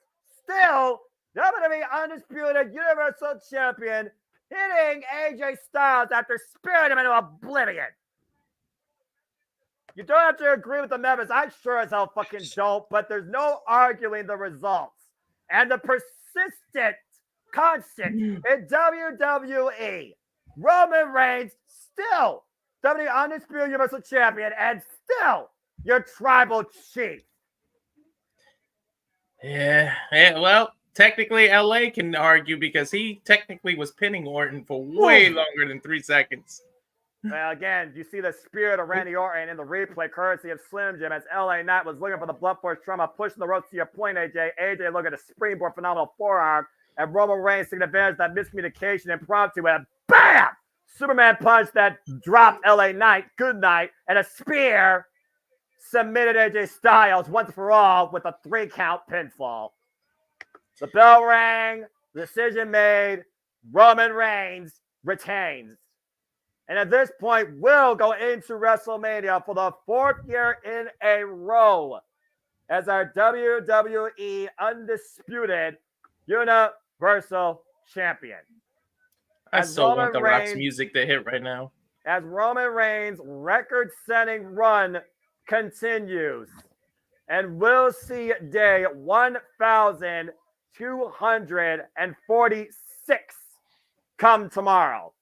Still, WWE Undisputed Universal Champion, hitting AJ Styles after spearing him into oblivion. You don't have to agree with the members. I sure as hell fucking don't, but there's no arguing the results. And the persistent constant in WWE, Roman Reigns still WWE Undisputed Universal Champion and still your tribal chief. Yeah, well, technically LA can argue because he technically was pinning Orton for way longer than 3 seconds. Well, again, you see the spirit of Randy Orton in the replay, courtesy of Slim Jim, as LA Knight was looking for the blunt force trauma, pushing the ropes to your point, AJ. AJ looking at a springboard, phenomenal forearm, and Roman Reigns taking advantage of that miscommunication impromptu, and BAM! Superman punch that dropped LA Knight, good night, and a spear submitted AJ Styles once for all with a 3-count pinfall. The bell rang, decision made, Roman Reigns retains. And at this point, we'll go into WrestleMania for the 4th year in a row as our WWE Undisputed Universal Champion. I still want the Rock's music to hit right now. As Roman Reigns' record-setting run continues. And we'll see day 1,246 come tomorrow.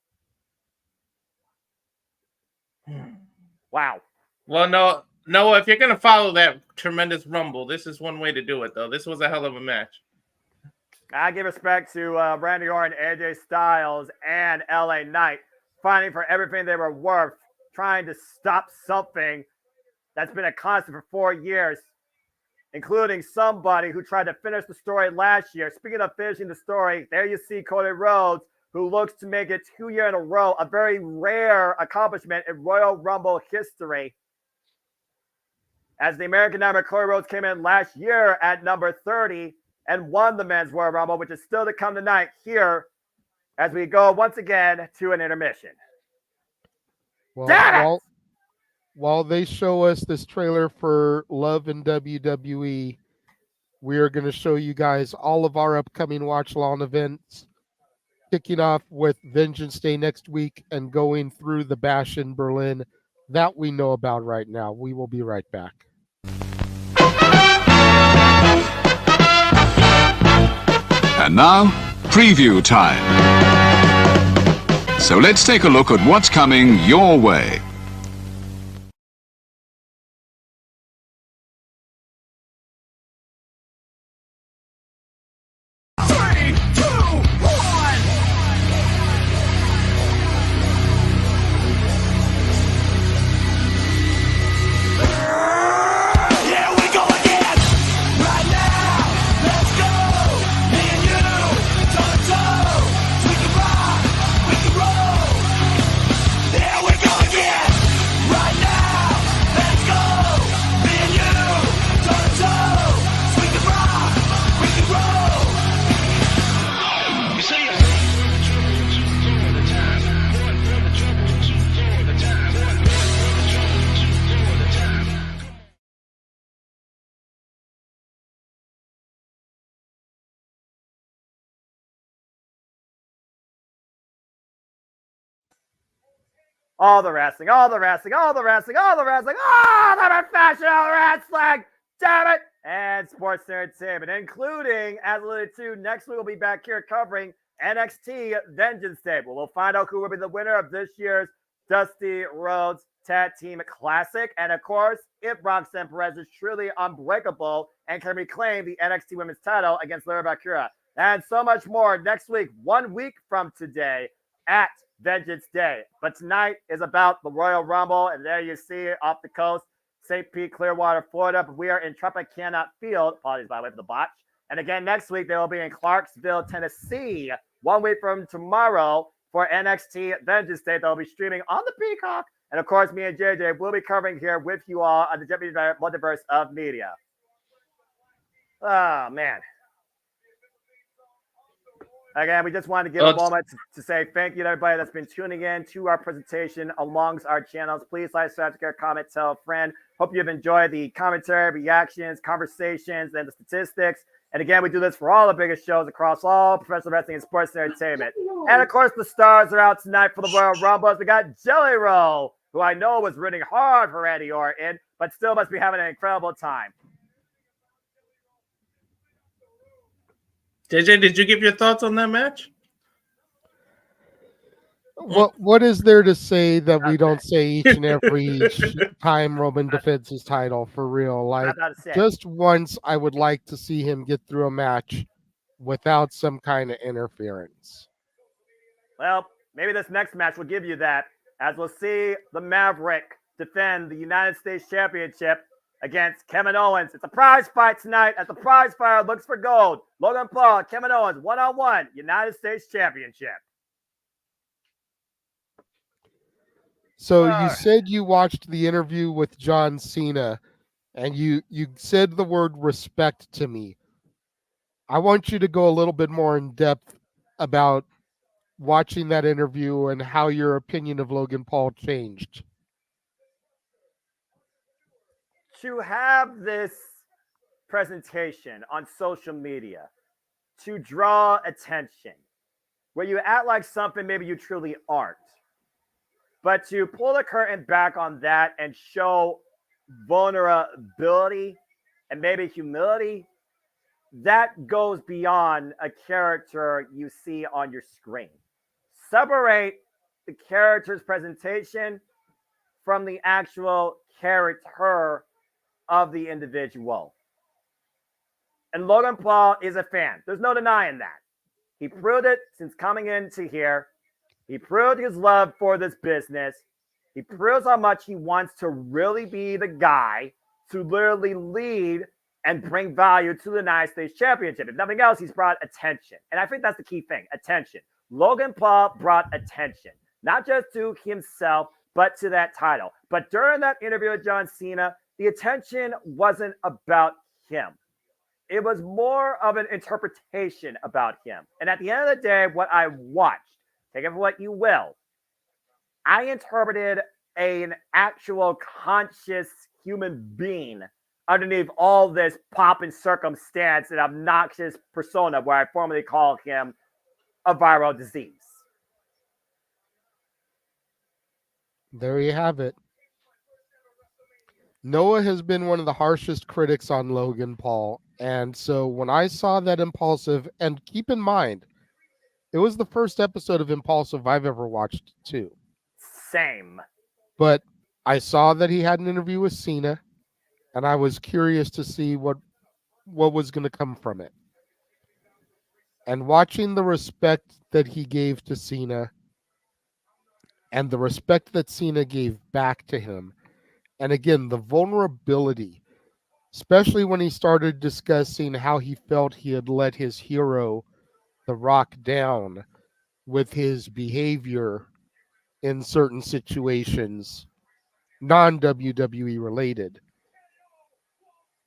Wow. Well, no, Noah, if you're going to follow that tremendous rumble, this is one way to do it, though. This was a hell of a match. I give respect to Randy Orton, AJ Styles, and LA Knight, fighting for everything they were worth, trying to stop something that's been a constant for 4 years, including somebody who tried to finish the story last year. Speaking of finishing the story, there you see Cody Rhodes, who looks to make it 2 years in a row, a very rare accomplishment in Royal Rumble history. As the American Nightmare Cody Rhodes came in last year at number 30 and won the Men's Royal Rumble, which is still to come tonight here as we go once again to an intermission. Well, while they show us this trailer for Love in WWE, we are going to show you guys all of our upcoming watch-along events, kicking off with Vengeance Day next week and going through the Bash in Berlin that we know about right now. We will be right back. And now, preview time. So let's take a look at what's coming your way. All the wrestling, all the wrestling, all the wrestling, all the wrestling, all the professional wrestling, damn it, and sports entertainment, including, as alluded to, next week we'll be back here covering NXT Vengeance Day. We'll find out who will be the winner of this year's Dusty Rhodes Tag Team Classic. And of course, if Roxanne Perez is truly unbreakable and can reclaim the NXT Women's title against Lyra Valkyria. And so much more next week, 1 week from today at Vengeance Day. But tonight is about the Royal Rumble, and there you see it off the coast, St. Pete, Clearwater, Florida. But we are in Tropicana Field. Apologies, by the way, for the botch. And again, next week, they will be in Clarksville, Tennessee, 1 week from tomorrow for NXT Vengeance Day. They'll be streaming on the Peacock. And of course, me and JJ will be covering here with you all on the JMN Multiverse of Media. Oh, man. Again, we just wanted to give a moment to say thank you to everybody that's been tuning in to our presentation alongs our channels. Please like, subscribe, comment, tell a friend. Hope you've enjoyed the commentary, reactions, conversations, and the statistics. And again, we do this for all the biggest shows across all professional wrestling and sports entertainment. And of course, the stars are out tonight for the Royal Rumble. We got Jelly Roll, who I know was rooting hard for Randy Orton, but still must be having an incredible time. JJ, did you give your thoughts on that match? What is there to say that we don't say each and every time Roman defends his title for real? Like, just once, I would like to see him get through a match without some kind of interference. Well, maybe this next match will give you that, as we'll see the Maverick defend the United States Championship against Kevin Owens. It's a prize fight tonight as the prize fighter looks for gold. Logan Paul, Kevin Owens, one-on-one, United States Championship. So you said you watched the interview with John Cena, and you said the word respect to me. I want you to go a little bit more in depth about watching that interview and how your opinion of Logan Paul changed. To have this presentation on social media to draw attention, where you act like something maybe you truly aren't, but to pull the curtain back on that and show vulnerability and maybe humility, that goes beyond a character you see on your screen. Separate the character's presentation from the actual character of the individual. And Logan Paul is a fan. There's no denying that. He proved it since coming into here. He proved his love for this business. He proves how much he wants to really be the guy to literally lead and bring value to the United States Championship. If nothing else, he's brought attention. And I think that's the key thing, attention. Logan Paul brought attention, not just to himself, but to that title. But during that interview with John Cena, the attention wasn't about him. It was more of an interpretation about him. And at the end of the day, what I watched, take it for what you will, I interpreted an actual conscious human being underneath all this pomp and circumstance and obnoxious persona where I formerly called him a viral disease. There you have it. Noah has been one of the harshest critics on Logan Paul. And so when I saw that Impulsive, and keep in mind, it was the first episode of Impulsive I've ever watched too. Same. But I saw that he had an interview with Cena, and I was curious to see what was going to come from it. And watching the respect that he gave to Cena and the respect that Cena gave back to him, and again, the vulnerability, especially when he started discussing how he felt he had let his hero, The Rock, down with his behavior in certain situations, non-WWE related.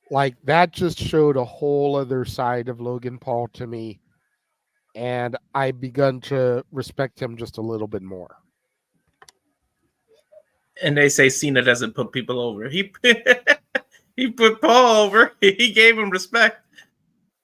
Like, that just showed a whole other side of Logan Paul to me, and I begun to respect him just a little bit more. And they say Cena doesn't put people over. He put Paul over. He gave him respect.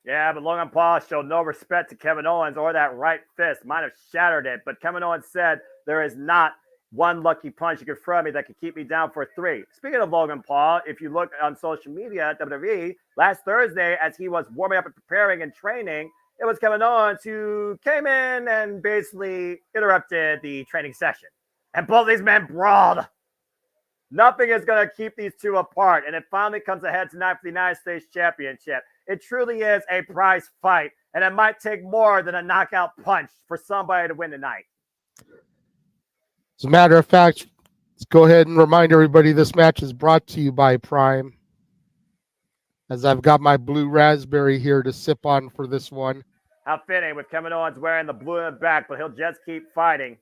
Yeah, but Logan Paul showed no respect to Kevin Owens or that right fist. Might have shattered it, but Kevin Owens said there is not one lucky punch you could throw at me that could keep me down for 3. Speaking of Logan Paul, if you look on social media at WWE, last Thursday as he was warming up and preparing and training, it was Kevin Owens who came in and basically interrupted the training session. And both these men brawled. Nothing is going to keep these two apart. And it finally comes ahead tonight for the United States Championship. It truly is a prize fight. And it might take more than a knockout punch for somebody to win tonight. As a matter of fact, let's go ahead and remind everybody this match is brought to you by Prime. As I've got my blue raspberry here to sip on for this one. How fitting with Kevin Owens wearing the blue in the back, but he'll just keep fighting.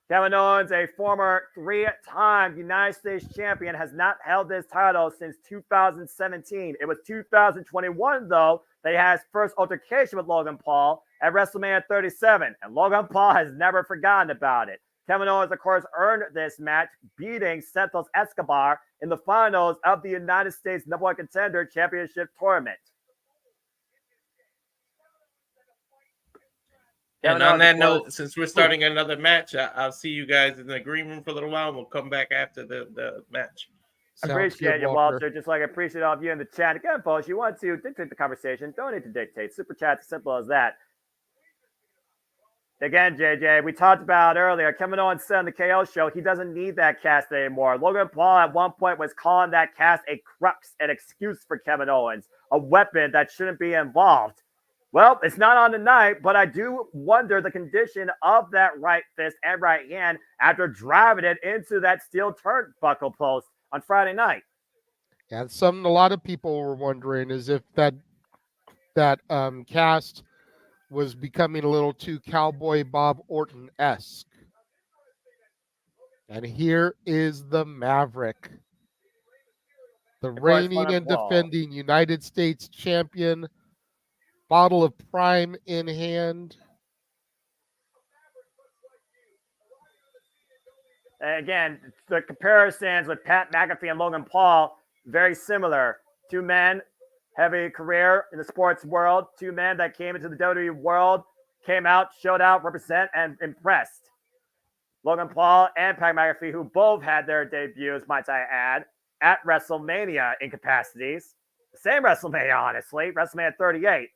Kevin Owens, a former 3-time United States champion, has not held this title since 2017. It was 2021, though, that he had his first altercation with Logan Paul at WrestleMania 37, and Logan Paul has never forgotten about it. Kevin Owens, of course, earned this match, beating Santos Escobar in the finals of the United States #1 Contender Championship Tournament. And on that note, since we're starting another match, I'll see you guys in the green room for a little while. And we'll come back after the match. I appreciate you, Walter. Just like I appreciate all of you in the chat. Again, folks, you want to dictate the conversation, don't need to dictate. Super chat's as simple as that. Again, JJ, we talked about earlier, Kevin Owens said on the KO show he doesn't need that cast anymore. Logan Paul at one point was calling that cast a crux, an excuse for Kevin Owens, a weapon that shouldn't be involved. Well, it's not on tonight, but I do wonder the condition of that right fist and right hand after driving it into that steel turnbuckle post on Friday night. And something a lot of people were wondering is if that cast was becoming a little too Cowboy Bob Orton-esque. And here is the Maverick, the reigning and defending United States champion, bottle of Prime in hand. Again, the comparisons with Pat McAfee and Logan Paul, very similar. Two men, heavy career in the sports world. Two men that came into the WWE world, came out, showed out, represent, and impressed. Logan Paul and Pat McAfee, who both had their debuts, might I add, at WrestleMania in capacities. The same WrestleMania, honestly, WrestleMania 38.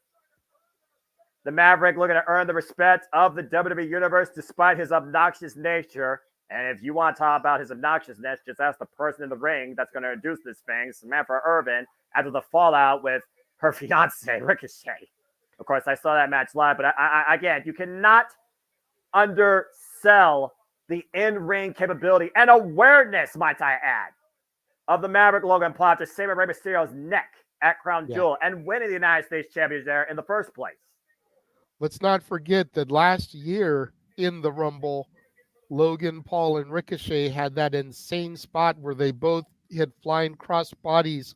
The Maverick looking to earn the respect of the WWE Universe despite his obnoxious nature. And if you want to talk about his obnoxiousness, just ask the person in the ring that's going to introduce this thing, Samantha Irvin, after the fallout with her fiance, Ricochet. Of course, I saw that match live, but again, you cannot undersell the in-ring capability and awareness, might I add, of the Maverick Logan Paul to saving Rey Mysterio's neck at Crown Jewel and winning the United States Championship there in the first place. Let's not forget that last year in the Rumble, Logan Paul and Ricochet had that insane spot where they both hit flying cross bodies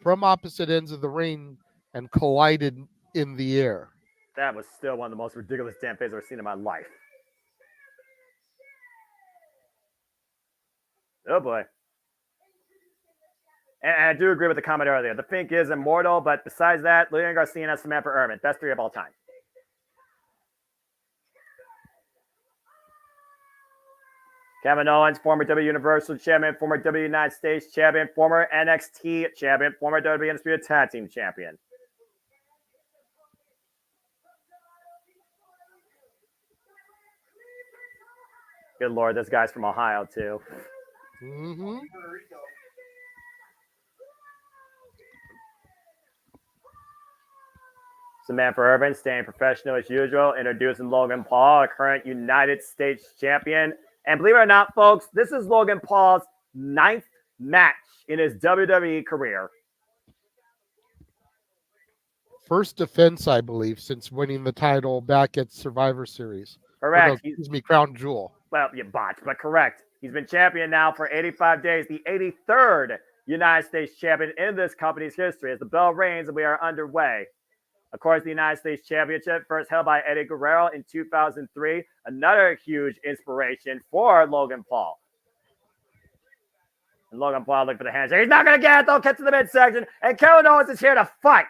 from opposite ends of the ring and collided in the air. That was still one of the most ridiculous damn things I've ever seen in my life. Oh boy. And I do agree with the comment earlier. The Fink is immortal, but besides that, Lillian Garcia and Samantha Irvin, best three of all time. Kevin Owens, former W Universal Champion, former W United States Champion, former NXT Champion, former WWE Undisputed Tag Team Champion. Good Lord, this guy's from Ohio, too. Mm-hmm. Samantha Irvin staying professional as usual, introducing Logan Paul, a current United States champion. And believe it or not, folks, this is Logan Paul's 9th match in his WWE career. First defense, I believe, since winning the title back at Survivor Series. Correct. No, excuse me, Crown Jewel. Well, you botched, but correct. He's been champion now for 85 days, the 83rd United States champion in this company's history as the bell rings and we are underway. Of course, the United States Championship, first held by Eddie Guerrero in 2003, another huge inspiration for Logan Paul. And Logan Paul looked for the handshake. He's not going to get it, though. Gets to the midsection, and Kevin Owens is here to fight.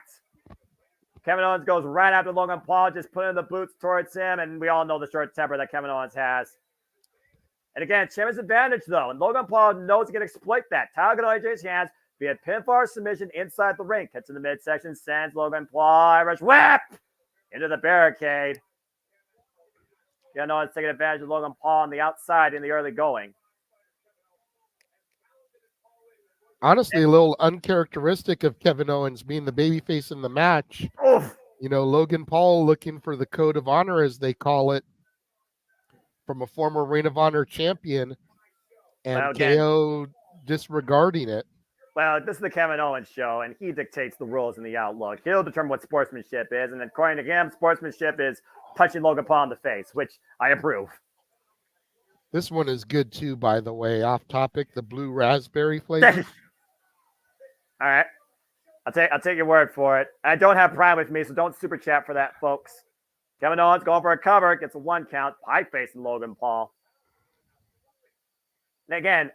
Kevin Owens goes right after Logan Paul, just putting the boots towards him, and we all know the short temper that Kevin Owens has. And again, champion's advantage, though, and Logan Paul knows he can exploit that. Title get AJ's hands via pinfall or submission inside the ring. Gets in the midsection, sends Logan Paul, Irish whip into the barricade. Kevin Owens taking advantage of Logan Paul on the outside in the early going. Honestly, a little uncharacteristic of Kevin Owens being the babyface in the match. Oof. You know, Logan Paul looking for the code of honor, as they call it, from a former Ring of Honor champion, and Well, again, KO disregarding it. Well, this is the Kevin Owens show, and he dictates the rules in the Outlook. He'll determine what sportsmanship is, and according to him, sportsmanship is punching Logan Paul in the face, which I approve. This one is good too, by the way. Off topic, the blue raspberry flavor. All right, I'll take your word for it. I don't have Prime with me, so don't super chat for that, folks. Kevin Owens going for a cover, gets a 1 count, pie facing Logan Paul. And again,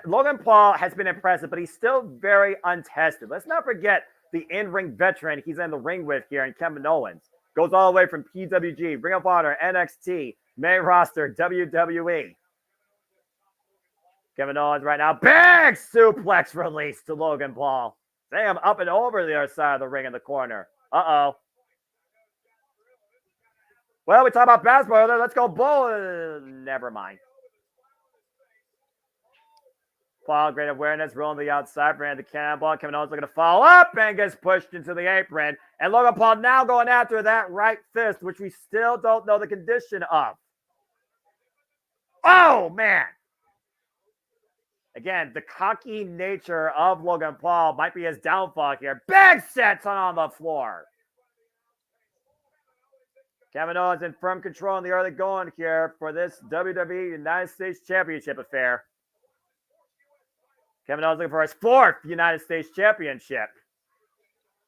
Logan Paul has been impressive, but he's still very untested. Let's not forget the in-ring veteran he's in the ring with here in Kevin Owens. Goes all the way from PWG, Ring of Honor, NXT, main roster, WWE. Kevin Owens right now, big suplex release to Logan Paul. Sam up and over the other side of the ring in the corner. Uh-oh. Well, we talk about basketball. Let's go bull. Never mind. Paul, great awareness, rolling the outside, ran the cannonball. Kevin Owens looking to follow up and gets pushed into the apron. And Logan Paul now going after that right fist, which we still don't know the condition of. Oh, man. Again, the cocky nature of Logan Paul might be his downfall here. Big sets on the floor. Kevin Owens in firm control in the early going here for this WWE United States Championship affair. Kevin Owens looking for his 4th United States Championship.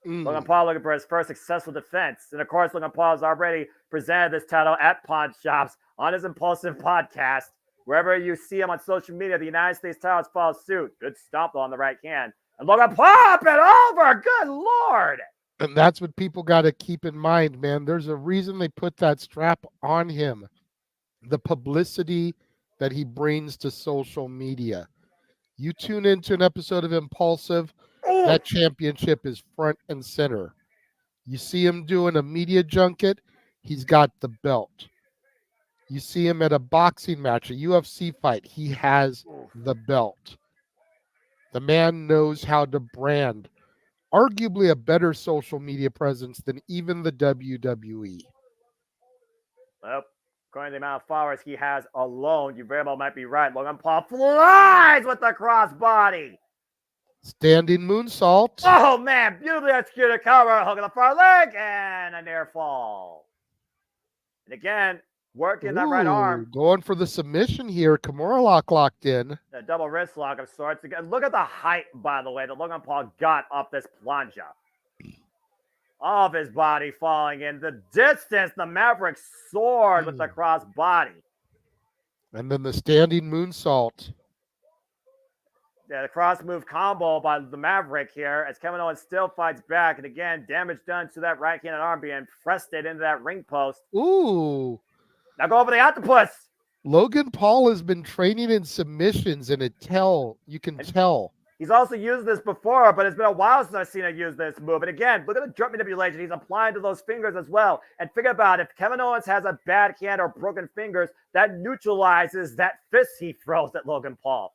Logan Paul looking for his first successful defense. And of course, Logan Paul has already presented this title at pawn shops on his Impulsive podcast. Wherever you see him on social media, the United States titles follow suit. Good stomp on the right hand. And Logan Paul up and over. Good Lord. And that's what people got to keep in mind, man. There's a reason they put that strap on him. The publicity that he brings to social media. You tune into an episode of Impulsive, that championship is front and center. You see him doing a media junket, he's got the belt. You see him at a boxing match, a UFC fight, he has the belt. The man knows how to brand. Arguably a better social media presence than even the WWE. Well, according to the amount of followers he has alone, you very well might be right. Logan Paul flies with the crossbody. Standing moonsault. Oh, man. Beautifully executed cover. Hook of the far leg and a near fall. And again, working that right arm. Going for the submission here. Kimura locked in. A double wrist lock of sorts. Again, look at the height, by the way, that Logan Paul got off this plunger. All of his body falling in. The distance, the Maverick soared with the cross body. And then the standing moonsault. Yeah, the cross move combo by the Maverick here as Kevin Owens still fights back. And again, damage done to that right-handed arm being pressed into that ring post. Ooh. Now go over the octopus. Logan Paul has been training in submissions, and you can tell. He's also used this before, but it's been a while since I've seen him use this move. And again, look at the jump manipulation he's applying to those fingers as well. And think about it, if Kevin Owens has a bad hand or broken fingers, that neutralizes that fist he throws at Logan Paul.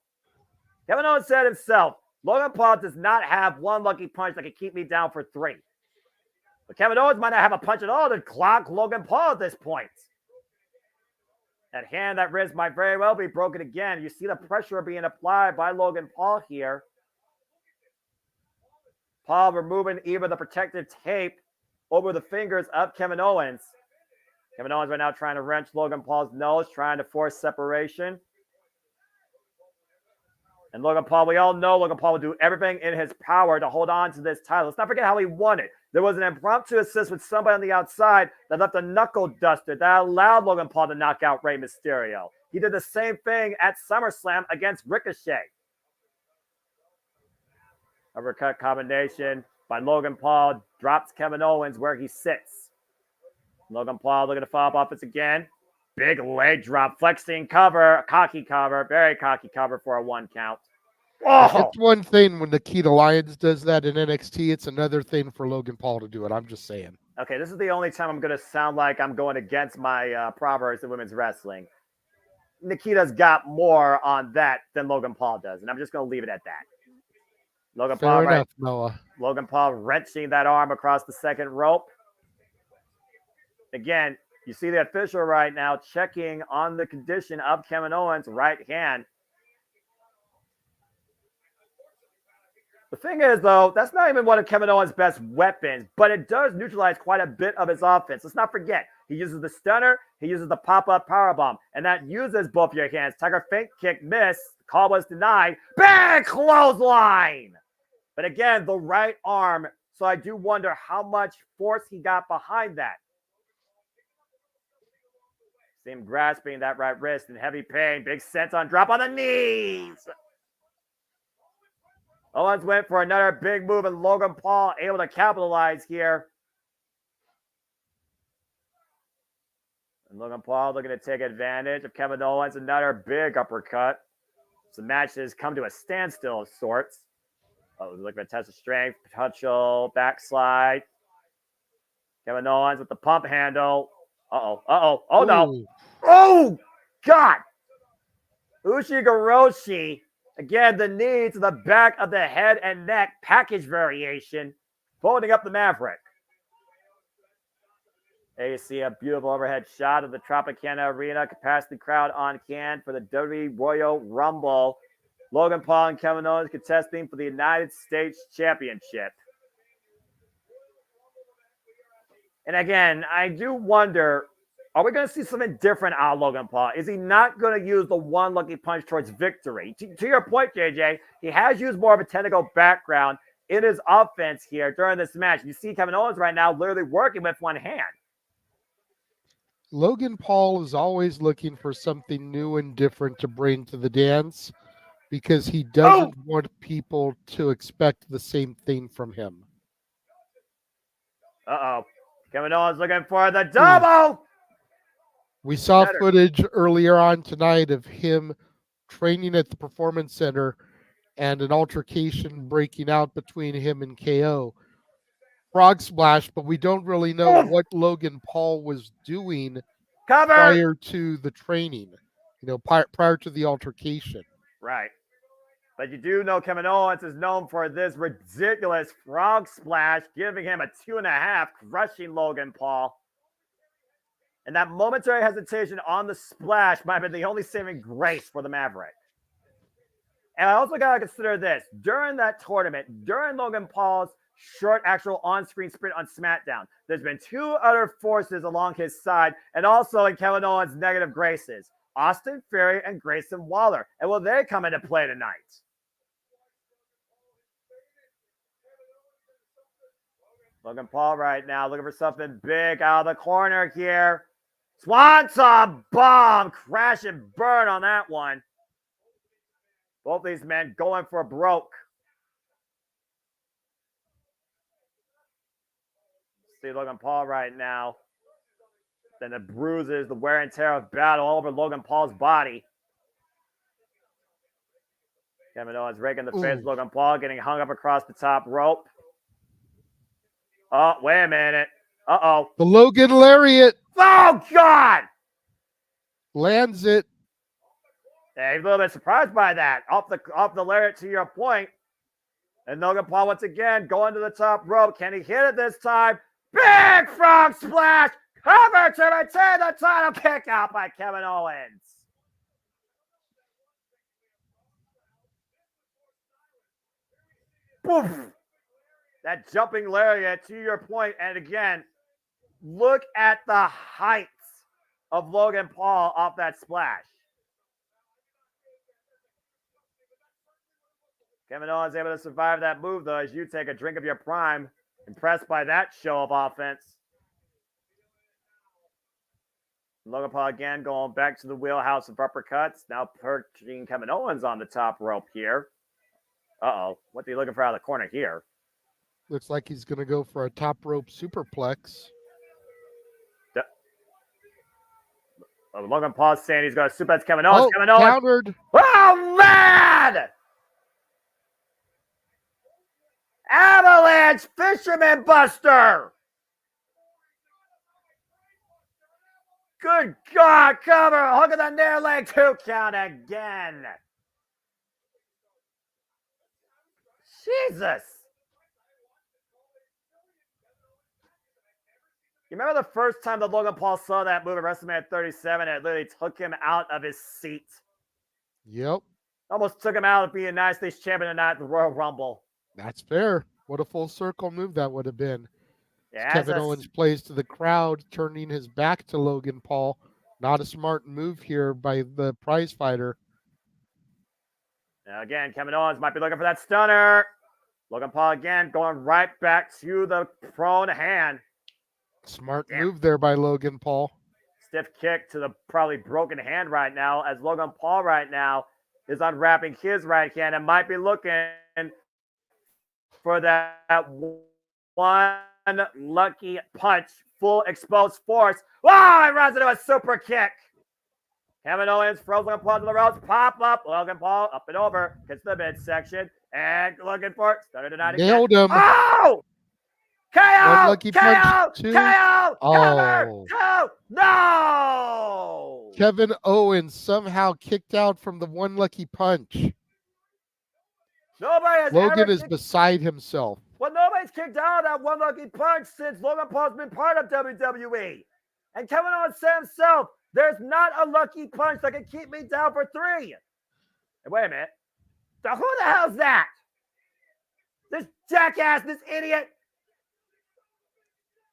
Kevin Owens said himself, Logan Paul does not have one lucky punch that can keep me down for 3. But Kevin Owens might not have a punch at all to clock Logan Paul at this point. That hand, that wrist might very well be broken again. You see the pressure being applied by Logan Paul here. Paul removing even the protective tape over the fingers of Kevin Owens. Kevin Owens right now trying to wrench Logan Paul's nose, trying to force separation. And Logan Paul, we all know Logan Paul will do everything in his power to hold on to this title. Let's not forget how he won it. There was an impromptu assist with somebody on the outside that left a knuckle duster that allowed Logan Paul to knock out Rey Mysterio. He did the same thing at SummerSlam against Ricochet. Uppercut combination by Logan Paul drops Kevin Owens where he sits. Logan Paul looking to follow up offense again. Big leg drop, flexing cover, cocky cover, very cocky cover for a 1 count. Oh! It's one thing when Nikita Lyons does that in NXT. It's another thing for Logan Paul to do it. I'm just saying. Okay, this is the only time I'm going to sound like I'm going against my proverbs in women's wrestling. Nikita's got more on that than Logan Paul does, and I'm just going to leave it at that. Logan Fair Paul, enough, right? Noah. Logan Paul wrenching that arm across the second rope. Again, you see the official right now checking on the condition of Kevin Owens' right hand. The thing is, though, that's not even one of Kevin Owens' best weapons, but it does neutralize quite a bit of his offense. Let's not forget, he uses the stunner, he uses the pop-up powerbomb, and that uses both your hands. Tiger feint kick miss, call was denied, big clothesline! But again, the right arm, so I do wonder how much force he got behind that. See him grasping that right wrist in heavy pain, big senton drop on the knees! Owens went for another big move, and Logan Paul able to capitalize here. And Logan Paul looking to take advantage of Kevin Owens. Another big uppercut. So the match has come to a standstill of sorts. Oh, looking to test of strength, potential backslide. Kevin Owens with the pump handle. Oh no. Oh, God. Ushigoroshi. Again, the knee to the back of the head and neck package variation, folding up the Maverick. There you see a beautiful overhead shot of the Tropicana Arena capacity crowd on can for the WWE Royal Rumble. Logan Paul and Kevin Owens contesting for the United States Championship. And again, I do wonder, are we going to see something different out of Logan Paul? Is he not going to use the one lucky punch towards victory? To your point, JJ, he has used more of a technical background in his offense here during this match. You see Kevin Owens right now literally working with one hand. Logan Paul is always looking for something new and different to bring to the dance because he doesn't want people to expect the same thing from him. Uh-oh. Kevin Owens looking for the double. We saw footage earlier on tonight of him training at the Performance Center and an altercation breaking out between him and KO. Frog splash, but we don't really know what Logan Paul was doing prior to the training, prior to the altercation. Right. But you do know Kevin Owens is known for this ridiculous frog splash, giving him a 2.5, crushing Logan Paul. And that momentary hesitation on the splash might have been the only saving grace for the Maverick. And I also got to consider this. During that tournament, during Logan Paul's short actual on-screen sprint on SmackDown, there's been two other forces along his side and also in Kevin Owens' negative graces, Austin Theory and Grayson Waller. And will they come into play tonight? Logan Paul right now looking for something big out of the corner here. Swanton bomb, crash and burn on that one. Both these men going for broke. See Logan Paul right now. Then the bruises, the wear and tear of battle all over Logan Paul's body. Kevin Owens raking the face of Logan Paul, getting hung up across the top rope. Oh, wait a minute. Uh-oh. The Logan Lariat. Oh, God! Lands it. Yeah, he's a little bit surprised by that. Off the lariat to your point. And Logan Paul once again going to the top rope. Can he hit it this time? Big frog splash! Cover to retain the title kick out by Kevin Owens. Poof! That jumping lariat to your point. And again, look at the height of Logan Paul off that splash. Kevin Owens able to survive that move, though, as you take a drink of your prime. Impressed by that show of offense. Logan Paul again going back to the wheelhouse of uppercuts. Now perching Kevin Owens on the top rope here. Uh-oh. What's he looking for out of the corner here? Looks like he's going to go for a top rope superplex. Logan Paul's saying he's going to suplex Kevin Owens. Kevin Owens countered. Oh, man! Avalanche Fisherman Buster. Good God, cover. Hook of the near leg. 2 count again. Jesus. You remember the first time that Logan Paul saw that move at WrestleMania 37, it literally took him out of his seat. Yep. Almost took him out of being United States champion tonight at the Royal Rumble. That's fair. What a full circle move that would have been. Yeah, Kevin Owens plays to the crowd, turning his back to Logan Paul. Not a smart move here by the prize fighter. Now again, Kevin Owens might be looking for that stunner. Logan Paul again going right back to the prone hand. Smart move there by Logan Paul. Stiff kick to the probably broken hand right now, as Logan Paul right now is unwrapping his right hand and might be looking for that one lucky punch, full exposed force. Wow, it runs into a super kick. Kevin Owens throws Logan Paul to the ropes, pop up. Logan Paul up and over, gets the midsection, and looking for it. Stunner tonight again. Nailed him. Oh! KO! One lucky KO! punch, two. KO! Cover! Oh. 2! No! Kevin Owens somehow kicked out from the one lucky punch. Nobody has Logan ever is kicked, beside himself. well, nobody's kicked out of that one lucky punch since Logan Paul's been part of WWE. And Kevin Owens said himself, there's not a lucky punch that can keep me down for 3. And wait a minute. So who the hell's that? This jackass, this idiot.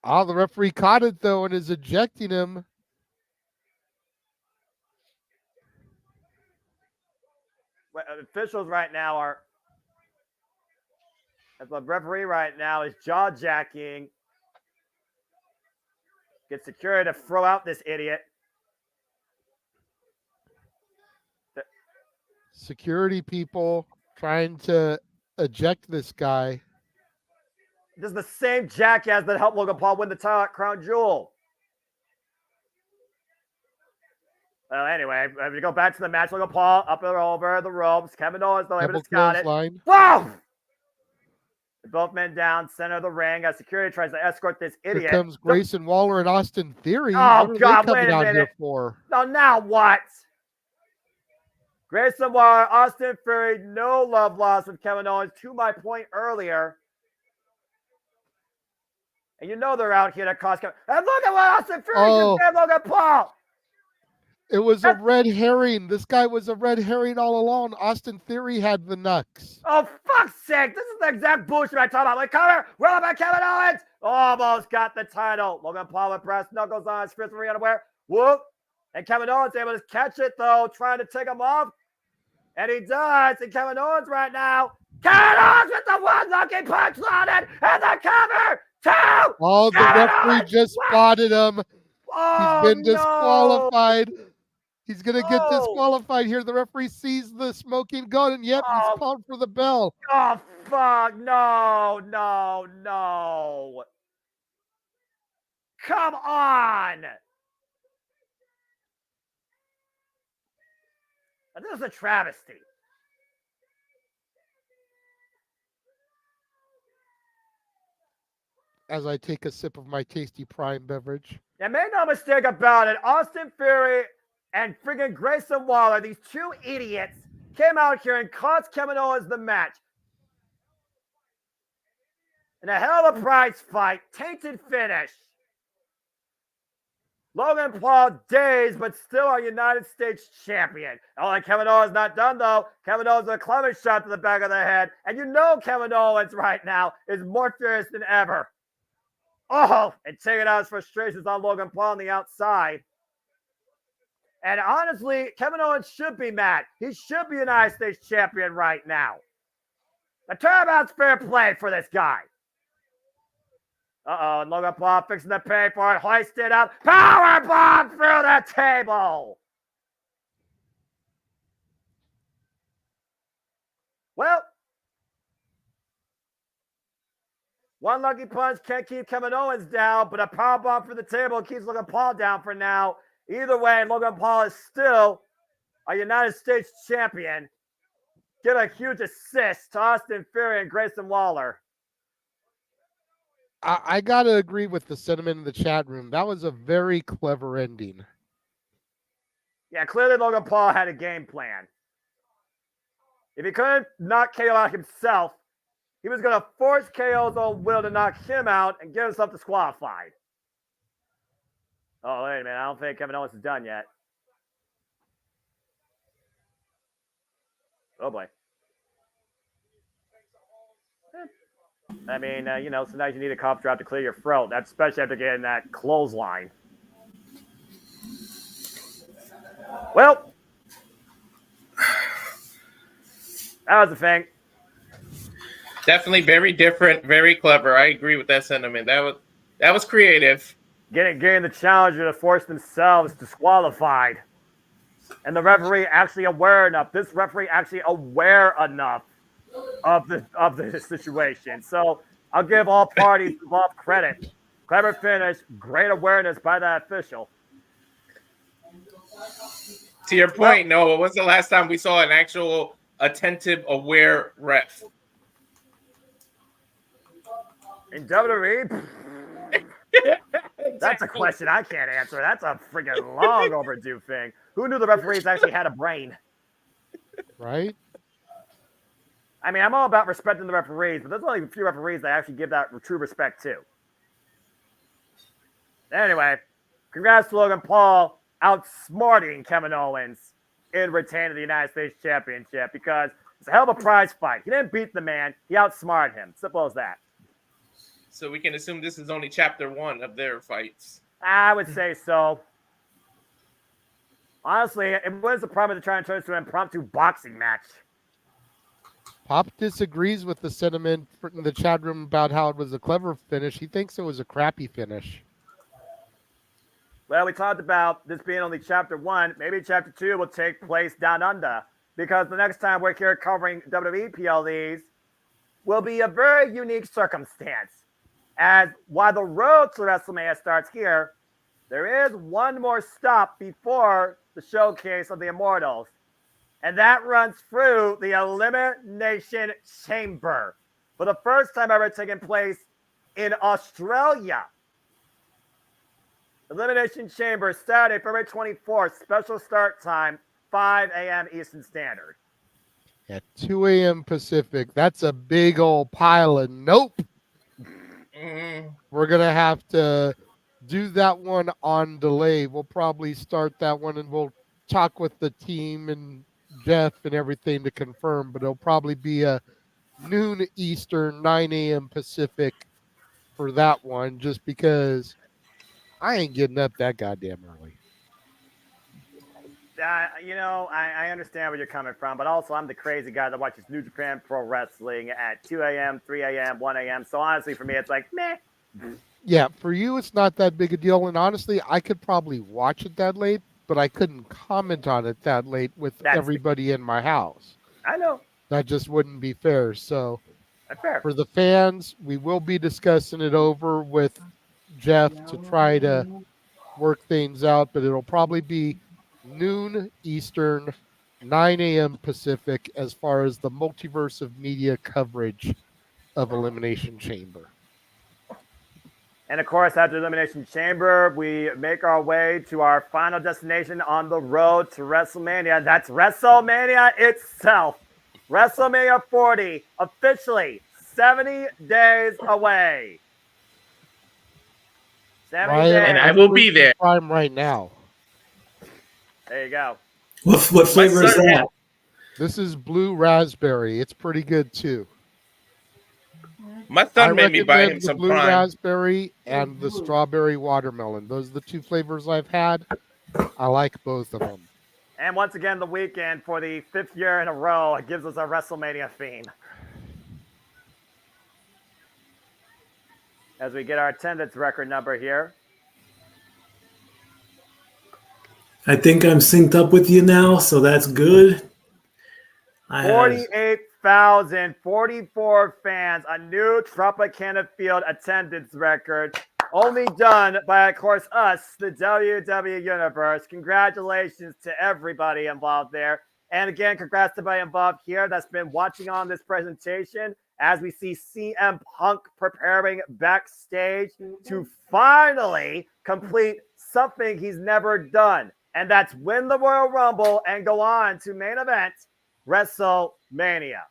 The referee caught it, though, and is ejecting him. Officials right now are, the referee right now is jaw-jacking. Get security to throw out this idiot. Security people trying to eject this guy. This is the same jackass that helped Logan Paul win the title at Crown Jewel. Well, anyway, if you go back to the match, Logan Paul up and over the ropes. Kevin Owens, the Labor got it. Whoa! Both men down, center of the ring. As security tries to escort this idiot. Here comes Grayson Waller and Austin Theory. Oh, What are God, they wait coming a out minute. here for? No, now what? Grayson Waller, Austin Theory, no love lost with Kevin Owens. To my point earlier. And you know they're out here to cause Kevin. And look at what Austin Theory just did, Logan Paul. It was a red herring. This guy was a red herring all along. Austin Theory had the knucks. Oh, fuck's sake. This is the exact bullshit I talk about. Like, cover, roll by Kevin Owens. Almost got the title. Logan Paul with brass knuckles on his fist, unaware. Whoop. And Kevin Owens able to catch it, though, trying to take him off. And he does. And Kevin Owens right now. Kevin Owens with the one lucky punch landed. And the cover. 2. Oh, the referee just spotted him. Oh, He's been disqualified. No. He's going to get disqualified here. The referee sees the smoking gun, and yep, he's called for the bell. Oh, fuck. No, no, no. Come on. This is a travesty. As I take a sip of my tasty Prime beverage. And make no mistake about it, Austin Theory and friggin' Grayson Waller, these 2 idiots, came out here and cost Kevin Owens the match. In a hell of a prize fight, tainted finish. Logan Paul dazed, but still our United States champion. Oh, and Kevin Owens not done, though. Kevin Owens with a clever shot to the back of the head. And you know Kevin Owens right now is more furious than ever. Oh, and taking out his frustrations on Logan Paul on the outside. And honestly, Kevin Owens should be mad. He should be United States champion right now. The turnabout's fair play for this guy. Uh-oh, and Logan Paul fixing to pay for it, hoisted up, power bomb through the table. Well, one lucky punch can't keep Kevin Owens down, but a power bomb for the table keeps Logan Paul down for now. Either way, Logan Paul is still a United States champion. Give a huge assist to Austin Theory and Grayson Waller. I got to agree with the sentiment in the chat room. That was a very clever ending. Yeah, clearly Logan Paul had a game plan. If he couldn't knock KO out himself, he was going to force KO's own will to knock him out and get himself disqualified. Oh, wait a minute. I don't think Kevin Owens is done yet. Oh, boy. I mean, sometimes you need a cough drop to clear your throat. That's especially after getting that clothesline. Well, that was the thing. Definitely very different, very clever. I agree with that sentiment. That was creative. Getting the challenger to force themselves disqualified. And the referee actually aware enough. This referee actually aware enough of the situation. So I'll give all parties involved credit. Clever finish, great awareness by that official. To your point, Noah, when's the last time we saw an actual attentive, aware ref? In WWE? That's a question I can't answer. That's a freaking long overdue thing. Who knew the referees actually had a brain? Right? I mean, I'm all about respecting the referees, but there's only a few referees that actually give that true respect to. Anyway, congrats to Logan Paul outsmarting Kevin Owens in retaining the United States Championship because it's a hell of a prize fight. He didn't beat the man. He outsmarted him. Simple as that. So we can assume this is only chapter 1 of their fights. I would say so. Honestly, it was the problem to try and turn this into an impromptu boxing match. Pop disagrees with the sentiment in the chat room about how it was a clever finish. He thinks it was a crappy finish. Well, we talked about this being only chapter 1. Maybe chapter 2 will take place down under because the next time we're here covering WWE PLEs will be a very unique circumstance. As while the road to WrestleMania starts here, there is one more stop before the showcase of the Immortals. And that runs through the Elimination Chamber for the first time ever taking place in Australia. Elimination Chamber, Saturday, February 24th, special start time, 5 a.m. Eastern Standard. At 2 a.m. Pacific. That's a big old pile of nope. We're going to have to do that one on delay. We'll probably start that one and we'll talk with the team and Jeff and everything to confirm, but it'll probably be a noon Eastern, 9 a.m. Pacific for that one, just because I ain't getting up that goddamn early. I understand where you're coming from, but also I'm the crazy guy that watches New Japan Pro Wrestling at 2 a.m., 3 a.m., 1 a.m. So honestly, for me, it's like, meh. Yeah, for you, it's not that big a deal. And honestly, I could probably watch it that late, but I couldn't comment on it that late with everybody in my house. I know. That just wouldn't be fair. So That's fair. For the fans, we will be discussing it over with Jeff to try to work things out, but it'll probably be noon Eastern, 9 a.m. Pacific as far as the Multiverse of Media coverage of Elimination Chamber. And of course, after Elimination Chamber, we make our way to our final destination on the road to WrestleMania. That's WrestleMania itself. WrestleMania 40, officially 70 days away. 70 days. And I will be there. Prime right now. There you go. What flavor is that? This is blue raspberry. It's pretty good too. My son made me buy him the some blue Prime. raspberry and the strawberry watermelon. Those are the two flavors I've had. I like both of them. And once again, the weekend for the 5th year in a row, it gives us a WrestleMania theme. As we get our attendance record number here. I think I'm synced up with you now, so that's good. 48,044 fans, a new Tropicana Field attendance record, only done by, of course, us, the WWE Universe. Congratulations to everybody involved there. And again, congrats to everybody involved here that's been watching on this presentation as we see CM Punk preparing backstage to finally complete something he's never done. and that's win the Royal Rumble and go on to main event WrestleMania.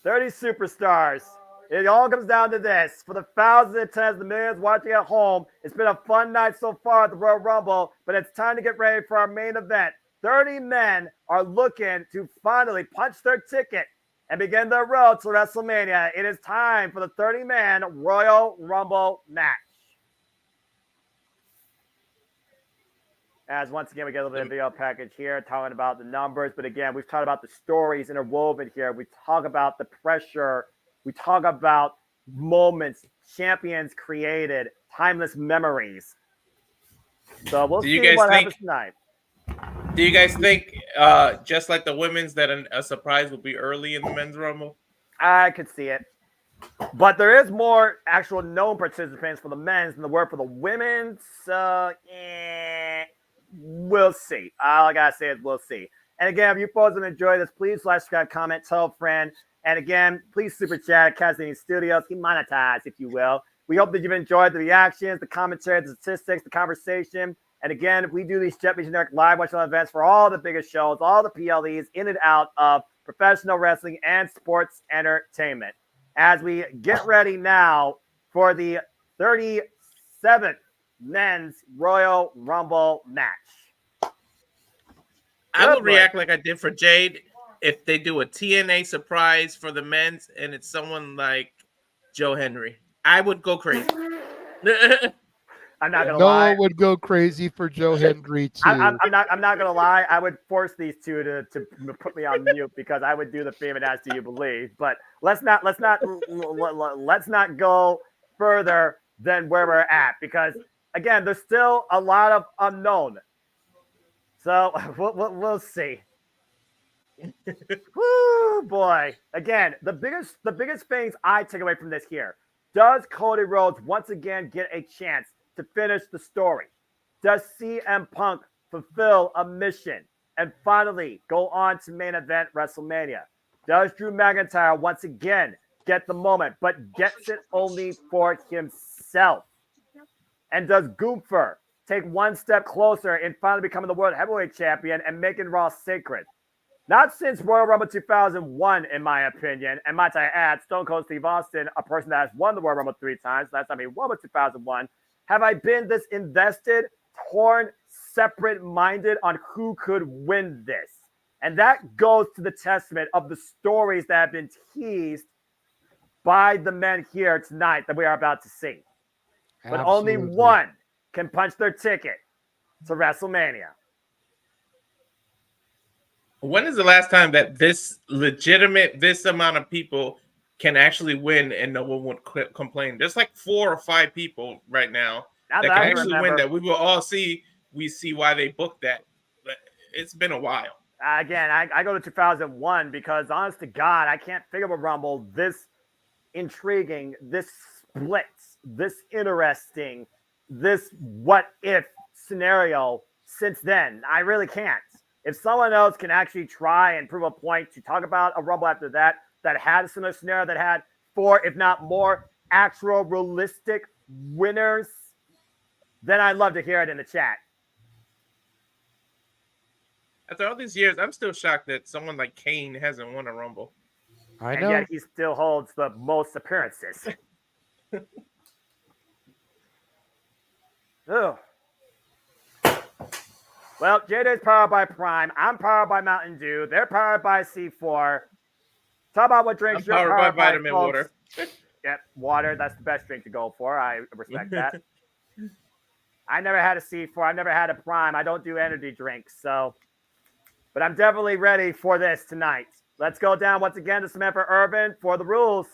30 superstars. It all comes down to this. For the thousands and tens of millions watching at home, it's been a fun night so far at the Royal Rumble, but it's time to get ready for our main event. 30 men are looking to finally punch their ticket and begin their road to WrestleMania. It is time for the 30-man Royal Rumble match. As once again, we get a little bit of video package here talking about the numbers. But again, we've talked about the stories interwoven here. We talk about the pressure. We talk about moments champions created, timeless memories. So we'll see what happens tonight. Do you guys think, just like the women's, that a surprise will be early in the men's Rumble? I could see it. But there is more actual known participants for the men's than there were for the women's. We'll see. All I gotta say is we'll see. And again, if you folks enjoy this, please like, subscribe, comment, tell a friend. And again, please super chat at Casini Studios. Keep monetized, if you will. We hope that you've enjoyed the reactions, the commentary, the statistics, the conversation. And again, we do these Jet Generic live watching events for all the biggest shows, all the PLEs in and out of professional wrestling and sports entertainment. As we get ready now for the 37th men's Royal Rumble match. I would react like I did for Jade if they do a TNA surprise for the men's and it's someone like Joe Henry. I would go crazy. I'm not gonna Noah lie. would go crazy for Joe Hendry too. I'm not gonna lie. I would force these two to put me on mute because I would do the famous "As Do You Believe?" But let's not go further than where we're at because again, there's still a lot of unknown. So we'll see. Woo, boy! Again, the biggest things I take away from this here: does Cody Rhodes once again get a chance to finish the story? Does CM Punk fulfill a mission and finally go on to main event WrestleMania? Does Drew McIntyre once again get the moment, but gets it only for himself? And does Gunther take one step closer in finally becoming the World Heavyweight Champion and making Raw sacred? Not since Royal Rumble 2001, in my opinion. And might I add, Stone Cold Steve Austin, a person that has won the Royal Rumble 3 times, last time he won was 2001. Have I been this invested, torn, separate-minded on who could win this? And that goes to the testament of the stories that have been teased by the men here tonight that we are about to see. But only one can punch their ticket to WrestleMania. When is the last time that this amount of people can actually win and no one would complain? There's like 4 or 5 people right now that can actually win that we will all see. We see why they booked that. But it's been a while. Again, I go to 2001 because honest to God, I can't figure out a Rumble this intriguing, this split, this interesting, this what if scenario since then. I really can't. If someone else can actually try and prove a point to talk about a Rumble after that had a similar scenario, that had 4, if not more, actual realistic winners, then I'd love to hear it in the chat. After all these years, I'm still shocked that someone like Kane hasn't won a Rumble. I know. And yet he still holds the most appearances. Ugh. Well, JD's powered by Prime. I'm powered by Mountain Dew. They're powered by C4. Talk about what drinks you're powered by vitamin water. Yep, water. That's the best drink to go for. I respect that. I never had a C4. I've never had a Prime. I don't do energy drinks. But I'm definitely ready for this tonight. Let's go down once again to Samantha Urban for the rules.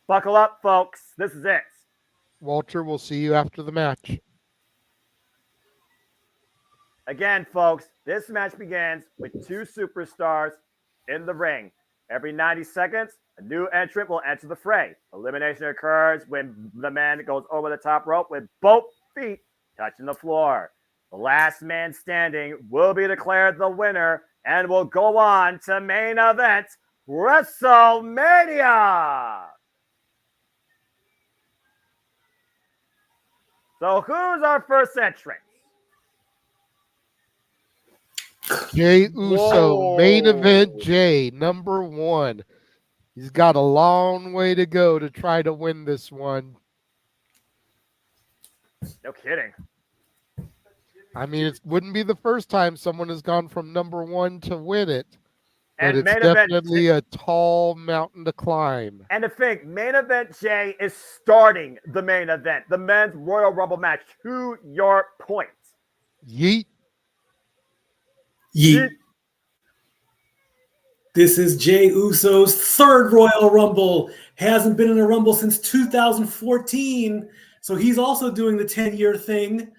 Buckle up, folks. This is it. Walter, we'll see you after the match. Again, folks, this match begins with 2 superstars in the ring. Every 90 seconds, a new entrant will enter the fray. Elimination occurs when the man goes over the top rope with both feet touching the floor. The last man standing will be declared the winner and will go on to main event WrestleMania. So who's our first entrant? Jey Uso, Whoa. main event Jey, number 1. He's got a long way to go to try to win this one. No kidding. I mean, it wouldn't be the first time someone has gone from number 1 to win it, but And it's main event definitely a tall mountain to climb. And to think, main event Jey is starting the main event, the men's Royal Rumble match. To your point. Yeet. Yeet. This is Jey Uso's third Royal Rumble. Hasn't been in a Rumble since 2014. So he's also doing the 10-year thing.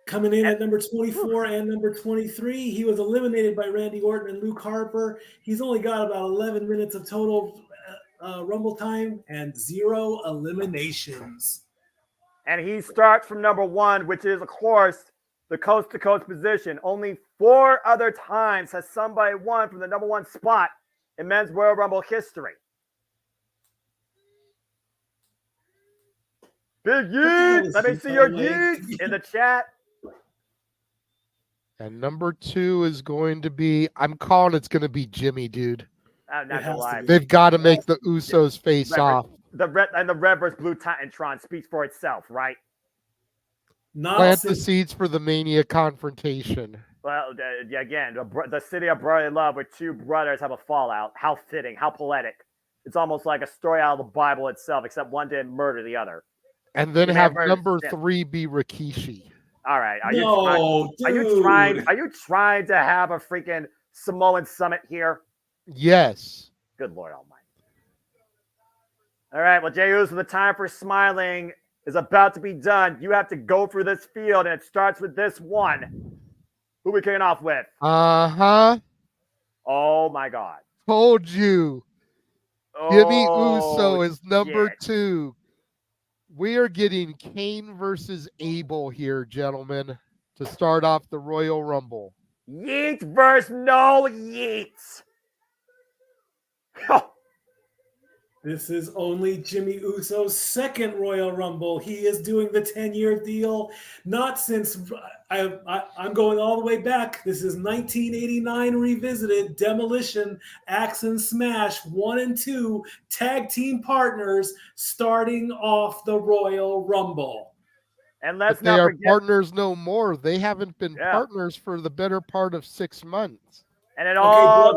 Coming in at number 24 and number 23. He was eliminated by Randy Orton and Luke Harper. He's only got about 11 minutes of total Rumble time and 0 eliminations. And he starts from number 1, which is, of course, the coast-to-coast position. Only 4 other times has somebody won from the number 1 spot in men's Royal Rumble history. Big yeet! Let me see your yeets in the chat. And number 2 is going to be, I'm calling it's going to be Jimmy, dude. I'm not gonna lie. They've got to make the Usos face off. The red versus blue Titantron speaks for itself, right? Plant the seeds for the Mania confrontation. Well, again, the city of brotherly love where 2 brothers have a fallout. How fitting, how poetic. It's almost like a story out of the Bible itself, except one didn't murder the other. And then have number 3 be Rikishi. All right. Are you trying to have a freaking Samoan summit here? Yes. Good Lord Almighty. All right. Well, Jey Uso, the time for smiling is about to be done. You have to go through this field, and it starts with this one. Who are we kicking off with? Uh-huh. Oh, my God. Told you. Jimmy Uso is number 2. We are getting Kane versus Abel here, gentlemen, to start off the Royal Rumble. Yeet versus no yeets. This is only Jimmy Uso's second Royal Rumble. He is doing the 10-year deal. Not since I'm going all the way back. This is 1989 revisited. Demolition, Axe and Smash, 1 and 2 tag team partners starting off the Royal Rumble. And let's but they are partners no more. They haven't been partners for the better part of 6 months. And it all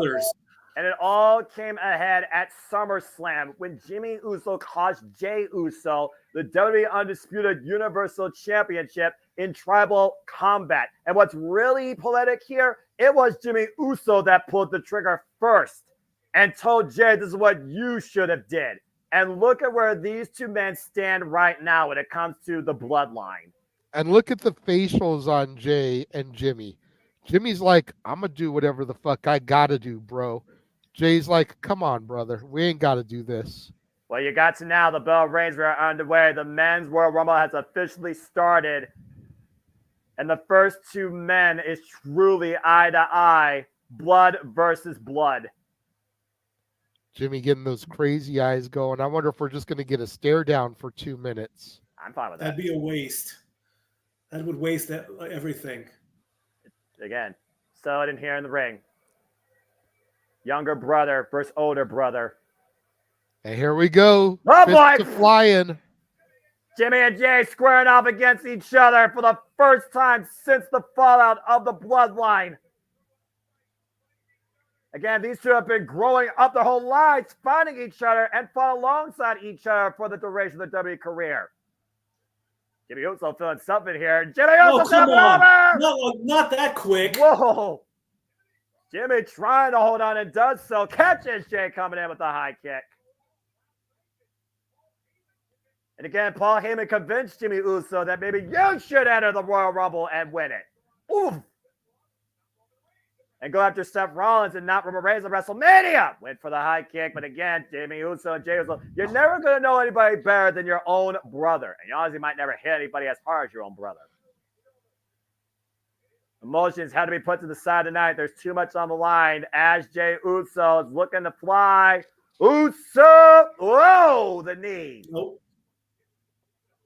came ahead at SummerSlam when Jimmy Uso cost Jey Uso the WWE Undisputed Universal Championship in tribal combat. And what's really poetic here, it was Jimmy Uso that pulled the trigger first and told Jey, this is what you should have did. And look at where these 2 men stand right now when it comes to the bloodline. And look at the facials on Jey and Jimmy. Jimmy's like, I'm going to do whatever the fuck I got to do, bro. Jay's like, come on, brother. We ain't got to do this. Well, you got to now. The bell rings. We are underway. The men's Royal Rumble has officially started. And the first 2 men is truly eye to eye. Blood versus blood. Jimmy getting those crazy eyes going. I wonder if we're just going to get a stare down for 2 minutes. I'm fine with that. That'd be a waste. That would waste everything. Again, sell it in here in the ring. Younger brother versus older brother. And here we go. Oh, boy. Flying. Jimmy and Jey squaring off against each other for the first time since the fallout of the bloodline. Again, these 2 have been growing up their whole lives, finding each other and fought alongside each other for the duration of their WWE career. Jimmy Uso feeling something here. Jimmy Uso coming over! No, not that quick. Whoa. Jimmy trying to hold on and does so. Catches Jey coming in with a high kick. And again, Paul Heyman convinced Jimmy Uso that maybe you should enter the Royal Rumble and win it. Oof. And go after Seth Rollins and not Roman Reigns at WrestleMania. Went for the high kick. But again, Jimmy Uso and Jey Uso, you're never going to know anybody better than your own brother. And you honestly might never hit anybody as hard as your own brother. Emotions had to be put to the side tonight. There's too much on the line as Jey Uso is looking to fly. Uso! Whoa! The knee. Nope.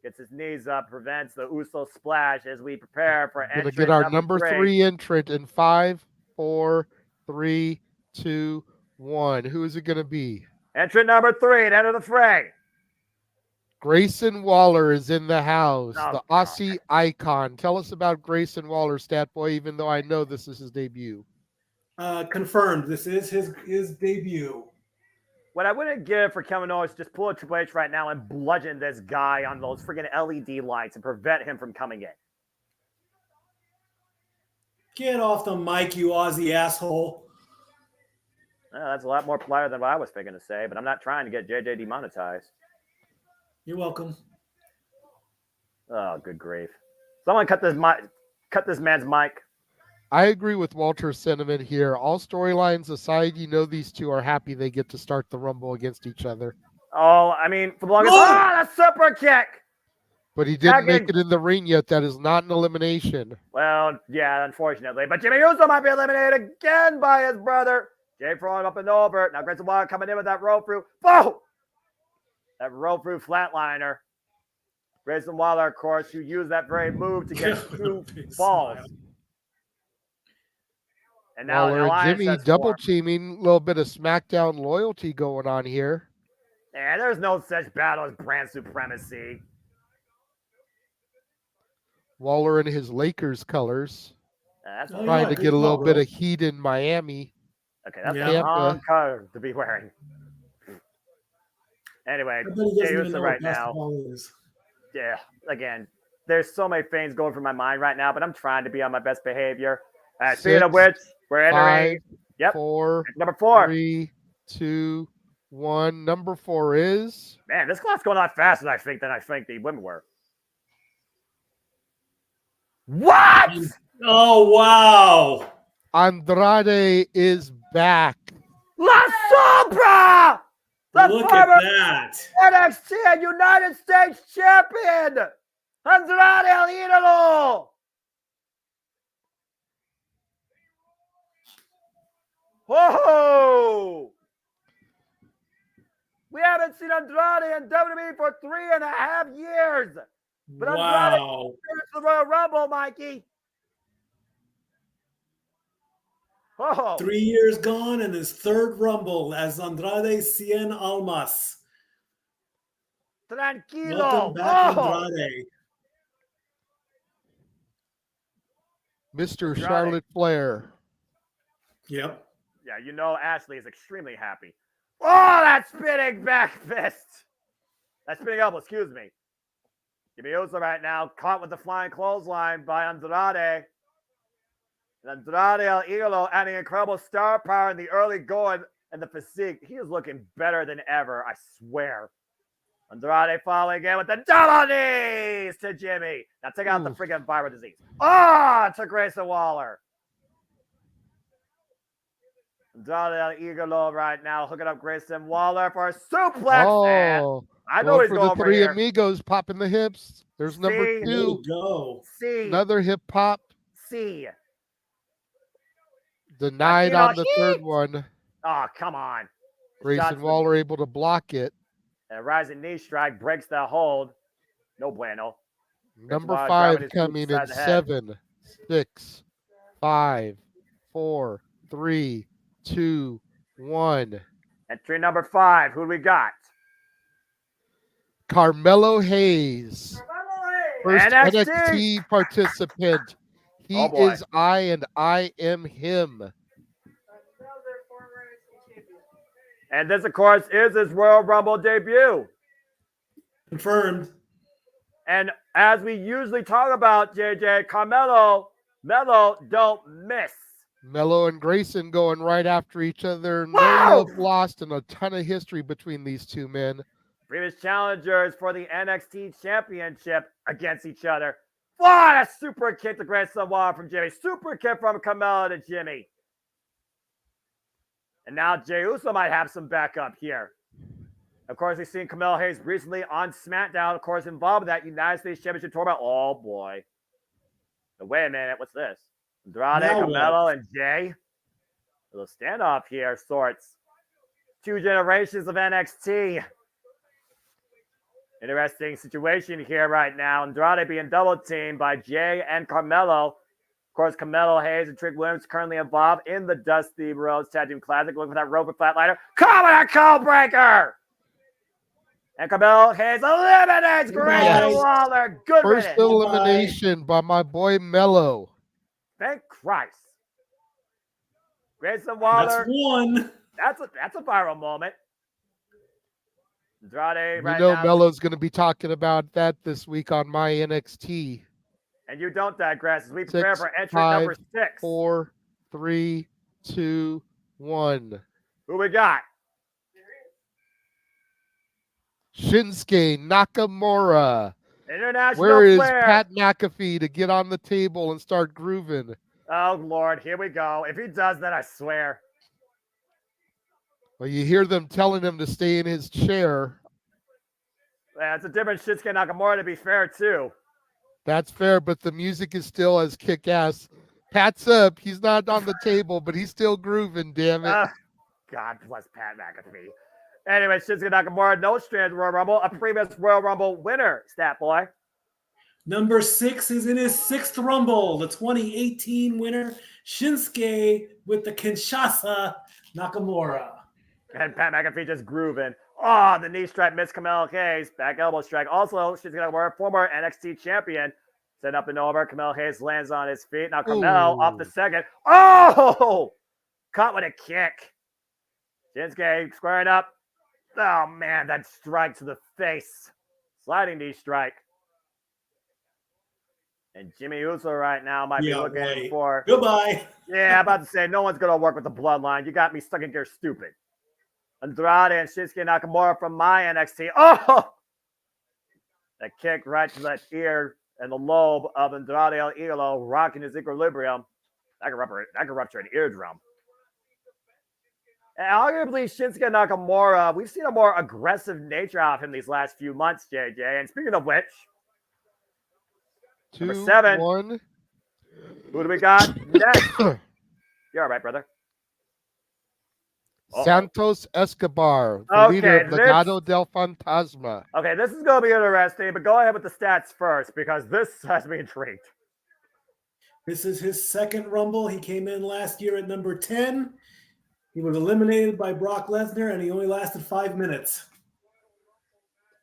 Gets his knees up, prevents the Uso splash as we prepare for Gonna entrant get our number number 3 entrant in 5, 4, 3, 2, 1. Who is it gonna be? Entrant number 3 to enter the fray. Grayson Waller is in the house, Oh, the Aussie icon. Tell us about Grayson Waller, Stat Boy, even though I know this is his debut. Confirmed. This is his debut. What I wouldn't give for Kevin Owens, just pull a Triple H right now and bludgeon this guy on those freaking LED lights and prevent him from coming in. Get off the mic, you Aussie asshole. That's a lot more polite than what I was thinking to say, but I'm not trying to get JJ demonetized. You're welcome. Oh, good grief. Someone cut this man's mic. I agree with Walter's sentiment here. All storylines aside, you know these two are happy they get to start the Rumble against each other. Oh, I mean, for the longest that's super kick. But he didn't make it in the ring yet. That is not an elimination. Well, yeah, unfortunately. But Jimmy Uso might be eliminated again by his brother. Jay throwing up and over. Now Grayson Waller coming in with that roll through. Boom! That roll through flatliner. Grayson Waller, of course, who used that very move to get 2 falls. And now Waller and Jimmy double teaming, a little bit of SmackDown loyalty going on here. Yeah, there's no such battle as brand supremacy. Waller in his Lakers colors. That's trying to get a little bit of heat in Miami. Okay, that's the wrong color to be wearing. Anyway, Jey Uso right now. Yeah, again, there's so many things going through my mind right now, but I'm trying to be on my best behavior. Speaking of which, we're entering. 4, number 4. 3, 2, 1. Number 4 is. Man, this clock's going on faster than I think the women were. What? Oh wow! Andrade is back. La Sombra! Look at that. NXT and United States champion! Andrade El Idolo! Whoa! We haven't seen Andrade in WWE for 3.5 years. But Andrade finished the Royal Rumble, Mikey. Oh. 3 years gone and his 3rd Rumble as Andrade Cien Almas. Tranquilo. Welcome back, Andrade. Mr. Charlotte Flair. Yep. Yeah, you know Ashley is extremely happy. Oh, that spinning back fist. That spinning elbow, excuse me. Jimmy Uso right now, caught with the flying clothesline by Andrade. And Andrade El Idolo adding incredible star power in the early going and the physique. He is looking better than ever, I swear. Andrade following again with the double knees to Jimmy. Now take out the freaking viral disease. To Grayson Waller. Andrade El Idolo right now hooking up Grayson Waller for a suplex. Oh, I know he's going for the 3 amigos popping the hips. There's number 2. Go. Another hip pop. Denied on the 3rd one. Oh, come on. Grayson Waller able to block it. And a rising knee strike breaks the hold. No bueno. Number 5 coming in 7, 6, 5, 4, 3, 2, 1. Entry number 5. Who do we got? Carmelo Hayes. First NXT participant. He is I and I am him. And this, of course, is his Royal Rumble debut. Confirmed. And as we usually talk about, JJ, Carmelo, Melo don't miss. Melo and Grayson going right after each other. No love lost and a ton of history between these two men. Previous challengers for the NXT Championship against each other. What a super kick to Grayson Waller from Jimmy. Super kick from Carmelo to Jimmy. And now Jey Uso might have some backup here. Of course, we've seen Carmelo Hayes recently on SmackDown, of course, involved in that United States Championship tournament. Oh, boy. But wait a minute. What's this? Andrade, Carmelo, and Jay. A little standoff here of sorts. 2 generations of NXT. Interesting situation here right now. Andrade being double teamed by Jay and Carmelo. Of course, Carmelo Hayes and Trick Williams currently involved in the Dusty Rhodes Tag Team Classic. Looking for that rope and flatliner. Coming a code breaker! And Carmelo Hayes eliminates Grayson Waller. Good First riddance. elimination by my boy Mello. Thank Christ. Grayson Waller. That's one. That's a viral moment. Andrade You right know now. Mello's going to be talking about that this week on my NXT. And you don't digress as we prepare for entry 5, number 6. 4, 3, 2, 1. Who we got? Shinsuke Nakamura. International Where is Flair. Pat McAfee to get on the table and start grooving? Oh, Lord, here we go. If he does that, I swear. Well, you hear them telling him to stay in his chair. Yeah, it's a different Shinsuke Nakamura, to be fair, too. That's fair, but the music is still as kick-ass. Pat's up. He's not on the table, but he's still grooving, damn it. God bless Pat McAfee. Anyway, Shinsuke Nakamura, no strand Royal Rumble, a previous Royal Rumble winner, Stat Boy. Number 6 is in his 6th Rumble, the 2018 winner, Shinsuke with the Kinshasa Nakamura. And Pat McAfee just grooving. Oh, the knee strike missed Carmelo Hayes. Back elbow strike. Also, Shinsuke Nakamura, former NXT champion. Set up and over. Carmelo Hayes lands on his feet. Now Carmelo off the second. Oh! Caught with a kick. Shinsuke squaring up. Oh, man, that strike to the face. Sliding knee strike. And Jimmy Uso right now might be looking for... Goodbye. Yeah, I'm about to say, no one's going to work with the bloodline. You got me stuck in gear stupid. Andrade and Shinsuke Nakamura from my NXT. Oh! A kick right to that ear and the lobe of Andrade El Idolo, rocking his equilibrium. That could rupture an eardrum. And arguably, Shinsuke Nakamura, we've seen a more aggressive nature out of him these last few months, JJ. And speaking of which, 2, number 7. 1. Who do we got next? You're all right, brother. Santos Escobar, the leader of Legado del Fantasma. Okay, this is going to be interesting, but go ahead with the stats first because this has me intrigued. This is his 2nd Rumble. He came in last year at number 10. He was eliminated by Brock Lesnar, and he only lasted 5 minutes.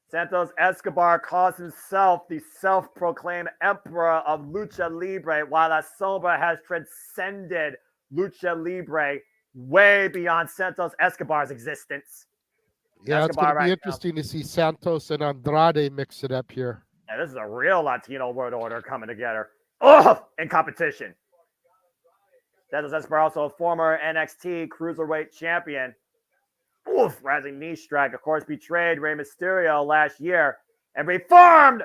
Santos Escobar calls himself the self-proclaimed emperor of Lucha Libre, while La Sombra has transcended Lucha Libre way beyond Santos Escobar's existence. Yeah, it's going to be interesting to see Santos and Andrade mix it up here. Yeah, this is a real Latino world order coming together. Oh, in competition. Santos Escobar, also a former NXT Cruiserweight champion. Oof, rising knee strike, of course, betrayed Rey Mysterio last year and reformed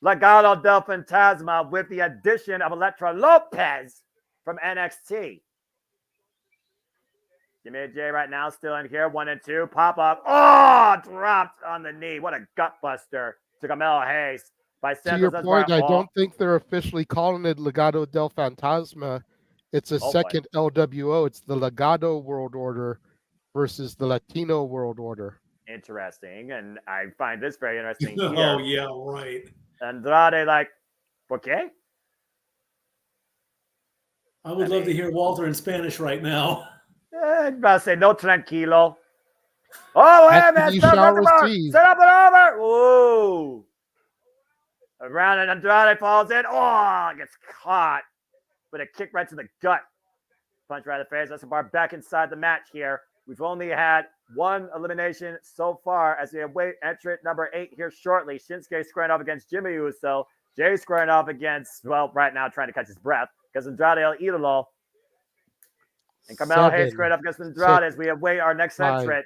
Legado del Fantasma with the addition of Elektra Lopez from NXT. Jimmy J right now still in here, 1 and 2, pop up. Oh, dropped on the knee. What a gut buster to Carmelo Hayes by Santos. To your point, I don't think they're officially calling it Legado del Fantasma. It's a second LWO. It's the Legado World Order versus the Latino World Order. Interesting, and I find this very interesting. Oh, yeah, right. Andrade, like, ¿por qué? I would love to hear Walter in Spanish right now. I'm about to say, no tranquilo. Oh, wait a minute. Set up and over. Ooh. Around and Andrade falls in. Oh, gets caught with a kick right to the gut. Punch right in the face. Escobar back inside the match here. We've only had 1 elimination so far as we await entrant number 8 here shortly. Shinsuke squaring off against Jimmy Uso. Jay squaring off against, well, right now trying to catch his breath because Andrade El Idolo. And Carmelo Hayes squared up against Andrade as we await our next entrant.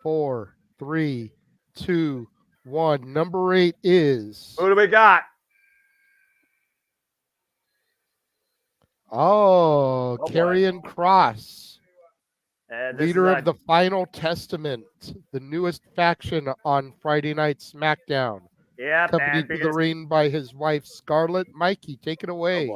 4, 3, 2, 1. Number 8 is... Who do we got? Oh, Karrion Kross. Leader of the Final Testament, the newest faction on Friday Night SmackDown. Yeah, accompanied to the ring by his wife Scarlett. Mikey, take it away.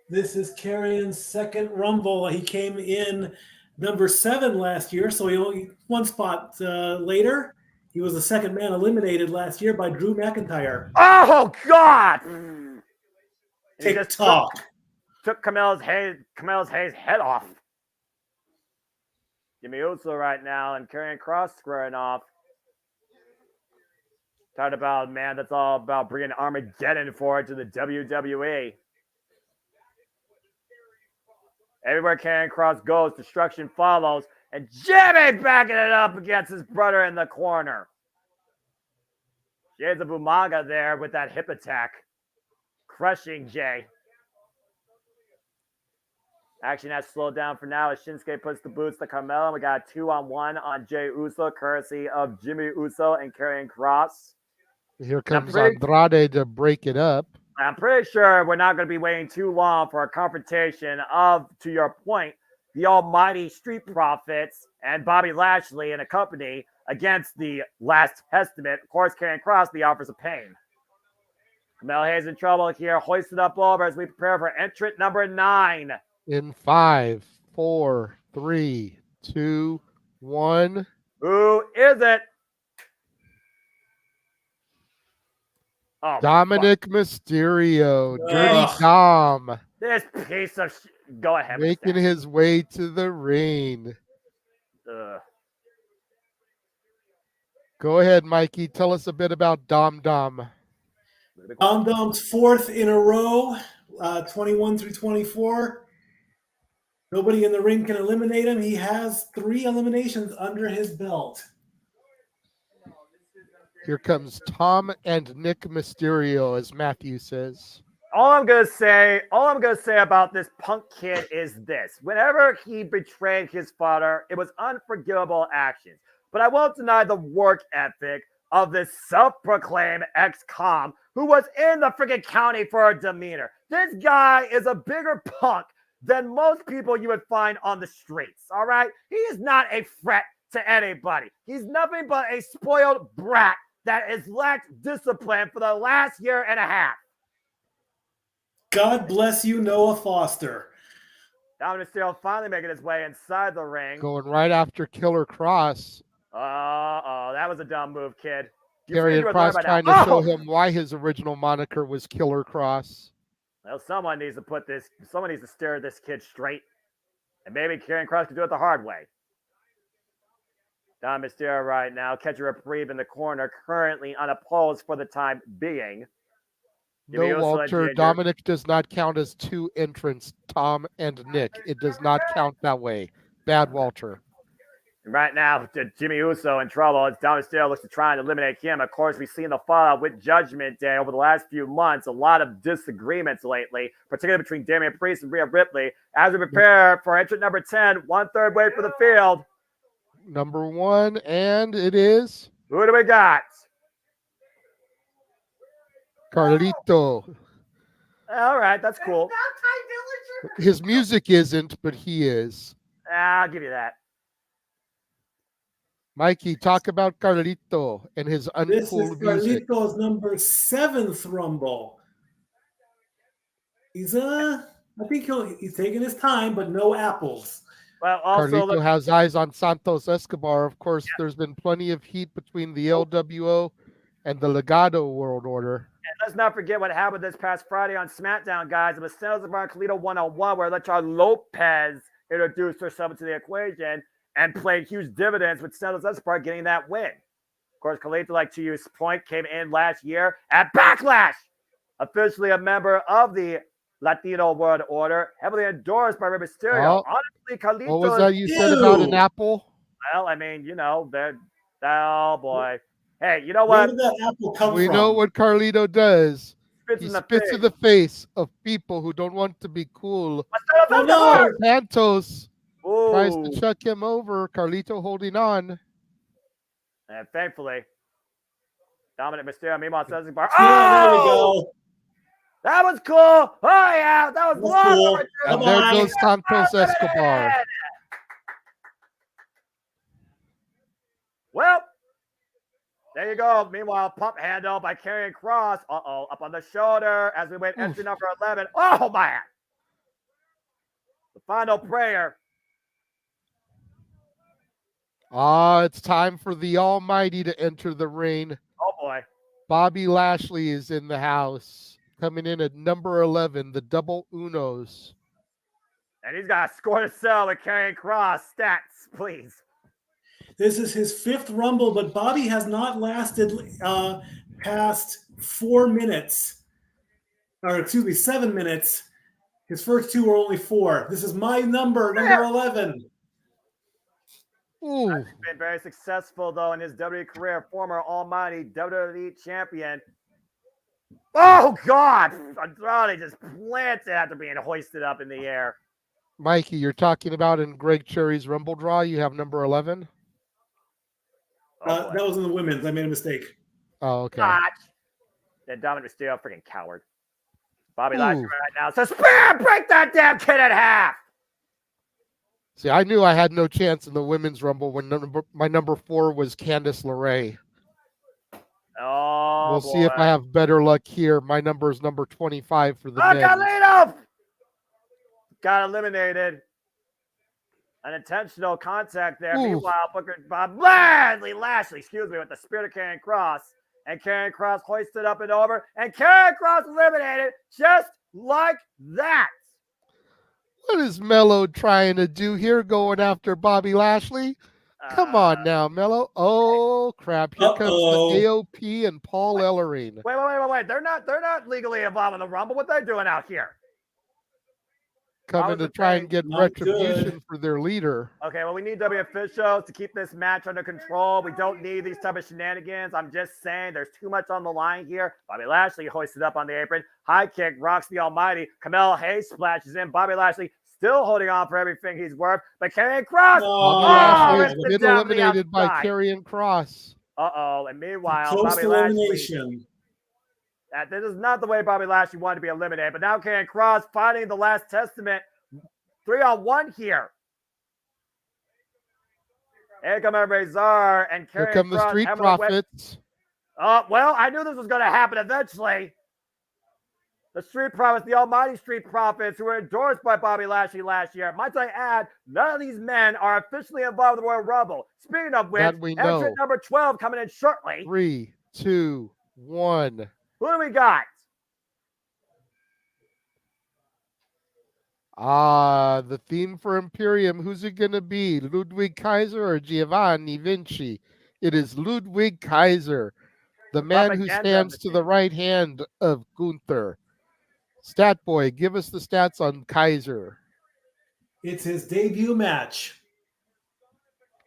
This is Karrion's 2nd Rumble. He came in number 7 last year, so he only 1 spot later. He was the second man eliminated last year by Drew McIntyre. Oh God! He just TikTok. took Carmelo's Hayes' head off. Jimmy Uso right now and Karrion Kross squaring off. Talking about, man, that's all about bringing Armageddon forward to the WWE. Everywhere Karrion Kross goes, destruction follows. And Jimmy backing it up against his brother in the corner. Shades of Umaga there with that hip attack. Crushing Jay. Action has slowed down for now as Shinsuke puts the boots to Carmelo. We got a 2-on-1 on Jay Uso, courtesy of Jimmy Uso and Karrion Kross. Here comes Andrade to break it up. I'm pretty sure we're not going to be waiting too long for a confrontation of, to your point, the almighty Street Profits and Bobby Lashley and a company against the Last Testament. Of course, Karrion Kross, the Offers of Pain. Carmelo Hayes in trouble here, hoisted up over as we prepare for entrant number 9. In 5, 4, 3, 2, 1. Who is it? Oh, Dominic Mysterio, Dirty Dom, this piece of go ahead. making his way to the ring. Go ahead, Mikey. Tell us a bit about Dom Dom. Dom Dom's 4th in a row, 21 through 24. Nobody in the ring can eliminate him. He has 3 eliminations under his belt. Here comes Tom and Nick Mysterio, as Matthew says. All I'm gonna say about this Punk kid is this: whenever he betrayed his father, it was unforgivable actions. But I won't deny the work ethic of this self-proclaimed ex-com who was in the freaking county for a demeanor. This guy is a bigger punk than most people you would find on the streets. All right, he is not a threat to anybody. He's nothing but a spoiled brat that has lacked discipline for the last year and a half. God bless you, Noah Foster. Dominic Mysterio finally making his way inside the ring. Going right after Killer Cross. That was a dumb move, kid. Karrion Kross trying to show him why his original moniker was Killer Cross. Well, someone needs to steer this kid straight. And maybe Karrion Kross could do it the hard way. Dom Mysterio right now, catch a reprieve in the corner, currently unopposed for the time being. No, Walter, Dominic does not count as 2 entrants, Tom and Nick. It does not count that way. Bad, Walter. And right now, Jimmy Uso in trouble as Dom Mysterio looks to try and eliminate him. Of course, we've seen the fallout with Judgment Day over the last few months. A lot of disagreements lately, particularly between Damian Priest and Rhea Ripley. As we prepare for entrant number 10, 1/3 way for the field. Number 1, and it is... Who do we got? Carlito. All right, that's cool. His music isn't, but he is. I'll give you that. Mikey, talk about Carlito and his uncool This is music. Carlito's number 7th Rumble. I think he's taking his time, but no apples. Well, also Carlito has eyes on Santos Escobar. Of course, there's been plenty of heat between the LWO and the Legado World Order. And let's not forget what happened this past Friday on SmackDown, guys. It was Santos Escobar and Carlito 1-on-1, where Electra Lopez introduced herself into the equation and played huge dividends with Santos Escobar getting that win. Of course, Carlito, like to use point, came in last year at Backlash, officially a member of the Latino World Order, heavily endorsed by Rey Mysterio. Honestly, Carlito. What was that you said about an apple? Well, I mean, oh boy. Hey, you know what? Where did that apple come We from? know what Carlito does. He In the spits face. in the face of people who don't want to be cool. no. Santos tries Ooh. to chuck him over. Carlito holding on. And thankfully, Dominic Mysterio, meanwhile, says, "Oh, Yeah, there we go. that was cool. Oh yeah, that was long cool. overdue. And there goes Santos Escobar. Well, there you go. Meanwhile, pump handle by Karrion Kross. Up on the shoulder as we wait entry number 11. Oh, man. The final prayer. It's time for the Almighty to enter the ring. Oh boy. Bobby Lashley is in the house, coming in at number 11, the double Unos. And he's got a score to sell with Karrion Kross. Stats, please. This is his 5th Rumble, but Bobby has not lasted past 4 minutes. Or excuse me, 7 minutes. His first 2 were only 4. This is my number 11. Ooh. He's been very successful, though, in his WWE career. Former almighty WWE champion. Oh, God! Andrade just planted after being hoisted up in the air. Mikey, you're talking about in Greg Cherry's Rumble Draw, you have number 11? That was in the women's. I made a mistake. Oh, okay. Gotch. Then Dominic Mysterio, freaking coward. Bobby Lashley right now says, "Bam! Break that damn kid in half!" See, I knew I had no chance in the women's Rumble when my number 4 was Candice LeRae. Oh, we'll see if I have better luck here. My number is number 25 for the men. Galino! Got eliminated. Unintentional contact there. Ooh. Meanwhile, Booker Lashley, excuse me, with the Spirit of Karrion Kross. And Karrion Kross hoisted up and over. And Karrion Kross eliminated just like that. What is Mello trying to do here, going after Bobby Lashley? Come on now, Mello. Oh, crap. Here comes the AOP and Paul Ellering. Wait. They're not legally involved in the Rumble. What are they doing out here? Coming to try and get retribution for their leader. Okay, well, we need W officials to keep this match under control. We don't need these type of shenanigans. I'm just saying there's too much on the line here. Bobby Lashley hoisted up on the apron. High kick, rocks the almighty. Carmelo Hayes splashes in. Bobby Lashley still holding on for everything he's worth. But Karrion Kross, Bobby Lashley has been eliminated by Karrion Kross. Uh-oh, and meanwhile, Close Bobby elimination. Lashley... This is not the way Bobby Lashley wanted to be eliminated. But now Karrion Kross fighting the Last Testament 3-on-1 here. Here come Razor and Karrion Here come the Street Profits. Well, I knew this was going to happen eventually. The Street Profits, the almighty Street Profits, who were endorsed by Bobby Lashley last year. Might I add, none of these men are officially involved in the Royal Rumble. Speaking of which, entrant number 12 coming in shortly. 3, 2, 1. Who do we got? The theme for Imperium. Who's it going to be? Ludwig Kaiser or Giovanni Vinci? It is Ludwig Kaiser, the man who stands to the right hand of Gunther. Stat boy, give us the stats on Kaiser. It's his debut match.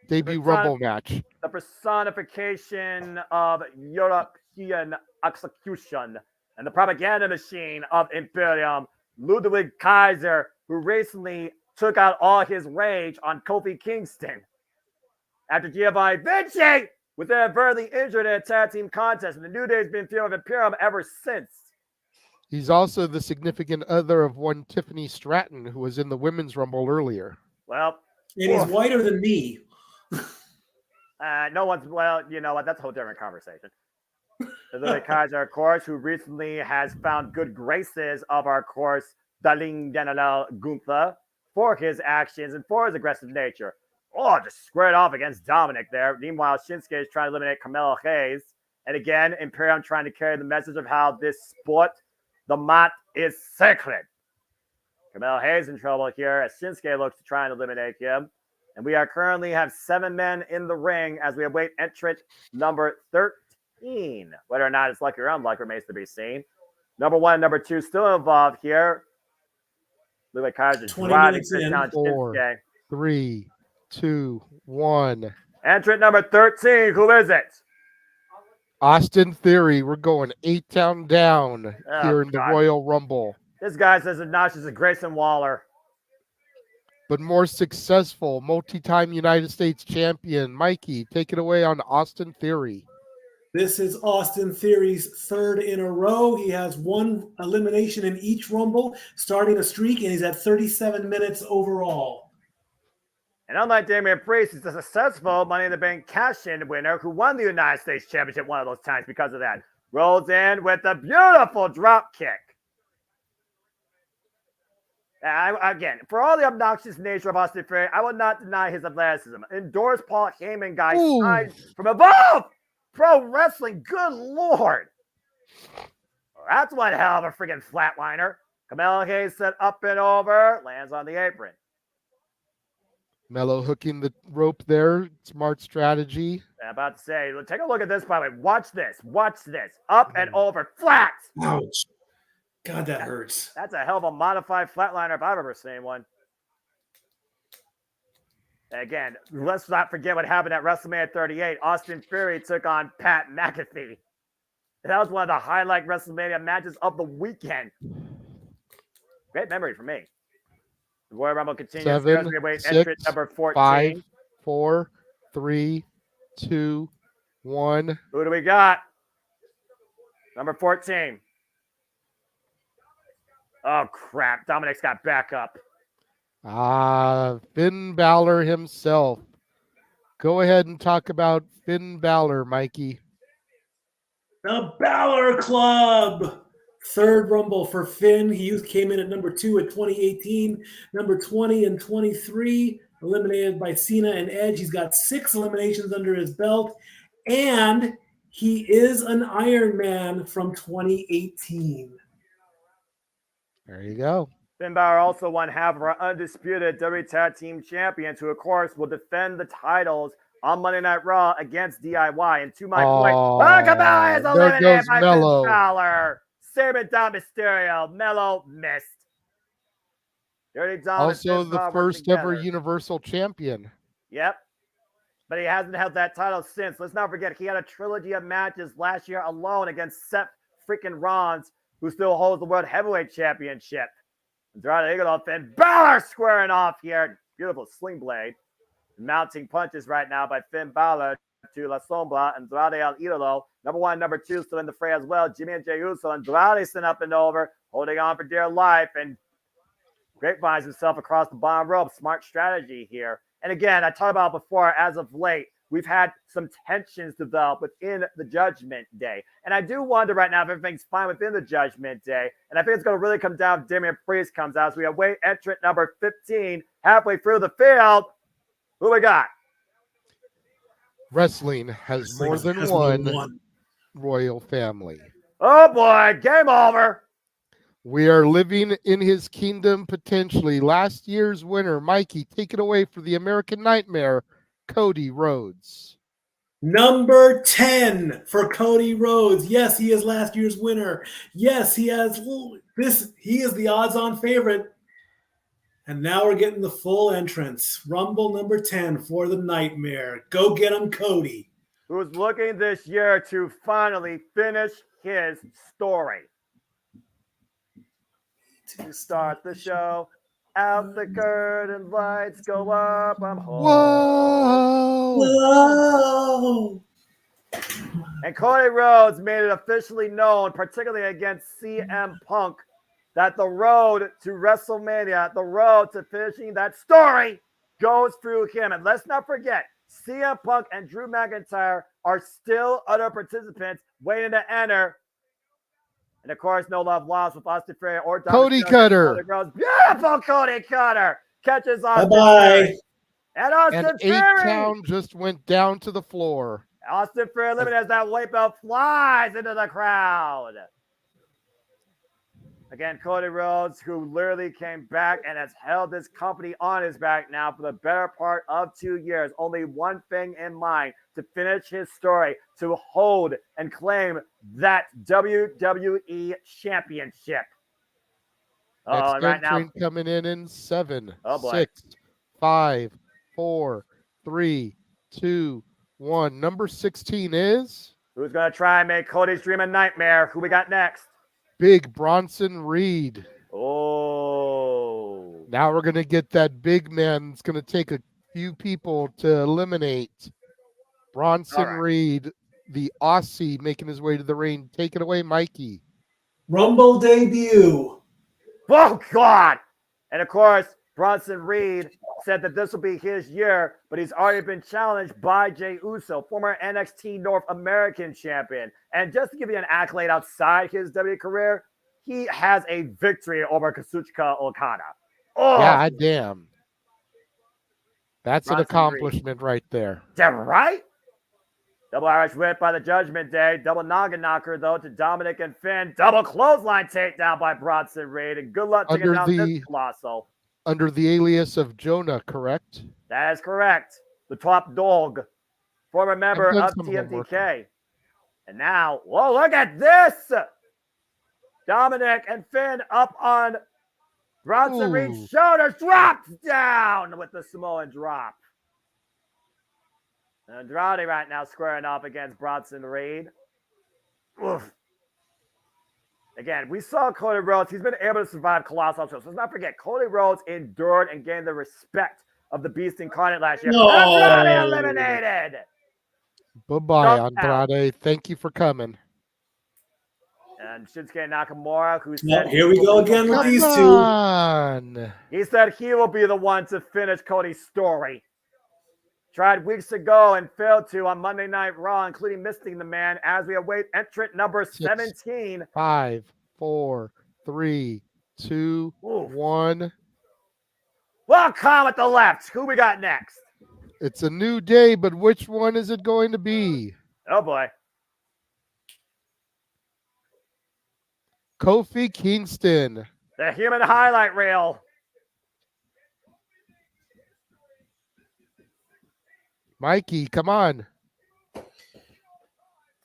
Debut Rumble match. The personification of European execution and the propaganda machine of Imperium, Ludwig Kaiser, who recently took out all his rage on Kofi Kingston after Giovanni Vinci was inadvertently injured in a tag team contest, and the New Day's been feeling Imperium ever since. He's also the significant other of one Tiffany Stratton, who was in the Women's Rumble earlier. Well, and he's whiter than me. No one's, well, you know what? That's a whole different conversation. Ludwig Kaiser, of course, who recently has found good graces of our course, Darling General Gunther, for his actions and for his aggressive nature. Oh, just squared off against Dominic there. Meanwhile, Shinsuke is trying to eliminate Carmelo Hayes. And again, Imperium trying to carry the message of how this sport, the mat, is sacred. Carmelo Hayes in trouble here as Shinsuke looks to try and eliminate him. And we are currently have 7 men in the ring as we await entrant number 13. Whether or not it's lucky or unlucky remains to be seen. Number 1 and number 2 still involved here. Ludwig Kaiser driving this down Shinsuke. 3, 2, 1. Entrant number 13. Who is it? Austin Theory. We're going 8 down here in the Royal Rumble. This guy's as obnoxious as Grayson Waller. But more successful, multi-time United States champion. Mikey, take it away on Austin Theory. This is Austin Theory's 3rd in a row. He has 1 elimination in each Rumble, starting a streak, and he's at 37 minutes overall. And unlike Damian Priest, he's a successful Money in the Bank cash-in winner who won the United States Championship one of those times because of that. Rolls in with a beautiful drop kick. Again, for all the obnoxious nature of Austin Theory, I will not deny his athleticism. Endorse Paul Heyman guy signed from above. Pro wrestling, good lord. That's one hell of a freaking flatliner. Camelo Hayes set up and over, lands on the apron. Mello hooking the rope there. Smart strategy. I'm about to say, take a look at this, by the way. Watch this. Watch this. Up and over. Flat. Ouch. God, that hurts. That's a hell of a modified flatliner if I've ever seen one. Again, let's not forget what happened at WrestleMania 38. Austin Theory took on Pat McAfee. That was one of the highlight WrestleMania matches of the weekend. Great memory for me. The Royal Rumble continues. 7, 6, entrant number 14. 5, 4, 3, 2, 1. Who do we got? Number 14. Oh, crap. Dominic's got backup. Finn Balor himself. Go ahead and talk about Finn Balor, Mikey. The Balor Club. Third Rumble for Finn. He came in at number 2 at 2018. Number 20 and 23, eliminated by Cena and Edge. He's got 6 eliminations under his belt. And he is an Iron Man from 2018. There you go. Finn Balor also won half of our undisputed WWE Tag Team Champions, who, of course, will defend the titles on Monday Night Raw against DIY. And to my point, Camelo is eliminated by Finn Balor. Sabin Dom Mysterio. Mello missed. Dirty Dom also the first ever Universal Champion. Yep. But he hasn't held that title since. Let's not forget, he had a trilogy of matches last year alone against Seth freaking Rollins, who still holds the World Heavyweight Championship. Andrade Idolo, Finn Balor squaring off here. Beautiful sling blade. Mounting punches right now by Finn Balor to La Sombra. Andrade El Idolo. Number 1, number 2 still in the fray as well. Jimmy and Jey Uso. Andrade sent up and over, holding on for dear life. And grapevines himself across the bottom rope. Smart strategy here. And again, I talked about before, as of late, we've had some tensions develop within the Judgment Day. And I do wonder right now if everything's fine within the Judgment Day. And I think it's going to really come down if Damian Priest comes out. So we await entrant number 15 halfway through the field. Who we got? Wrestling has more than one royal family. Oh, boy. Game over. We are living in his kingdom potentially. Last year's winner, Mikey, take it away for the American Nightmare, Cody Rhodes. Number 10 for Cody Rhodes. Yes, he is last year's winner. Yes, he has this. He is the odds-on favorite. And now we're getting the full entrance. Rumble number 10 for the Nightmare. Go get him, Cody. Who's looking this year to finally finish his story. To start the show, out the curtain, lights go up, I'm home. Whoa! And Cody Rhodes made it officially known, particularly against CM Punk, that the road to WrestleMania, the road to finishing that story, goes through him. And let's not forget, CM Punk and Drew McIntyre are still other participants waiting to enter. And of course, no love lost with Austin Theory or Cody Cutter. Beautiful Cody Cutter catches Austin. Bye-bye. And Austin Theory. Town just went down to the floor. Austin Theory eliminates that white belt, flies into the crowd. Again, Cody Rhodes, who literally came back and has held this company on his back now for the better part of 2 years. Only one thing in mind: to finish his story, to hold and claim that WWE Championship. Oh, and right now, coming in 7, oh boy. 6, 5, 4, 3, 2, 1. Number 16 is? Who's going to try and make Cody's dream a nightmare? Who we got next? Big Bronson Reed. Oh. Now we're going to get that big man. It's going to take a few people to eliminate. Bronson Reed, the Aussie, making his way to the ring. Take it away, Mikey. Rumble debut. Oh, God. And, of course, Bronson Reed said that this will be his year, but he's already been challenged by Jey Uso, former NXT North American champion. And just to give you an accolade outside his WWE career, he has a victory over Kazuchika Okada. Oh, Yeah, damn. That's an Bronson accomplishment right there. Damn right. Double Irish whip by the Judgment Day. Double noggin knocker, though, to Dominic and Finn. Double clothesline takedown by Bronson Reed. And good luck taking down this Colossal. Under the alias of Jonah, correct? That is correct. The top dog. Former member done of some homework. TMDK. And now, whoa, look at this. Dominic and Finn up on Bronson Reed's shoulders. Drops down with the Samoan drop. Andrade right now squaring off against Bronson Reed. Oof. Again, we saw Cody Rhodes. He's been able to survive Colossal shows. So let's not forget, Cody Rhodes endured and gained the respect of the Beast Incarnate last year. No. Andrade eliminated. Bye-bye, Knocked out. Andrade. Thank you for coming. And Shinsuke Nakamura, who said... here we go again with these two. On. He said he will be the one to finish Cody's story. Tried weeks ago and failed to on Monday Night Raw, including missing the man as we await entrant number 17. 5, 4, 3, 2, 1. Welcome at the left. Who we got next? It's a new day, but which one is it going to be? Oh, boy. Kofi Kingston. The human highlight reel. Mikey, come on.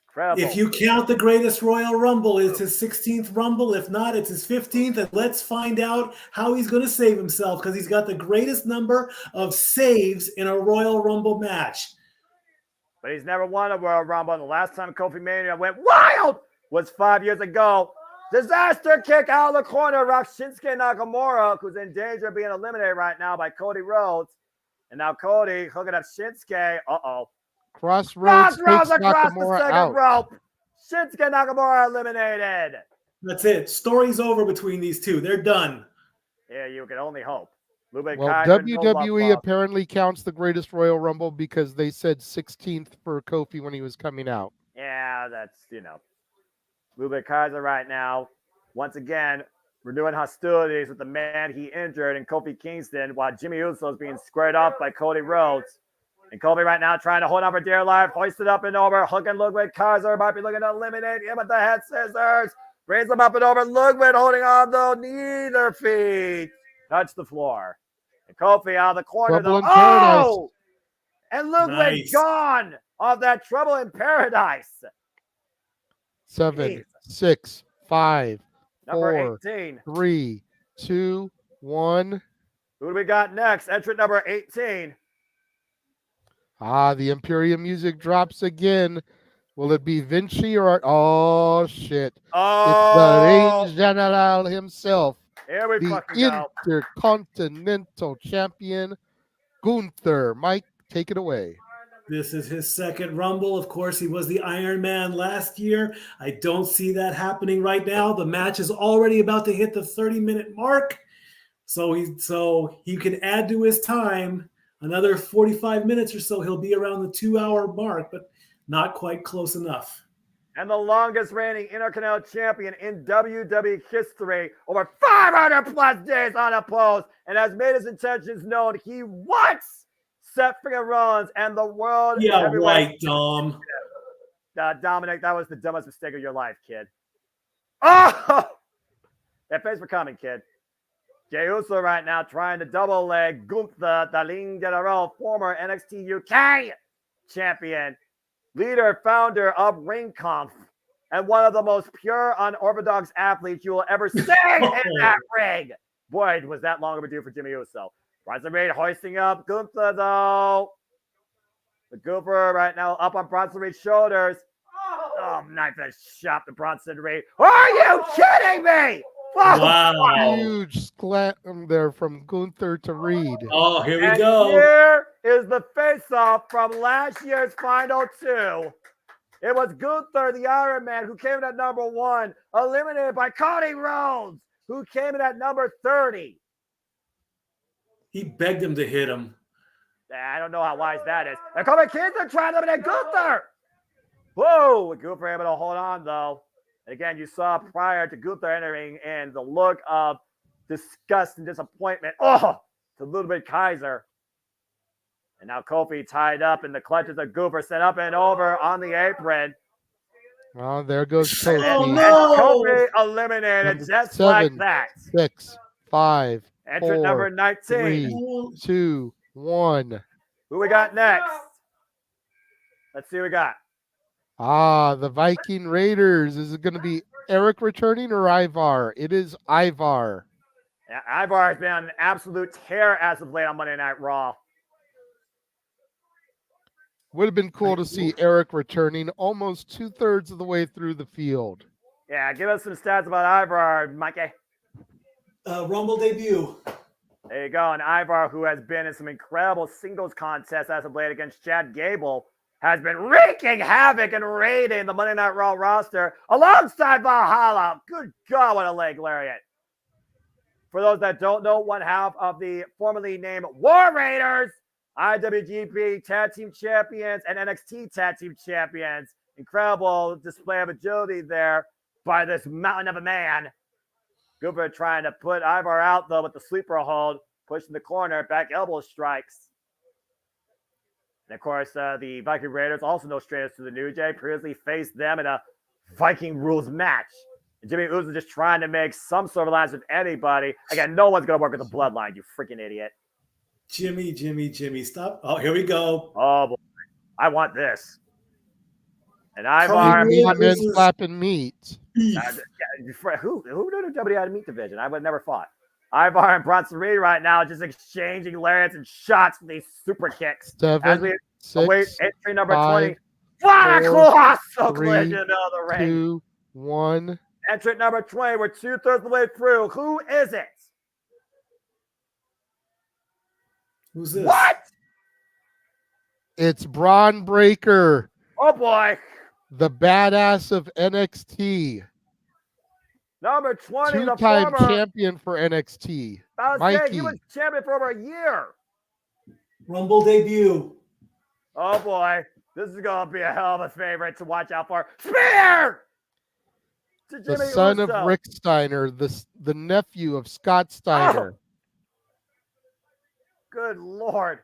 Incredible. If you count the greatest Royal Rumble, it's his 16th Rumble. If not, it's his 15th. And let's find out how he's going to save himself, because he's got the greatest number of saves in a Royal Rumble match. But he's never won a Royal Rumble. And the last time Kofi Mania went wild was 5 years ago. Disaster kick out of the corner. Rocks Shinsuke Nakamura, who's in danger of being eliminated right now by Cody Rhodes. And now Cody hooking up Shinsuke. Uh-oh. Crossroads across takes the Nakamura second out. rope. Shinsuke Nakamura eliminated. That's it. Story's over between these two. They're done. Yeah, you can only hope. Lube Well, Kaiser, no WWE love apparently counts the greatest Royal Rumble because they said 16th for Kofi when he was coming out. Yeah, that's, Lube Kaiser right now. Once again, we're doing hostilities with the man he injured in Kofi Kingston while Jimmy Uso is being squared up by Cody Rhodes. And Kobe right now trying to hold on for dear life, hoisted up and over, hooking Ludwig Kaiser, might be looking to eliminate him with the head scissors. Brings him up and over, Ludwig holding on though, neither feet touch the floor. And Kofi out of the corner Trouble though. in Paradise. Oh! And Ludwig gone off that Trouble in Paradise. 7, Jeez. 6, 5, Number 4, 18. 3, 2, 1. Who do we got next? Entrant number 18. The Imperium music drops again. Will it be Vinci or... Oh, shit. It's the Reigns General himself. Here we the fucking go. Intercontinental Champion, Gunther. Mike, take it away. This is his second Rumble. Of course, he was the Iron Man last year. I don't see that happening right now. The match is already about to hit the 30-minute mark. So he can add to his time another 45 minutes or so. He'll be around the 2-hour mark, but not quite close enough. And the longest reigning Intercontinental Champion in WWE history, over 500 plus days unopposed, and has made his intentions known. He wants Seth freaking Rollins and the world. Yeah, right, Dom. Dominic, that was the dumbest mistake of your life, kid. Oh! Yeah, thanks for coming, kid. Jey Uso right now trying to double leg Gunther, the Ling General, former NXT UK champion, leader, founder of Ring Conf, and one of the most pure, unorthodox athletes you will ever see in that ring. Boy, was that long overdue for Jimmy Uso. Bronson Reed hoisting up Gunther, though. The Gooper right now up on Bronson Reed's shoulders. Oh, knife that shot to Bronson Reed. Are you kidding me? Oh, wow. Huge slam there from Gunther to Reed. Oh, here we and go. Here is the face-off from last year's Final 2. It was Gunther, the Iron Man, who came in at number 1, eliminated by Cody Rhodes, who came in at number 30. He begged him to hit him. I don't know how wise that is. And Kobe Kingston trying to eliminate Gunther. Whoa, Gunther able to hold on, though. Again, you saw prior to Gunther entering in the look of disgust and disappointment. Oh, to Ludwig Kaiser. And now Kofi tied up in the clutches of Goober, set up and over on the apron. Oh, there goes Kofi. And Kofi eliminated just like that. 6, 5, Entrant 4, number 19. 3, 2, 1. Who we got next? Let's see who we got. The Viking Raiders. Is it going to be Eric returning or Ivar? It is Ivar. Yeah, Ivar has been on an absolute tear as of late on Monday Night Raw. Would have been cool to see Eric returning almost 2/3 of the way through the field. Yeah, give us some stats about Ivar, Mikey. Rumble debut. There you go. And Ivar, who has been in some incredible singles contests as of late against Chad Gable, has been wreaking havoc and raiding the Monday Night Raw roster alongside Valhalla. Good God, what a leg lariat. For those that don't know, one half of the formerly named War Raiders, IWGP Tag Team Champions and NXT Tag Team Champions. Incredible display of agility there by this mountain of a man. Goober trying to put Ivar out, though, with the sleeper hold, pushing the corner, back elbow strikes. And, of course, the Viking Raiders, also no strangers to the New Day, previously faced them in a Viking rules match. And Jimmy Uso just trying to make some sort of alliance with anybody. Again, no one's going to work with the Bloodline, you freaking idiot. Jimmy, stop. Oh, here we go. Oh, boy. I want this. And Ivar. Men slapping meat. Who knew the WWE had a meat division? I would have never fought. Ivar and Bronson Reed right now just exchanging lariats and shots with these super kicks. 7, as we 6, await entry number 5, 20. What a 4, colossal 3, collision of the ring. 2, 1. Entrant number 20. We're 2/3 of the way through. Who is it? Who's this? What? It's Braun Breaker. Oh, boy. The badass of NXT. Number 20. Two-time the former champion for NXT. I was saying, Mikey. he was champion for over a year. Rumble debut. Oh, boy. This is going to be a hell of a favorite to watch out for. Spear! To The Jimmy son Uso. of Rick Steiner, the nephew of Scott Steiner. Good Lord.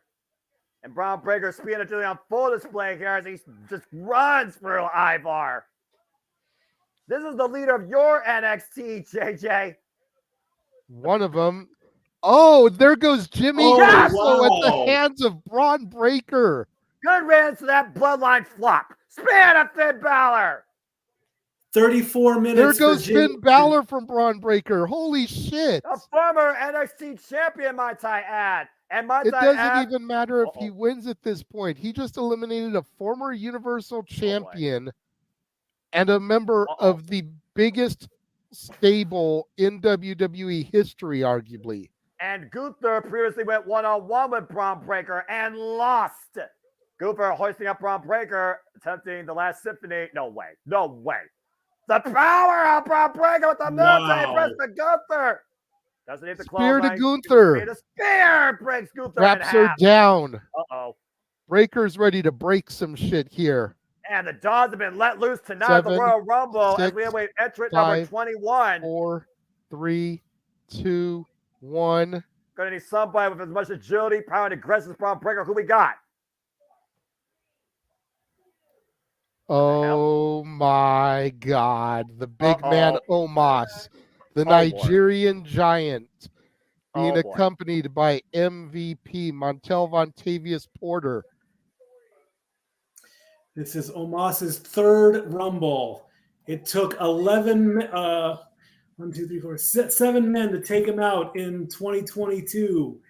And Braun Breaker speeding agility on full display here as he just runs through Ivar. This is the leader of your NXT, JJ. One of them. Oh, there goes Jimmy Yes! Uso at the hands of Braun Breaker. Good riddance to that bloodline flop. Spear to Finn Balor. 34 minutes. There goes Finn Balor from Braun Breaker. Holy shit. A former NXT champion, might I add. And might It I doesn't add, even matter if he wins at this point. He just eliminated a former Universal Champion and a member of the biggest stable in WWE history, arguably. And Gunther previously went one-on-one with Braun Breaker and lost. Gunther hoisting up Braun Breaker, attempting the last symphony. No way. No way. The power of Braun Breaker with the military press to Gunther. Doesn't need the Spear to clothesline. Gunther. The spear breaks Gunther Wraps in her half. down. Uh-oh. Breaker's ready to break some shit here. And the Dons have been let loose tonight at 7, the Royal Rumble as 6, we await entrant number 5, 21. 4, 3, 2, 1. Gonna need somebody with as much agility, power, and aggressive as Braun Breaker. Who we got? Oh my God. The big man Omos, the Nigerian giant, being accompanied by MVP Montel Vontavious Porter. This is Omos's third Rumble. It took 7 men to take him out in 2022.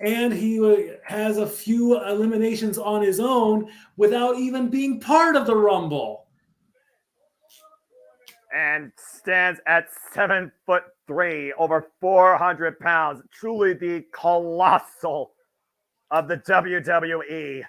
And he has a few eliminations on his own without even being part of the Rumble. And stands at 7'3", over 400 pounds. Truly the colossal of the WWE.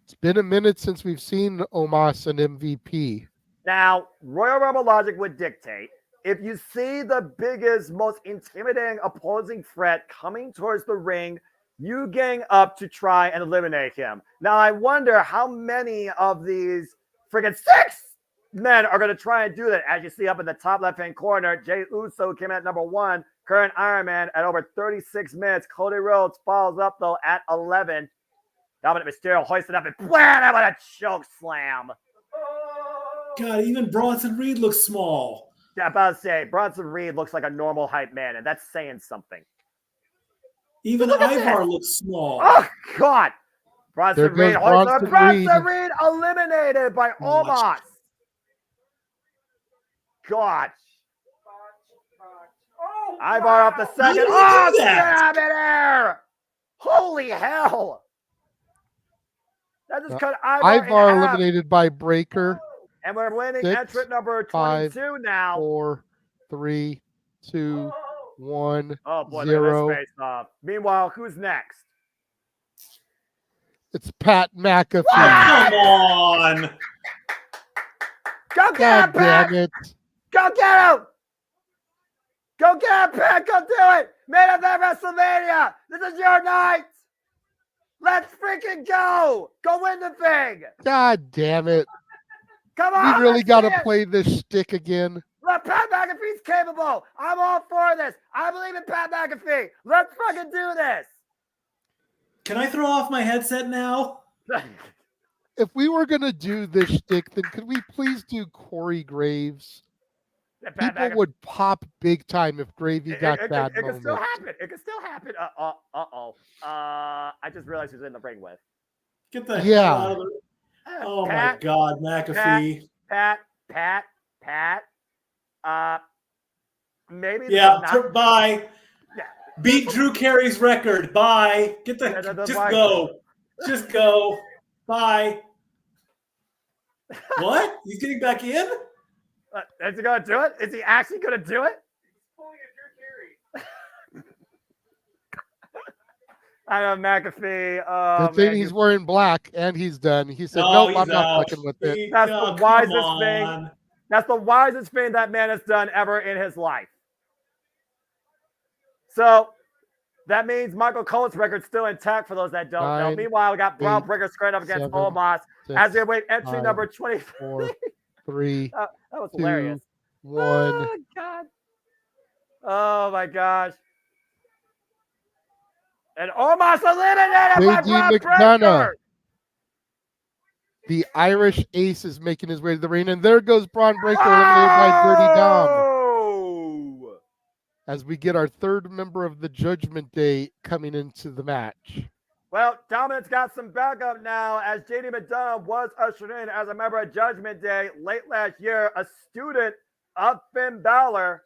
It's been a minute since we've seen Omos and MVP. Now, Royal Rumble logic would dictate if you see the biggest, most intimidating opposing threat coming towards the ring, you gang up to try and eliminate him. Now, I wonder how many of these friggin' 6 men are going to try and do that. As you see up in the top left-hand corner, Jey Uso came in at number 1, current Iron Man at over 36 minutes. Cody Rhodes follows up, though, at 11. Dominic Mysterio hoisted up and blam him with a choke slam. God, even Bronson Reed looks small. Yeah, I'm about to say, Bronson Reed looks like a normal hype man, and that's saying something. Even Ivar looks small. Oh, God. There goes Bronson Reed eliminated by Omos. God. Ivar off the second. Oh, stab in air. Holy hell. That just cut Ivar eliminated by Breaker. And we're winning 6, entrant number 22 5, now. 4, 3, 2, 1, Oh, boy, 0. look at this face off. Meanwhile, who's next? It's Pat McAfee. Come on. Go get him, Pat. Damn it. Go get him. Go get him, Pat. Go do it. Main event WrestleMania. This is your night. Let's freaking go. Go win the thing. God damn it. Come on. We really got to play this shtick again. Look, Pat McAfee's capable. I'm all for this. I believe in Pat McAfee. Let's fucking do this. Can I throw off my headset now? If we were going to do this shtick, then could we please do Corey Graves? People would pop big time if Gravy got bad It moments. can still happen. It can still happen. I just realized who's in the ring with. Get the hell out of the... Oh, Pat, my God, McAfee. Pat. Maybe. Yeah, bye. Beat Drew Carey's record. Bye. Get the... just go. Just go. Bye. What? He's getting back in? Is he going to do it? Is he actually going to do it? I know McAfee. The thing he's wearing black and he's done. He said, "Nope, I'm not fucking with it." That's the wisest thing. That's the wisest thing that man has done ever in his life. So that means Michael Cole's record's still intact for those that don't know. Meanwhile, we got Braun Breaker squared up against Omos as we await entry number 24. 3, that was 2, hilarious. 1. Oh, God. Oh, my gosh. And Omos eliminated by Braun McDonough. Breaker. The Irish Ace is making his way to the ring, and there goes Braun Breaker eliminated by Dirty Dom. As we get our third member of the Judgment Day coming into the match. Well, Dominic's got some backup now, as JD McDonough was ushered in as a member of Judgment Day late last year, a student of Finn Balor,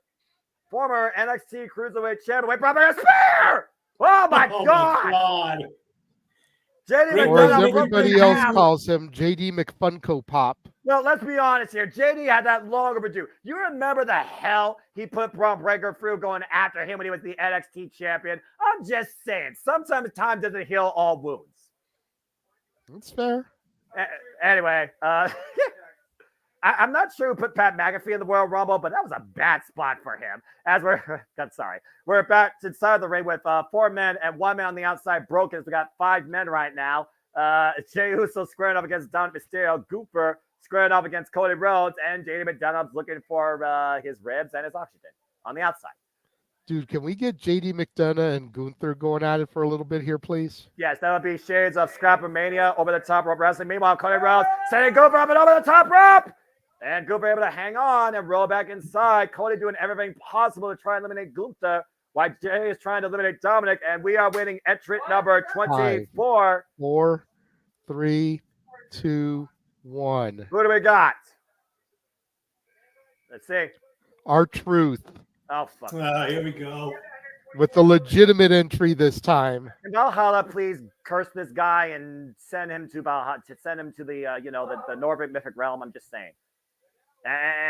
former NXT Cruiserweight Champion. Wait, brother, a spear! Oh, my God! JD McDonough, or as everybody else calls him, JD McFunko Pop. Well, let's be honest here. JD had that long overdue. You remember the hell he put Braun Breaker through going after him when he was the NXT champion? I'm just saying, sometimes time doesn't heal all wounds. That's fair. Anyway, I'm not sure who put Pat McAfee in the Royal Rumble, but that was a bad spot for him. As we're back inside the ring with 4 men and 1 man on the outside broken. So we got 5 men right now. Jey Uso squaring up against Dominic Mysterio, Gooper squaring off against Cody Rhodes, and JD McDonough's looking for his ribs and his oxygen on the outside. Dude, can we get JD McDonough and Gunther going at it for a little bit here, please? Yes, that would be shades of Scrap-A-Mania over the top rope wrestling. Meanwhile, Cody Rhodes sending Gooper up and over the top rope. And Gooper able to hang on and roll back inside. Cody doing everything possible to try and eliminate Gunther, while Jay is trying to eliminate Dominic. And we are winning entrant number 24. 4, 3, 2, 1. Who do we got? Let's see. R-Truth. Oh, fuck. Here we go. With the legitimate entry this time. Can Valhalla please curse this guy and send him to Valhalla, to send him to the the Nordic mythic realm? I'm just saying.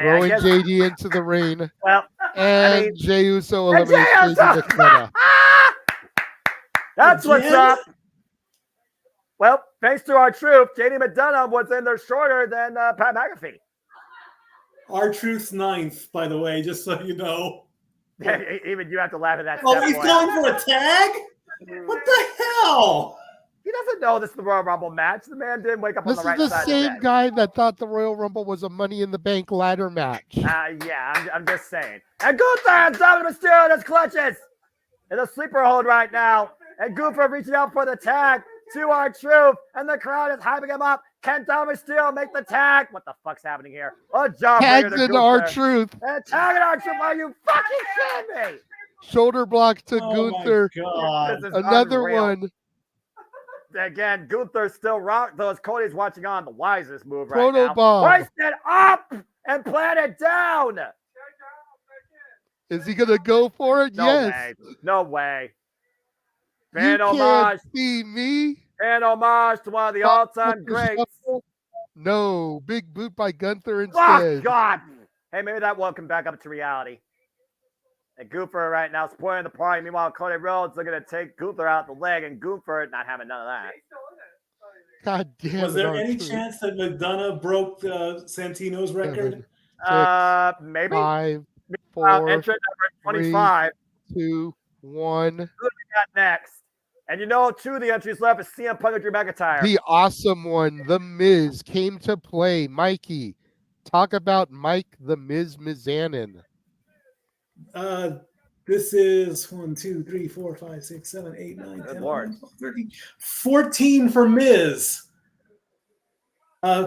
Throwing JD into the ring. Well, and Jey Uso eliminates JD McDonough. That's what's up. Well, thanks to our truth, JD McDonough was in there shorter than Pat McAfee. Our truth's 9th, by the way, just so you know. Even you have to laugh at that. Oh, he's going for a tag? What the hell? He doesn't know this is the Royal Rumble match. The man didn't wake up on This the right is the side same of the bed. guy that thought the Royal Rumble was a Money in the Bank ladder match. Yeah, I'm just saying. And Gunther and Dominic Mysterio in his clutches. In a sleeper hold right now. And Gunther reaching out for the tag to R-Truth. And the crowd is hyping him up. Can Dominic Mysterio make the tag? What the fuck's happening here? A job Tags into R-Truth. And tagging R-Truth. Are you fucking kidding me? Shoulder block to Oh Gunther. This is Another unreal. one. Again, Gunther still rock those. Cody's watching on the wisest move right Proto now. bomb. Hoist it up and plant it down. Is he going to go for it? No Yes. way. No way. You Fan homage. can't see me. Fan homage to one of the all-time greats. No. Big boot by Gunther Oh, instead. God. Hey, maybe that will come back up to reality. And Gunther right now supporting the party. Meanwhile, Cody Rhodes looking to take Gunther out the leg, and Gunther not having none of that. God damn Was it, there any R-Truth. chance that McDonough broke Santino's record? Maybe. 5, 4, Entrant number 25. 3, 2, 1. Who do we got next? And you know, two of the entries left is CM Punk and Drew McIntyre. The awesome one, The Miz, came to play. Mikey, talk about Mike The Miz Mizanin. This is 1, 2, 3, 4, 5, 6, 7, 8, 9, 10, 11, Lord. 12, 13, 14 for Miz.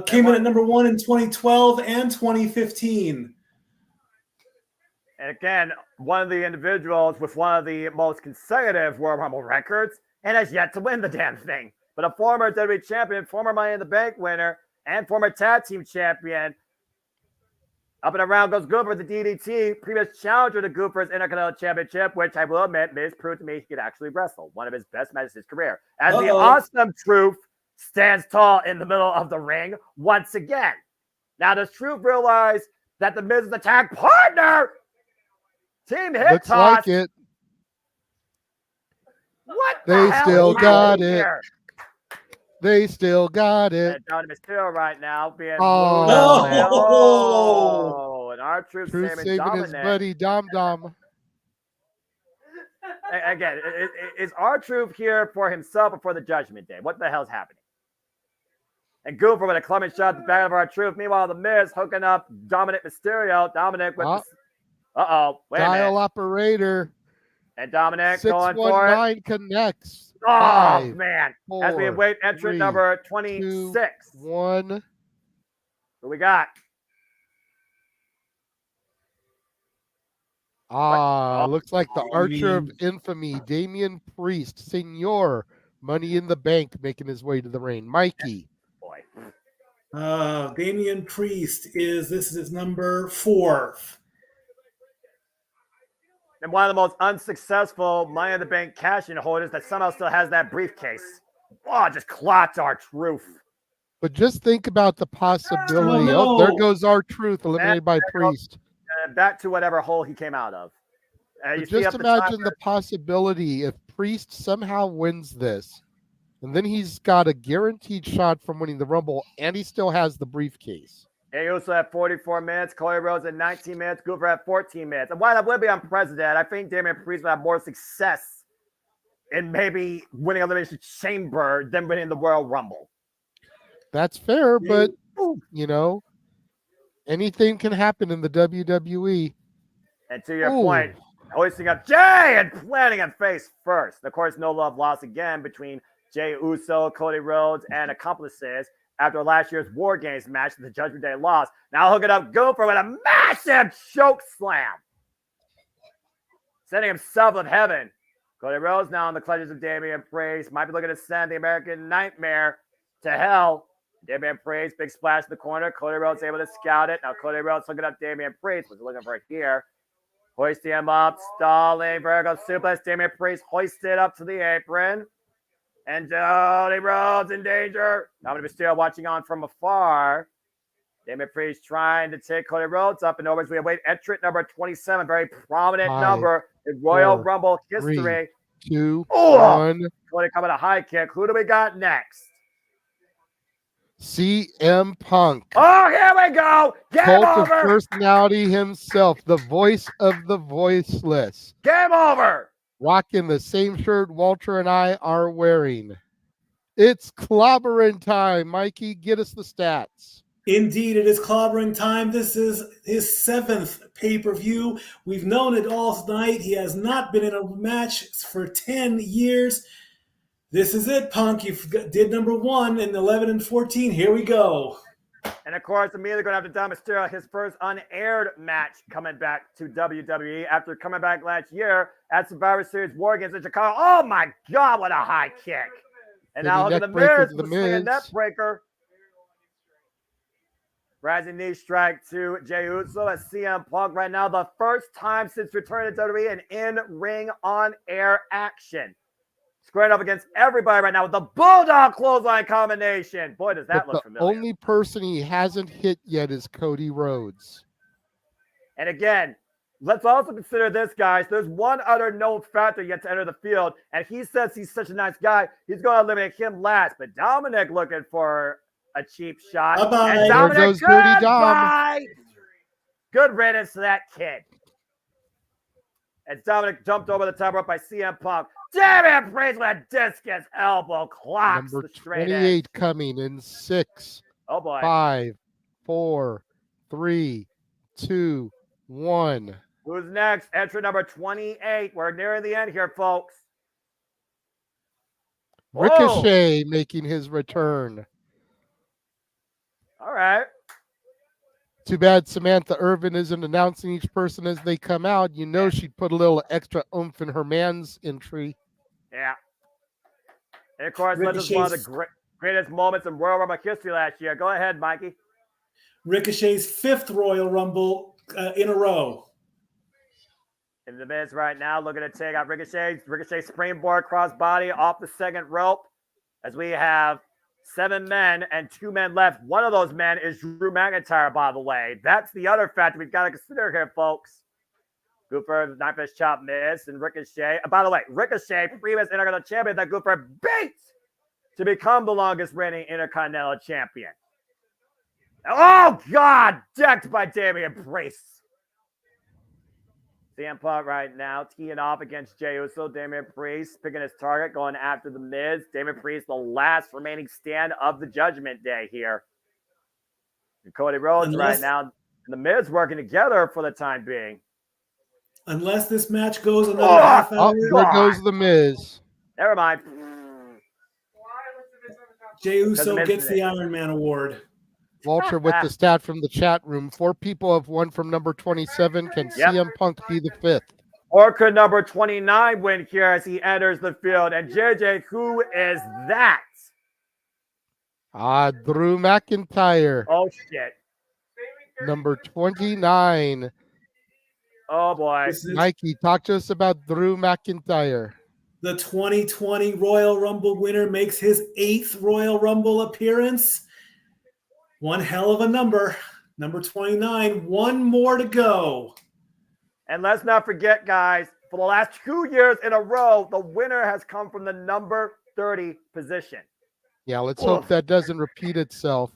Came in at number 1 in 2012 and 2015. And again, one of the individuals with one of the most consecutive Royal Rumble records and has yet to win the damn thing. But a former WWE champion, former Money in the Bank winner, and former tag team champion. Up and around goes Gunther with the DDT, previous challenger to Gunther's Intercontinental Championship, which I will admit, Miz proved to me he could actually wrestle. One of his best matches of his career. As the awesome Truth stands tall in the middle of the ring once again. Now, does Truth realize that the Miz is the tag partner? Team hit Looks toss. like it. What They the hell still is got happening it. here? They still got it. And Dominic Mysterio right now being Oh, moved. no. Oh, and our Truth Truth saving saving Dominic. his buddy Dom Dom. Again, is our Truth here for himself or for the Judgment Day? What the hell's happening? And Gunther with a clubbing shot at the back of our Truth. Meanwhile, the Miz hooking up Dominic Mysterio. Dominic with wait a Dial minute. operator. And Dominic going for it. 619 connects. Oh, 5, man. As we 4, await entrant 3, number 26. 2, 1. Who we got? Looks like the Archer of Infamy, Damian Priest, Senor, Money in the Bank, making his way to the ring. Mikey. Boy. Damian Priest this is his number 4. And one of the most unsuccessful Money in the Bank cash-in holders that somehow still has that briefcase. Oh, just clots our Truth. But just think about the possibility. Oh, there goes our Truth, eliminated by Priest. Back to whatever hole he came out of. But just imagine the possibility if Priest somehow wins this, and then he's got a guaranteed shot from winning the Rumble, and he still has the briefcase. He also had 44 minutes. Cody Rhodes at 19 minutes. Gunther at 14 minutes. And while that would be unprecedented, I think Damian Priest would have more success in maybe winning Elimination Chamber than winning the Royal Rumble. That's fair, but, you know, anything can happen in the WWE. And to your point, hoisting up Jay and planting him face first. And of course, no love lost again between Jay Uso, Cody Rhodes, and accomplices after last year's War Games match that the Judgment Day lost. Now hooking up Gunther with a massive choke slam. Sending himself of heaven. Cody Rhodes now in the clutches of Damian Priest. Might be looking to send the American Nightmare to hell. Damian Priest, big splash in the corner. Cody Rhodes able to scout it. Now Cody Rhodes hooking up Damian Priest. Was looking for it here. Hoisting him up. Stalling. Vertical suplex. Damian Priest hoisted up to the apron. And Cody Rhodes in danger. Dominic Mysterio watching on from afar. Damian Priest trying to take Cody Rhodes up and over as we await entrant number 27. Very prominent 5, number in Royal 4, Rumble history. 3, 2, Oh! 1. Cody coming a high kick. Who do we got next? CM Punk. Oh, here we go. Game Cult of over. personality himself, the voice of the voiceless. Game over. Rocking the same shirt Walter and I are wearing. It's clobbering time. Mikey, get us the stats. Indeed, it is clobbering time. This is his 7th pay-per-view. We've known it all night. He has not been in a match for 10 years. This is it, Punk. You did number 1 in 11 and 14. Here we go. And of course, immediately going to have to Dom Mysterio, his first unaired match coming back to WWE after coming back last year at Survivor Series War Games in Chicago. Oh my God, what a high kick. And now look at the Miz with a net breaker. Rising knee strike to Jey Uso as CM Punk right now. The first time since returning to WWE and in-ring on-air action. Squaring up against everybody right now with the Bulldog clothesline combination. Boy, does that look familiar. The only person he hasn't hit yet is Cody Rhodes. And again, let's also consider this, guys. There's one other known factor yet to enter the field, and he says he's such a nice guy. He's going to eliminate him last. But Dominic looking for a cheap shot. Bye-bye. And Dominic, there goes Dirty goodbye. Good riddance to that kid. As Dominic jumped over the top rope by CM Punk. Damn it, Priest with a discus elbow clocks Number the straight 28 edge. coming in 6. Oh boy. 5, 4, 3, 2, 1. Who's next? Entry number 28. We're nearing the end here, folks. Ricochet making his return. All right. Too bad Samantha Irvin isn't announcing each person as they come out. You know she'd put a little extra oomph in her man's entry. Yeah. And of course, this is one of the greatest moments in Royal Rumble history last year. Go ahead, Mikey. Ricochet's 5th Royal Rumble in a row. In the Miz right now, looking to take out Ricochet. Ricochet springboard crossbody off the second rope. As we have 7 men and 2 men left. One of those men is Drew McIntyre, by the way. That's the other factor we've got to consider here, folks. Gooper, Knife Edge Chop Miz, and Ricochet. By the way, Ricochet, previous Intercontinental Champion that Gooper beat to become the longest reigning Intercontinental Champion. Oh, God! Decked by Damian Priest. CM Punk right now teeing off against Jey Uso. Damian Priest picking his target, going after the Miz. Damian Priest, the last remaining stand of the Judgment Day here. And Cody Rhodes right now, and the Miz working together for the time being. Unless this match goes another half hour. There goes the Miz. Never mind. Jey Uso gets the Iron Man award. Walter with the stat from the chat room. 4 people have won from number 27. Can CM Punk be the 5th? Or could number 29 win here as he enters the field? And JJ, who is that? Drew McIntyre. Oh, shit. Number 29. Oh, boy. Mikey, talk to us about Drew McIntyre. The 2020 Royal Rumble winner makes his 8th Royal Rumble appearance. One hell of a number. Number 29. 1 more to go. And let's not forget, guys, for the last 2 years in a row, the winner has come from the number 30 position. Yeah, let's hope that doesn't repeat itself.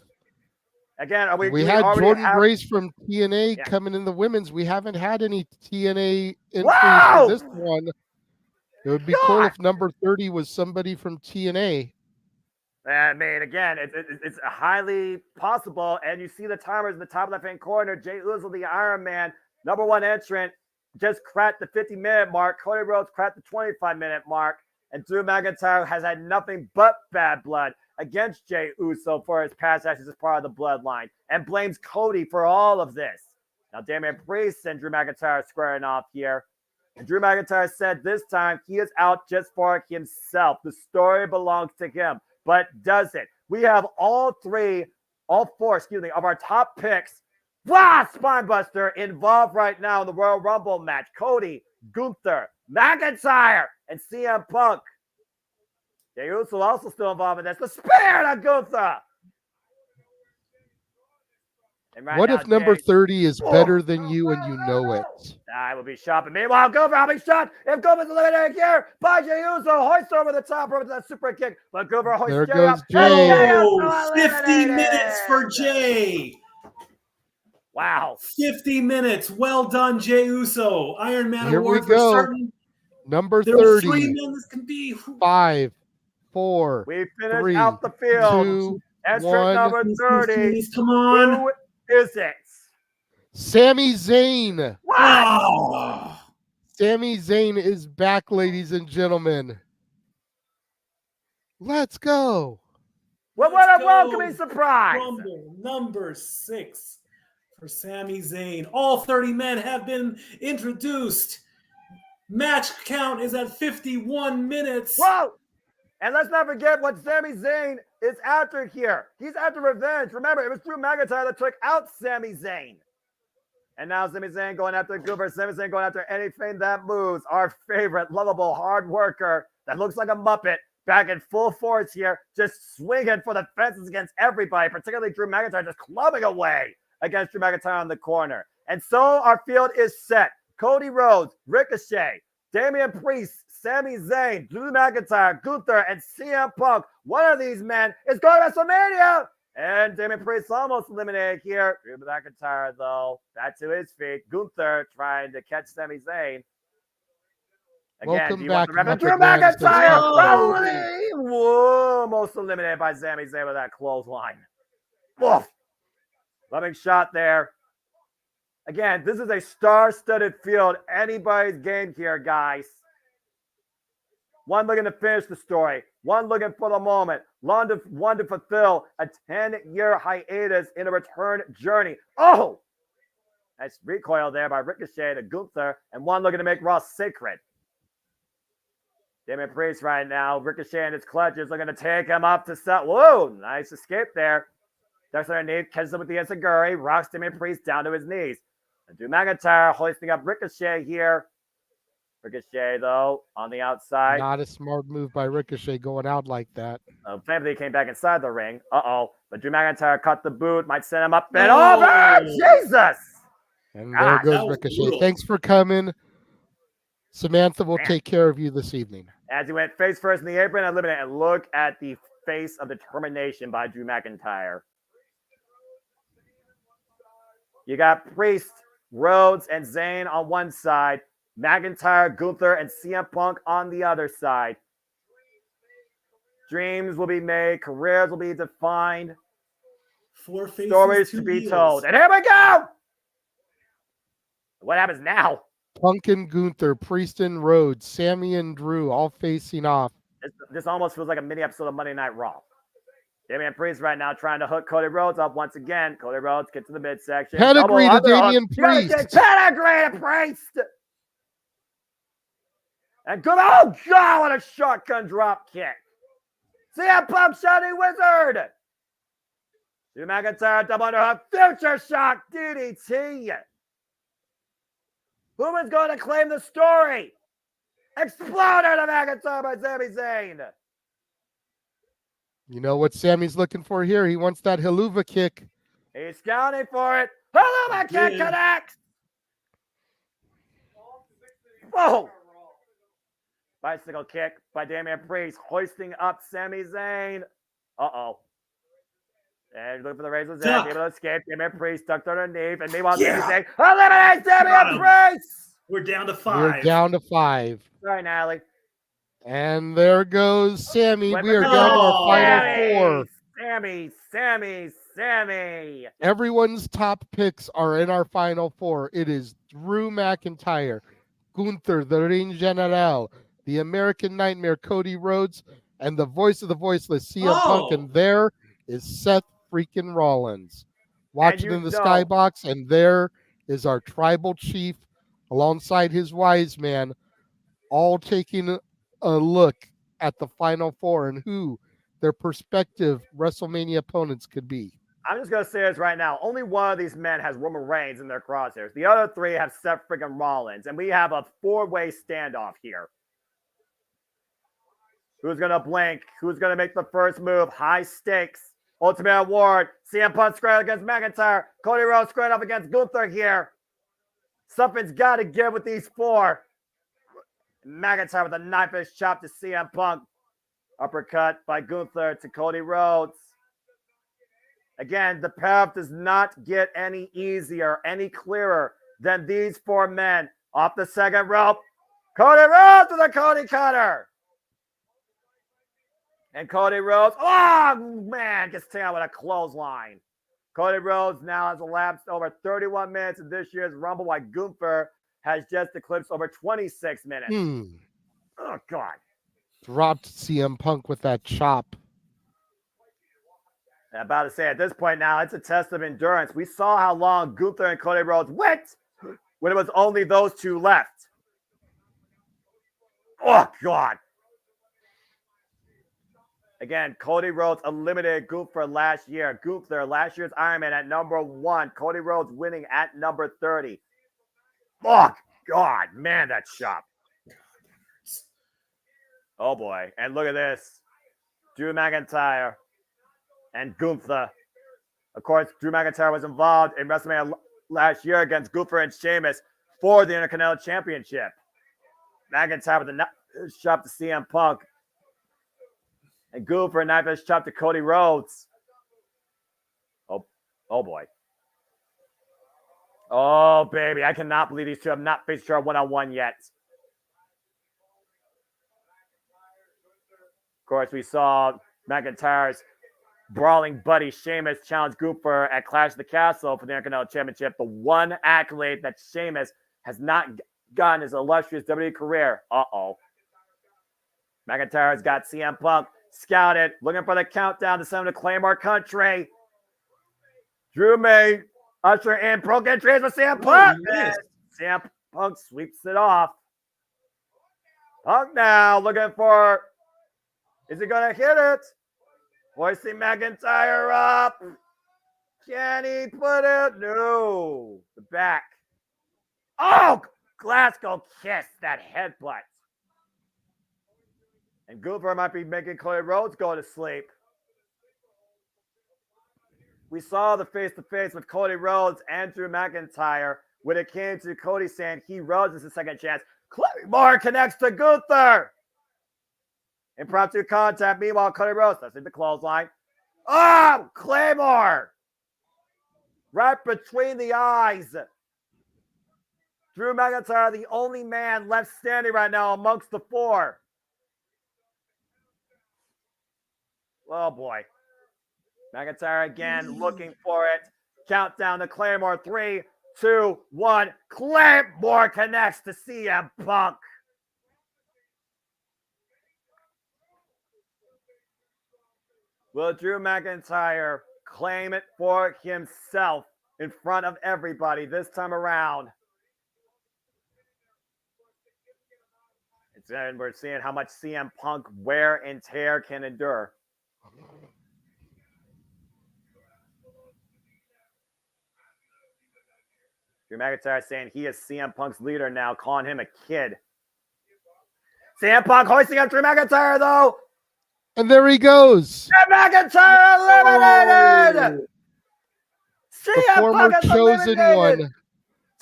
Again, we had Jordan Grace from TNA coming in the women's. We haven't had any TNA entries for this one. It would be cool if number 30 was somebody from TNA. I mean, again, it's highly possible. And you see the timers in the top left-hand corner. Jey Uso, the Iron Man, number 1 entrant, just cracked the 50-minute mark. Cody Rhodes cracked the 25-minute mark. And Drew McIntyre has had nothing but bad blood against Jey Uso for his past actions as part of the bloodline and blames Cody for all of this. Now, Damian Priest and Drew McIntyre squaring off here. And Drew McIntyre said this time he is out just for himself. The story belongs to him. But does it? We have all four of our top picks. Spinebuster involved right now in the Royal Rumble match. Cody, Gunther, McIntyre, and CM Punk. Jey Uso also still involved in this. The Spirit of Gunther. What if number 30 is better than you and you know it? I will be shopping. Meanwhile, I'll be shot. If Gover's eliminated here by Jey Uso, hoist over the top rope to that super kick. But Gover hoists there Jey goes up. Jey. 50 minutes for Jey. Wow. 50 minutes. Well done, Jey Uso. Iron Man Here award we go. for certain. Number There are 30. 3 men this can be. 5, 4, We finish 3, out the field. 2, Entrant 1. number 30. Come on. Who is it? Sami Zayn. What? Oh. Sami Zayn is back, ladies and gentlemen. Let's go. Well, what a welcoming surprise. Rumble number 6 for Sami Zayn. All 30 men have been introduced. Match count is at 51 minutes. Whoa! And let's not forget what Sami Zayn is after here. He's after revenge. Remember, it was Drew McIntyre that took out Sami Zayn. And now Sami Zayn going after Goober. Sami Zayn going after anything that moves. Our favorite, lovable, hard worker that looks like a Muppet back in full force here, just swinging for the fences against everybody, particularly Drew McIntyre, just clubbing away against Drew McIntyre on the corner. And so our field is set. Cody Rhodes, Ricochet, Damian Priest, Sami Zayn, Drew McIntyre, Gunther, and CM Punk. One of these men is going to WrestleMania. And Damian Priest almost eliminated here. Drew McIntyre, though, back to his feet. Gunther trying to catch Sami Zayn. Again, Welcome do you want back, the reference? Muppet Drew Man, to the McIntyre! show. Probably. Whoa, almost eliminated by Sami Zayn with that clothesline. Woof. Loving shot there. Again, this is a star-studded field. Anybody's game here, guys. One looking to finish the story. One looking for the moment. One to fulfill a 10-year hiatus in a return journey. Oh! Nice recoil there by Ricochet to Gunther. And one looking to make Raw sacred. Damian Priest right now. Ricochet in his clutches looking to take him up to set. Whoa! Nice escape there. Ducks underneath. Catches him with the Enziguri. Rocks Damian Priest down to his knees. And Drew McIntyre hoisting up Ricochet here. Ricochet, though, on the outside. Not a smart move by Ricochet going out like that. Thankfully, he came back inside the ring. Uh-oh. But Drew McIntyre cut the boot. Might send him up and over. Jesus! And there goes Ricochet. Brutal. Thanks for coming. Samantha will take care of you this evening. As he went face first in the apron, eliminated. And look at the face of determination by Drew McIntyre. You got Priest, Rhodes, and Zayn on one side. McIntyre, Gunther, and CM Punk on the other side. Dreams will be made. Careers will be defined. 4 faces, stories to be told. And here we go! What happens now? Punk and Gunther, Priest and Rhodes, Sammy and Drew all facing off. This almost feels like a mini episode of Monday Night Raw. Damian Priest right now trying to hook Cody Rhodes up once again. Cody Rhodes gets to the midsection. Pedigree to Damian Priest. Pedigree to Priest. And good, oh God, what a shotgun drop kick. CM Punk Shining Wizard. Drew McIntyre double underhook. Future shock DDT. Who is going to claim the story? Exploder to McIntyre by Sami Zayn. You know what Sammy's looking for here? He wants that haluva kick. He's scouting for it. Haluva kick connects. Whoa. Bicycle kick by Damian Priest, hoisting up Sami Zayn. Uh-oh. And looking for the Razor's Edge, able to escape. Damian Priest tucked underneath, and meanwhile, Sami Zayn eliminates Damian Priest. We're down to 5. We're down to 5. Sorry, Natalie. And there goes Sammy. We are down to our final 4. Sammy. Everyone's top picks are in our final 4. It is Drew McIntyre, Gunther, the Ring General, the American Nightmare, Cody Rhodes, and the voice of the voiceless, CM Punk. And there is Seth freaking Rollins. Watching in the skybox, and there is our tribal chief alongside his wise man, all taking a look at the final 4 and who their prospective WrestleMania opponents could be. I'm just going to say this right now. Only one of these men has Roman Reigns in their crosshairs. The other 3 have Seth freaking Rollins. And we have a 4-way standoff here. Who's going to blink? Who's going to make the first move? High stakes. Ultimate Award. CM Punk squared against McIntyre. Cody Rhodes squared up against Gunther here. Something's got to give with these 4. McIntyre with a knife-edge chop to CM Punk. Uppercut by Gunther to Cody Rhodes. Again, the path does not get any easier, any clearer than these 4 men. Off the second rope. Cody Rhodes with a Cody Cutter. And Cody Rhodes, oh man, gets taken out with a clothesline. Cody Rhodes now has elapsed over 31 minutes in this year's Rumble, while Gunther has just eclipsed over 26 minutes. Oh, God. Dropped CM Punk with that chop. I'm about to say, at this point now, it's a test of endurance. We saw how long Gunther and Cody Rhodes went when it was only those two left. Oh, God. Again, Cody Rhodes eliminated Gunther last year. Gunther, last year's Iron Man at number 1. Cody Rhodes winning at number 30. Oh, God. Man, that chop. Oh, boy. And look at this. Drew McIntyre and Gunther. Of course, Drew McIntyre was involved in WrestleMania last year against Gunther and Sheamus for the Intercontinental Championship. McIntyre with a chop to CM Punk. And Gunther and knife chop to Cody Rhodes. Oh boy. Oh, baby. I cannot believe these two have not faced each other one-on-one yet. Of course, we saw McIntyre's brawling buddy Sheamus challenge Gunther at Clash of the Castle for the Intercontinental Championship. The one accolade that Sheamus has not gotten his illustrious WWE career. Uh-oh. McIntyre's got CM Punk scouted, looking for the countdown to send him to Claymore Country. Drew may usher in pro entries with CM Punk. CM Punk sweeps it off. Punk now looking for, is he going to hit it? Hoisting McIntyre up. Can he put it? No. The back. Oh, Glasgow kiss, that headbutt. And Gunther might be making Cody Rhodes go to sleep. We saw the face-to-face with Cody Rhodes and Drew McIntyre when it came to Cody saying he Rhodes is a second chance. Claymore connects to Gunther. Impromptu contact. Meanwhile, Cody Rhodes does the clothesline. Oh, Claymore. Right between the eyes. Drew McIntyre, the only man left standing right now amongst the four. Oh, boy. McIntyre again looking for it. Countdown to Claymore. 3, 2, 1. Claymore connects to CM Punk. Will Drew McIntyre claim it for himself in front of everybody this time around? And we're seeing how much CM Punk wear and tear can endure. Drew McIntyre saying he is CM Punk's leader now, calling him a kid. CM Punk hoisting up Drew McIntyre, though. And there he goes. Drew McIntyre eliminated. The former chosen one.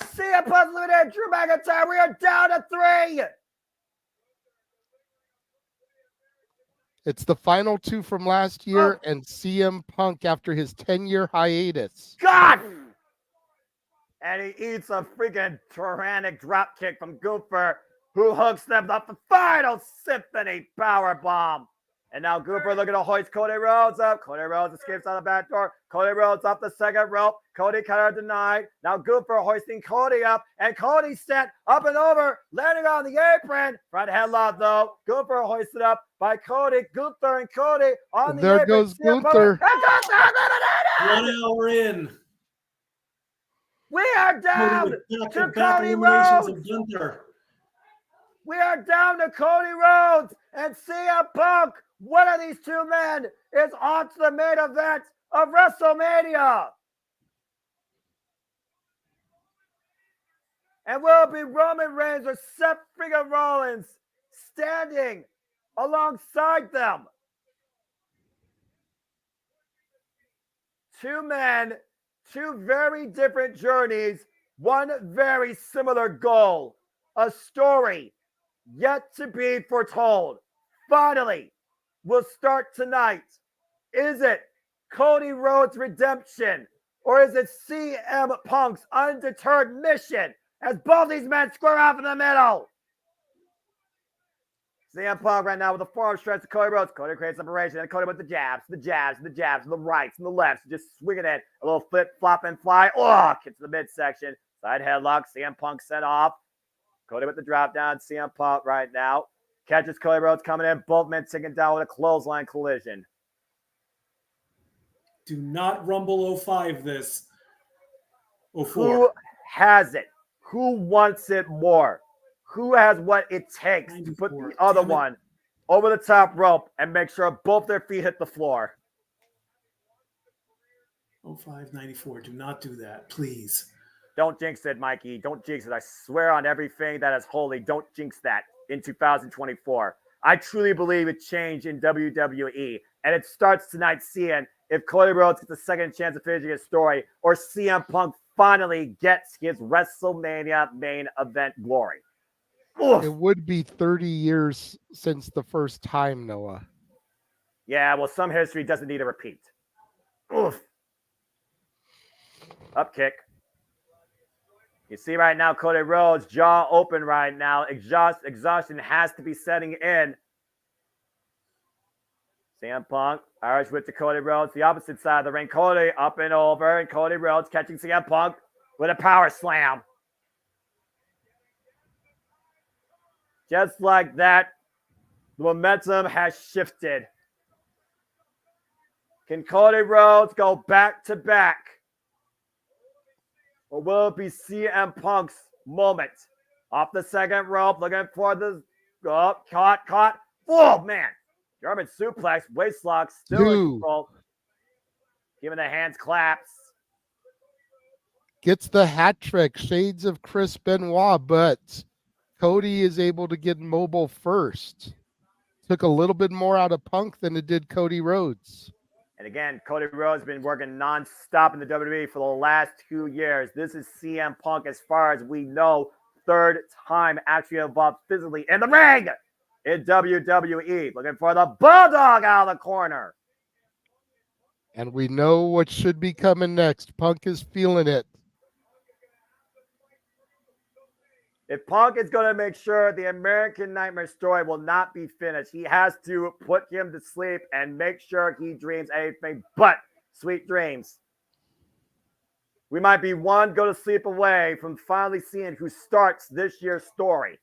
CM Punk eliminated Drew McIntyre. We are down to 3. It's the final 2 from last year and CM Punk after his 10-year hiatus. God! And he eats a freaking tyrannic drop kick from Gunther, who hooks them up the final symphony powerbomb. And now Gunther looking to hoist Cody Rhodes up. Cody Rhodes escapes out the back door. Cody Rhodes up the second rope. Cody counter denied. Now Gunther hoisting Cody up. And Cody sent up and over, landing on the apron. Front headlock though. Gunther hoisted up by Cody. Gunther and Cody on the there apron. There goes Gunther. 1 hour in. We are down to Cody Rhodes. We are down to Cody Rhodes and CM Punk. One of these two men is on to the main event of WrestleMania. And will it be Roman Reigns or Seth freaking Rollins standing alongside them? Two men, two very different journeys, one very similar goal. A story yet to be foretold. Finally, will start tonight. Is it Cody Rhodes' redemption, or is it CM Punk's undeterred mission as both these men square off in the middle? CM Punk right now with the forearm stretch to Cody Rhodes. Cody creates separation, and Cody with the jabs, the rights, and the lefts, just swinging it. A little flip, flop, and fly. Oh, gets to the midsection. Side headlock. CM Punk set off. Cody with the drop down. CM Punk right now catches Cody Rhodes coming in. Both men taking down with a clothesline collision. Do not Rumble 05 this. 04. Who has it? Who wants it more? Who has what it takes to put the other one over the top rope and make sure both their feet hit the floor? 05, 94. Do not do that, please. Don't jinx it, Mikey. Don't jinx it. I swear on everything that is holy, don't jinx that in 2024. I truly believe it changed in WWE. And it starts tonight seeing if Cody Rhodes gets a second chance of finishing his story or CM Punk finally gets his WrestleMania main event glory. Oof. It would be 30 years since the first time, Noah. Yeah, well, some history doesn't need a repeat. Oof. Up kick. You see right now, Cody Rhodes, jaw open right now. Exhaustion has to be setting in. CM Punk, Irish whip to Cody Rhodes, the opposite side of the ring. Cody up and over, and Cody Rhodes catching CM Punk with a power slam. Just like that, the momentum has shifted. Can Cody Rhodes go back to back? Or will it be CM Punk's moment? Off the second rope, looking for the caught. Oh, man. German suplex, waist lock, still in control. Giving the hands claps. Gets the hat trick, shades of Chris Benoit, but Cody is able to get mobile first. Took a little bit more out of Punk than it did Cody Rhodes. And again, Cody Rhodes has been working nonstop in the WWE for the last 2 years. This is CM Punk, as far as we know, third time actually involved physically in the ring in WWE. Looking for the Bulldog out of the corner. And we know what should be coming next. Punk is feeling it. If Punk is going to make sure the American Nightmare story will not be finished, he has to put him to sleep and make sure he dreams anything but sweet dreams. We might be one go to sleep away from finally seeing who starts this year's story.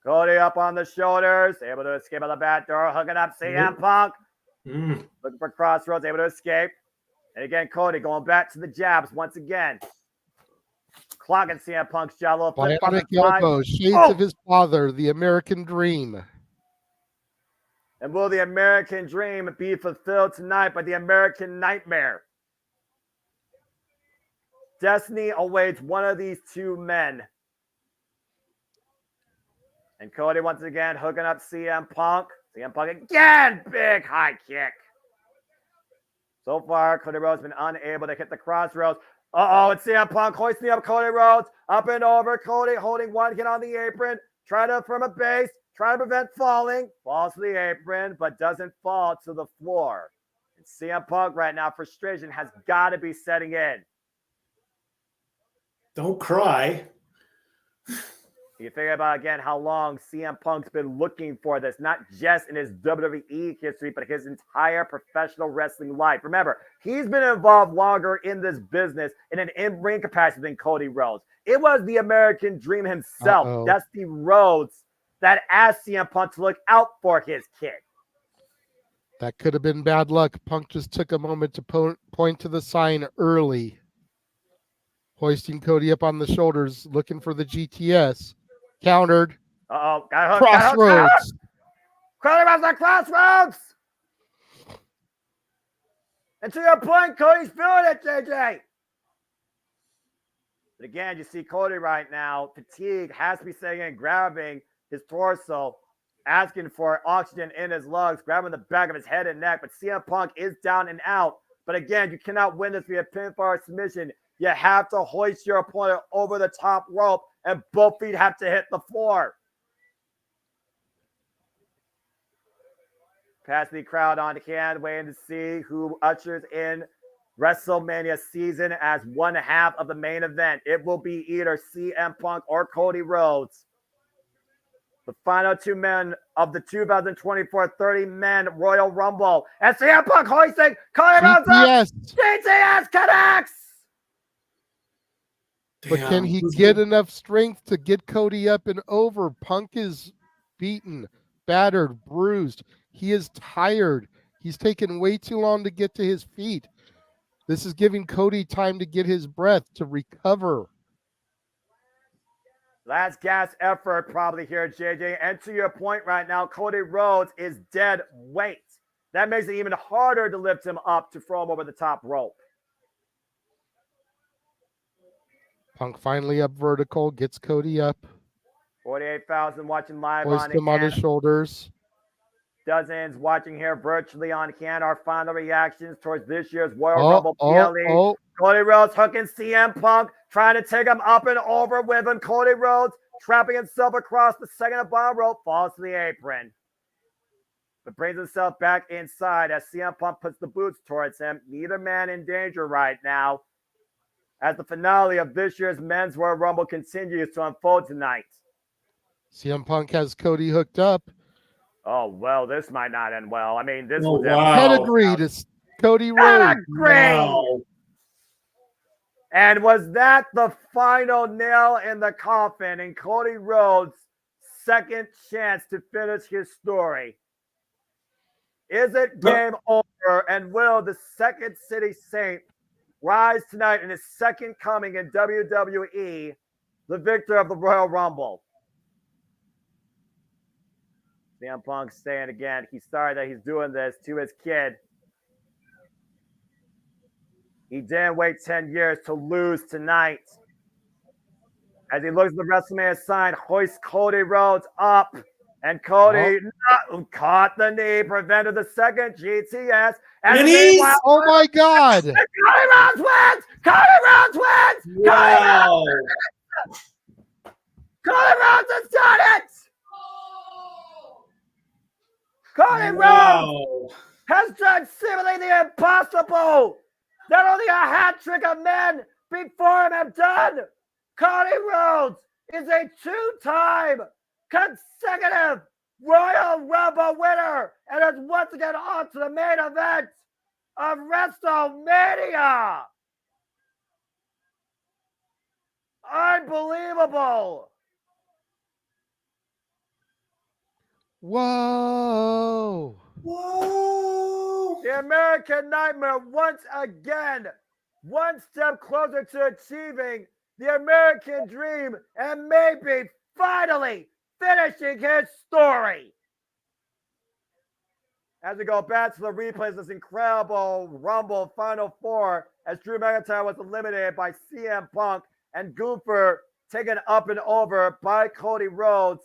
Cody up on the shoulders, able to escape out the back door, hooking up CM Punk. Looking for crossroads, able to escape. And again, Cody going back to the jabs once again. Clocking CM Punk's jaw. Bionic elbow, shades of his father, the American Dream. And will the American Dream be fulfilled tonight by the American Nightmare? Destiny awaits one of these two men. And Cody once again hooking up CM Punk. CM Punk again, big high kick. So far, Cody Rhodes has been unable to hit the crossroads. It's CM Punk hoisting up Cody Rhodes. Up and over. Cody holding one hit on the apron. Trying to from a base. Trying to prevent falling. Falls to the apron, but doesn't fall to the floor. And CM Punk right now, frustration has got to be setting in. Don't cry. You figure about, again, how long CM Punk's been looking for this, not just in his WWE history, but his entire professional wrestling life. Remember, he's been involved longer in this business in an in-ring capacity than Cody Rhodes. It was the American Dream himself, Dusty Rhodes, that asked CM Punk to look out for his kid. That could have been bad luck. Punk just took a moment to point to the sign early. Hoisting Cody up on the shoulders, looking for the GTS. Countered. Got hooked. Crossroads. Cody Rhodes at Crossroads. And to your point, Cody's feeling it, JJ. But again, you see Cody right now, fatigue has to be setting in, grabbing his torso, asking for oxygen in his lungs, grabbing the back of his head and neck. But CM Punk is down and out. But again, you cannot win this via pinfall or submission. You have to hoist your opponent over the top rope, and both feet have to hit the floor. Past the crowd on hand, waiting to see who ushers in WrestleMania season as one half of the main event. It will be either CM Punk or Cody Rhodes. The final two men of the 2024 30-man Royal Rumble. And CM Punk hoisting Cody Rhodes up. GTS connects. But can he get enough strength to get Cody up and over? Punk is beaten, battered, bruised. He is tired. He's taken way too long to get to his feet. This is giving Cody time to get his breath, to recover. Last gas effort probably here, JJ. And to your point right now, Cody Rhodes is dead weight. That makes it even harder to lift him up to throw him over the top rope. Punk finally up vertical, gets Cody up. 48,000 watching live Hoist him on his shoulders. Dozens watching here virtually on hand. Our final reactions towards this year's Royal Rumble PLE. Cody Rhodes hooking CM Punk, trying to take him up and over with him. Cody Rhodes trapping himself across the second and bottom rope, falls to the apron, but brings himself back inside as CM Punk puts the boots towards him. Neither man in danger right now, as the finale of this year's Men's Royal Rumble continues to unfold tonight. CM Punk has Cody hooked up. Oh, well, this might not end well. I mean, this will Pedigree to Cody Rhodes. Wow. And was that the final nail in the coffin in Cody Rhodes' second chance to finish his story? Is it game over? And will the Second City Saint rise tonight in his second coming in WWE, the victor of the Royal Rumble? CM Punk saying again, he's sorry that he's doing this to his kid. He didn't wait 10 years to lose tonight. As he looks at the WrestleMania sign, hoists Cody Rhodes up. And Cody caught the knee, prevented the second GTS. And meanwhile, oh my God! Cody Rhodes wins! Cody Rhodes wins! Wow! Cody Rhodes has done it! Cody Rhodes has done seemingly the impossible. Not only a hat trick of men before him have done, Cody Rhodes is a two-time consecutive Royal Rumble winner and is once again on to the main event of WrestleMania. Unbelievable. Whoa. Whoa. The American Nightmare once again, one step closer to achieving the American dream and maybe finally finishing his story. As we go back to the replays, this incredible Rumble Final Four, as Drew McIntyre was eliminated by CM Punk and Gunther taken up and over by Cody Rhodes.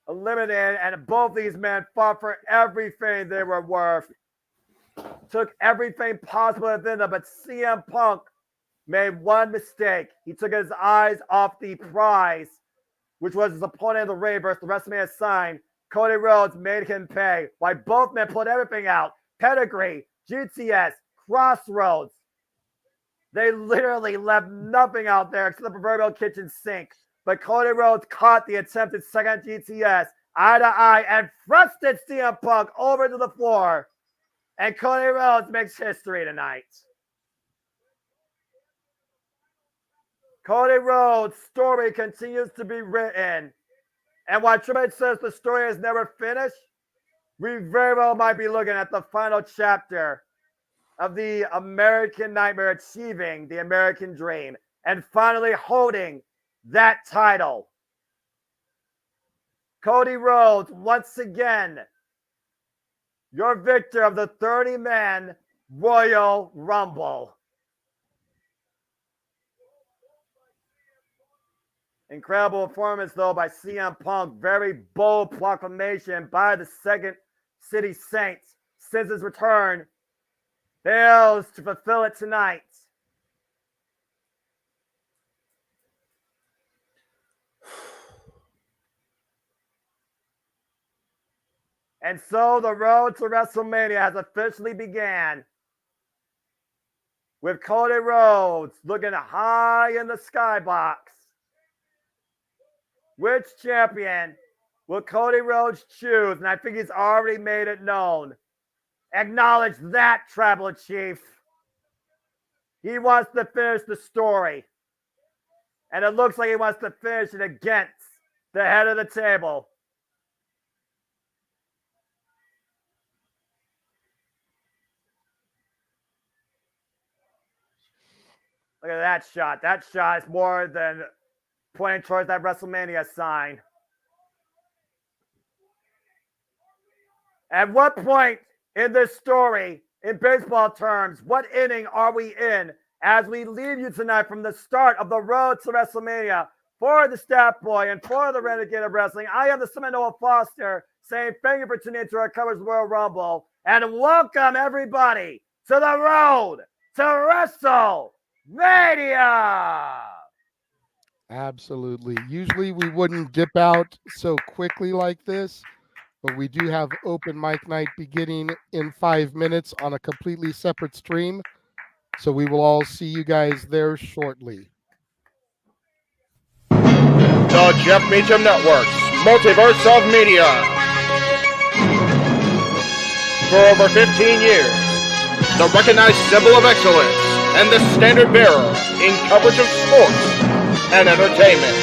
Eliminated, and both these men fought for everything they were worth. Took everything possible within them, but CM Punk made one mistake. He took his eyes off the prize, which was his opponent in the ring versus the WrestleMania sign. Cody Rhodes made him pay. While both men pulled everything out. Pedigree, GTS, Crossroads. They literally left nothing out there except the proverbial kitchen sink. But Cody Rhodes caught the attempted second GTS eye to eye and thrusted CM Punk over to the floor. And Cody Rhodes makes history tonight. Cody Rhodes' story continues to be written. And while Triple H says the story is never finished, we very well might be looking at the final chapter of the American Nightmare achieving the American dream and finally holding that title. Cody Rhodes, once again, your victor of the 30-man Royal Rumble. Incredible performance, though, by CM Punk. Very bold proclamation by the Second City Saints since his return. Fails to fulfill it tonight. And so the road to WrestleMania has officially began, with Cody Rhodes looking high in the skybox, which champion will Cody Rhodes choose? And I think he's already made it known. Acknowledge that, Tribal Chief. He wants to finish the story. And it looks like he wants to finish it against the head of the table. Look at that shot. That shot is more than pointing towards that WrestleMania sign. At what point in this story, in baseball terms, what inning are we in as we leave you tonight from the start of the road to WrestleMania? For the Stat Boy and for the Renegade of Wrestling, I am the Seminole Foster saying thank you for tuning into our coverage of the Royal Rumble and welcome everybody to the road to WrestleMania. Absolutely. Usually we wouldn't dip out so quickly like this, but we do have open mic night beginning in 5 minutes on a completely separate stream. So we will all see you guys there shortly. The Jeff Meacham Network's Multiverse of Media. For over 15 years, the recognized symbol of excellence and the standard bearer in coverage of sports and entertainment.